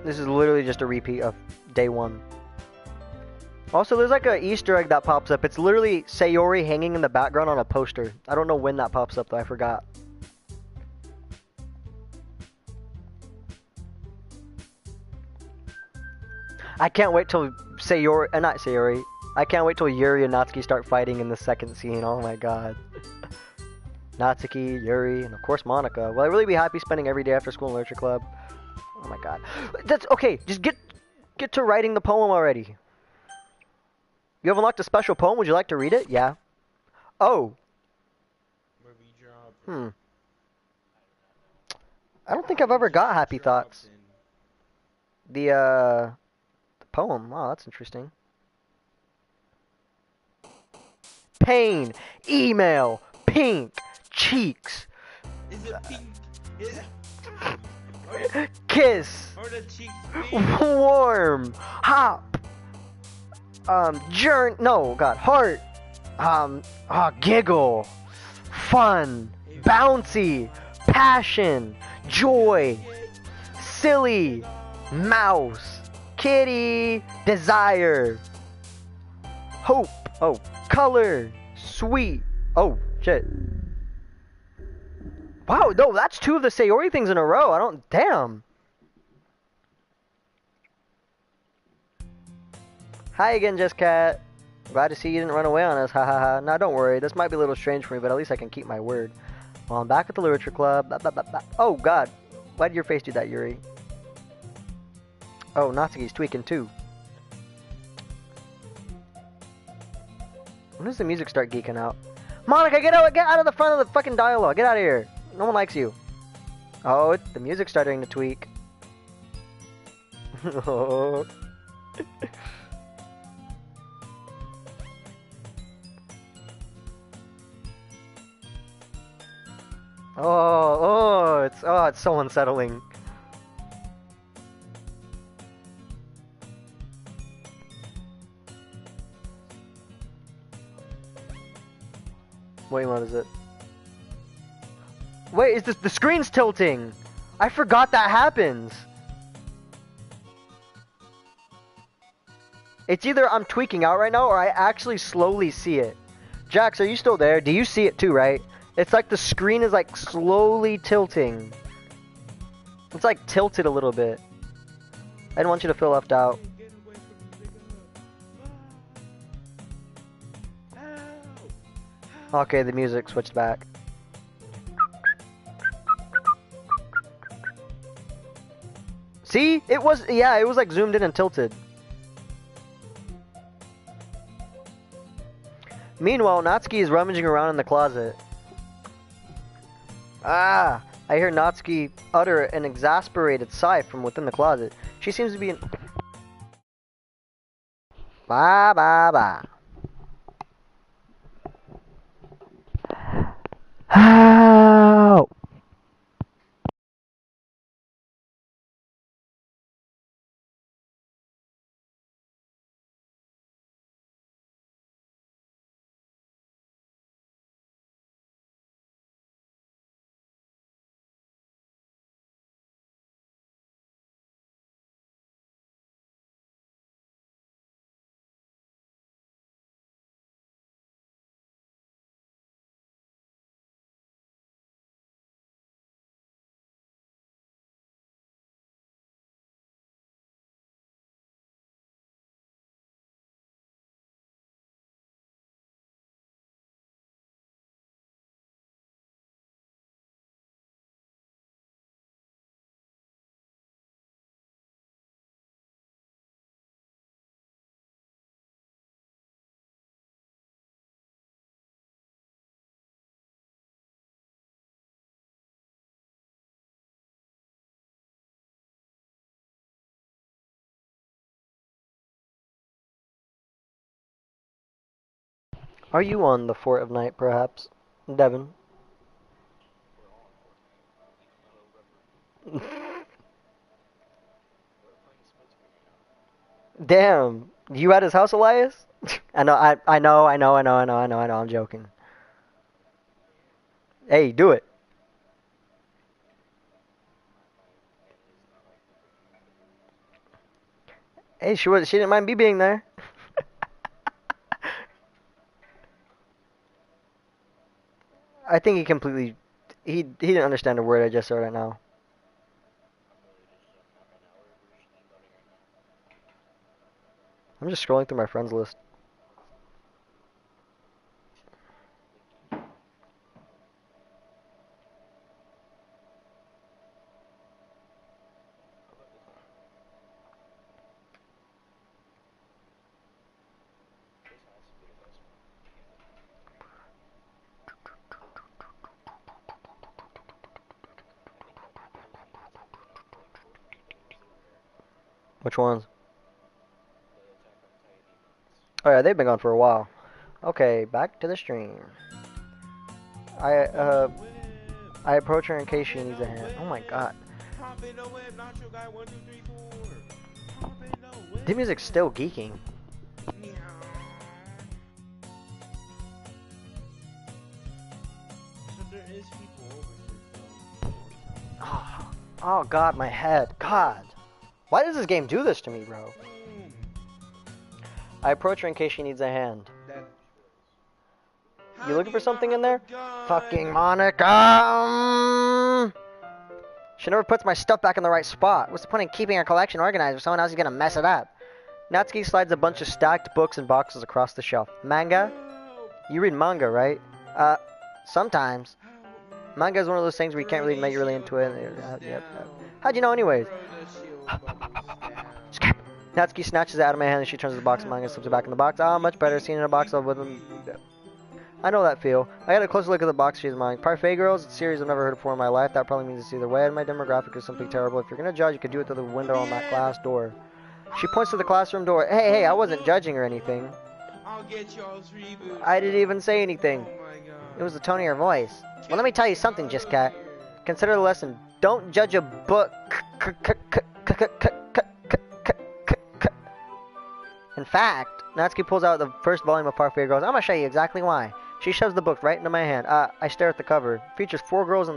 This is literally just a repeat of day one. Also, there's like an Easter egg that pops up. It's literally Sayori hanging in the background on a poster. I don't know when that pops up though. I forgot. I can't wait till Sayori, not Sayori. I can't wait till Yuri and Natsuki start fighting in the second scene. Oh my god. Natsuki, Yuri, and of course Monica. Will I really be happy spending every day after school in literature club? Oh my god. That's okay. Just get to writing the poem already. You have unlocked a special poem. Would you like to read it? Yeah. Oh. Hmm. I don't think I've ever got Happy Thoughts. The poem. Wow, that's interesting. Pain. Email. Pink. Cheeks. Is it pink? Is it... Kiss. Or the cheeks Warm. Hop. No, God. Heart. Giggle. Fun. Bouncy. Passion. Joy. Silly. Mouse. Kitty. Desire. Hope. Oh. Color. Sweet. Oh, shit. Wow, no, that's two of the Sayori things in a row. I don't... Damn. Hi again, Just Cat. Glad to see you didn't run away on us. Ha ha ha. Now, don't worry. This might be a little strange for me, but at least I can keep my word. Well, I'm back at the literature club. Blah, blah, blah, blah. Oh, God. Why did your face do that, Yuri? Oh, Natsuki's tweaking, too. When does the music start geeking out? Monica, get out of the front of the fucking dialogue. Get out of here. No one likes you. Oh, the music's starting to tweak. Oh. It's so unsettling. Wait, what is it? Wait, is this the screen's tilting? I forgot that happens. It's either I'm tweaking out right now or I actually slowly see it. Jax, are you still there? Do you see it too, right? It's like the screen is like slowly tilting. It's like tilted a little bit. I didn't want you to feel left out. Okay, the music switched back. See? It was like zoomed in and tilted. Meanwhile, Natsuki is rummaging around in the closet. Ah! I hear Natsuki utter an exasperated sigh from within the closet. She seems to be in... Bye, bye, bye. Are you on the Fort of Night, perhaps? Devin? Damn. You at his house, Elias? I know, I'm joking. Hey, do it. Hey, she didn't mind me being there. I think he didn't understand a word I just said right now. I'm just scrolling through my friends list. Which ones? Oh yeah, they've been gone for a while. Okay, back to the stream. I uh I approach her in case she needs a hand. Oh my god. The music's still geeking. Oh, oh god, my head. God. Why does this game do this to me, bro? I approach her in case she needs a hand. You looking for something in there? Fucking Monica! She never puts my stuff back in the right spot. What's the point in keeping our collection organized if someone else is gonna mess it up? Natsuki slides a bunch of stacked books and boxes across the shelf. Manga? You read manga, right? Sometimes. Manga is one of those things where you can't really make you really into it. Yep. How'd you know anyways? Skip. Natsuki snatches it out of my hand and she turns the box of manga and slips it back in the box. Ah, much better. Seen in a box with them. I know that feel. I got a closer look at the box she's mine. Parfait Girls, it's a series I've never heard before in my life. That probably means it's either way in my demographic or something terrible. If you're gonna judge, you could do it through the window on that glass door. She points to the classroom door. Hey, I wasn't judging or anything. I'll get y'all's reboot. I didn't even say anything. Oh my god. It was the tone of your voice. Well, let me tell you something, Just Cat. Consider the lesson. Don't judge a book. In fact, Natsuki pulls out the first volume of Parfait Girls. I'm gonna show you exactly why. She shoves the book right into my hand. I stare at the cover. It features 4 girls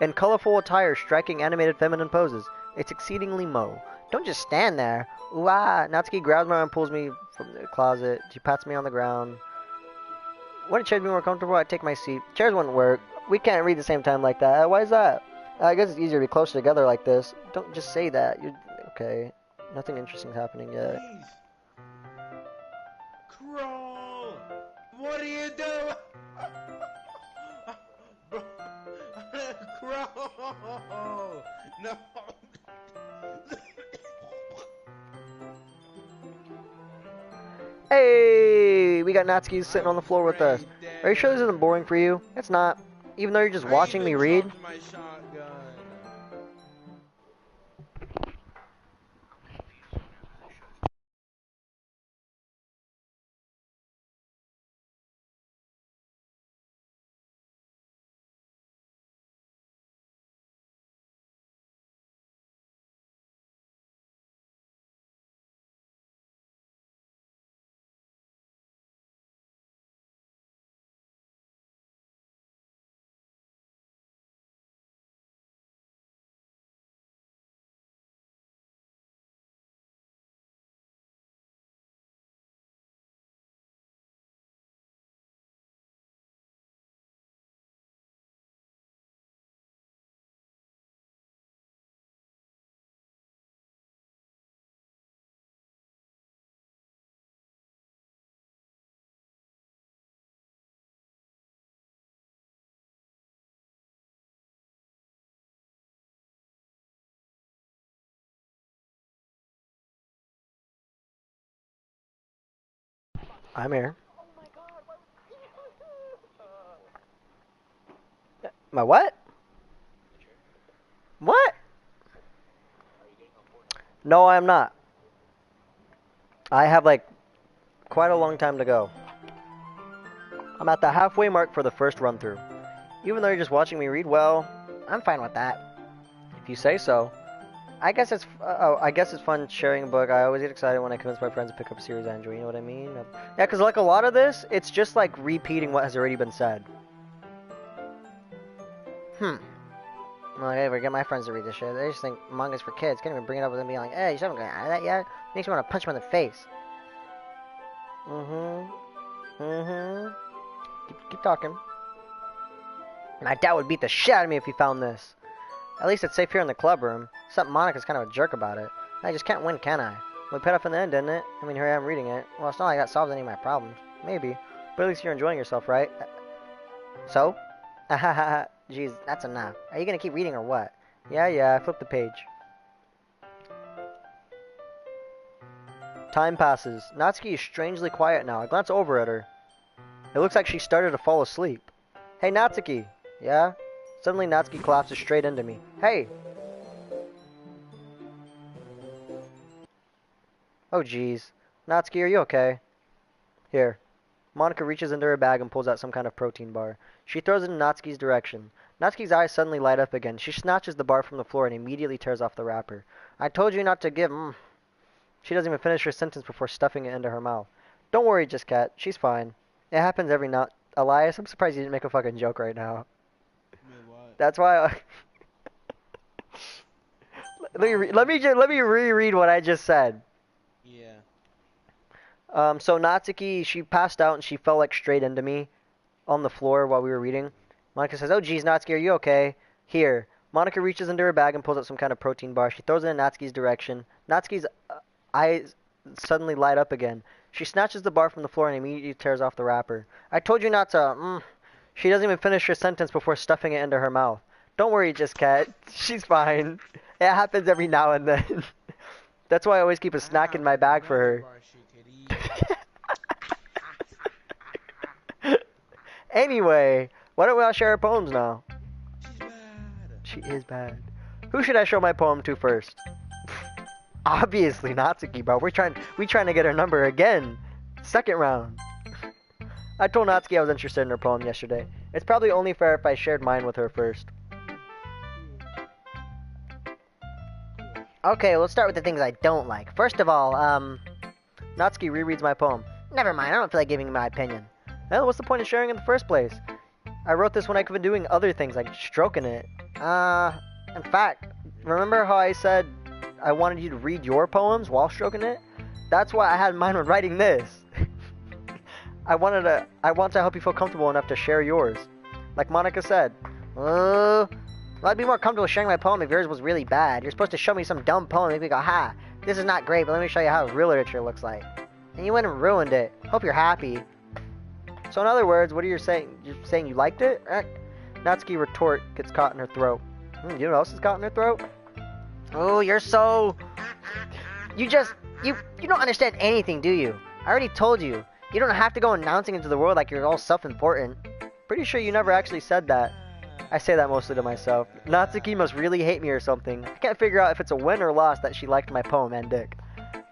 in colorful attire striking animated feminine poses. It's exceedingly mo. Don't just stand there. Ooh, ah. Natsuki grabs my arm and pulls me from the closet. She pats me on the ground. Wouldn't chairs be more comfortable? I'd take my seat. Chairs wouldn't work. We can't read at the same time like that. Why is that? I guess it's easier to be closer together like this. Don't just say that. You're okay. Nothing interesting's happening yet. Please. Crawl! What are you doing? Crawl! No! Hey! We got Natsuki sitting on the floor with us. Are you sure this isn't boring for you? It's not. Even though you're just watching me read. I'm here. My what? What? No, I'm not. I have like quite a long time to go. I'm at the halfway mark for the first run-through. Even though you're just watching me read, well, I'm fine with that. If you say so. I guess it's fun sharing a book. I always get excited when I convince my friends to pick up a series I enjoy. You know what I mean? Yeah, because like a lot of this, it's just like repeating what has already been said. Well, I ever get my friends to read this shit. They just think manga's for kids. Can't even bring it up with them being like, hey, you haven't got out of that yet? Makes me want to punch them in the face. Keep talking. My dad would beat the shit out of me if he found this. At least it's safe here in the club room. Except Monica's kind of a jerk about it. I just can't win, can I? We paid off in the end, didn't it? I mean, here I am reading it. Well, it's not like that solves any of my problems. Maybe. But at least you're enjoying yourself, right? So? Jeez, that's enough. Are you gonna keep reading or what? Yeah, flip the page. Time passes. Natsuki is strangely quiet now. I glance over at her. It looks like she started to fall asleep. Hey, Natsuki. Yeah? Suddenly, Natsuki collapses straight into me. Hey! Oh, jeez. Natsuki, are you okay? Here. Monica reaches into her bag and pulls out some kind of protein bar. She throws it in Natsuki's direction. Natsuki's eyes suddenly light up again. She snatches the bar from the floor and immediately tears off the wrapper. I told you not to give... She doesn't even finish her sentence before stuffing it into her mouth. Don't worry, just cat. She's fine. It happens every now... Elias, I'm surprised you didn't make a fucking joke right now. What? That's why let me reread what I just said. Yeah. So Natsuki, she passed out and she fell like straight into me on the floor while we were reading. Monica says, oh geez, Natsuki, are you okay? Here. Monica reaches into her bag and pulls out some kind of protein bar. She throws it in Natsuki's direction. Natsuki's eyes suddenly light up again. She snatches the bar from the floor and immediately tears off the wrapper. I told you not to... She doesn't even finish her sentence before stuffing it into her mouth. Don't worry, just cat. She's fine. It happens every now and then. That's why I always keep a snack in my bag for her. Anyway, why don't we all share our poems now? She is bad. Who should I show my poem to first? Obviously Natsuki, bro. We trying to get her number again. Second round. I told Natsuki I was interested in her poem yesterday. It's probably only fair if I shared mine with her first. Okay, let's start with the things I don't like. First of all, Natsuki rereads my poem. Never mind, I don't feel like giving my opinion. Well, what's the point of sharing in the first place? I wrote this when I could have been doing other things, like stroking it. In fact, remember how I said I wanted you to read your poems while stroking it? That's why I had mine when writing this. I want to help you feel comfortable enough to share yours. Like Monica said, well, I'd be more comfortable sharing my poem if yours was really bad. You're supposed to show me some dumb poem and make me go, ha, this is not great, but let me show you how real literature looks like. And you went and ruined it. Hope you're happy. So in other words, what are you saying? You're saying you liked it? Natsuki retort gets caught in her throat. You know what else is caught in her throat? Oh, you're so... You don't understand anything, do you? I already told you. You don't have to go announcing into the world like you're all self-important. Pretty sure you never actually said that. I say that mostly to myself. Natsuki must really hate me or something. I can't figure out if it's a win or loss that she liked my poem and dick.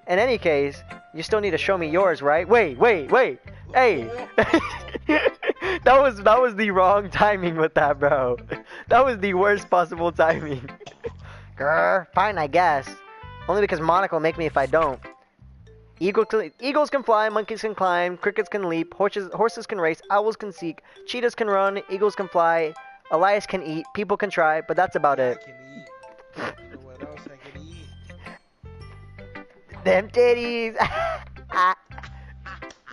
In any case, you still need to show me yours, right? Wait. Hey! That was the wrong timing with that, bro. That was the worst possible timing. Grr, fine, I guess. Only because Monica will make me if I don't. Eagles can fly, monkeys can climb, crickets can leap, horses can race, owls can seek, cheetahs can run, eagles can fly, Elias can eat, people can try, but that's about it. I can eat. You know what else I can eat? Them titties.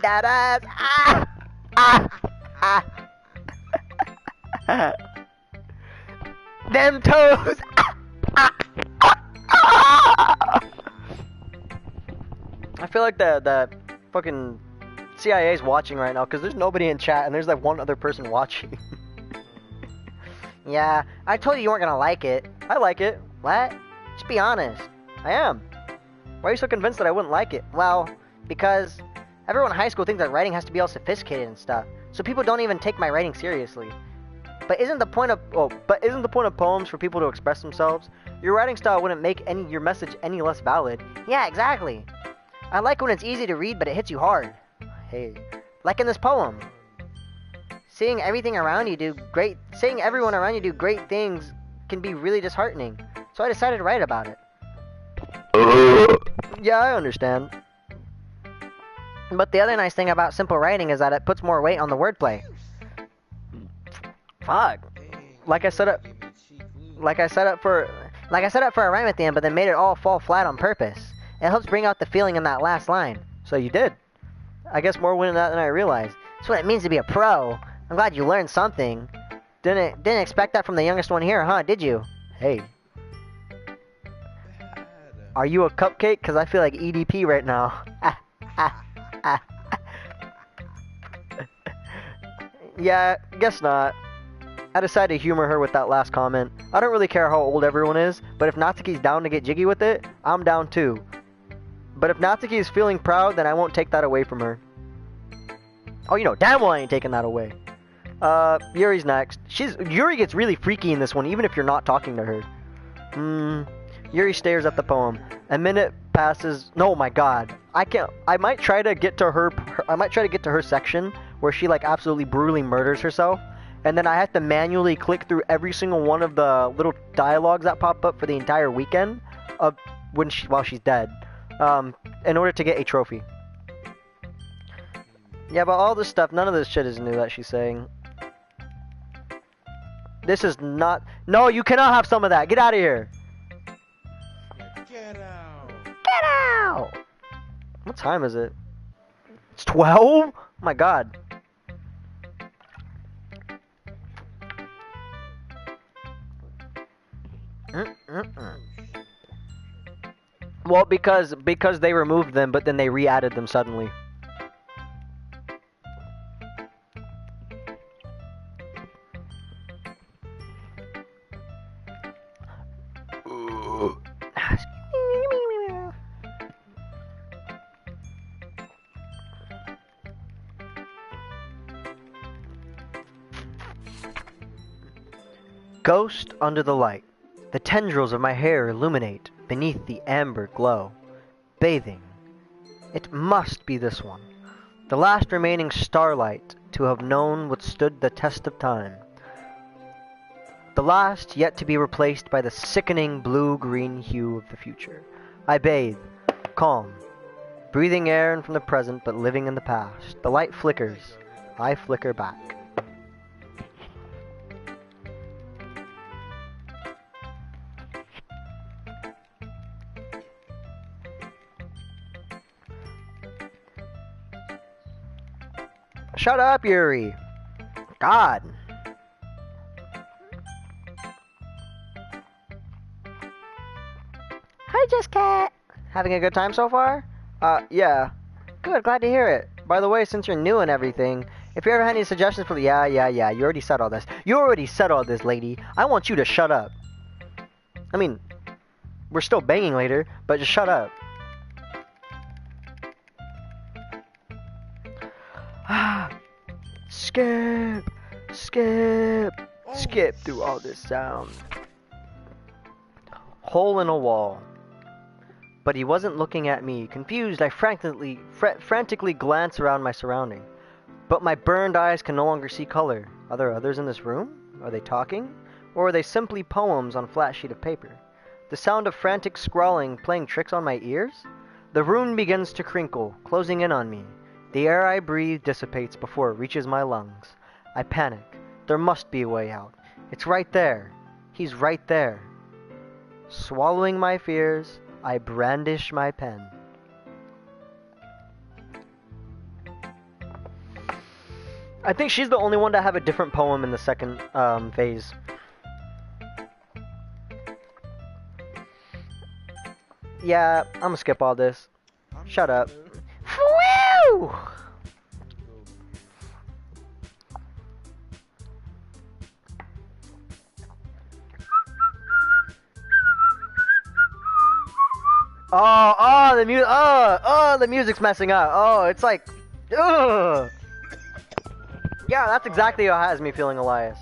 That ass. Them toes. I feel like the fucking CIA's watching right now because there's nobody in chat and there's like one other person watching. Yeah, I told you you weren't gonna like it. I like it. What? Just be honest. I am. Why are you so convinced that I wouldn't like it? Well, because everyone in high school thinks that writing has to be all sophisticated and stuff, so people don't even take my writing seriously. But isn't the point of poems for people to express themselves? Your writing style wouldn't make your message any less valid. Yeah, exactly. I like when it's easy to read, but it hits you hard. Hey, like in this poem. Seeing everything around you seeing everyone around you do great things can be really disheartening. So I decided to write about it. Yeah, I understand. But the other nice thing about simple writing is that it puts more weight on the wordplay. Fuck. Like I set up for a rhyme at the end, but then made it all fall flat on purpose. It helps bring out the feeling in that last line. So you did. I guess more winning that than I realized. That's what it means to be a pro. I'm glad you learned something. Didn't expect that from the youngest one here, huh? Did you? Hey. Are you a cupcake? Cause I feel like EDP right now. Yeah, guess not. I decided to humor her with that last comment. I don't really care how old everyone is, but if Natsuki's down to get jiggy with it, I'm down too. But if Natsuki is feeling proud, then I won't take that away from her. Oh, you know damn well I ain't taking that away. Yuri's next. Yuri gets really freaky in this one, even if you're not talking to her. Yuri stares at the poem. A minute passes. No, my God. I might try to get to her section where she like absolutely brutally murders herself, and then I have to manually click through every single one of the little dialogues that pop up for the entire weekend while she's dead, in order to get a trophy. Yeah, but all this stuff, none of this shit is new that she's saying. This is not... No, you cannot have some of that. Get out of here. Get out. Get out. What time is it? It's 12? Oh my God. Well, because they removed them, but then they re-added them suddenly. Ghost under the light. The tendrils of my hair illuminate beneath the amber glow. Bathing. It must be this one. The last remaining starlight to have known withstood the test of time. The last yet to be replaced by the sickening blue-green hue of the future. I bathe, calm, breathing air from the present but living in the past. The light flickers. I flicker back. Shut up, Yuri. God. Hi, Just Cat. Having a good time so far? Yeah. Good, glad to hear it. By the way, since you're new and everything, if you ever had any suggestions for... Yeah, you already said all this. You already said all this, lady. I want you to shut up. I mean, we're still banging later, but just shut up. Skip through all this sound. Hole in a wall. But he wasn't looking at me. Confused, I frantically glance around my surrounding. But my burned eyes can no longer see color. Are there others in this room? Are they talking? Or are they simply poems on a flat sheet of paper? The sound of frantic scrawling playing tricks on my ears? The room begins to crinkle, closing in on me. The air I breathe dissipates before it reaches my lungs. I panic. There must be a way out. It's right there. He's right there. Swallowing my fears, I brandish my pen. I think she's the only one to have a different poem in the second phase. Yeah, I'm gonna skip all this. Shut up. Woo! The music. The music's messing up. Oh, it's like, ugh. Yeah, that's exactly what has me feeling, Elias.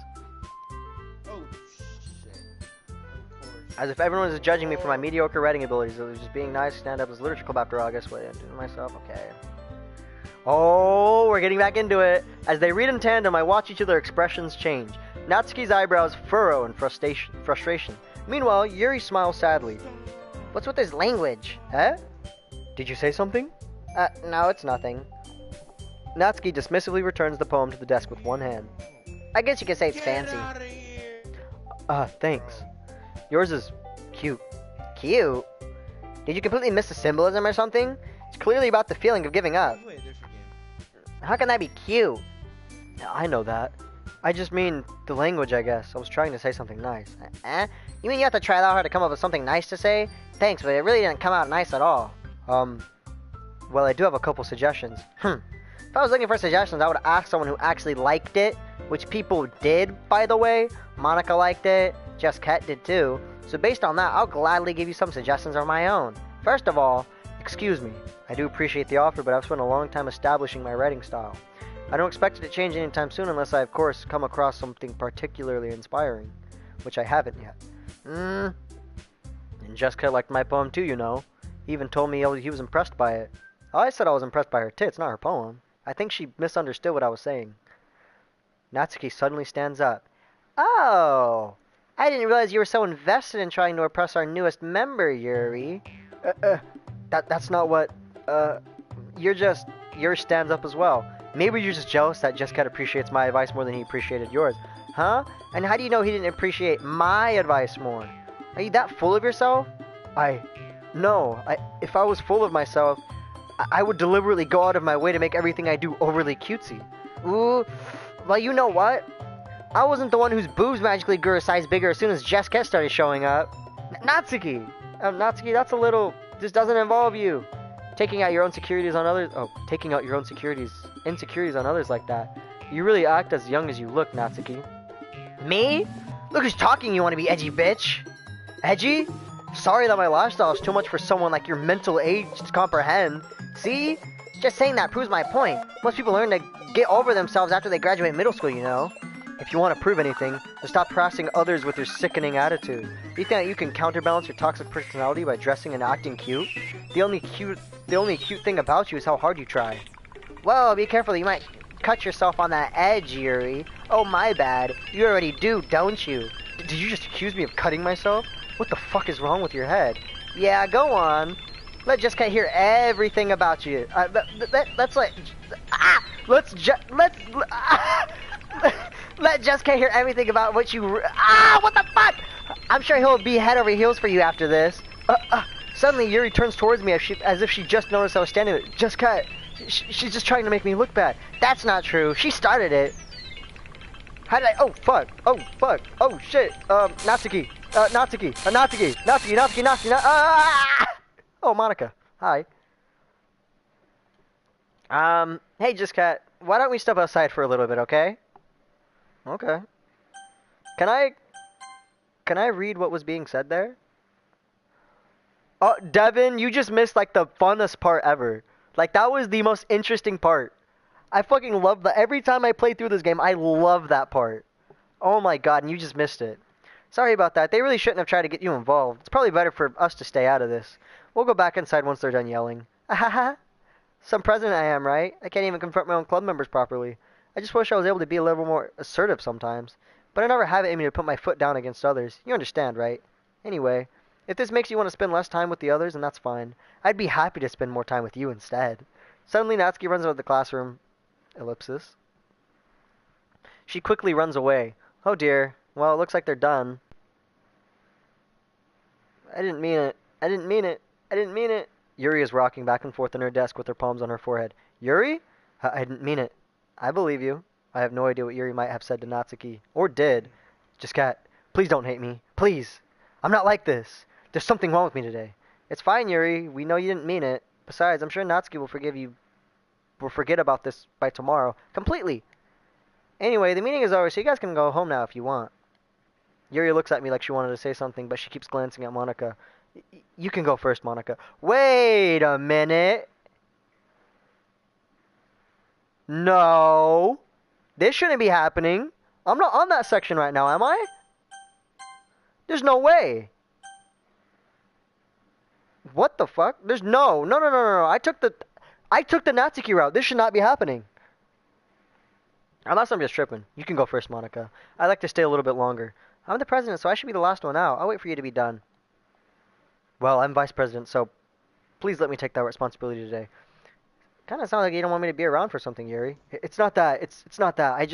Oh shit! Of course. As if everyone was judging me for my mediocre writing abilities. It was just being nice, stand up as literature club after all. I guess what I'm doing to myself. Okay. Oh, we're getting back into it. As they read in tandem, I watch each of their expressions change. Natsuki's eyebrows furrow in frustration. Meanwhile, Yuri smiles sadly. What's with this language? Huh? Did you say something? No, it's nothing. Natsuki dismissively returns the poem to the desk with one hand. I guess you could say it's fancy. Thanks. Yours is cute. Cute? Did you completely miss the symbolism or something? It's clearly about the feeling of giving up. How can that be cute? I know that. I just mean the language, I guess. I was trying to say something nice. You mean you have to try that hard to come up with something nice to say? Thanks, but it really didn't come out nice at all. Well, I do have a couple suggestions. If I was looking for suggestions, I would ask someone who actually liked it, which people did, by the way. Monica liked it, Just Cat did too. So based on that, I'll gladly give you some suggestions of my own. First of all, excuse me. I do appreciate the offer, but I've spent a long time establishing my writing style. I don't expect it to change anytime soon unless I, of course, come across something particularly inspiring, which I haven't yet. And Jessica liked my poem too, you know. He even told me he was impressed by it. I said I was impressed by her tits, not her poem. I think she misunderstood what I was saying. Natsuki suddenly stands up. Oh, I didn't realize you were so invested in trying to impress our newest member, Yuri. That's not what, yours stands up as well. Maybe you're just jealous that Jessica appreciates my advice more than he appreciated yours. Huh? And how do you know he didn't appreciate my advice more? Are you that full of yourself? No. If I was full of myself, I would deliberately go out of my way to make everything I do overly cutesy. Ooh, well, you know what? I wasn't the one whose boobs magically grew a size bigger as soon as Jessica started showing up. Natsuki! Natsuki, that's a little... This doesn't involve you. Taking out your own insecurities on others like that. You really act as young as you look, Natsuki. Me? Look who's talking, you want to be edgy, bitch. Edgy? Sorry that my lifestyle is too much for someone like your mental age to comprehend. See? Just saying that proves my point. Most people learn to get over themselves after they graduate middle school, you know. If you want to prove anything, then stop harassing others with your sickening attitude. Do you think that you can counterbalance your toxic personality by dressing and acting cute? The only cute thing about you is how hard you try. Whoa, be careful, you might cut yourself on that edge, Yuri. Oh, my bad. You already do, don't you? Did you just accuse me of cutting myself? What the fuck is wrong with your head? Yeah, go on. Let Jessica hear everything about you. Let Jessica hear everything about what you... what the fuck? I'm sure he'll be head over heels for you after this. Suddenly, Yuri turns towards me as if she just noticed I was standing there. Jessica, she's just trying to make me look bad. That's not true. She started it. How did I... Oh, fuck. Oh, fuck. Oh, shit. Natsuki. Natsuki. Oh, Monica. Hi. Hey, Jessica, why don't we step outside for a little bit, okay? Okay. Can I read what was being said there? Oh, Devin, you just missed, like, the funnest part ever. Like, that was the most interesting part. I fucking love that. Every time I play through this game, I love that part. Oh my god, and you just missed it. Sorry about that. They really shouldn't have tried to get you involved. It's probably better for us to stay out of this. We'll go back inside once they're done yelling. Ahaha. Some president I am, right? I can't even confront my own club members properly. I just wish I was able to be a little more assertive sometimes. But I never have it in me to put my foot down against others. You understand, right? Anyway, if this makes you want to spend less time with the others, then that's fine. I'd be happy to spend more time with you instead. Suddenly, Natsuki runs out of the classroom. Ellipsis. She quickly runs away. Oh dear. Well, it looks like they're done. I didn't mean it. I didn't mean it. I didn't mean it. Yuri is rocking back and forth on her desk with her palms on her forehead. Yuri? I didn't mean it. I believe you. I have no idea what Yuri might have said to Natsuki. Or did. Just cat. Please don't hate me. Please. I'm not like this. There's something wrong with me today. It's fine, Yuri. We know you didn't mean it. Besides, I'm sure Natsuki will forgive you. Will forget about this by tomorrow. Completely. Anyway, the meeting is over, so you guys can go home now if you want. Yuri looks at me like she wanted to say something, but she keeps glancing at Monica. You can go first, Monica. Wait a minute. No. This shouldn't be happening. I'm not on that section right now, am I? There's no way. What the fuck? There's no. I I took the Natsuki route. This should not be happening. Unless I'm just tripping. You can go first, Monica. I'd like to stay a little bit longer. I'm the president, so I should be the last one out. I'll wait for you to be done. Well, I'm vice president, so please let me take that responsibility today. Kind of sounds like you don't want me to be around for something, Yuri. It's not that. It's not that. I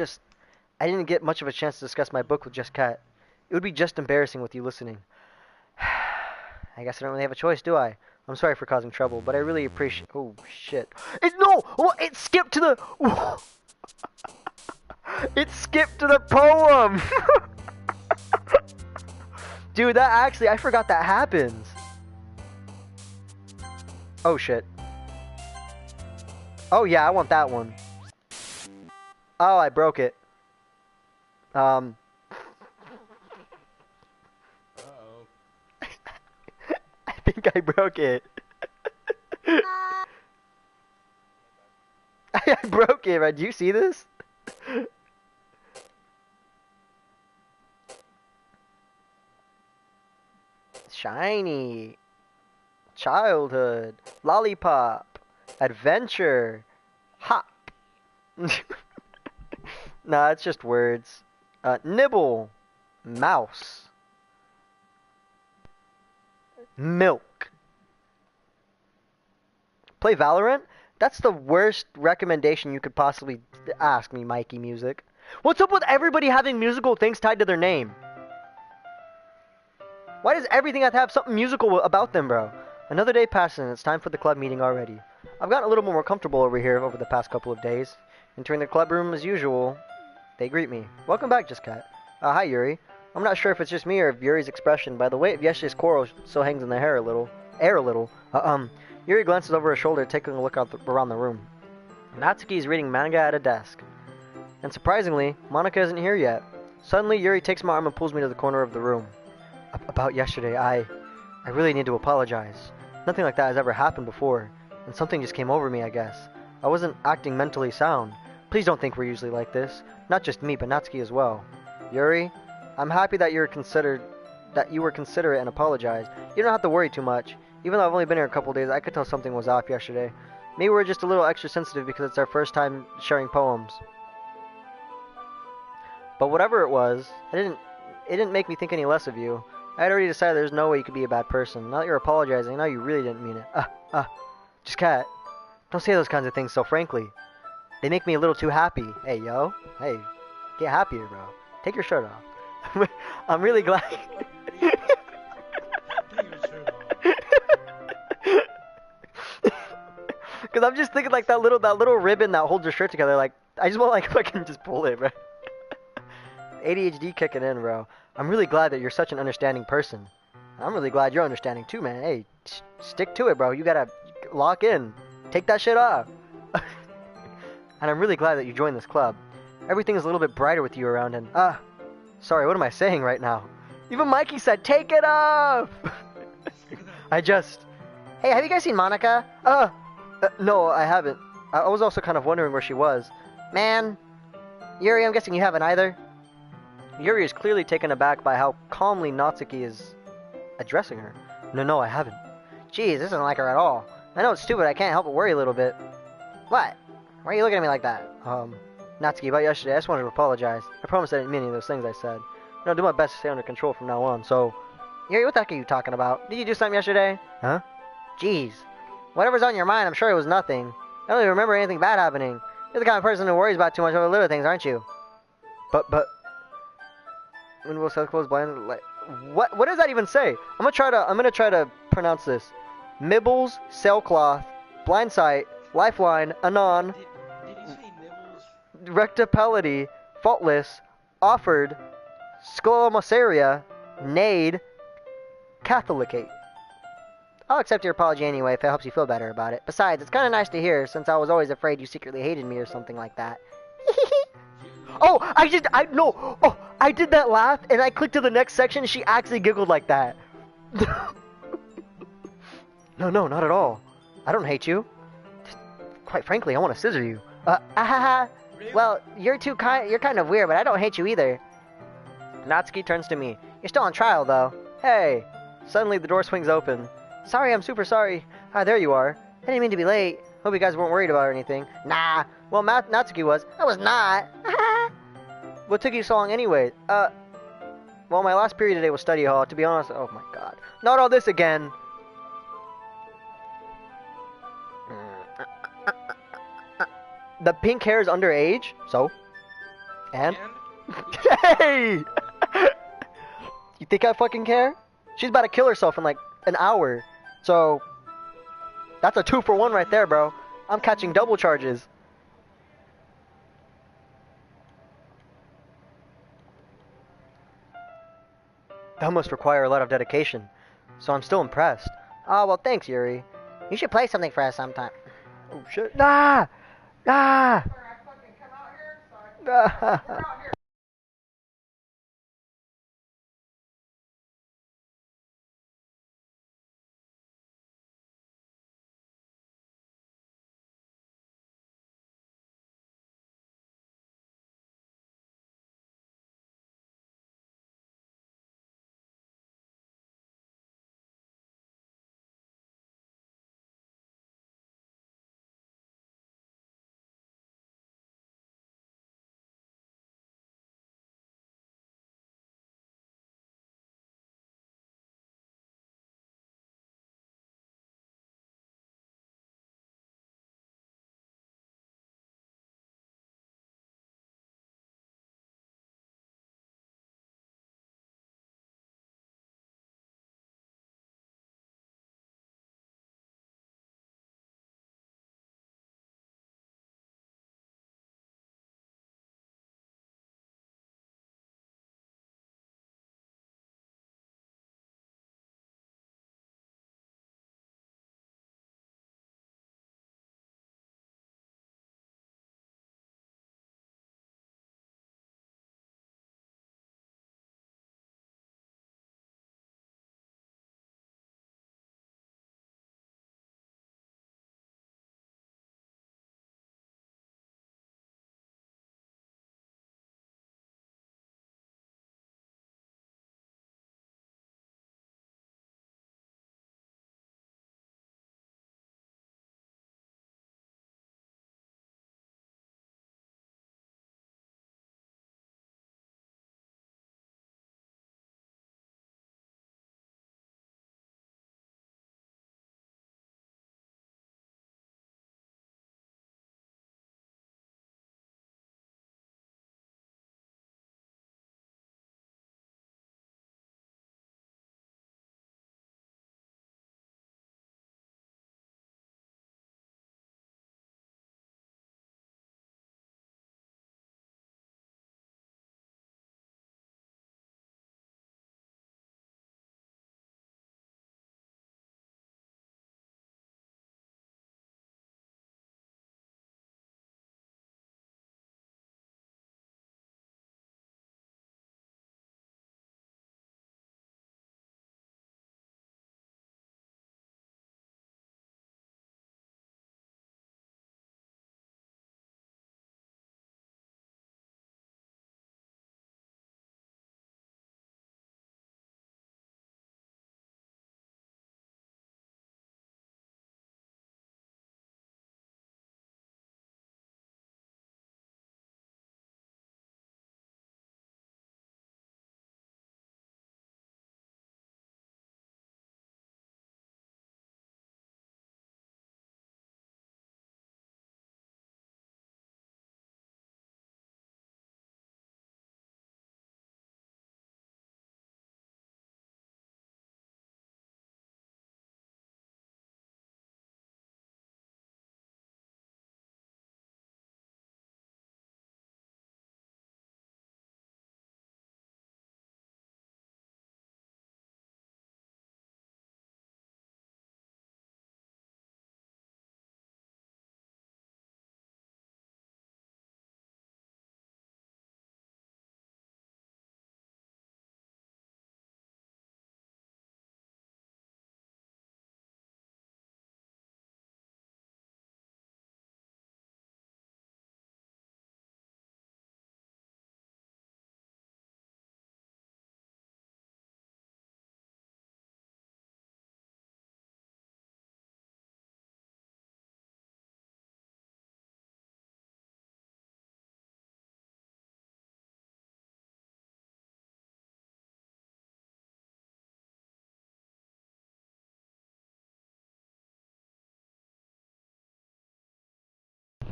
didn't get much of a chance to discuss my book with Just Cat. It would be just embarrassing with you listening. I guess I don't really have a choice, do I? I'm sorry for causing trouble, but I really appreciate... Oh, shit. No! Oh, it skipped to the... It skipped to the poem! Dude, that actually... I forgot that happens. Oh, shit. Oh, yeah, I want that one. Oh, I broke it. Uh-oh. I think I broke it. I broke it, right? Do you see this? Shiny. Childhood. Lollipop. Adventure. Hop. Nah, it's just words. Nibble. Mouse. Milk. Play Valorant? That's the worst recommendation you could possibly ask me, Mikey Music. What's up with everybody having musical things tied to their name? Why does everything have to have something musical about them, bro? Another day passes and it's time for the club meeting already. I've gotten a little more comfortable over here over the past couple of days. Entering the club room as usual, they greet me. Welcome back, Just Cat. Hi, Yuri. I'm not sure if it's just me or if Yuri's expression, by the way of yesterday's quarrel so hangs in the air a little. Yuri glances over her shoulder, taking a look around the room. Natsuki is reading manga at a desk. And surprisingly, Monica isn't here yet. Suddenly, Yuri takes my arm and pulls me to the corner of the room. About yesterday, I really need to apologize. Nothing like that has ever happened before, and something just came over me, I guess. I wasn't acting mentally sound. Please don't think we're usually like this. Not just me, but Natsuki as well. Yuri, I'm happy that you were considerate and apologized. You don't have to worry too much. Even though I've only been here a couple days, I could tell something was off yesterday. Maybe we're just a little extra sensitive because it's our first time sharing poems. But whatever it was, it didn't make me think any less of you. I had already decided there's no way you could be a bad person. Now that you're apologizing, now you really didn't mean it. Just Cat, don't say those kinds of things so frankly. They make me a little too happy. Hey, yo. Hey, get happier, bro. Take your shirt off. I'm really glad... Because I'm just thinking like that little ribbon that holds your shirt together. Like, I just want like if I can just pull it, bro. ADHD kicking in, bro. I'm really glad that you're such an understanding person. I'm really glad you're understanding too, man. Hey, stick to it, bro. You gotta lock in. Take that shit off. And I'm really glad that you joined this club. Everything is a little bit brighter with you around and... sorry, what am I saying right now? Even Mikey said, take it off! Hey, have you guys seen Monica? No, I haven't. I was also kind of wondering where she was. Man. Yuri, I'm guessing you haven't either. Yuri is clearly taken aback by how calmly Natsuki is addressing her. No, I haven't. Jeez, this isn't like her at all. I know it's stupid, I can't help but worry a little bit. What? Why are you looking at me like that? Natsuki, about yesterday, I just wanted to apologize. I promise I didn't mean any of those things I said. I'll do my best to stay under control from now on, so... Yuri, what the heck are you talking about? Did you do something yesterday? Huh? Jeez. Whatever's on your mind, I'm sure it was nothing. I don't even remember anything bad happening. You're the kind of person who worries about too much over little things, aren't you? But... When will self close blind... Like, what does that even say? I'm gonna try to pronounce this. Mibbles, sailcloth, blindsight, lifeline, anon... Did he say nibbles? Rectipality, faultless, offered, scolomosaria, nade, catholicate. I'll accept your apology anyway if it helps you feel better about it. Besides, it's kind of nice to hear since I was always afraid you secretly hated me or something like that. I did that laugh and I clicked to the next section and she actually giggled like that. No, not at all. I don't hate you. Quite frankly, I want to scissor you. Well, you're kind of weird, but I don't hate you either. Natsuki turns to me. You're still on trial, though. Hey. Suddenly, the door swings open. Sorry, I'm super sorry. There you are. I didn't mean to be late. Hope you guys weren't worried about anything. Nah. Well, Natsuki was. I was not. What took you so long anyway? Well, my last period today was study hall. To be honest, oh my god. Not all this again. The pink hair is underage, so? And? Hey! You think I fucking care? She's about to kill herself in like an hour. So, that's a 2-for-1 right there, bro. I'm catching double charges. That must require a lot of dedication. So I'm still impressed. Oh, well, thanks, Yuri. You should play something for us sometime. Oh, shit. Ah! Ah! Ah!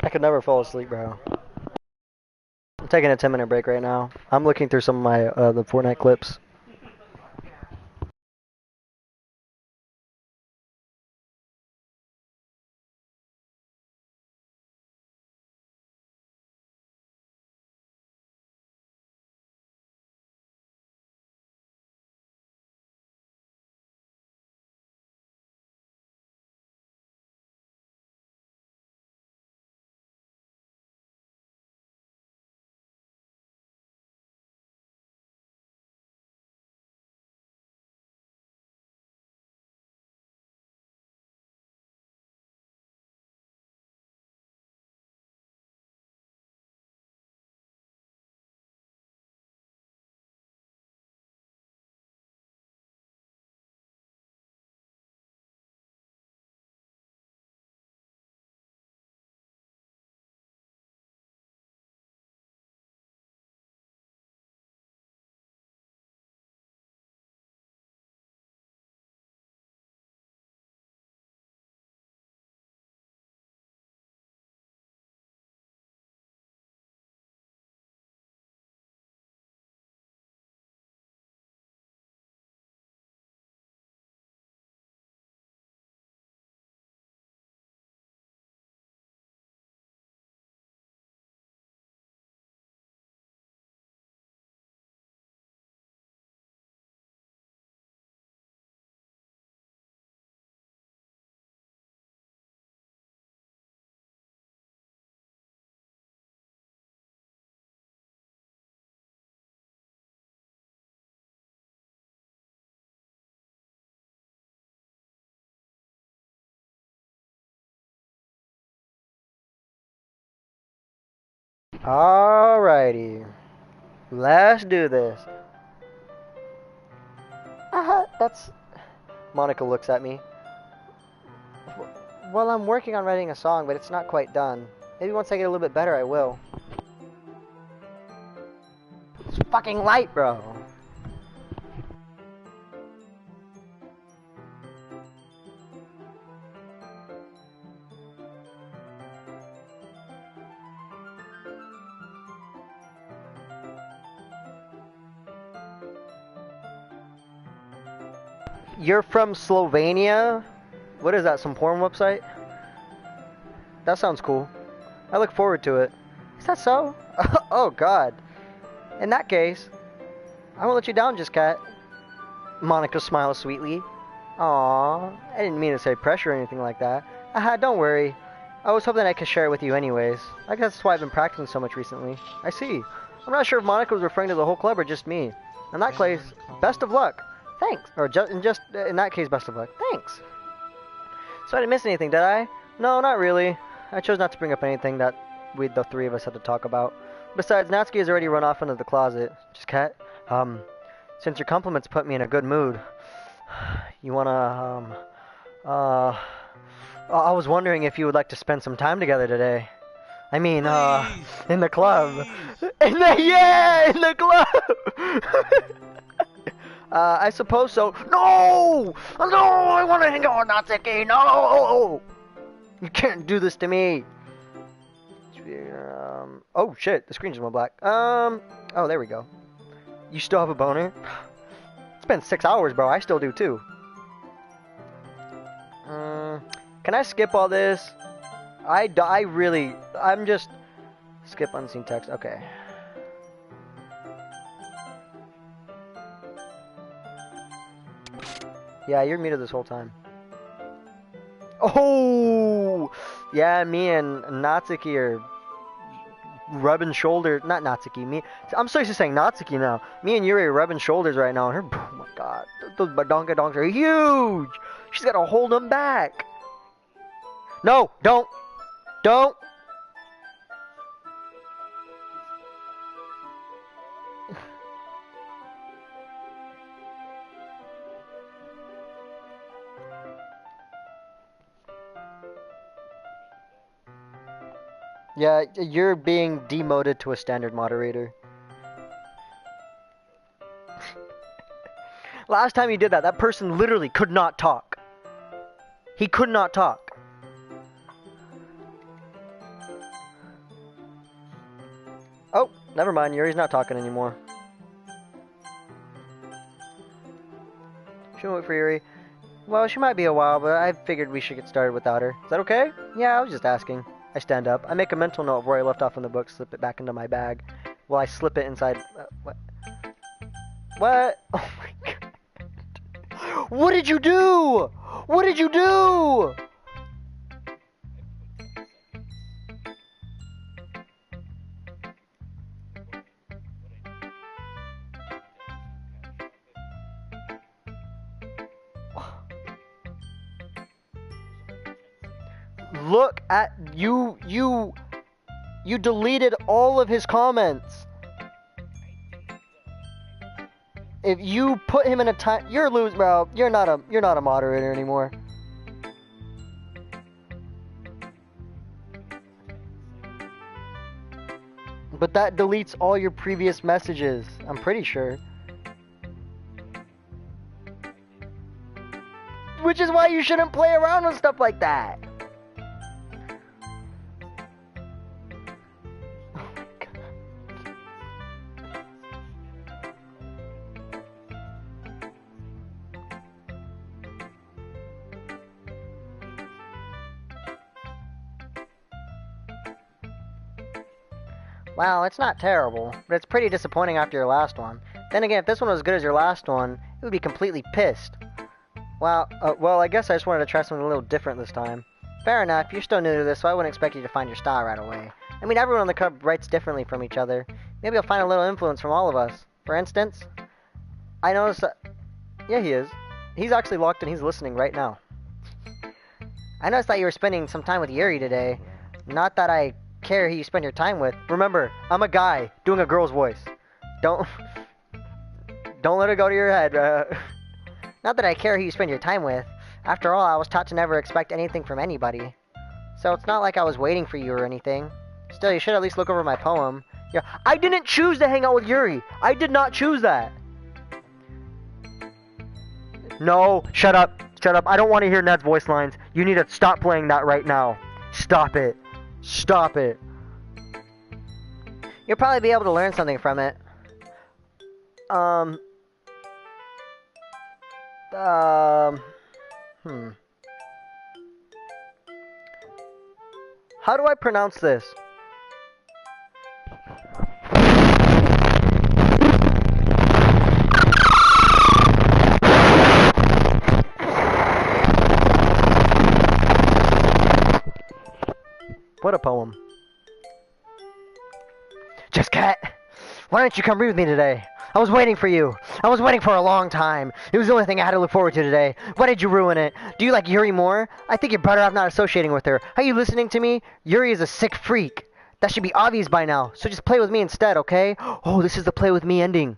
I could never fall asleep, bro. I'm taking a 10-minute break right now. I'm looking through some of my the Fortnite clips. Alrighty. Let's do this. That's... Monica looks at me. Well, I'm working on writing a song, but it's not quite done. Maybe once I get a little bit better, I will. It's fucking light, bro. You're from Slovenia? What is that, some porn website? That sounds cool. I look forward to it. Is that so? Oh, God. In that case, I won't let you down, just cat. Monica smiles sweetly. Aww, I didn't mean to say pressure or anything like that. Don't worry. I was hoping I could share it with you anyways. I guess that's why I've been practicing so much recently. I see. I'm not sure if Monica was referring to the whole club or just me. In that case, best of luck. Thanks. Or just in that case, best of luck. Thanks. So I didn't miss anything, did I? No, not really. I chose not to bring up anything that the three of us had to talk about. Besides, Natsuki has already run off into the closet. Just cat. Since your compliments put me in a good mood, you wanna, I was wondering if you would like to spend some time together today. I mean, in the club. In the club! I suppose so. No! No! I want to hang out with Natsuki! No! You can't do this to me! Oh shit, the screen just went black. Oh, there we go. You still have a boner? It's been 6 hours, bro. I still do too. Can I skip all this? I'm just... Skip unseen text. Okay. Yeah, you're muted this whole time. Oh! Yeah, me and Natsuki are rubbing shoulders. Not Natsuki, me. I'm so used to saying Natsuki now. Me and Yuri are rubbing shoulders right now. And her, oh my god. Those badonkadonks are huge! She's gotta hold them back. No! Don't! Don't! Yeah, you're being demoted to a standard moderator. Last time you did that, that person literally could not talk. He could not talk. Never mind, Yuri's not talking anymore. Shouldn't wait for Yuri. Well, she might be a while, but I figured we should get started without her. Is that okay? Yeah, I was just asking. I stand up. I make a mental note of where I left off in the book, slip it back into my bag. Well, I slip it inside... what? What? Oh my god. What did you do? What did you do? Look at you deleted all of his comments. If you put him in a time, you're losing, bro. You're not a moderator anymore. But that deletes all your previous messages. I'm pretty sure. Which is why you shouldn't play around with stuff like that. Wow, it's not terrible, but it's pretty disappointing after your last one. Then again, if this one was as good as your last one, it would be completely pissed. Well, I guess I just wanted to try something a little different this time. Fair enough, you're still new to this, so I wouldn't expect you to find your style right away. I mean, everyone in the club writes differently from each other. Maybe you'll find a little influence from all of us. For instance, I noticed that... Yeah, he is. He's actually locked and he's listening right now. I noticed that you were spending some time with Yuri today. Not that I care who you spend your time with. Remember, I'm a guy doing a girl's voice. Don't let it go to your head. Not that I care who you spend your time with. After all, I was taught to never expect anything from anybody. So it's not like I was waiting for you or anything. Still, you should at least look over my poem. Yeah, I didn't choose to hang out with Yuri. I did not choose that. No, shut up. Shut up. I don't want to hear Ned's voice lines. You need to stop playing that right now. Stop it. Stop it. You'll probably be able to learn something from it. How do I pronounce this? What a poem. Just Cat, why don't you come read with me today? I was waiting for you. I was waiting for a long time. It was the only thing I had to look forward to today. Why did you ruin it? Do you like Yuri more? I think you're better off not associating with her. Are you listening to me? Yuri is a sick freak. That should be obvious by now. So just play with me instead, okay? Oh, this is the play with me ending.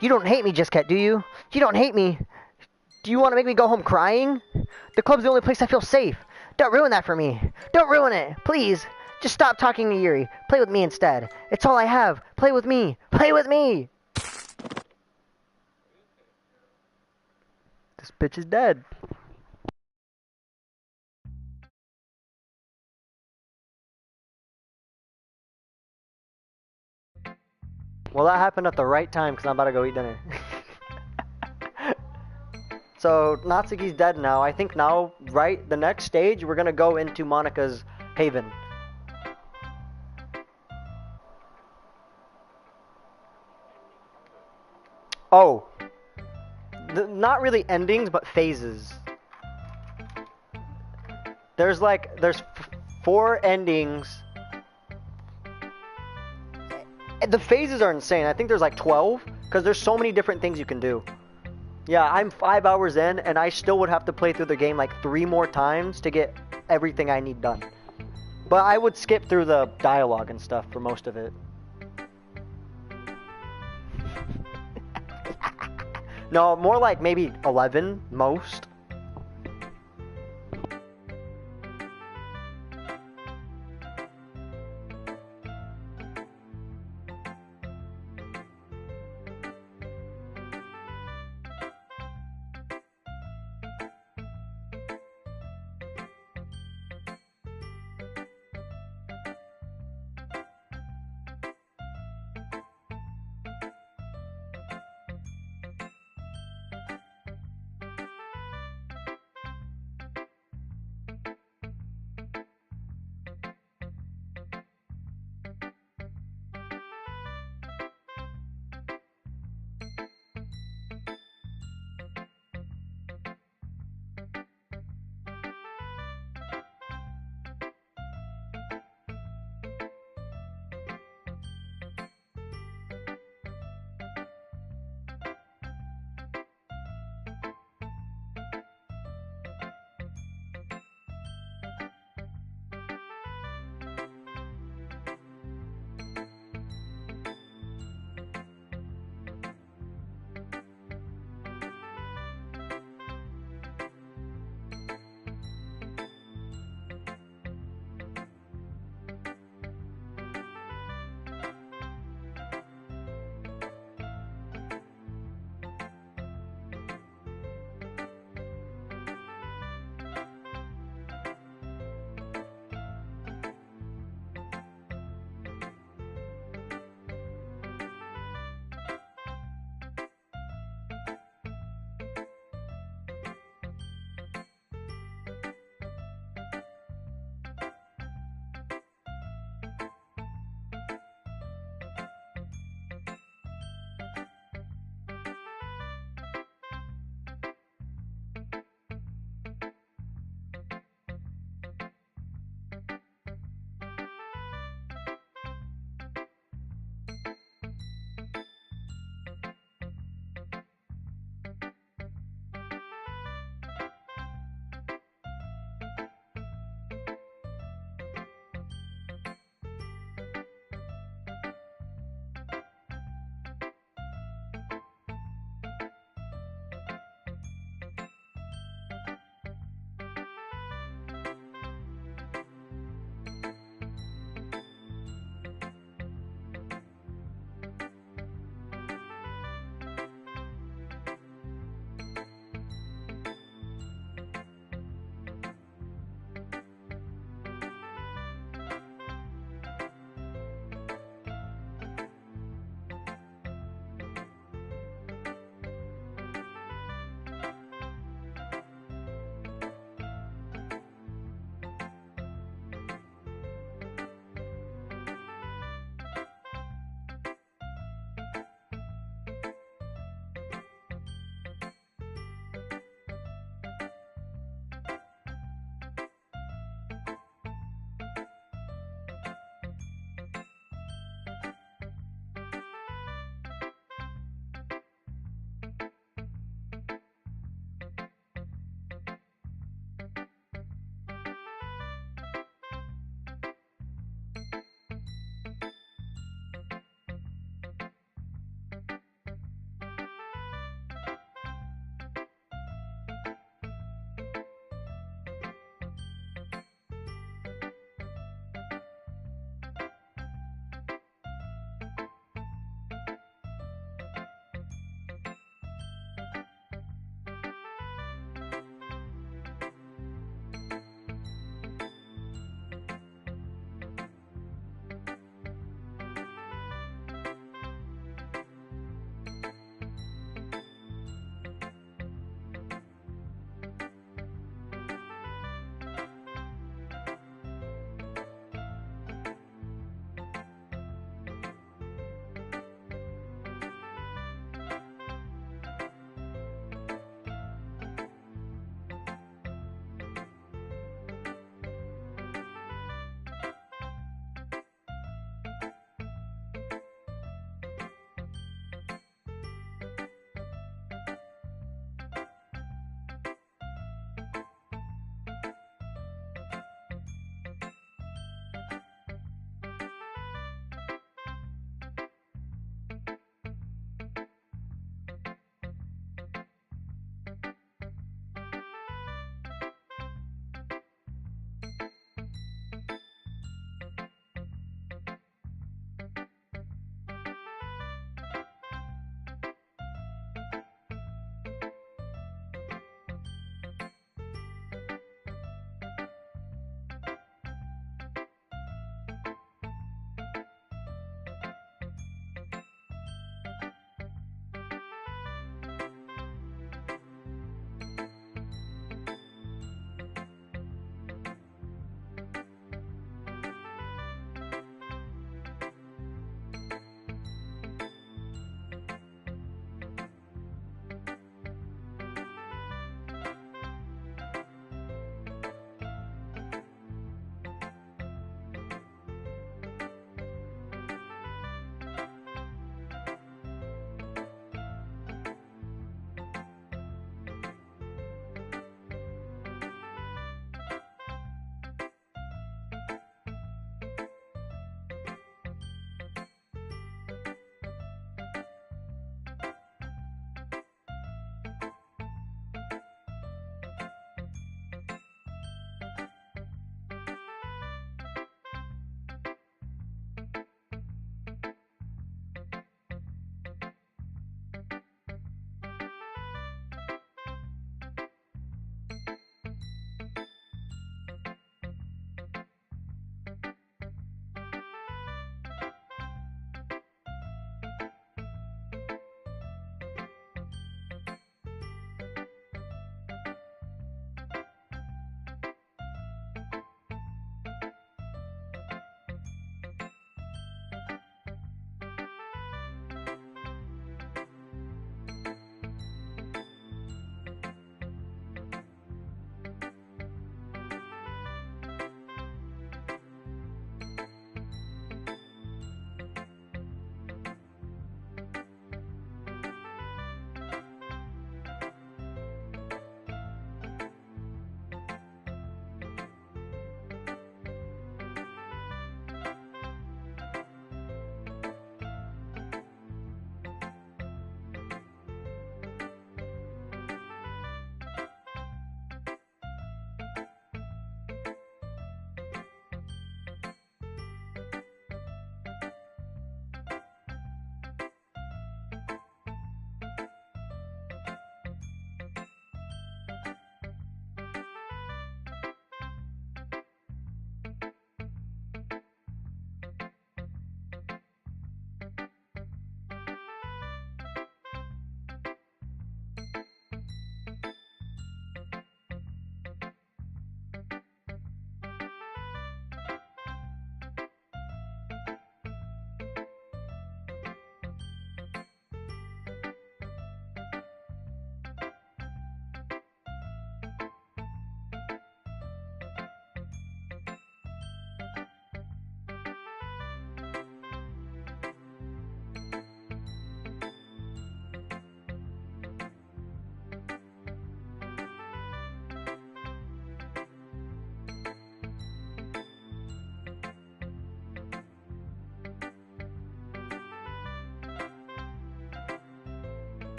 You don't hate me, Just Cat, do you? You don't hate me. Do you want to make me go home crying? The club's the only place I feel safe. Don't ruin that for me. Don't ruin it. Please. Just stop talking to Yuri. Play with me instead. It's all I have. Play with me. Play with me. This bitch is dead. Well, that happened at the right time because I'm about to go eat dinner. So, Natsuki's dead now. I think now, right, the next stage, we're going to go into Monika's haven. Oh. Not really endings, but phases. There's 4 endings. The phases are insane. I think there's like 12, because there's so many different things you can do. Yeah, I'm 5 hours in, and I still would have to play through the game like 3 more times to get everything I need done. But I would skip through the dialogue and stuff for most of it. No, more like maybe 11, most.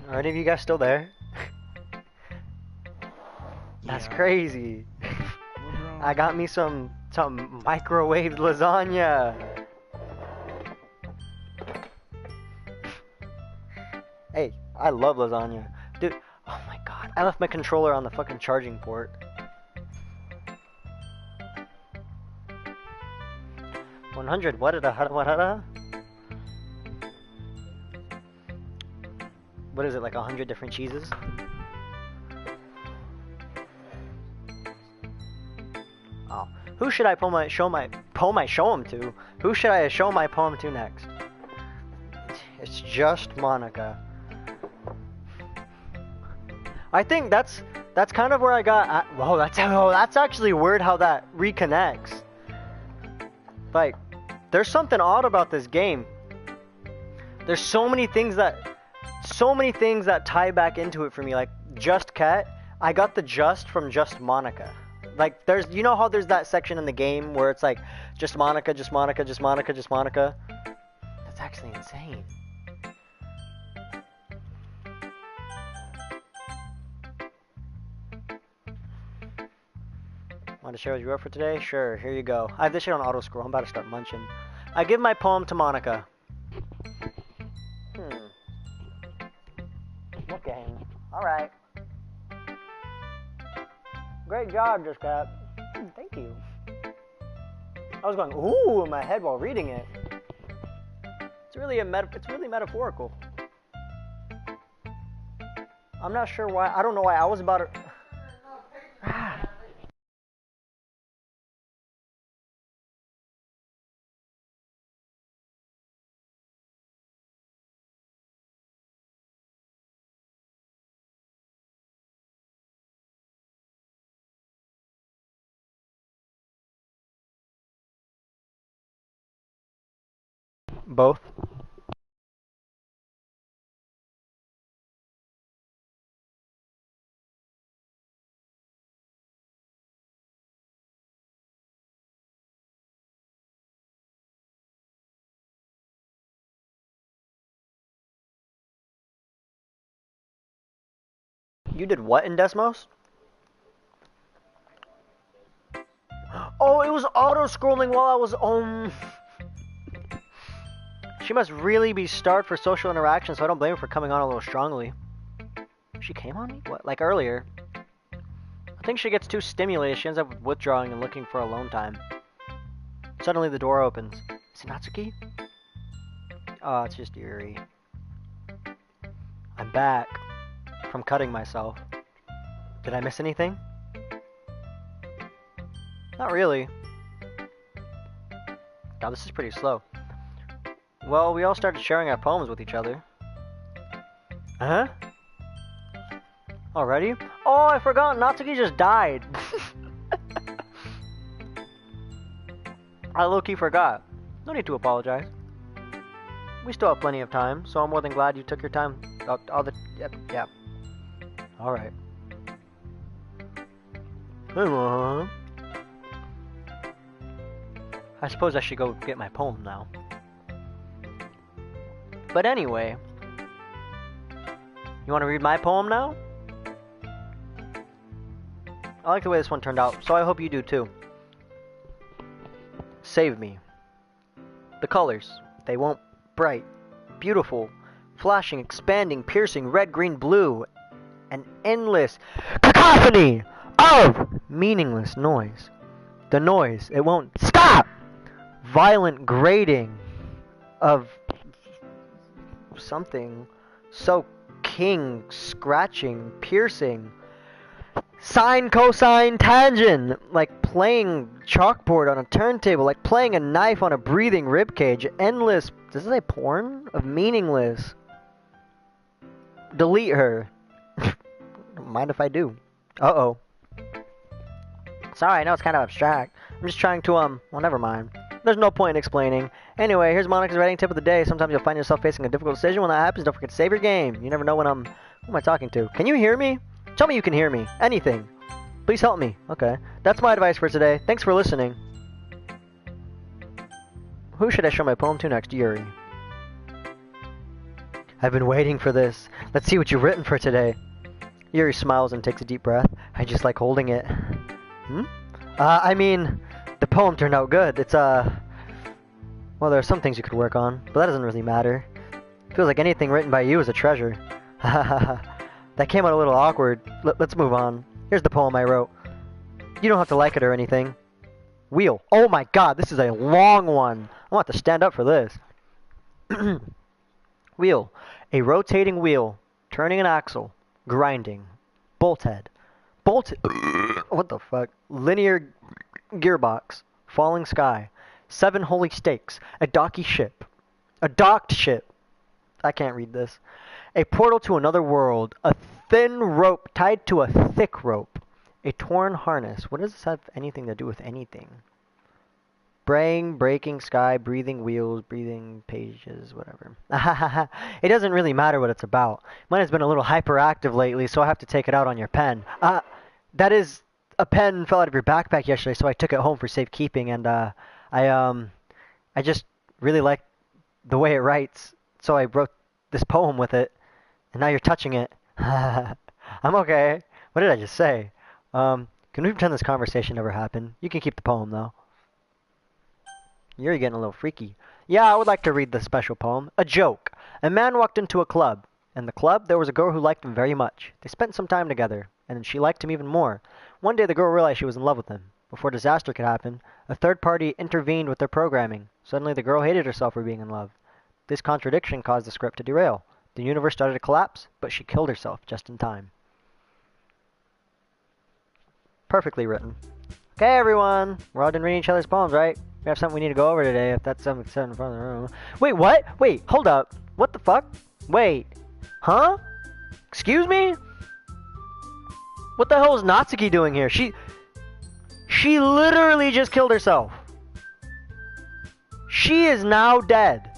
Are any of you guys still there? That's crazy. I got me some microwave lasagna. Hey, I love lasagna. Dude, oh my god. I left my controller on the fucking charging port. $100. What is it, like 100 different cheeses? Oh, who should I show my poem to? Who should I show my poem to next? It's just Monica. I think that's kind of where I got. Whoa, that's actually weird how that reconnects. Like, there's something odd about this game. There's so many things that tie back into it for me. Like Just Cat, I got the just from Just Monica. Like there's, you know how there's that section in the game where it's like just Monica, just Monica, just Monica, just Monica. That's actually insane. Want to share what you wrote for today? Sure, here you go. I have this shit on auto scroll. I'm about to start munching. I give my poem to Monica. Okay. Alright. Great job, Just Cat. Thank you. I was going, ooh, in my head while reading it. It's really metaphorical. I'm not sure why. I don't know why I was about to... Both. You did what in Desmos? Oh, it was auto-scrolling while I was She must really be starved for social interaction, so I don't blame her for coming on a little strongly. She came on me? What? Like earlier? I think she gets too stimulated. She ends up withdrawing and looking for alone time. Suddenly the door opens. Is it Natsuki? Oh, it's just Yuri. I'm back from cutting myself. Did I miss anything? Not really. God, this is pretty slow. Well, we all started sharing our poems with each other. Huh? Already? Oh, I forgot. Natsuki just died. I low-key forgot. No need to apologize. We still have plenty of time, so I'm more than glad you took your time. Yeah. Alright. I suppose I should go get my poem now. But anyway, you want to read my poem now? I like the way this one turned out, so I hope you do too. Save me. The colors, they won't bright, beautiful, flashing, expanding, piercing, red, green, blue, an endless cacophony of meaningless noise. The noise, it won't stop! Violent grating of something so king, scratching, piercing, sine, cosine, tangent, like playing chalkboard on a turntable, like playing a knife on a breathing ribcage, endless, does it say porn? Of meaningless. Delete her. Don't mind if I do. Uh-oh. Sorry, I know it's kind of abstract. I'm just trying to, well, never mind. There's no point in explaining. Anyway, here's Monica's writing tip of the day. Sometimes you'll find yourself facing a difficult decision. When that happens, don't forget to save your game. You never know when who am I talking to? Can you hear me? Tell me you can hear me. Anything. Please help me. Okay. That's my advice for today. Thanks for listening. Who should I show my poem to next? Yuri. I've been waiting for this. Let's see what you've written for today. Yuri smiles and takes a deep breath. I just like holding it. Hmm? I mean, the poem turned out good. It's, well, there are some things you could work on, but that doesn't really matter. Feels like anything written by you is a treasure. That came out a little awkward. Let's move on. Here's the poem I wrote. You don't have to like it or anything. Wheel. Oh my god, this is a long one. I want to stand up for this. Wheel. A rotating wheel. Turning an axle. Grinding. Bolt head. Bolt... What the fuck? Linear gearbox. Falling sky. 7 holy stakes. A docky ship. A docked ship. I can't read this. A portal to another world. A thin rope tied to a thick rope. A torn harness. What does this have anything to do with anything? Braying, breaking sky, breathing wheels, breathing pages, whatever. It doesn't really matter what it's about. Mine has been a little hyperactive lately, so I have to take it out on your pen. That is, a pen fell out of your backpack yesterday, so I took it home for safekeeping, and I just really like the way it writes, so I wrote this poem with it, and now you're touching it. I'm okay. What did I just say? Can we pretend this conversation never happened? You can keep the poem, though. You're getting a little freaky. Yeah, I would like to read this special poem. A joke. A man walked into a club. In the club, there was a girl who liked him very much. They spent some time together, and then she liked him even more. One day, the girl realized she was in love with him. Before disaster could happen, a third party intervened with their programming. Suddenly, the girl hated herself for being in love. This contradiction caused the script to derail. The universe started to collapse, but she killed herself just in time. Perfectly written. Okay, everyone. We're all done reading each other's poems, right? We have something we need to go over today, if that's something said in front of the room. Wait, what? Wait, hold up. What the fuck? Wait. Huh? Excuse me? What the hell is Natsuki doing here? She literally just killed herself. She is now dead.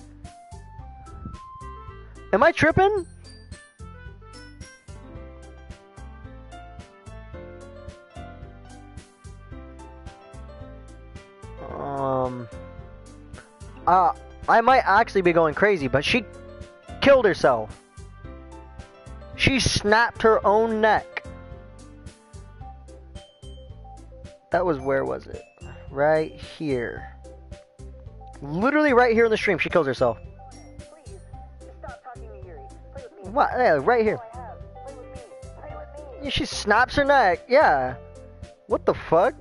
Am I tripping? I might actually be going crazy, but she killed herself. She snapped her own neck. That was, where was it? Right here. Literally right here in the stream, she kills herself. Please, stop talking to Yuri. Play with me. What? Yeah, right here. Play with me. Play with me. Yeah, she snaps her neck. Yeah. What the fuck?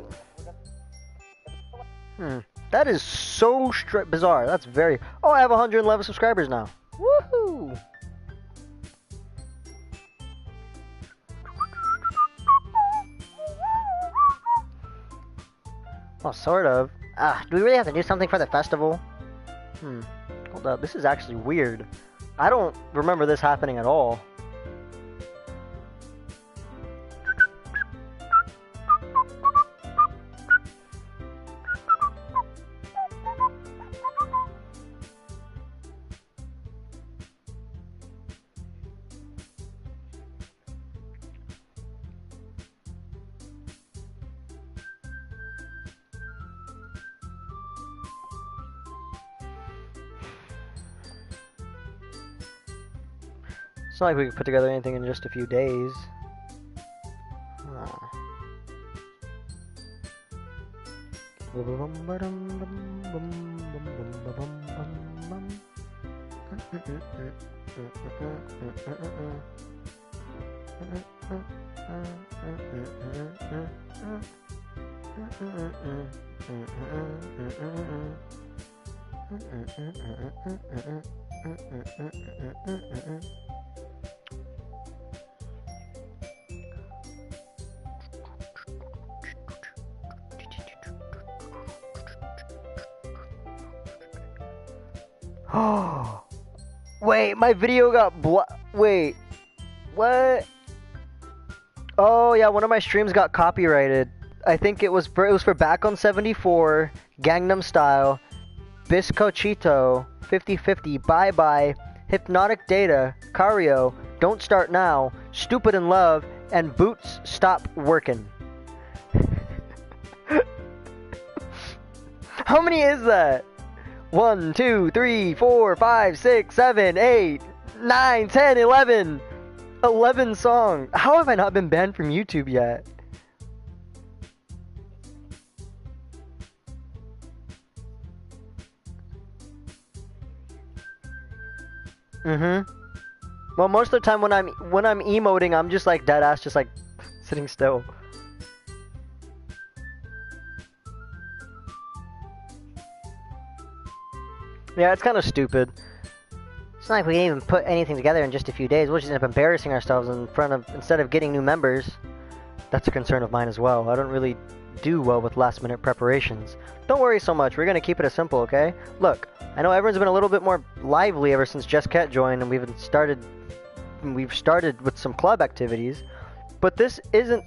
That is so bizarre. That's very... Oh, I have 111 subscribers now. Woohoo! Well, sort of. Do we really have to do something for the festival? Hold up. This is actually weird. I don't remember this happening at all. It's not like we could put together anything in just a few days. Wait, my video got wait, what? Oh yeah, one of my streams got copyrighted. I think it was for Back on 74, Gangnam Style, Biscochito, 50/50, Bye Bye, Hypnotic Data, Cario, Don't Start Now, Stupid in Love, and Boots Stop Working. How many is that? 1, 2, 3, 4, 5, 6, 7, 8, 9, 10, 11. 11 songs. How have I not been banned from YouTube yet? Well, most of the time when I'm emoting, I'm just like dead ass, just like sitting still. Yeah, it's kind of stupid. It's not like we can even put anything together in just a few days. We'll just end up embarrassing ourselves instead of getting new members. That's a concern of mine as well. I don't really do well with last-minute preparations. Don't worry so much. We're gonna keep it as simple, okay? Look, I know everyone's been a little bit more lively ever since Jess Cat joined, and we've started with some club activities. But this isn't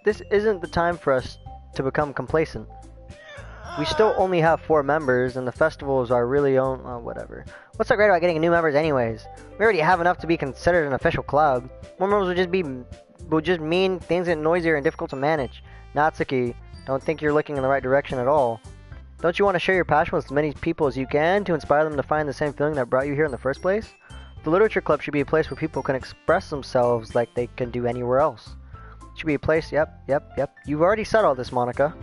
the time for us to become complacent. We still only have 4 members, and the festivals are really whatever. What's so great about getting new members anyways? We already have enough to be considered an official club. More members would just mean things get noisier and difficult to manage. Natsuki, don't think you're looking in the right direction at all. Don't you want to share your passion with as many people as you can to inspire them to find the same feeling that brought you here in the first place? The literature club should be a place where people can express themselves like they can do anywhere else. It should be a place, yep. You've already said all this, Monica.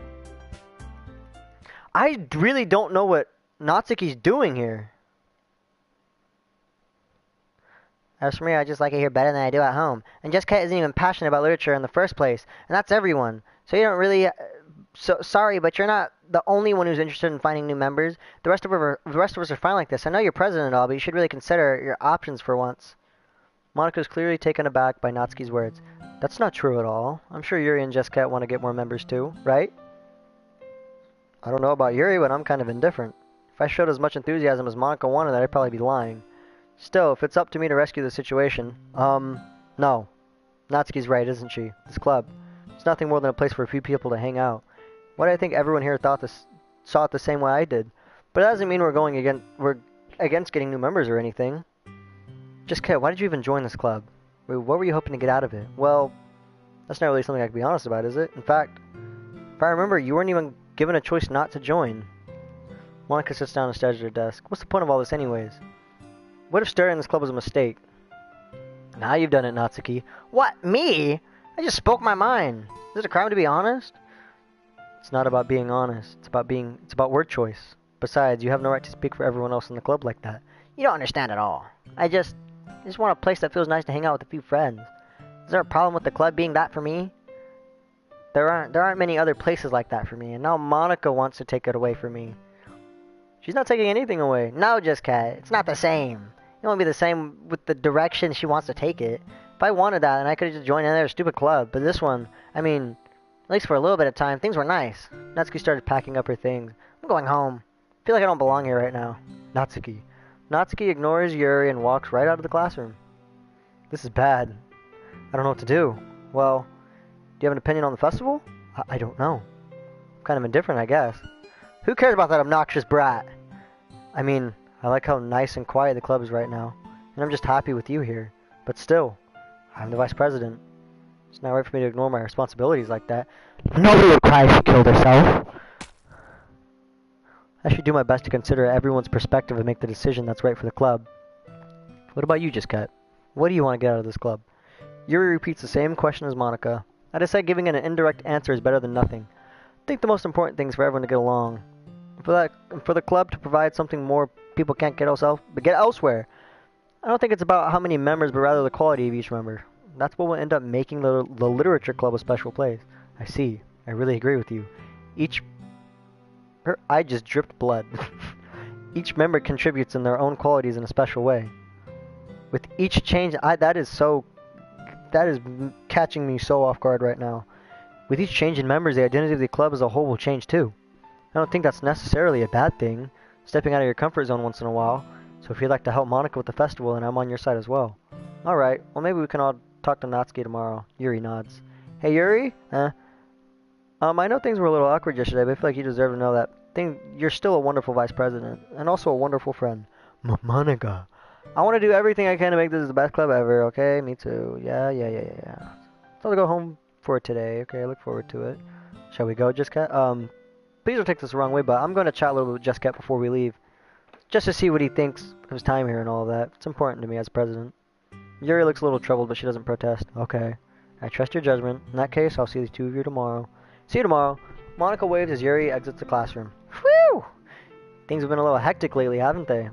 I really don't know what Natsuki's doing here. As for me, I just like it here better than I do at home. And Jessica isn't even passionate about literature in the first place. And that's everyone. So you don't really... sorry, but you're not the only one who's interested in finding new members. The rest of us are fine like this. I know you're president and all, but you should really consider your options for once. Monica's clearly taken aback by Natsuki's words. That's not true at all. I'm sure Yuri and Jessica want to get more members too, right? I don't know about Yuri, but I'm kind of indifferent. If I showed as much enthusiasm as Monica wanted, I'd probably be lying. Still, if it's up to me to rescue the situation, no. Natsuki's right, isn't she? This club. It's nothing more than a place for a few people to hang out. Why do I think everyone here saw it the same way I did? But that doesn't mean we're against getting new members or anything. Just kid, why did you even join this club? What were you hoping to get out of it? Well, that's not really something I can be honest about, is it? In fact, if I remember, you weren't even given a choice not to join. Monica sits down and stares at her desk. What's the point of all this anyways? What if starting this club was a mistake? Now you've done it, Natsuki. What? Me? I just spoke my mind. Is it a crime to be honest? It's not about being honest. It's about word choice. Besides, you have no right to speak for everyone else in the club like that. You don't understand at all. I just want a place that feels nice to hang out with a few friends. Is there a problem with the club being that for me? There aren't many other places like that for me, and now Monica wants to take it away from me. She's not taking anything away. No, Just Cat. It's not the same. It won't be the same with the direction she wants to take it. If I wanted that, then I could have just joined another stupid club. But this one, I mean, at least for a little bit of time, things were nice. Natsuki started packing up her things. I'm going home. I feel like I don't belong here right now. Natsuki. Natsuki ignores Yuri and walks right out of the classroom. This is bad. I don't know what to do. Well, do you have an opinion on the festival? I don't know. I'm kind of indifferent, I guess. Who cares about that obnoxious brat? I mean, I like how nice and quiet the club is right now, and I'm just happy with you here. But still, I'm the vice president. It's not right for me to ignore my responsibilities like that. Nobody would cry if she killed herself. I should do my best to consider everyone's perspective and make the decision that's right for the club. What about you, Just Cat? What do you want to get out of this club? Yuri repeats the same question as Monica. I decide giving an indirect answer is better than nothing. I think the most important thing is for everyone to get along. For the club to provide something more people can't get elsewhere. I don't think it's about how many members, but rather the quality of each member. That's what will end up making the literature club a special place. I see. I really agree with you. Her eye just dripped blood. Each member contributes in their own qualities in a special way. With each change, that is catching me so off guard right now. With each change in members, the identity of the club as a whole will change too. I don't think that's necessarily a bad thing, stepping out of your comfort zone once in a while. So if you'd like to help Monica with the festival, then I'm on your side as well. Alright, well maybe we can all talk to Natsuki tomorrow. Yuri nods. Hey Yuri? I know things were a little awkward yesterday, but I feel like you deserve to know that you're still a wonderful vice president, and also a wonderful friend. Monica. I want to do everything I can to make this the best club ever, okay? Me too. Yeah. So I'll go home for today, okay? I look forward to it. Shall we go, Just Cat? Please don't take this the wrong way, but I'm going to chat a little bit with Just Cat before we leave. just to see what he thinks of his time here and all that. It's important to me as president. Yuri looks a little troubled, but she doesn't protest. Okay. I trust your judgment. In that case, I'll see the two of you tomorrow. See you tomorrow. Monica waves as Yuri exits the classroom. Whew! Things have been a little hectic lately, haven't they?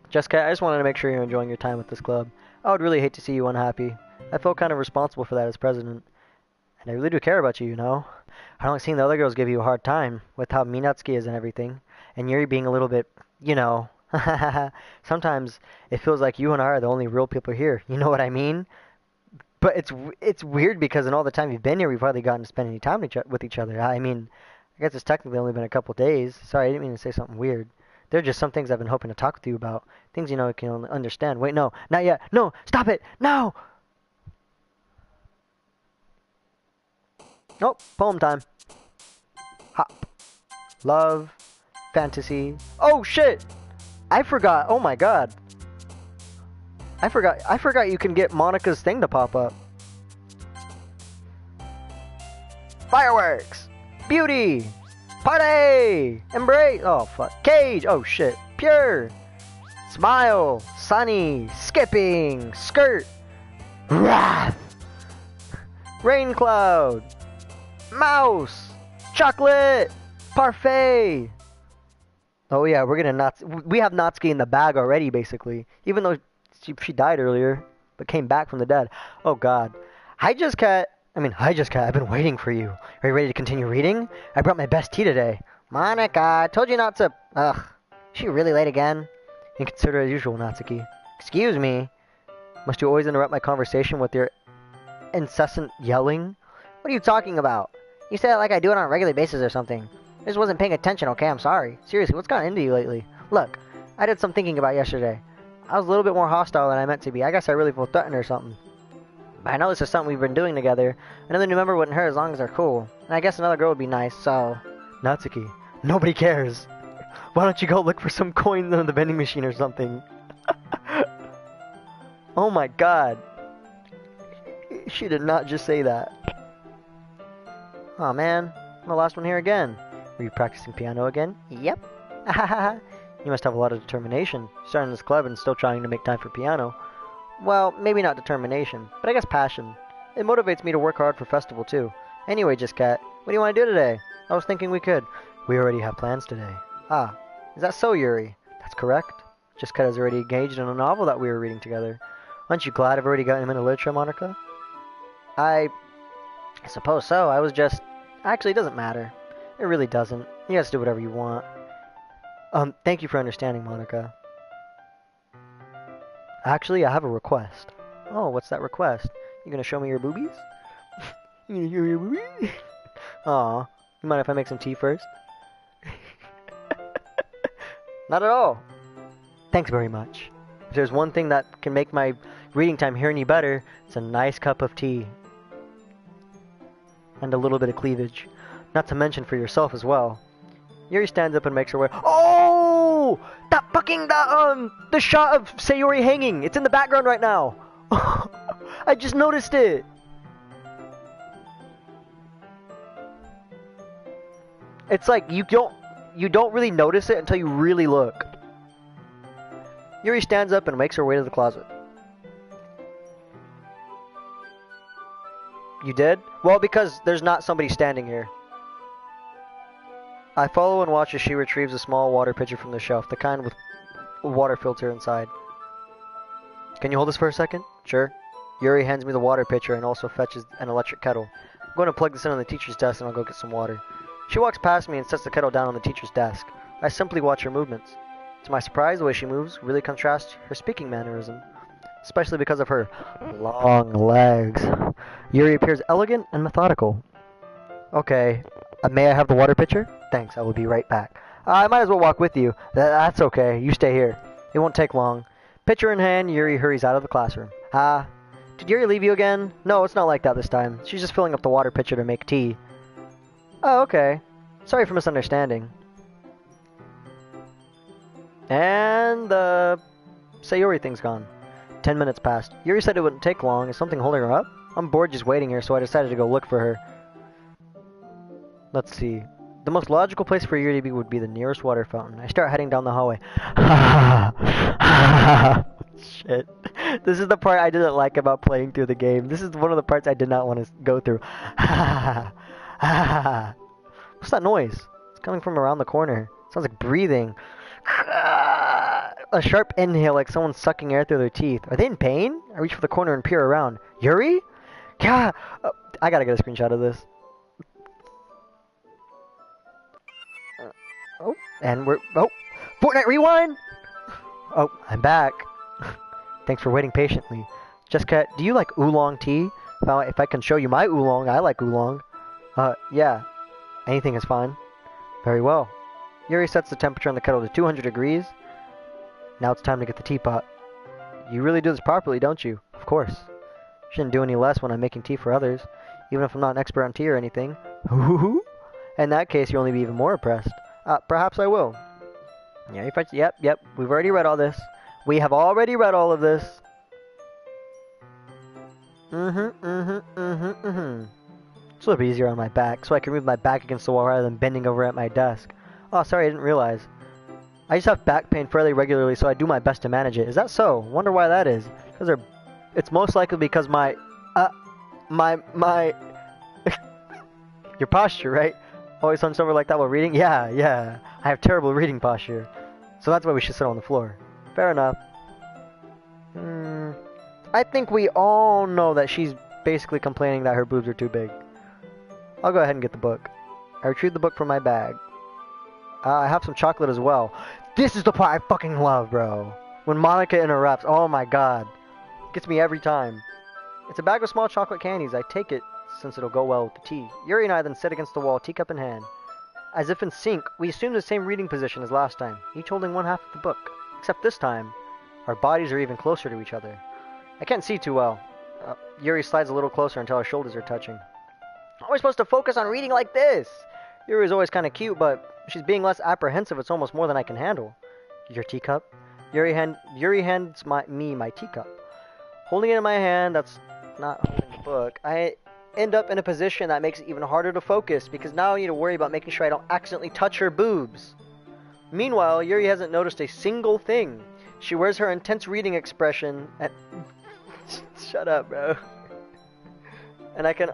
Jessica, I just wanted to make sure you're enjoying your time with this club. I would really hate to see you unhappy. I felt kind of responsible for that as president. And I really do care about you, you know? I don't like seeing the other girls give you a hard time with how Minatsuki is and everything. And Yuri being a little bit, you know... Sometimes it feels like you and I are the only real people here. You know what I mean? But it's weird because in all the time you've been here, we've hardly gotten to spend any time with each other. I mean, I guess it's technically only been a couple days. Sorry, I didn't mean to say something weird. There are just some things I've been hoping to talk with you about. Things you know I can understand. Wait, no, not yet. No, stop it. No! Nope, poem time. Hop. Love. Fantasy. Oh, shit! I forgot. Oh my god. I forgot you can get Monica's thing to pop up. Fireworks. Beauty. Party. Embrace. Oh fuck. Cage. Oh shit. Pure. Smile. Sunny. Skipping. Skirt. Wrath. Rain cloud. Mouse. Chocolate. Parfait. Oh yeah, we're gonna we have Natsuki in the bag already, basically. Even though she died earlier, but came back from the dead. Oh god. Hi Jessica. I've been waiting for you. Are you ready to continue reading? I brought my best tea today. Monica, I told you not to... Ugh. Is she really late again? Inconsiderate as usual, Natsuki. Excuse me. Must you always interrupt my conversation with your incessant yelling? What are you talking about? You say it like I do it on a regular basis or something. I just wasn't paying attention, okay? I'm sorry. Seriously, what's gotten into you lately? Look, I did some thinking about yesterday. I was a little bit more hostile than I meant to be. I guess I really feel threatened or something. But I know this is something we've been doing together. Another new member wouldn't hurt as long as they're cool. And I guess another girl would be nice, so... Natsuki, nobody cares. Why don't you go look for some coins in the vending machine or something? Oh my god. She did not just say that. Aw, man. I'm the last one here again. Were you practicing piano again? Yep. You must have a lot of determination. Starting this club and still trying to make time for piano. Well, maybe not determination, but I guess passion. It motivates me to work hard for festival too. Anyway, Just Cat, what do you want to do today? I was thinking we could. We already have plans today. Ah, is that so, Yuri? That's correct. Just Cat has already engaged in a novel that we were reading together. Aren't you glad I've already gotten him into literature, Monica? I suppose so. I was just... Actually, it doesn't matter. It really doesn't. You guys do whatever you want. Thank you for understanding, Monica. Actually, I have a request. Oh, what's that request? You gonna show me your boobies? You gonna show me your boobies? Aw, you mind if I make some tea first? Not at all. Thanks very much. If there's one thing that can make my reading time here any better, it's a nice cup of tea. And a little bit of cleavage. Not to mention for yourself as well. Yuri stands up and makes her way. Oh! That fucking, the shot of Sayori hanging. It's in the background right now. I just noticed it. It's like you don't really notice it until you really look. Yuri stands up and makes her way to the closet. You did? Well, because there's not somebody standing here. I follow and watch as she retrieves a small water pitcher from the shelf, the kind with a water filter inside. Can you hold this for a second? Sure. Yuri hands me the water pitcher and also fetches an electric kettle. I'm going to plug this in on the teacher's desk and I'll go get some water. She walks past me and sets the kettle down on the teacher's desk. I simply watch her movements. To my surprise, the way she moves really contrasts her speaking mannerism, especially because of her long legs. Yuri appears elegant and methodical. Okay, may I have the water pitcher? Thanks, I will be right back. I might as well walk with you. That's okay, you stay here. It won't take long. Pitcher in hand, Yuri hurries out of the classroom. Did Yuri leave you again? No, it's not like that this time. She's just filling up the water pitcher to make tea. Oh, okay. Sorry for misunderstanding. And the Sayori thing's gone. 10 minutes passed. Yuri said it wouldn't take long. Is something holding her up? I'm bored just waiting here, so I decided to go look for her. Let's see. The most logical place for Yuri to be would be the nearest water fountain. I start heading down the hallway. Shit. This is the part I didn't like about playing through the game. This is one of the parts I did not want to go through. What's that noise? It's coming from around the corner. It sounds like breathing. A sharp inhale like someone sucking air through their teeth. Are they in pain? I reach for the corner and peer around. Yuri? Yeah! I gotta get a screenshot of this. And we're... Oh! Fortnite Rewind! Oh, I'm back. Thanks for waiting patiently. Jessica, do you like oolong tea? If I can show you my oolong, I like oolong. Yeah. Anything is fine. Very well. Yuri sets the temperature on the kettle to 200 degrees. Now it's time to get the teapot. You really do this properly, don't you? Of course. Shouldn't do any less when I'm making tea for others, even if I'm not an expert on tea or anything. In that case, you'll only be even more impressed. Perhaps I will. Yeah, yep, we've already read all this. We have already read all of this. It's a little bit easier on my back, so I can move my back against the wall rather than bending over at my desk. Oh, sorry, I didn't realize. I just have back pain fairly regularly, so I do my best to manage it. Is that so? Wonder why that is. It's most likely because your posture, right? Always hunched over like that while reading? Yeah. I have terrible reading posture. So that's why we should sit on the floor. Fair enough. I think we all know that she's basically complaining that her boobs are too big. I'll go ahead and get the book. I retrieve the book from my bag. I have some chocolate as well. This is the part I fucking love, bro. When Monica interrupts, oh my god. Gets me every time. It's a bag of small chocolate candies. I take it since it'll go well with the tea. Yuri and I then sit against the wall, teacup in hand. As if in sync, we assume the same reading position as last time, each holding one half of the book. Except this time, our bodies are even closer to each other. I can't see too well. Yuri slides a little closer until our shoulders are touching. How am I supposed to focus on reading like this? Yuri's always kind of cute, but she's being less apprehensive. It's almost more than I can handle. Your teacup? Yuri hands me my teacup. Holding it in my hand, that's not holding the book. I end up in a position that makes it even harder to focus, because now I need to worry about making sure I don't accidentally touch her boobs. Meanwhile, Yuri hasn't noticed a single thing. She wears her intense reading expression and... Shut up, bro. And I can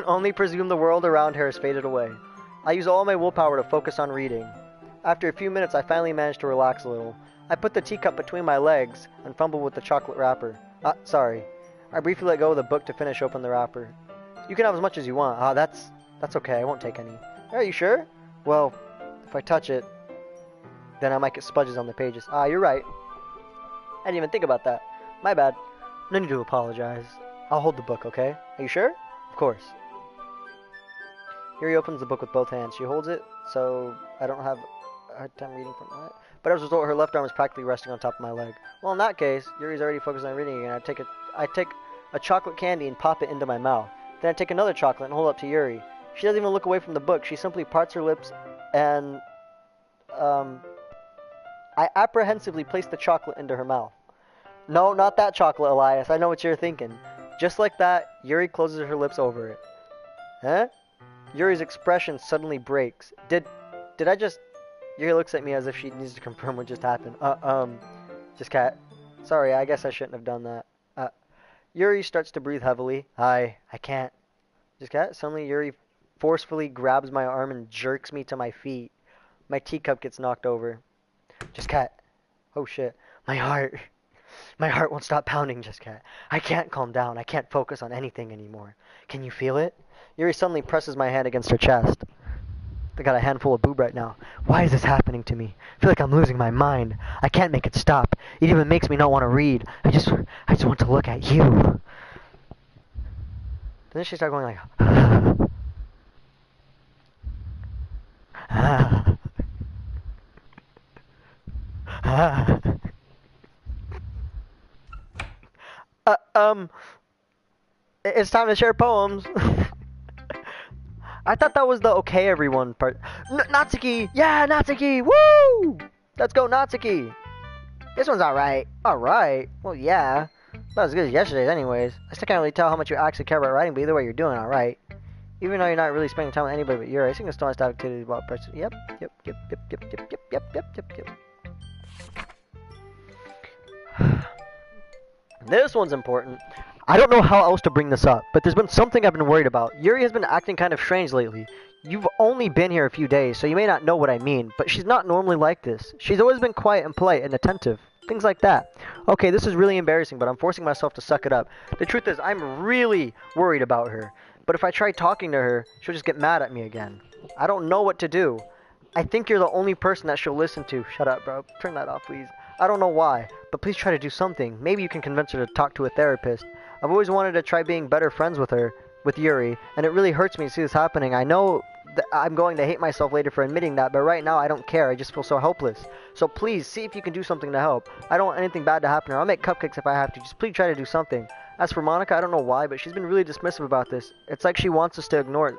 only presume the world around her has faded away. I use all my willpower to focus on reading. After a few minutes, I finally manage to relax a little. I put the teacup between my legs and fumble with the chocolate wrapper. Sorry. I briefly let go of the book to finish open the wrapper. You can have as much as you want. That's okay. I won't take any. Are you sure? Well, if I touch it, then I might get smudges on the pages. You're right. I didn't even think about that. My bad. No need to apologize. I'll hold the book, okay? Are you sure? Of course. Yuri opens the book with both hands. She holds it, so I don't have a hard time reading from that. But as a result, her left arm is practically resting on top of my leg. Well, in that case, Yuri's already focused on reading again. I take a chocolate candy and pop it into my mouth. Then I take another chocolate and hold it up to Yuri. She doesn't even look away from the book. She simply parts her lips and, I apprehensively place the chocolate into her mouth. No, not that chocolate, Elias. I know what you're thinking. Just like that, Yuri closes her lips over it. Huh? Yuri's expression suddenly breaks. Did I just... Yuri looks at me as if she needs to confirm what just happened. Just cat. Sorry, I guess I shouldn't have done that. Yuri starts to breathe heavily. I can't. Just cat. Suddenly, Yuri forcefully grabs my arm and jerks me to my feet. My teacup gets knocked over. Just cat. Oh shit. My heart won't stop pounding, Just cat. I can't calm down. I can't focus on anything anymore. Can you feel it? Yuri suddenly presses my hand against her chest. I got a handful of boob right now. Why is this happening to me? I feel like I'm losing my mind. I can't make it stop. It even makes me not want to read. I just want to look at you. Then she started going like... It's time to share poems. I thought that was the okay everyone part. Natsuki! Yeah, Natsuki! Woo! Let's go, Natsuki! This one's alright. Alright? Well, yeah. Not as good as yesterday's anyways. I still can't really tell how much you actually care about writing, but either way, you're doing alright. Even though you're not really spending time with anybody but Yuri, I think it's still nice to have activities about person. Yep. This one's important. I don't know how else to bring this up, but there's been something I've been worried about. Yuri has been acting kind of strange lately. You've only been here a few days, so you may not know what I mean, but she's not normally like this. She's always been quiet and polite and attentive. Things like that. Okay, this is really embarrassing, but I'm forcing myself to suck it up. The truth is, I'm really worried about her. But if I try talking to her, she'll just get mad at me again. I don't know what to do. I think you're the only person that she'll listen to. Shut up, bro. Turn that off, please. I don't know why, but please try to do something. Maybe you can convince her to talk to a therapist. I've always wanted to try being better friends with her, with Yuri, and it really hurts me to see this happening. I know that I'm going to hate myself later for admitting that, but right now I don't care. I just feel so helpless. So please, see if you can do something to help. I don't want anything bad to happen to her. I'll make cupcakes if I have to. Just please try to do something. As for Monica, I don't know why, but she's been really dismissive about this. It's like she wants us to ignore it.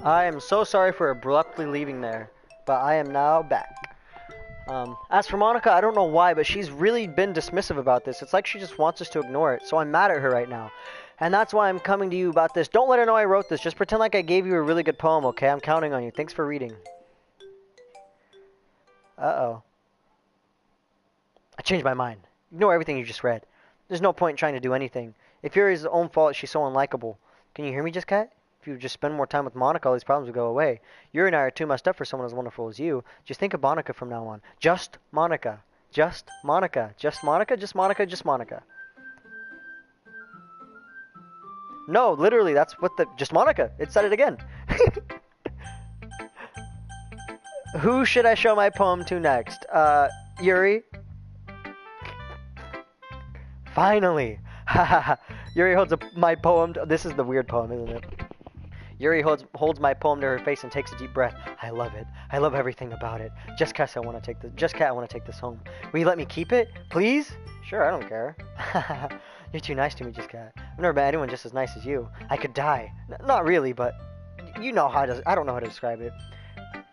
I am so sorry for abruptly leaving there, but I am now back. As for Monica, I don't know why, but she's really been dismissive about this. It's like she just wants us to ignore it, so I'm mad at her right now. And that's why I'm coming to you about this. Don't let her know I wrote this. Just pretend like I gave you a really good poem, okay? I'm counting on you. Thanks for reading. Uh-oh. I changed my mind. Ignore everything you just read. There's no point in trying to do anything. If Yuri's own fault, she's so unlikable. Can you hear me, Just Cat? If you just spend more time with Monica, all these problems would go away. Yuri and I are too messed up for someone as wonderful as you. Just think of Monica from now on. Just Monica. Just Monica. Just Monica. Just Monica. Just Monica. No, literally, that's what the... Just Monica. It said it again. Who should I show my poem to next? Yuri? Finally! Yuri holds my poem... This is the weird poem, isn't it? Yuri holds my poem to her face and takes a deep breath. I love it. I love everything about it. Just Cat, I want to take this home. Will you let me keep it? Please? Sure, I don't care. You're too nice to me, Just Cat. I've never met anyone just as nice as you. I could die. Not really, but you know how to... I don't know how to describe it.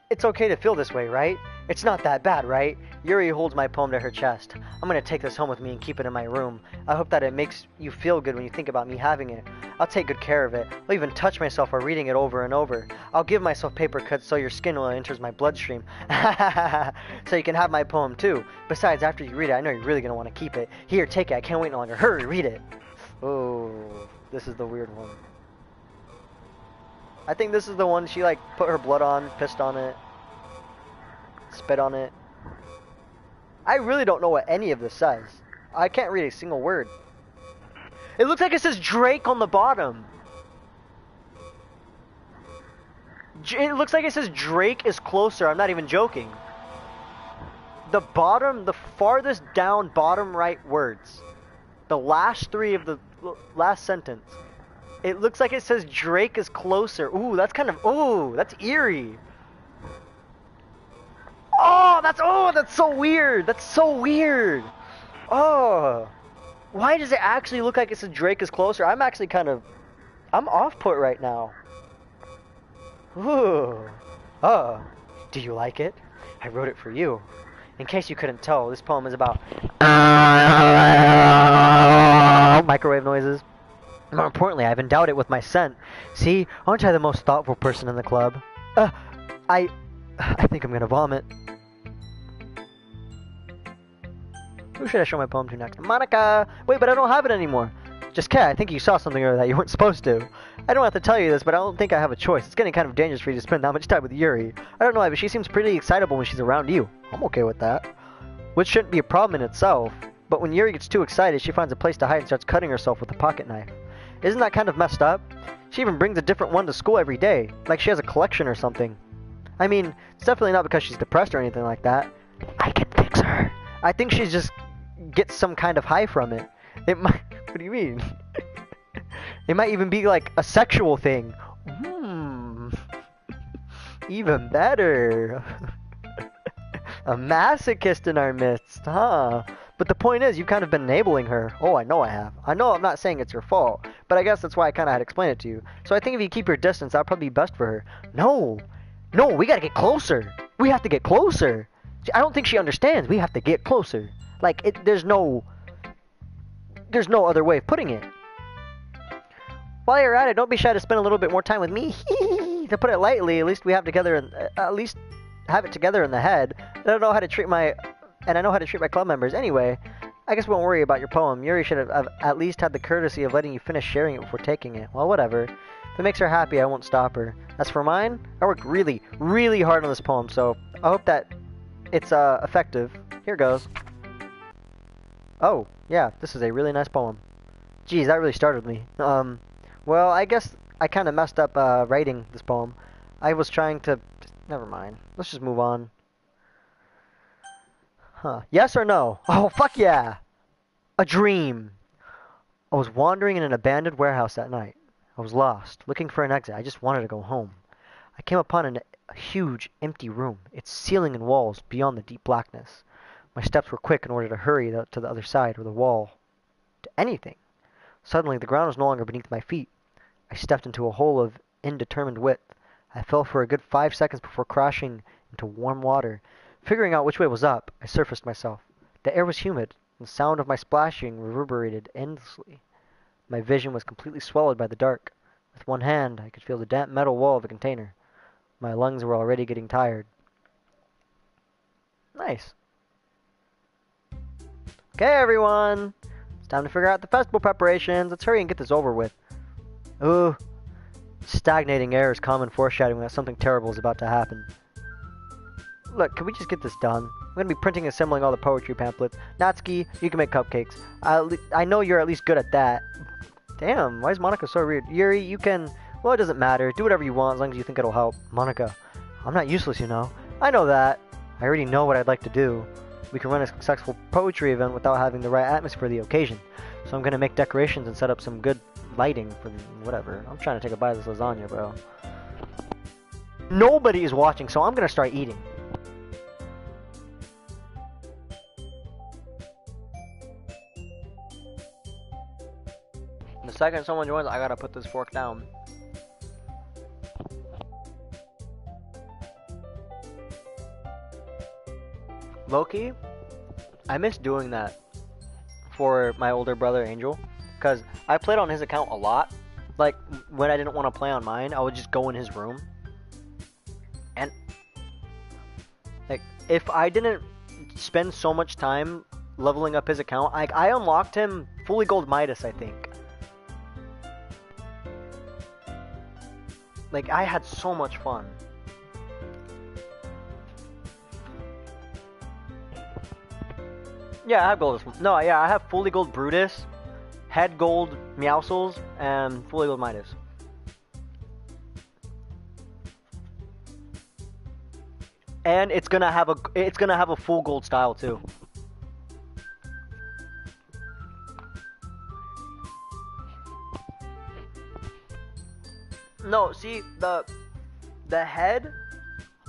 It's okay to feel this way, right? It's not that bad, right? Yuri holds my poem to her chest. I'm gonna take this home with me and keep it in my room. I hope that it makes you feel good when you think about me having it. I'll take good care of it. I'll even touch myself while reading it over and over. I'll give myself paper cuts so your skin will enters my bloodstream. So you can have my poem too. Besides, after you read it, I know you're really gonna want to keep it. Here, take it. I can't wait no longer. Hurry, read it. Oh, this is the weird one. I think this is the one she like put her blood on, pissed on it, spit on it. I really don't know what any of this says. I can't read a single word. It looks like it says Drake on the bottom. It looks like it says Drake is closer. I'm not even joking. The farthest down bottom right words. The last three of the last sentence. It looks like it says Drake is closer. Ooh, that's that's eerie. Oh, that's so weird. That's so weird. Oh, why does it actually look like it says Drake is closer? I'm actually I'm off put right now. Ooh. Oh, do you like it? I wrote it for you. In case you couldn't tell, this poem is about microwave noises. More importantly, I've endowed it with my scent. See, aren't I the most thoughtful person in the club? I think I'm gonna vomit. Who should I show my poem to next? Monica! Wait, but I don't have it anymore. Just Kat, I think you saw something earlier that you weren't supposed to. I don't have to tell you this, but I don't think I have a choice. It's getting kind of dangerous for you to spend that much time with Yuri. I don't know why, but she seems pretty excitable when she's around you. I'm okay with that. Which shouldn't be a problem in itself. But when Yuri gets too excited, she finds a place to hide and starts cutting herself with a pocket knife. Isn't that kind of messed up? She even brings a different one to school every day, like she has a collection or something. I mean, it's definitely not because she's depressed or anything like that. I can fix her. I think she just gets some kind of high from it. It might... What do you mean? It might even be like a sexual thing. Even better. A masochist in our midst, huh? But the point is, you've kind of been enabling her. Oh, I know I have. I know I'm not saying it's your fault, but I guess that's why I kind of had to explain it to you. So I think if you keep your distance, that'll probably be best for her. No, we gotta get closer. We have to get closer. I don't think she understands. We have to get closer. Like, there's no other way of putting it. While you're at it, don't be shy to spend a little bit more time with me. To put it lightly, at least we have have it together in the head. I know how to treat my club members. Anyway, I guess we won't worry about your poem. Yuri should have at least had the courtesy of letting you finish sharing it before taking it. Well, whatever. If it makes her happy, I won't stop her. As for mine, I worked really, really hard on this poem, so I hope that it's effective. Here goes. Oh, yeah, this is a really nice poem. Geez, that really startled me. Well, I guess I kind of messed up writing this poem. I was trying to... Never mind. Let's just move on. Huh. Yes or no? Oh, fuck yeah! A dream. I was wandering in an abandoned warehouse that night. I was lost, looking for an exit. I just wanted to go home. I came upon a huge, empty room, its ceiling and walls beyond the deep blackness. My steps were quick in order to hurry to the other side, or the wall, to anything. Suddenly, the ground was no longer beneath my feet. I stepped into a hole of indeterminate width. I fell for a good 5 seconds before crashing into warm water. Figuring out which way was up, I surfaced myself. The air was humid, and the sound of my splashing reverberated endlessly. My vision was completely swallowed by the dark. With one hand, I could feel the damp metal wall of a container. My lungs were already getting tired. Nice. Okay, everyone. It's time to figure out the festival preparations. Let's hurry and get this over with. Ooh. Stagnating air is common foreshadowing that something terrible is about to happen. Look, can we just get this done? I'm going to be printing and assembling all the poetry pamphlets. Natsuki, you can make cupcakes. I know you're at least good at that. Damn, why is Monica so weird? Yuri, you can... Well, it doesn't matter. Do whatever you want as long as you think it'll help. Monica, I'm not useless, you know. I know that. I already know what I'd like to do. We can run a successful poetry event without having the right atmosphere for the occasion. So I'm going to make decorations and set up some good lighting for whatever. I'm trying to take a bite of this lasagna, bro. Nobody is watching, so I'm going to start eating. The second someone joins, I gotta put this fork down. Loki, I miss doing that for my older brother Angel, because I played on his account a lot. Like, when I didn't want to play on mine, I would just go in his room. And, like, if I didn't spend so much time leveling up his account, I unlocked him fully gold Midas, I think. Like, I had so much fun. Yeah, I have gold. No, yeah, I have fully gold Brutus, head gold Meowscles, and fully gold Midas. And it's gonna have a full gold style too. No, see the head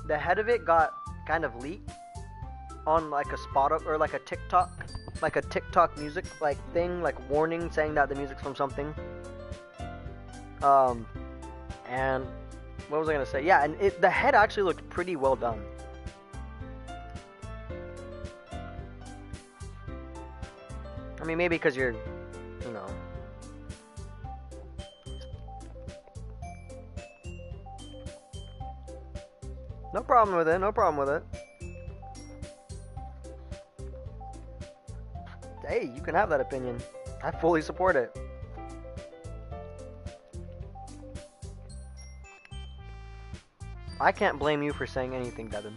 of it got kind of leaked on like a spot or like a TikTok music like thing, like warning saying that the music's from something. And what was I gonna say? Yeah, and the head actually looked pretty well done. I mean, maybe because you're, you know. No problem with it, no problem with it. Hey, you can have that opinion. I fully support it. I can't blame you for saying anything, Devin.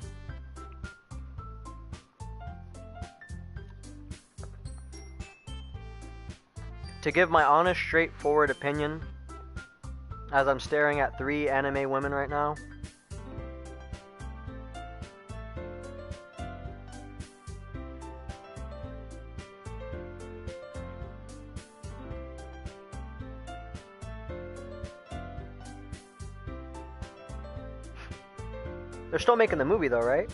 To give my honest, straightforward opinion, as I'm staring at 3 anime women right now, they're still making the movie though, right?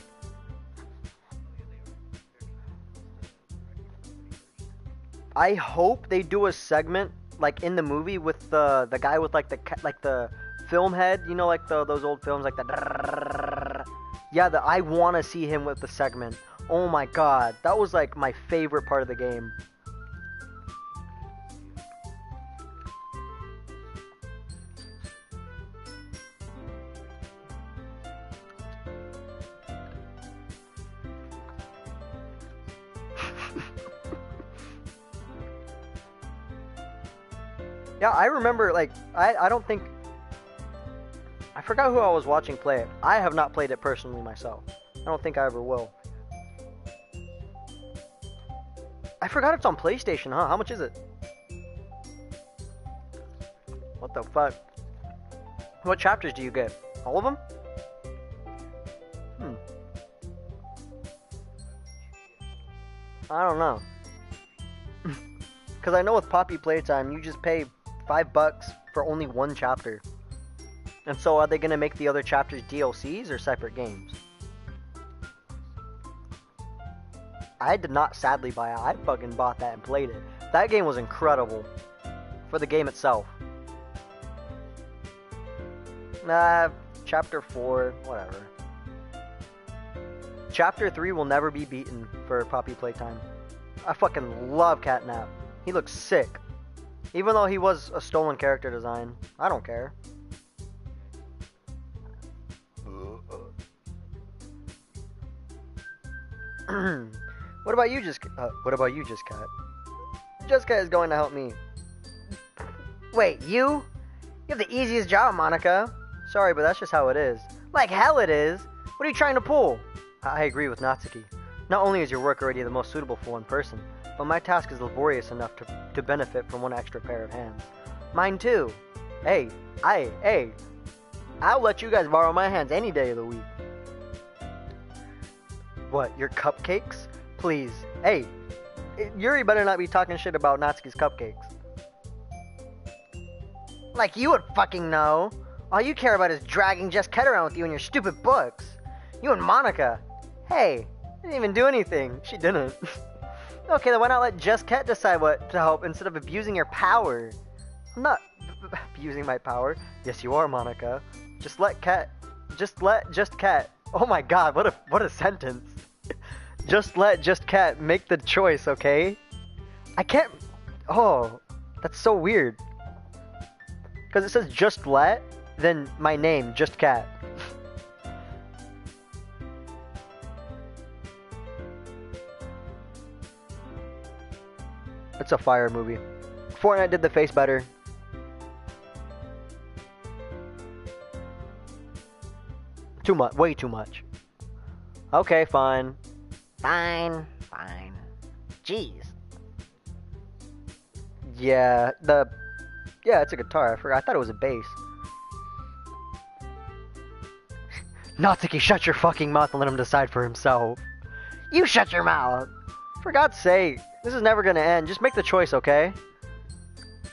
I hope they do a segment like in the movie with the guy with like the film head, you know, like those old films like the yeah, I want to see him with the segment. Oh my god, that was like my favorite part of the game. Yeah, I remember, like, I don't think... I forgot who I was watching play it. I have not played it personally myself. I don't think I ever will. I forgot it's on PlayStation, huh? How much is it? What the fuck? What chapters do you get? All of them? I don't know. Because I know with Poppy Playtime, you just pay $5 for only one chapter. And so are they going to make the other chapters DLCs or separate games? I did not sadly buy it. I fucking bought that and played it. That game was incredible. For the game itself. Nah, chapter 4, whatever. Chapter 3 will never be beaten for Poppy Playtime. I fucking love Catnap. He looks sick. Even though he was a stolen character design. I don't care. What about you, Just Cat? Just Cat is going to help me. Wait, you? You have the easiest job, Monica. Sorry, but that's just how it is. Like hell it is. What are you trying to pull? I agree with Natsuki. Not only is your work already the most suitable for one person, but my task is laborious enough to benefit from one extra pair of hands. Mine too. Hey, I'll let you guys borrow my hands any day of the week. What, your cupcakes? Please. Hey, Yuri better not be talking shit about Natsuki's cupcakes. Like you would fucking know. All you care about is dragging Just Cat around with you and your stupid books. You and Monica. Hey, I didn't even do anything. She didn't. Okay, then why not let Just Cat decide what to help instead of abusing your power? I'm not abusing my power. Yes, you are, Monica. Just let Just Cat. Oh my god, what a sentence. Just let Just Cat make the choice, okay? I can't... Oh, that's so weird. Because it says just let, then my name, Just Cat. It's a fire movie. Fortnite did the face better. Too much. Way too much. Okay, fine. Fine. Jeez. Yeah, it's a guitar. I forgot. I thought it was a bass. Natsuki, shut your fucking mouth and let him decide for himself. You shut your mouth! For God's sake, this is never gonna end. Just make the choice, okay?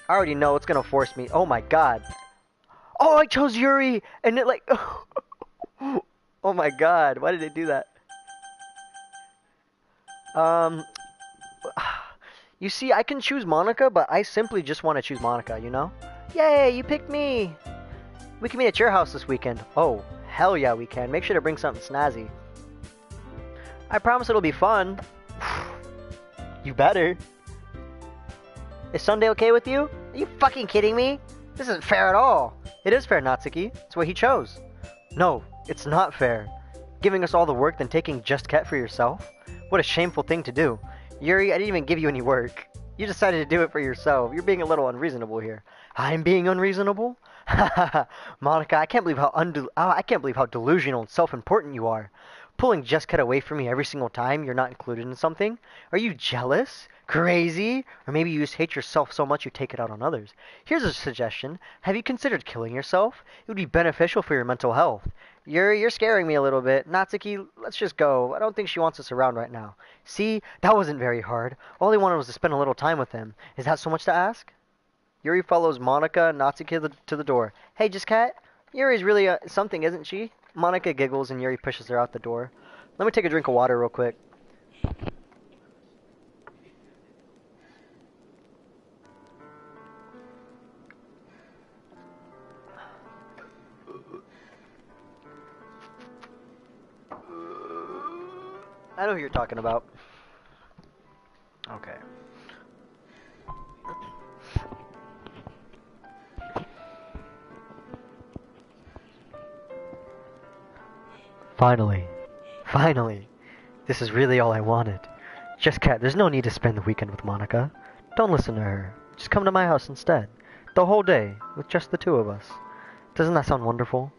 I already know it's gonna force me. Oh my god. Oh, I chose Yuri! And it like... Oh my god, why did it do that? You see, I can choose Monica, but I simply just want to choose Monica, you know? Yay, you picked me! We can meet at your house this weekend. Oh, hell yeah we can. Make sure to bring something snazzy. I promise it'll be fun. You better. Is Sunday okay with you? Are you fucking kidding me? This isn't fair at all. It is fair, Natsuki. It's what he chose. No, it's not fair. Giving us all the work, then taking just Ket for yourself? What a shameful thing to do. Yuri, I didn't even give you any work. You decided to do it for yourself. You're being a little unreasonable here. I'm being unreasonable? Monica, I can't believe how delusional and self-important you are. Pulling just Ket away from me every single time you're not included in something? Are you jealous? Crazy? Or maybe you just hate yourself so much you take it out on others. Here's a suggestion. Have you considered killing yourself? It would be beneficial for your mental health. You're scaring me a little bit. Natsuki, let's just go. I don't think she wants us around right now. See? That wasn't very hard. All I wanted was to spend a little time with him. Is that so much to ask? Yuri follows Monica and Natsuki to the door. Hey, just Ket? Yuri's really something, isn't she? Monica giggles and Yuri pushes her out the door. Let me take a drink of water real quick. I know who you're talking about. Okay. Finally. Finally. This is really all I wanted. Just Ket, there's no need to spend the weekend with Monica. Don't listen to her. Just come to my house instead. The whole day, with just the two of us. Doesn't that sound wonderful?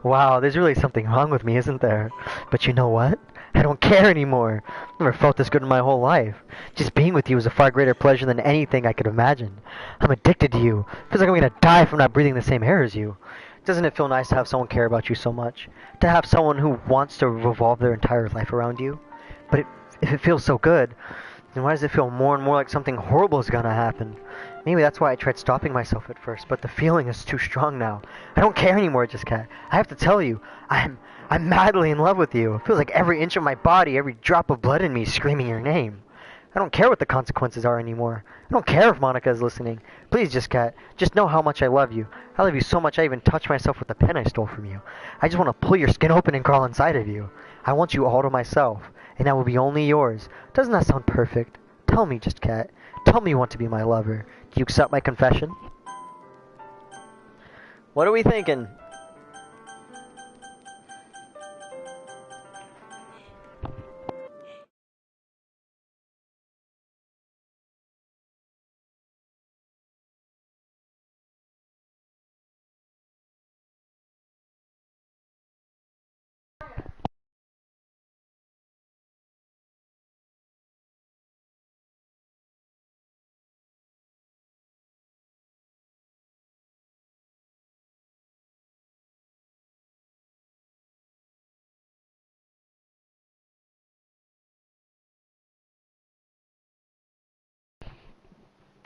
Wow, there's really something wrong with me, isn't there? But you know what? I don't care anymore. Never felt this good in my whole life. Just being with you is a far greater pleasure than anything I could imagine. I'm addicted to you. Feels like I'm gonna die from not breathing the same air as you. Doesn't it feel nice to have someone care about you so much? To have someone who wants to revolve their entire life around you? But if it feels so good, then why does it feel more and more like something horrible is gonna happen? Maybe that's why I tried stopping myself at first, but the feeling is too strong now. I don't care anymore, just Ket. I have to tell you, I'm madly in love with you. It feels like every inch of my body, every drop of blood in me is screaming your name. I don't care what the consequences are anymore. I don't care if Monica is listening. Please, just Ket, just know how much I love you. I love you so much I even touch myself with the pen I stole from you. I just want to pull your skin open and crawl inside of you. I want you all to myself, and I will be only yours. Doesn't that sound perfect? Tell me, just Ket. Tell me you want to be my lover. Do you accept my confession? What are we thinking?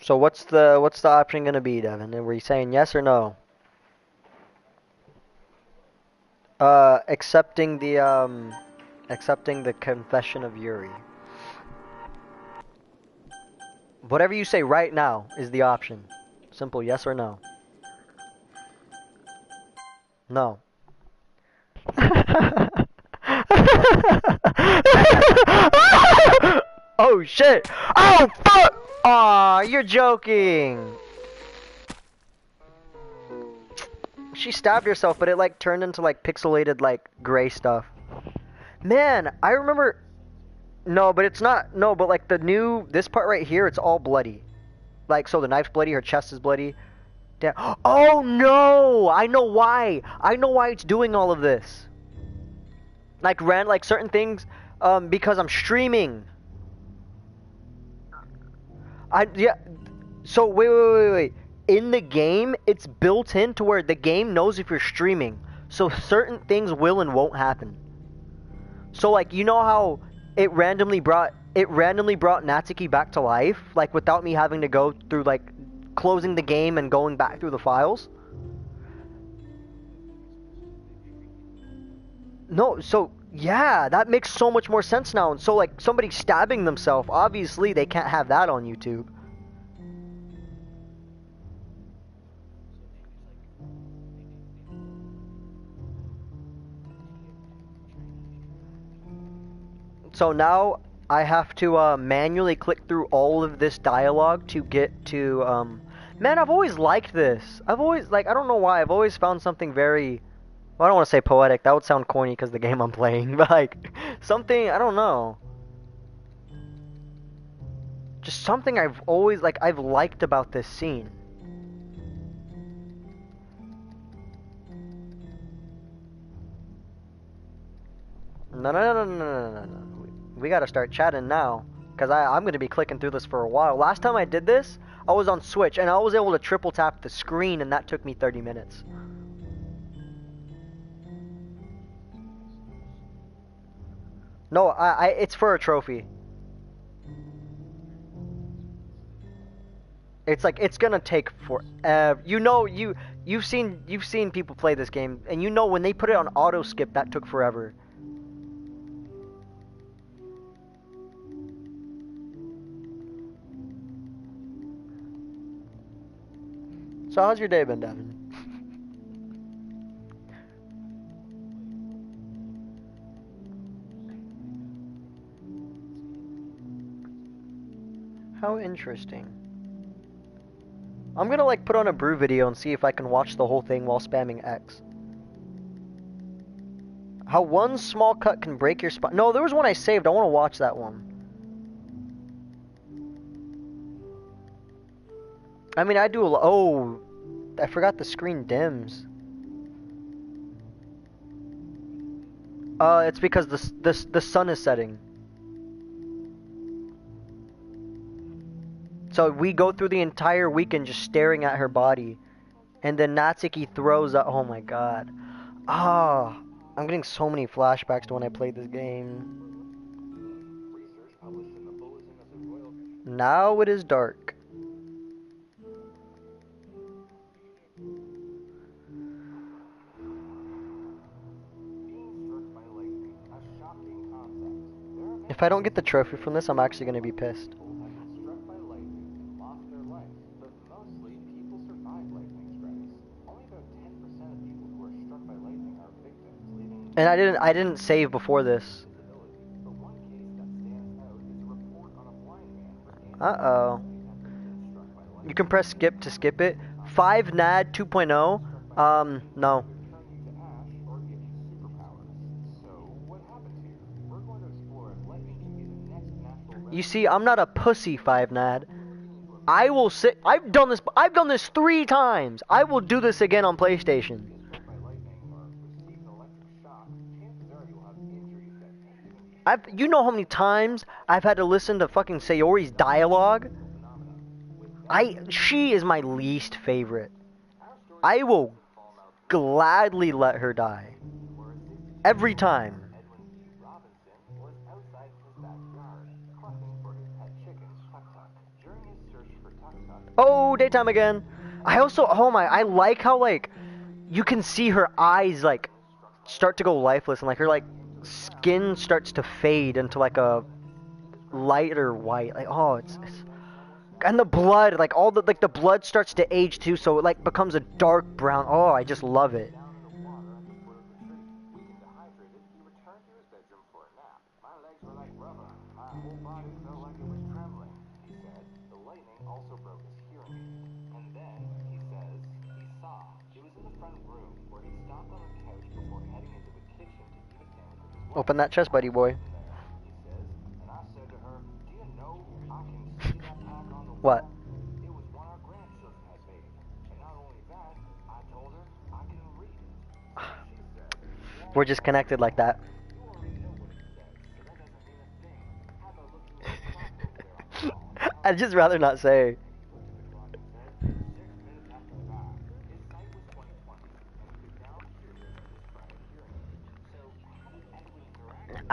So what's the option gonna be, Devin? Were you saying yes or no? Accepting the confession of Yuri. Whatever you say right now is the option. Simple yes or no. No. Oh shit! Oh fuck! Aw, you're joking! She stabbed herself, but it like turned into like pixelated like gray stuff. Man, I remember. No, but it's not. No, but like this part right here, it's all bloody. Like, so the knife's bloody, her chest is bloody. Damn. Oh no! I know why. I know why it's doing all of this. Like like certain things, because I'm streaming. Yeah. So wait. In the game, it's built in to where the game knows if you're streaming. So certain things will and won't happen. So like, you know how it randomly brought Natsuki back to life, like without me having to go through like closing the game and going back through the files? No, so yeah, that makes so much more sense now. And so like somebody stabbing themselves, obviously they can't have that on YouTube. So now I have to manually click through all of this dialogue to get to man, I've always liked this. I've always like, I don't know why, I've always found something very, well, I don't want to say poetic, that would sound corny because the game I'm playing, but like something, I don't know. Just something I've always like I've liked about this scene. No. We gotta start chatting now. Because I'm going to be clicking through this for a while. Last time I did this, I was on Switch, and I was able to triple tap the screen, and that took me 30 minutes. No, it's for a trophy. It's like, it's gonna take forever. You know, you've seen people play this game, and you know when they put it on auto skip, that took forever. So how's your day been, Devin? How interesting. I'm gonna like put on a brew video and see if I can watch the whole thing while spamming X. How one small cut can break your spine. No, there was one I saved. I want to watch that one. I mean, I do a lot. Oh, I forgot the screen dims. It's because the sun is setting. So we go through the entire weekend just staring at her body, and then Natsuki throws up. Oh my god. Ah, I'm getting so many flashbacks to when I played this game. Now it is dark. If I don't get the trophy from this, I'm actually going to be pissed. And I didn't save before this. Uh-oh. You can press skip to skip it. 5 NAD 2.0. No. You see, I'm not a pussy, 5 NAD. I will sit. I've done this 3 times. I will do this again on PlayStation. You know how many times I've had to listen to fucking Sayori's dialogue? She is my least favorite. I will gladly let her die. Every time. Oh, daytime again. I like how, like, you can see her eyes, like, start to go lifeless, and, like, her, like, skin starts to fade into, like, a lighter white. Like, oh, it's and the blood, like, the blood starts to age, too, so it, like, becomes a dark brown. Oh, I just love it. Open that chest, buddy boy. What? We're just connected like that. I'd just rather not say.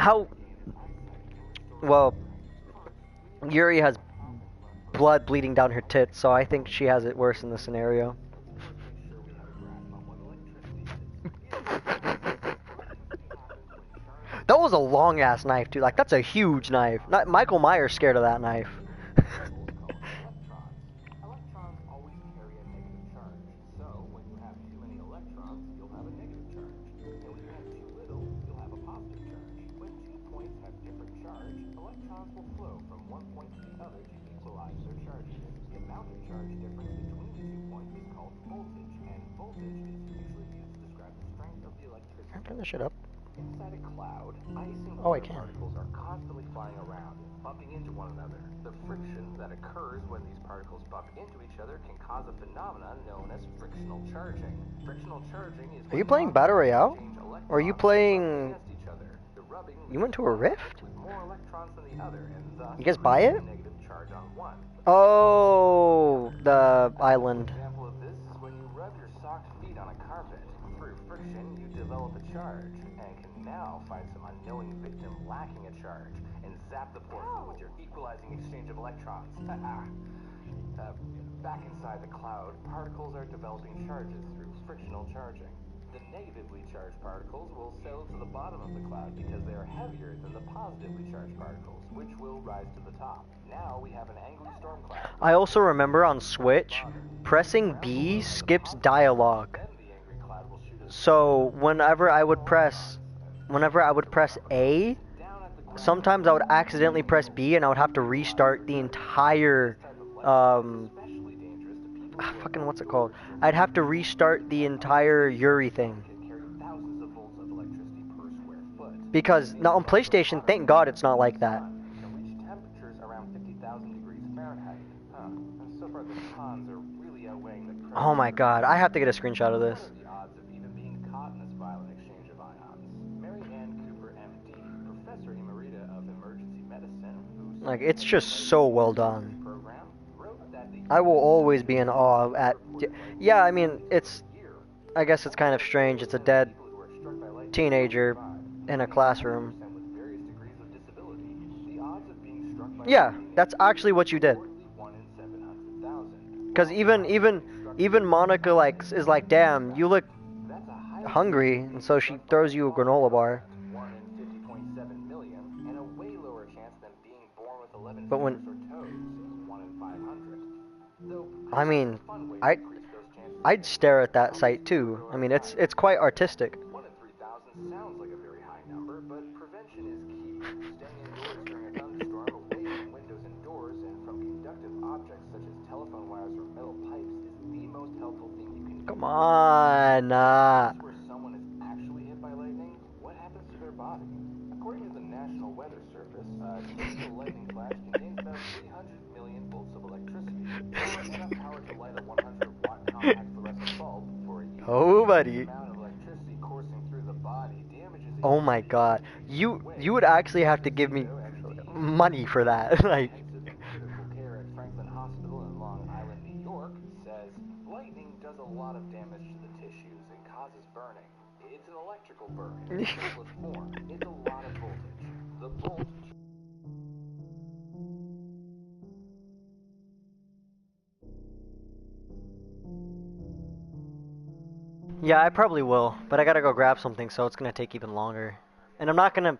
How? Well, Yuri has blood bleeding down her tits, so I think she has it worse in this scenario. That was a long ass knife, dude. Like, that's a huge knife. Not Michael Myers scared of that knife. Electrons always carry a negative charge. So, when you have too many electrons, you'll have a negative charge. And when you have too little, you'll have a positive charge. When 2 points have different charge, electrons will flow from one point to the other to equalize their charges. The amount of charge difference between the 2 points is called voltage, and voltage is usually used to describe the strength of the electricity. Can I turn this shit up? Inside a cloud, ice and Oh, I water can. particles are constantly flying around, bumping into one another. The friction that occurs when these particles bump into each other can cause a phenomenon known as frictional charging. Frictional charging is Are you playing Battle Royale? Or are you playing... against each other. The rubbing You went to a rift? with more electrons than the other, and thus You guys buy it? a negative charge on one. Oh, the island. An example of this is when you rub your socked feet on a carpet. Through friction, you develop a charge, and can now find some unknowing victim lacking a charge, and zap the poor fool with your equalizing exchange of electrons. Back inside the cloud, particles are developing charges through frictional charging. The negatively charged particles will settle to the bottom of the cloud because they are heavier than the positively charged particles, which will rise to the top. Now we have an angry storm cloud. I also remember on Switch, pressing B skips dialogue. So whenever I would press A, sometimes I would accidentally press B and I would have to restart the entire fucking what's it called? I'd have to restart the entire Yuri thing. Because now on PlayStation, thank God it's not like that. Oh my God, I have to get a screenshot of this. Like, it's just so well done. I will always be in awe at... Yeah, I mean, I guess it's kind of strange. It's a dead teenager in a classroom. Yeah, that's actually what you did. Because even Monica is like, damn, you look hungry, and so she throws you a granola bar. But I mean, I'd stare at that sight too. I mean, it's quite artistic. 1 in 3,000 sounds like a very high number, but prevention is key. Staying indoors during a thunderstorm, away from windows and doors, and from conductive objects such as telephone wires or metal pipes is the most helpful thing you can do. Come on. Where someone is actually hit by lightning, what happens to their body? According to the National Weather Service, a typical lightning flash contains about 300 million volts of electricity, or enough power to light a 100-watt compact fluorescent bulb for a year. Oh, buddy. The amount of electricity coursing through the body damages. Oh my God. You would actually have to give me money for that. Like. Critical care at Franklin Hospital in Long Island, New York, says lightning does a lot of damage to the tissues and causes burning. It's an electrical burn in its simplest form. It's a lot of voltage. The voltage. Yeah, I probably will, but I gotta go grab something, so it's gonna take even longer. And I'm not gonna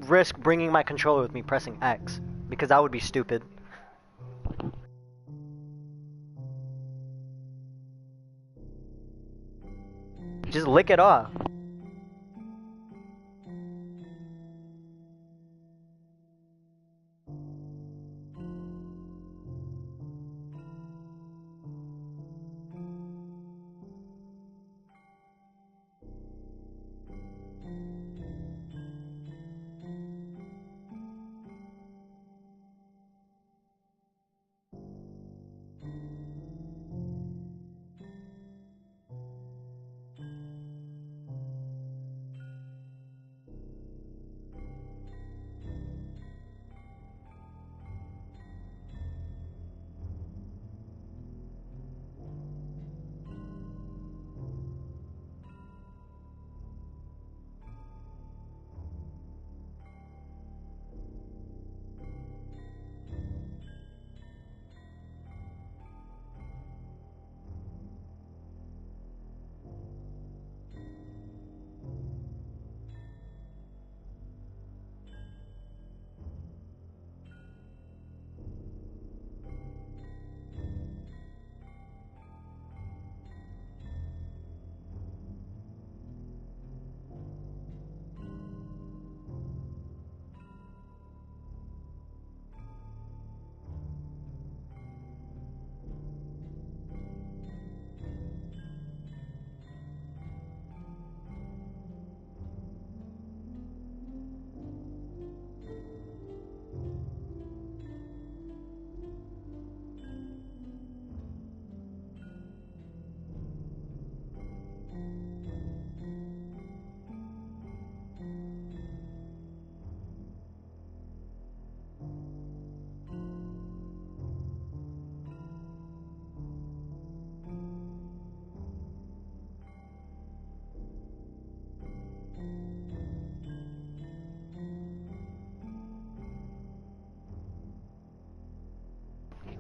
risk bringing my controller with me pressing X, because that would be stupid. Just lick it off.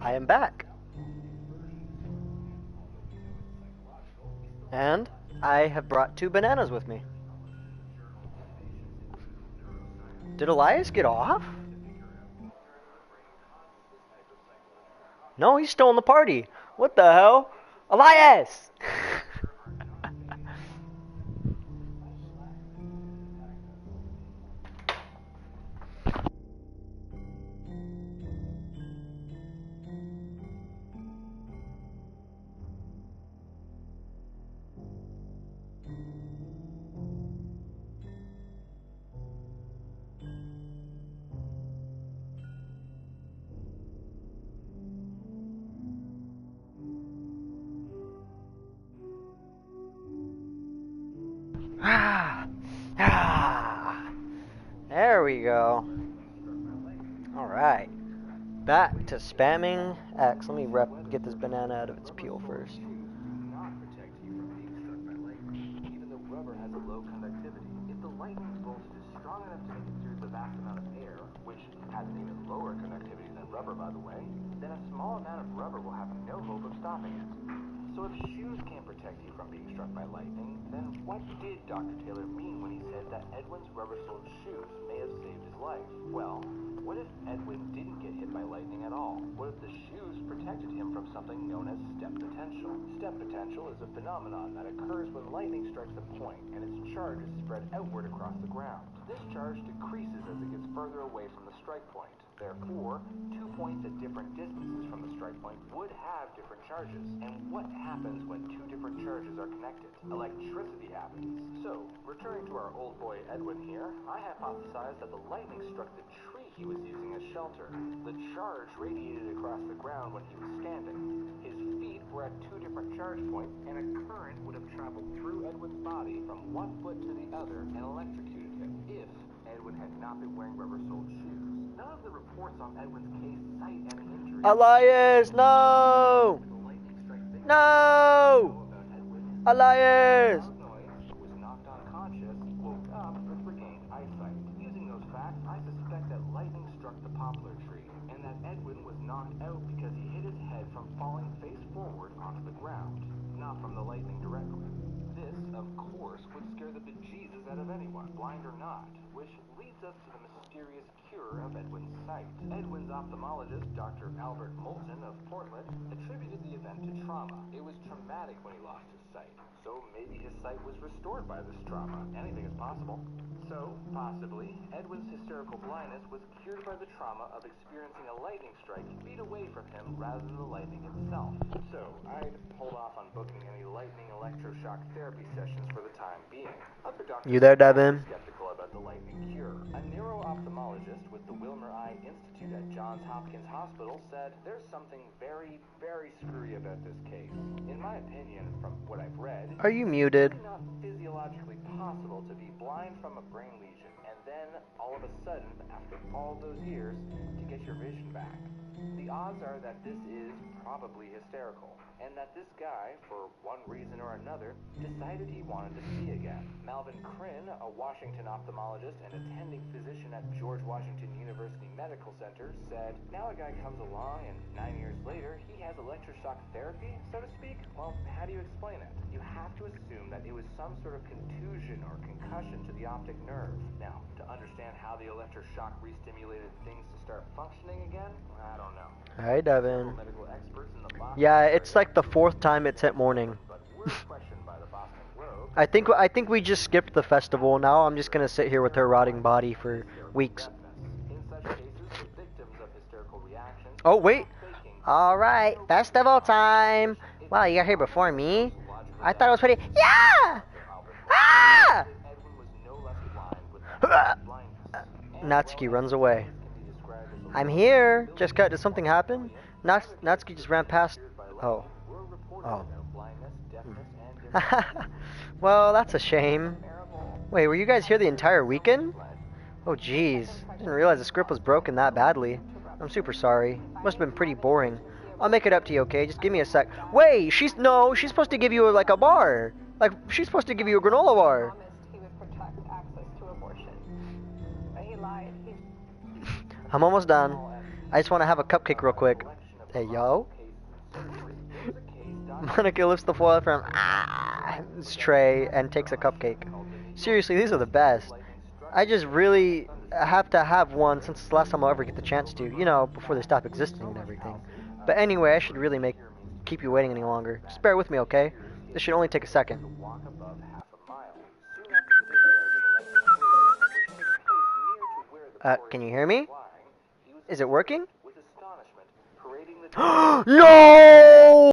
I am back. And I have brought 2 bananas with me. Did Elias get off? No, he's still in the party. What the hell? Elias! There we go. Alright. Back to spamming X. Let me get this banana out of its peel first. Not protect you from being struck by lightning, even though rubber has a low conductivity. If the lightning voltage is strong enough to make it through the vast amount of air, which has an even lower conductivity than rubber, by the way, then a small amount of rubber will have no hope of stopping it. So if shoes can't protect you from being struck by lightning, then what did Dr. Taylor mean when he said that Edwin's rubber-soled shoes may have saved his life? Well, what if Edwin didn't get hit by lightning at all? What if the shoes protected him from something known as step potential? Step potential is a phenomenon that occurs when lightning strikes a point and its charge is spread outward across the ground. This charge decreases as it gets further away from the strike point. Therefore, 2 points at different distances from the strike point would have different charges. And what happens when 2 different charges are connected? Electricity happens. So, returning to our old boy Edwin here, I hypothesized that the lightning struck the tree he was using as shelter. The charge radiated across the ground when he was standing. His feet were at 2 different charge points, and a current would have traveled through Edwin's body from one foot to the other and electrocuted him if Edwin had not been wearing rubber-soled shoes. None of the reports on Edwin's case cite any injuries. Elias, no! No! Elias! Was knocked unconscious, woke up, but regained eyesight. Using those facts, I suspect that lightning struck the poplar tree, and that Edwin was knocked out because he hit his head from falling face forward onto the ground, not from the lightning directly. This, of course, would scare the bejesus out of anyone, blind or not, which leads us to the mysterious cure of Edwin's sight. Edwin's ophthalmologist, Dr. Albert Moulton of Portland, attributed the event to trauma. It was traumatic when he lost his sight, so maybe his sight was restored by this trauma. Anything is possible. So, possibly, Edwin's hysterical blindness was cured by the trauma of experiencing a lightning strike feet away from him rather than the lightning itself. So, I'd hold off on booking any lightning electroshock therapy sessions for the time being. Other doctors You there, Devin? skeptical about the lightning cure. A neuro-ophthalmologist with the Wilmer Eye Institute at Johns Hopkins Hospital said there's something very, very screwy about this case. In my opinion, from what I've read, Are you muted? it's not physiologically possible to be blind from a brain lesion and then, all of a sudden, after all those years, to get your vision back. The odds are that this is probably hysterical, and that this guy, for one reason or another, decided he wanted to see again. Malvin Crin, a Washington ophthalmologist and attending physician at George Washington University Medical Center, said, now a guy comes along and 9 years later, he has electroshock therapy, so to speak? Well, how do you explain it? You have to assume that it was some sort of contusion or concussion to the optic nerve. Now, to understand how the electroshock re-stimulated things to start functioning again, I don't know. Hi, Devin. Medical experts in the Boston Yeah, it's like the 4th time it's hit morning. but were questioned by the Boston Globe. I think we just skipped the festival. Now I'm just gonna sit here with her rotting body for weeks. In such cases, the victims of hysterical reactions Oh wait. faking Alright, festival time. Wow, you got here before me? I thought it was pretty. Yeah! Ah! Edwin was no less blind with blindness. Natsuki runs away. Can be described as I'm here. Just cut. Did something happen? Natsuki just ran past. Oh. were reported Oh. about blindness, deafness, and different Well, that's a shame. Wait, were you guys here the entire weekend? Oh, jeez. Didn't realize the script was broken that badly. I'm super sorry. Must have been pretty boring. I'll make it up to you, okay? Just give me a sec. Wait, she's supposed to give you like a bar. Like, she's supposed to give you a granola bar. Promised he would protect access to abortion. But he lied. I'm almost done. I just want to have a cupcake real quick. collection of Hey, yo. Monica lifts the foil from his tray and takes a cupcake. Seriously, these are the best. I just really have to have one since it's the last time I'll ever get the chance to. You know, before they stop existing and everything. But anyway, I should really keep you waiting any longer. Just bear with me, okay? This should only take a second. Can you hear me? Is it working? No!